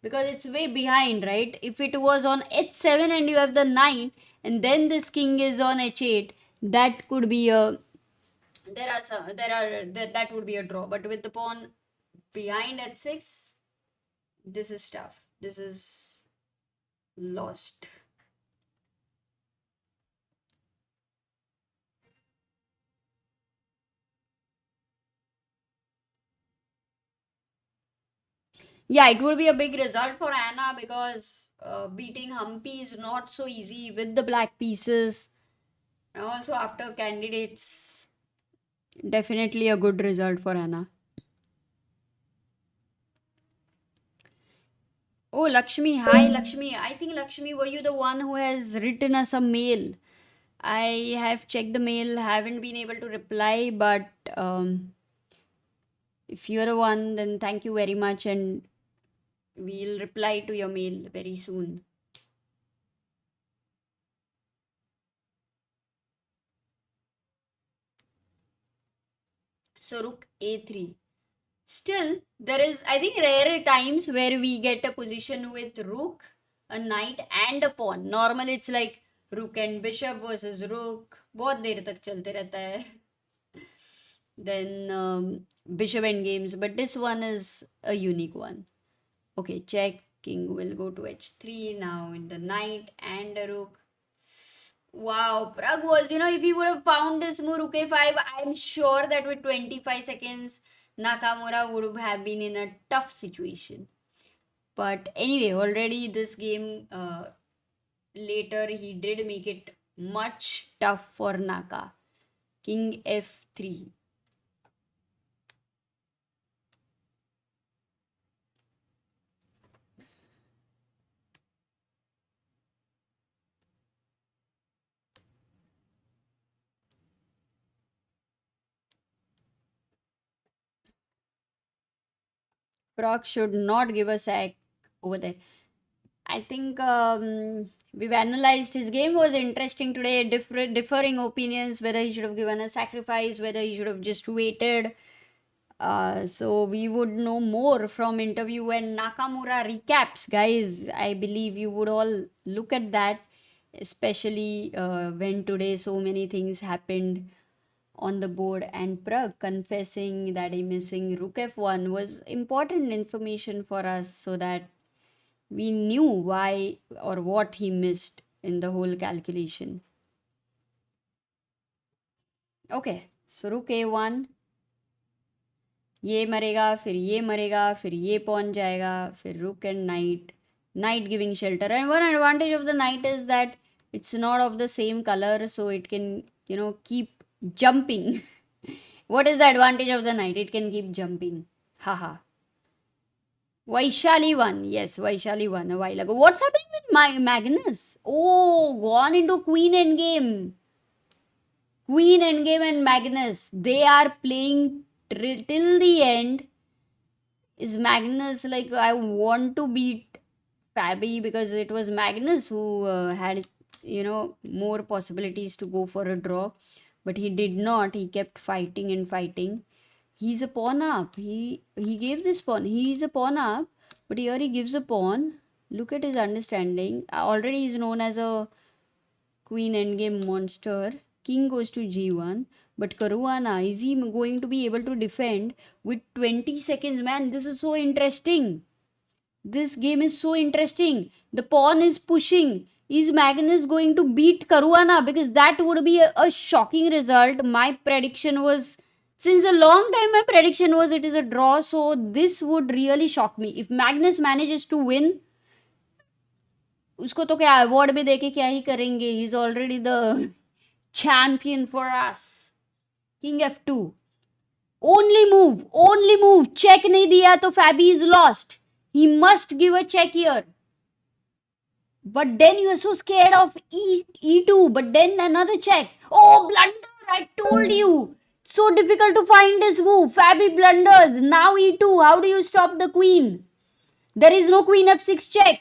[SPEAKER 2] because it's way behind, right? If it was on h7 and you have the 9, and then this king is on h8, that could be a that would be a draw. But with the pawn behind h6, this is tough. This is lost. Yeah, it would be a big result for Anna, because beating Humpy is not so easy with the black pieces. And also after candidates, definitely a good result for Anna. Oh, Lakshmi. Hi, Lakshmi. I think, Lakshmi, were you the one who has written us a mail? I have checked the mail, haven't been able to reply, but if you're the one, then thank you very much, and we'll reply to your mail very soon. So, Rook A3. Still, there is, I think, rare times where we get a position with Rook, a Knight, and a Pawn. Normally, it's like Rook and Bishop versus Rook. बहुत देर तक चलते रहता है. Then Bishop endgames, but this one is a unique one. Okay, check. King will go to H3 now in the Knight and a Rook. Wow, Prag was, if he would have found this move Rook A5, I'm sure that with 25 seconds, Nakamura would have been in a tough situation. But anyway, already this game, later he did make it much tough for Naka. King F3. Prag should not give a sack over there. I think we've analyzed his game was interesting today. Differing opinions whether he should have given a sacrifice, whether he should have just waited. So we would know more from interview and Nakamura recaps, guys. I believe you would all look at that, especially when today so many things happened on the board, and Prag confessing that he missing Rook F1 was important information for us so that we knew why or what he missed in the whole calculation. Okay, so Rook A1, ये मरेगा, फिर ये मरेगा, फिर ये pawn जाएगा, फिर Rook and Knight, Knight giving shelter. And one advantage of the Knight is that it's not of the same color, so it can, keep jumping. What is the advantage of the Knight? It can keep jumping. Haha. Vaishali won. Yes, Vaishali won a while ago. What's happening with Magnus? Oh, gone into Queen Endgame. Queen Endgame and Magnus. They are playing till the end. Is Magnus like, I want to beat Fabi because it was Magnus who had, more possibilities to go for a draw. But he did not. He kept fighting and fighting. He's a pawn up. He gave this pawn. He's a pawn up. But here he gives a pawn. Look at his understanding. Already he's known as a queen endgame monster. King goes to G1. But Caruana, is he going to be able to defend with 20 seconds? Man, this is so interesting. This game is so interesting. The pawn is pushing. Is Magnus going to beat Caruana? Because that would be a shocking result. My prediction was, since a long time, my prediction was it is a draw. So this would really shock me. If Magnus manages to win, उसको तो क्या award भी देके क्या ही करेंगे? He's already the champion for us. King F2. Only move. Check नहीं दिया तो Fabi is lost. He must give a check here. But then you are so scared of E2. But then another check. Oh, blunder. I told you. So difficult to find this move. Fabi blunders. Now E2. How do you stop the queen? There is no queen F6 check.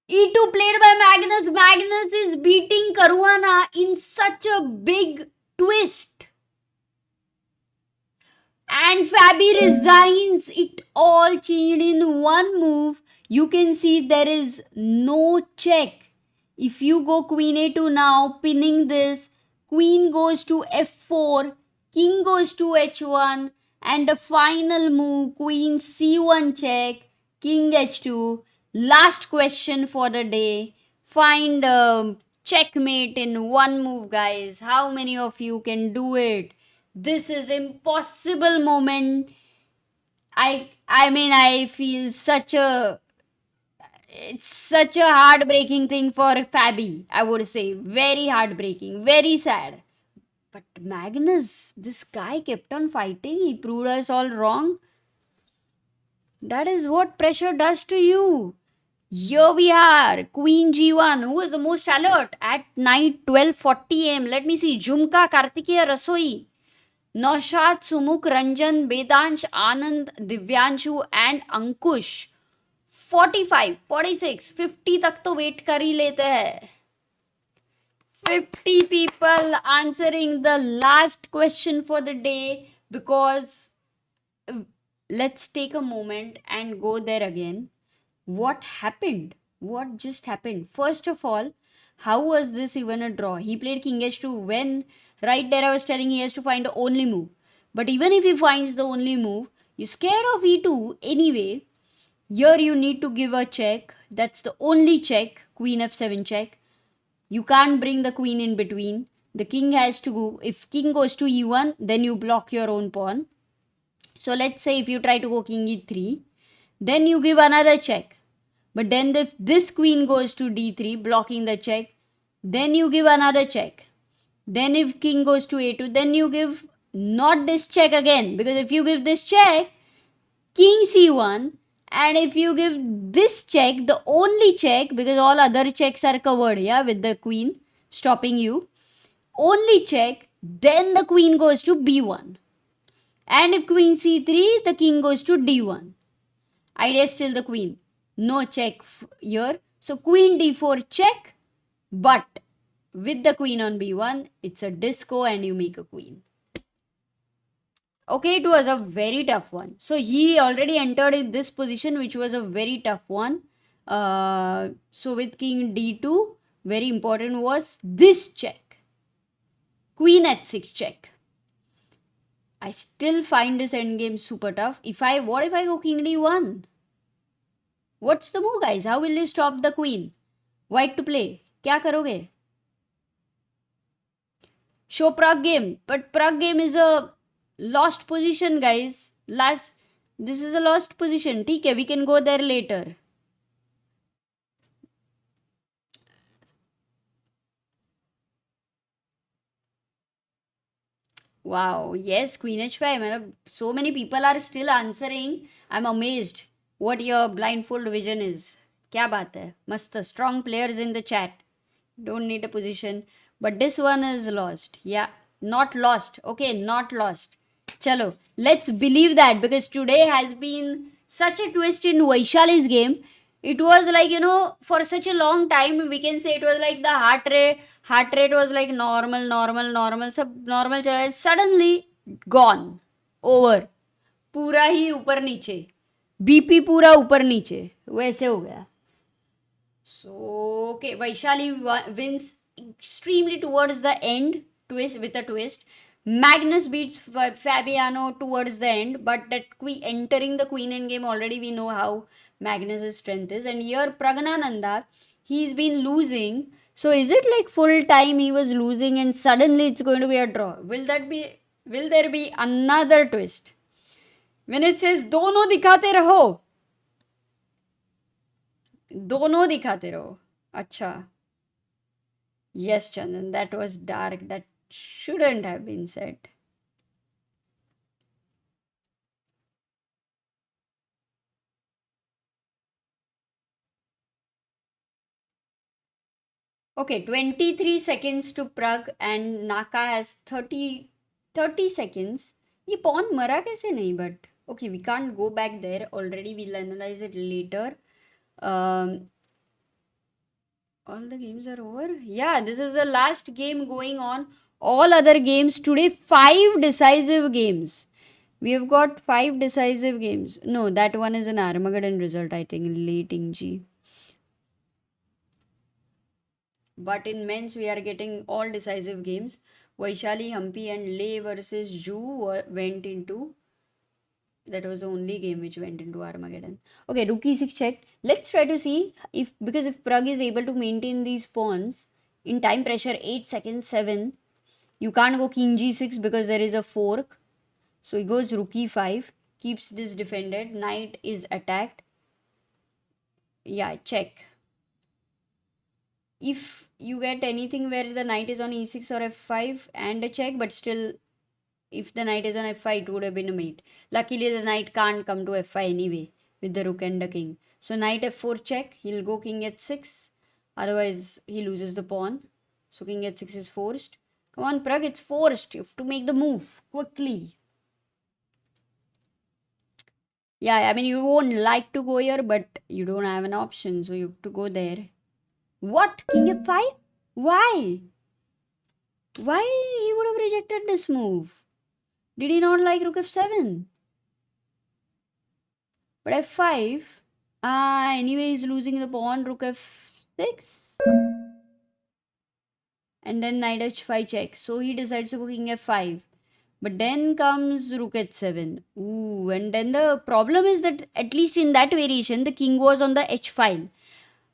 [SPEAKER 2] E2 played by Magnus. Magnus is beating Caruana in such a big twist. And Fabi resigns. It all changed in one move. You can see there is no check. If you go queen a2 now, pinning this, queen goes to f4, king goes to h1, and the final move, queen c1 check, king h2. Last question for the day. Find a checkmate in one move, guys. How many of you can do it? This is impossible moment. I mean, I feel it's such a heartbreaking thing for Fabi, I would say. Very heartbreaking, very sad. But Magnus, this guy kept on fighting. He proved us all wrong. That is what pressure does to you. Here we are, Queen G1, who is the most alert at night 12:40 am. Let me see. Jhumka, Kartikeya, Rasoi, Naushad, Sumukh, Ranjan, Vedansh, Anand, Divyanshu and Ankush. 45, 46, 50 तक तो wait कर ही लेते हैं. 50 people answering the last question for the day, because let's take a moment and go there again. What happened? What just happened? First of all, how was this even a draw? He played King H2 when right there I was telling he has to find the only move. But even if he finds the only move, you're scared of E2 anyway. Here you need to give a check. That's the only check. Queen F7 check. You can't bring the queen in between. The king has to go. If king goes to E1, then you block your own pawn. So let's say if you try to go king E3, then you give another check. But then if this queen goes to D3, blocking the check, then you give another check. Then if king goes to A2, then you give not this check again. Because if you give this check, king C1, and if you give this check, the only check, because all other checks are covered, yeah, with the queen stopping you, only check, then the queen goes to B1. And if queen C3, the king goes to D1. Idea is still the queen. No check here. So queen D4 check, but with the queen on B1, it's a disco and you make a queen. Okay, it was a very tough one. So he already entered in this position, which was a very tough one. So with king D2, very important was this check. Queen H6 check. I still find this endgame super tough. What if I go king D1? What's the move, guys? How will you stop the queen? White to play. क्या करोगे? Show Prag game. But Prag game is a lost position, guys. This is a lost position. Okay, we can go there later. Wow, yes, Queen H5. So many people are still answering. I'm amazed what your blindfold vision is. Kya baat hai? Mast strong players in the chat. Don't need a position. But this one is lost. Yeah, not lost. Okay, not lost. Chalo, let's believe that, because today has been such a twist in Vaishali's game. It was like, for such a long time, we can say it was like the heart rate was like normal, normal. Suddenly, gone. Over. पूरा ही ऊपर नीचे. BP पूरा ऊपर नीचे. वैसे हो गया. So, okay, Vaishali wins extremely towards the end, with a twist. Magnus beats Fabiano towards the end, but that entering the queen end game already we know how Magnus' strength is. And here Praggnanandhaa, he's been losing. So is it like full time he was losing and suddenly it's going to be a draw? Will there be another twist? When it says दोनों दिखाते रहो, दोनों दिखाते रहो. अच्छा. Yes, Chandan, that was dark. That shouldn't have been said. Okay, 23 seconds to Prag and Naka has 30 seconds. ये pawn मरा कैसे नहीं? But okay, we can't go back there. Already we'll analyze it later. All the games are over. Yeah, this is the last game going on. All other games today, 5 decisive games. We have got 5 decisive games. No, that one is an Armageddon result, I think, late Tingjie. But in men's, we are getting all decisive games. Vaishali, Humpy and Lei versus Ju went into. That was the only game which went into Armageddon. Okay, rook e6 check. Let's try to see because if Prag is able to maintain these pawns in time pressure 8 seconds, 7. You can't go king g6 because there is a fork. So he goes rook e5. keeps this defended. Knight is attacked. Yeah, check. If you get anything where the knight is on e6 or f5 and a check, but still, if the knight is on f5, it would have been a mate. Luckily, the knight can't come to f5 anyway with the rook and the king. So knight f4 check, he'll go king h6. Otherwise, he loses the pawn. So king h6 is forced. Come on, Prag, it's forced. You have to make the move quickly. Yeah, I mean, you won't like to go here, but you don't have an option. So you have to go there. What? King f5? Why? Why he would have rejected this move? Did he not like rook f7? But f5? Anyway, he's losing the pawn, rook f6. And then knight h5 check. So he decides to go king f5. But then comes rook h7. Ooh, and then the problem is that at least in that variation, the king was on the h file,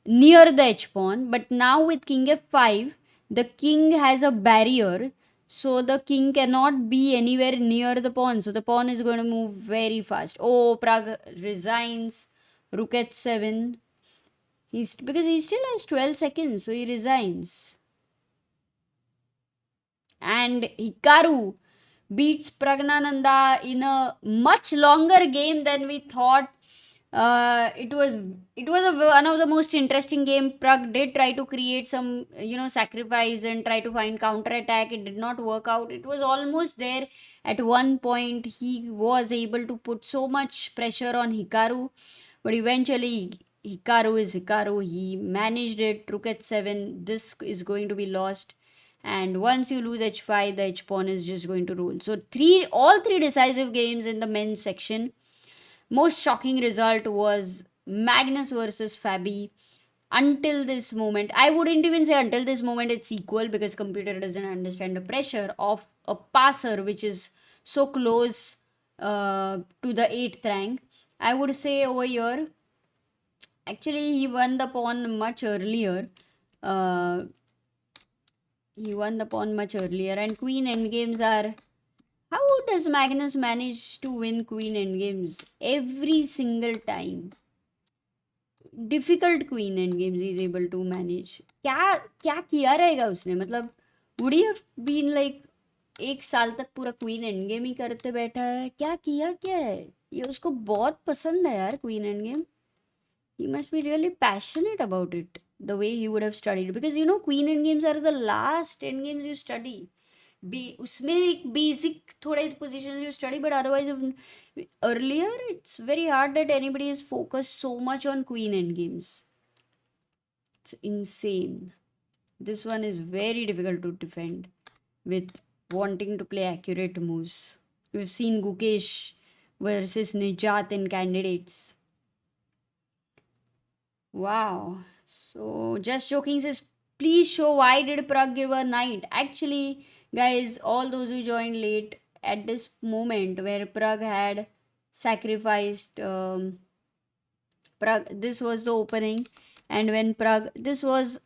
[SPEAKER 2] near the h pawn. But now with king f5, the king has a barrier. So the king cannot be anywhere near the pawn. So the pawn is going to move very fast. Oh, Prag resigns. Rook h7. Because he still has 12 seconds. So he resigns. And Hikaru beats Praggnanandhaa in a much longer game than we thought. It was one of the most interesting game. Prag did try to create some sacrifice and try to find counter attack. It did not work out. It was almost there at one point. He was able to put so much pressure on Hikaru, but eventually Hikaru is Hikaru. He managed it. Rook h7. This is going to be lost. And once you lose h5, the h pawn is just going to rule. So all three decisive games in the men's section. Most shocking result was Magnus versus Fabi. Until this moment, I wouldn't even say until this moment it's equal, because computer doesn't understand the pressure of a passer which is so close to the 8th rank. I would say over here, actually he won the pawn much earlier. He won the pawn much earlier, and queen endgames are... How does Magnus manage to win queen endgames every single time? Difficult queen endgames he is able to manage. क्या किया रहेगा उसने? मतलब would he have been like 1 साल तक पूरा queen endgame ही करते बैठा है? क्या किया क्या है? ये उसको बहुत पसंद है यार queen endgame. He must be really passionate about it, the way he would have studied, because queen endgames are the last endgames you study. उसमें एक basic थोड़े positions you study, but otherwise earlier it's very hard that anybody is focused so much on queen endgames. It's insane. This one is very difficult to defend with wanting to play accurate moves. We've seen Gukesh versus Nijat in candidates. Wow. So just joking says, please show why did Prag give a knight? Actually, guys, all those who joined late, at this moment where Prag had sacrificed Prag, this was the opening, and when Prag, this was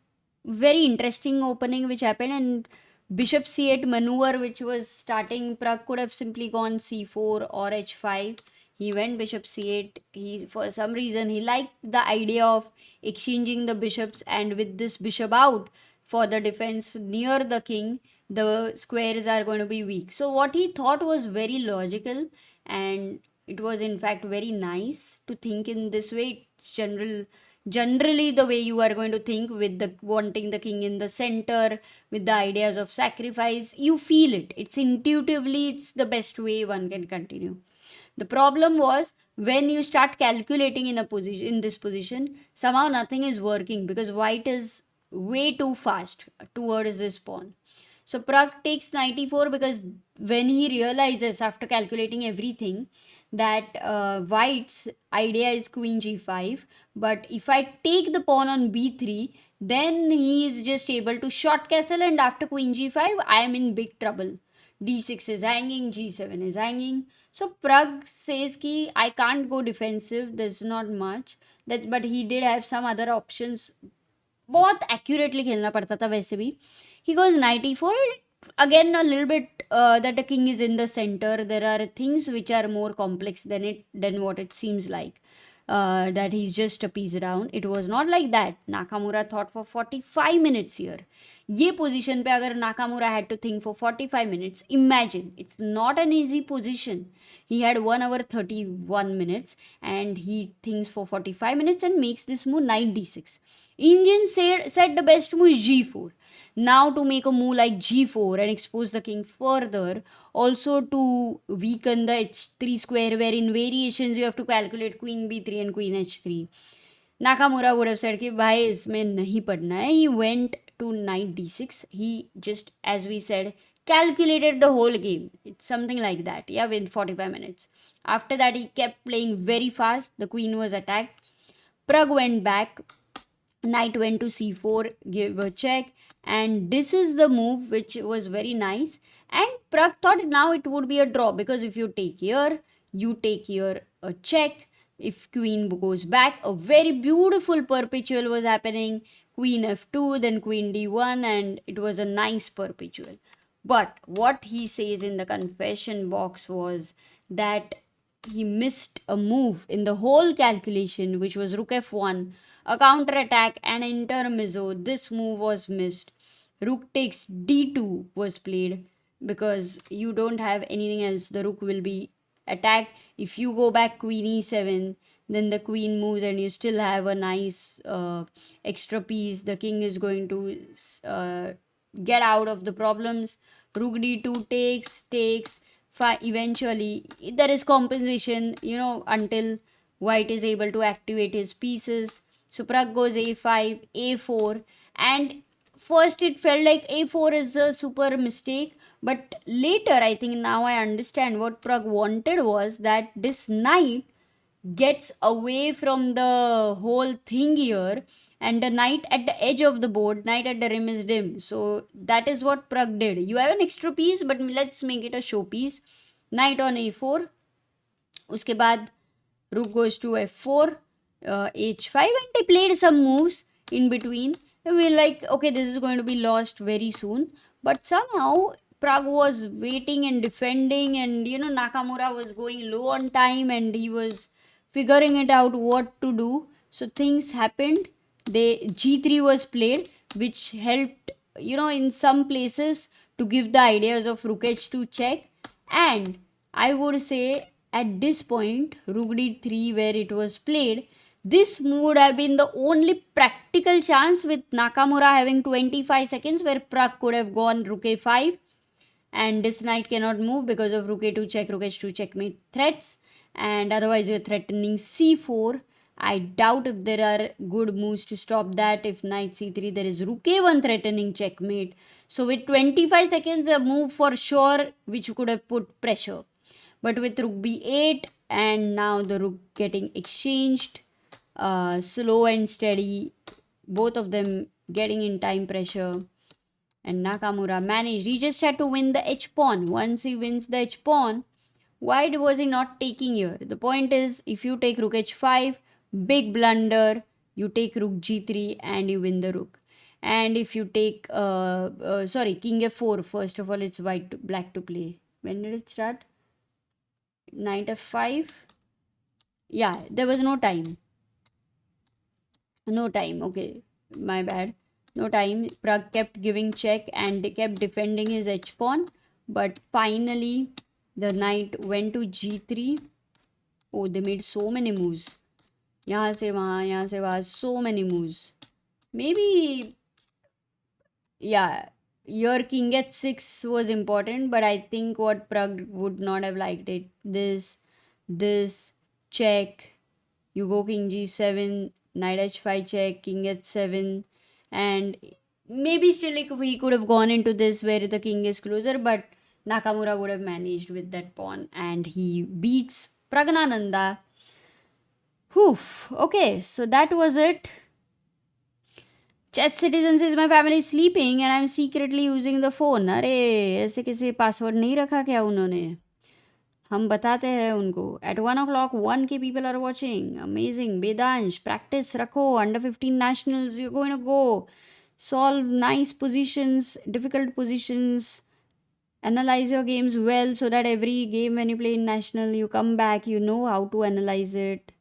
[SPEAKER 2] very interesting opening which happened, and bishop c8 maneuver which was starting, Prag could have simply gone c4 or h5. He went bishop c8. He, for some reason, he liked the idea of exchanging the bishops, and with this bishop out for the defense near the king, the squares are going to be weak. So what he thought was very logical, and it was in fact very nice to think in this way. It's generally the way you are going to think, with the wanting the king in the center, with the ideas of sacrifice. You feel it. It's intuitively, it's the best way one can continue. The problem was when you start calculating in this position, somehow nothing is working, because white is way too fast towards this pawn. So Prag takes knight e4, because when he realizes after calculating everything that white's idea is queen g5, but if I take the pawn on b3, then he is just able to short castle, and after queen g5 I am in big trouble. d6 is hanging, g7 is hanging. So Prag says ki I can't go defensive, there's not much, but he did have some other options. बहुत accurately खेलना पड़ता था वैसे भी. He goes knight e4, again a little bit that the king is in the center. There are things which are more complex than what it seems like. That he's just a piece around. It was not like that. Nakamura thought for 45 minutes here. ये position पे अगर Nakamura had to think for 45 minutes, imagine, it's not an easy position. He had 1 hour 31 minutes and he thinks for 45 minutes and makes this move knight d6. Indian said the best move is g4. Now to make a move like g4 and expose the king further, also to weaken the h3 square, where in variations you have to calculate queen b3 and queen h3. Nakamura would have said कि भाई इसमें नहीं पढ़ना है. He went to knight d6. He just, as we said, calculated the whole game. It's something like that, yeah, within 45 minutes. After that, he kept playing very fast. The queen was attacked. Prag went back. Knight went to c4, give a check. And this is the move which was very nice. And Prag thought now it would be a draw, because if you take here, you take here a check. If queen goes back, a very beautiful perpetual was happening. Queen f2, then queen d1, and it was a nice perpetual. But what he says in the confession box was that he missed a move in the whole calculation, which was rook f1, a counter attack, and intermezzo. This move was missed. Rook takes d2 was played, because you don't have anything else. The rook will be attacked. If you go back queen e7, then the queen moves and you still have a nice extra piece. The king is going to get out of the problems. Rook d2 takes. Eventually there is compensation, until white is able to activate his pieces. So Prag goes a5, a4, and first it felt like a4 is a super mistake, but later I think now I understand what Prag wanted was that this knight gets away from the whole thing here, and the knight at the edge of the board, knight at the rim is dim. So that is what Prag did. You have an extra piece, but let's make it a showpiece. Knight on a4. Uske baad rook goes to f4, h5, and they played some moves in between. And we're like, okay, this is going to be lost very soon. But somehow Prag was waiting and defending, and Nakamura was going low on time and he was figuring it out what to do. So things happened. G3 was played, which helped, in some places to give the ideas of rook h2 check. And I would say at this point, rook d3 where it was played, this would have been the only practical chance, with Nakamura having 25 seconds, where Prag could have gone rook a5, and this knight cannot move because of rook a2 check, rook h2 checkmate threats, and otherwise you're threatening c4. I doubt if there are good moves to stop that. If knight c3, there is rook a1 threatening checkmate. So with 25 seconds, a move for sure which could have put pressure. But with rook b8 and now the rook getting exchanged, slow and steady, both of them getting in time pressure, and Nakamura managed. He just had to win the h-pawn. Once he wins the h-pawn, why was he not taking here? The point is, if you take rook h5, big blunder, you take rook g3 and you win the rook. And if you take, king f4, first of all, it's black to play. When did it start? Knight f5. Yeah, there was no time. Okay, my bad. No time. Prag kept giving check and they kept defending his h-pawn. But finally, the knight went to g3. Oh, they made so many moves. यहाँ से वहाँ, so many moves. Maybe, yeah, your king h6 was important, but I think what Prag would not have liked it. This, check. You go king g7, knight h5 check, king h7, and maybe still like he could have gone into this where the king is closer, but Nakamura would have managed with that pawn and he beats Praggnanandhaa. Okay, so that was it. Chess Citizens is my family sleeping and I'm secretly using the phone. अरे ऐसे किसी password नहीं रखा क्या उन्होंने? हम बताते हैं उनको. At 1 o'clock, 1K people are watching. Amazing. Vedansh, practice रखो. Under 15 nationals, you're going to go. Solve nice positions, difficult positions. Analyze your games well so that every game when you play in national, you come back, you know how to analyze it.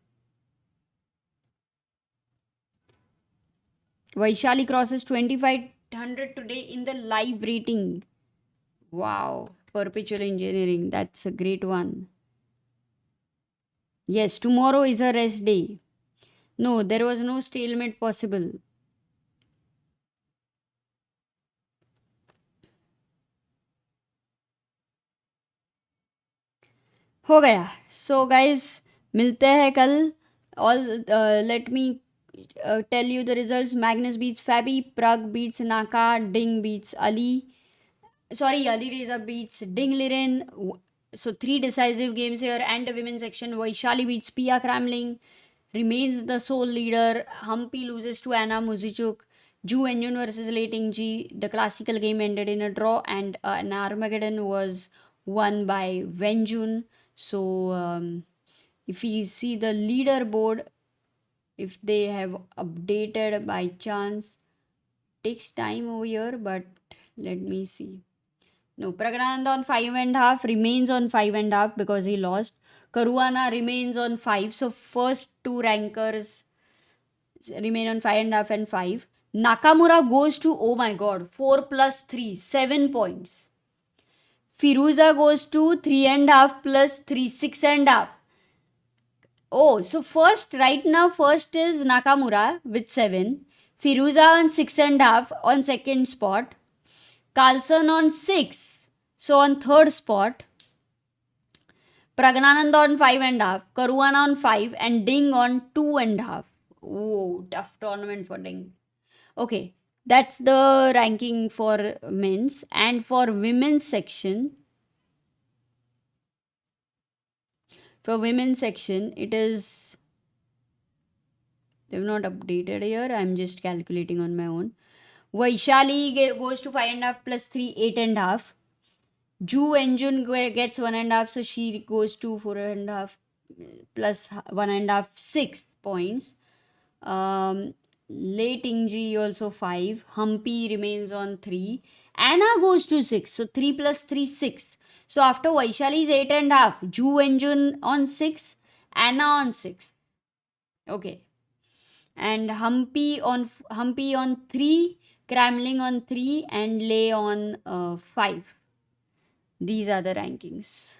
[SPEAKER 2] Vaishali crosses 2500 today in the live rating. Wow. Perpetual engineering. That's a great one. Yes, tomorrow is a rest day. No, there was no stalemate possible. हो गया. So guys, मिलते हैं कल. All let me tell you the results. Magnus beats Fabi, Prag beats Naka, Ding beats Ali. Sorry, Alireza beats Ding Liren. So 3 decisive games here and the women's section. Vaishali beats Pia Cramling, remains the sole leader. Humpy loses to Anna Muzychuk. Ju Wenjun versus Lei Tingjie. The classical game ended in a draw and an Armageddon was won by Wenjun. So if we see the leaderboard, if they have updated by chance, takes time over here, but let me see. No, Praggnanandhaa on 5.5 remains on 5.5 because he lost. Caruana remains on 5. So first two rankers remain on 5.5 and 5. Nakamura goes to, oh my god, 4 plus 3, 7 points. Firouzja goes to 3.5 plus 3, 6.5. Oh, so first, right now, first is Nakamura with 7. Firouzja on 6.5 on second spot. Carlsen on 6. So on third spot. Praggnanandhaa on 5.5. Caruana on 5. And Ding on 2.5. Oh, tough tournament for Ding. Okay, that's the ranking for men's. And for women's section, it is, they've not updated here. I'm just calculating on my own. Vaishali goes to 5.5 plus 3, 8.5. Ju Wenjun gets 1.5, so she goes to 4.5 plus 1.5, 6 points. Lei Tingjie also 5. Humpy remains on 3. Anna goes to 6. So 3 plus 3, 6. So after Vaishali is 8.5. Ju Wenjun on 6. Anna on 6. Okay. And Humpy on 3. Cramling on 3. And Lei on 5. These are the rankings.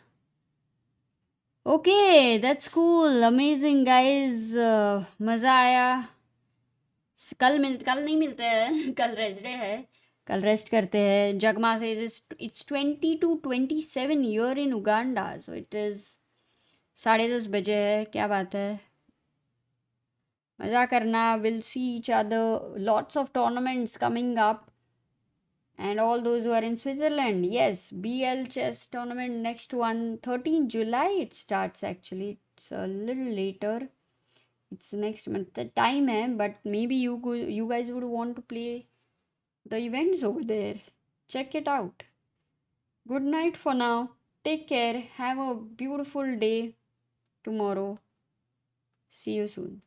[SPEAKER 2] Okay, that's cool. Amazing, guys. मज़ा आया. कल नहीं मिलते हैं. कल rest day है. कल rest करते हैं. Jagma says it's 20 to 27 year in Uganda. So it is 10:30 बजे है. क्या बात है. मज़ा करना. We'll see each other. Lots of tournaments coming up. And all those who are in Switzerland, yes, BL chess tournament, next one, 13 July it starts actually. It's a little later. It's next month. The time hai, but maybe you guys would want to play the events over there. Check it out. Good night for now. Take care. Have a beautiful day tomorrow. See you soon.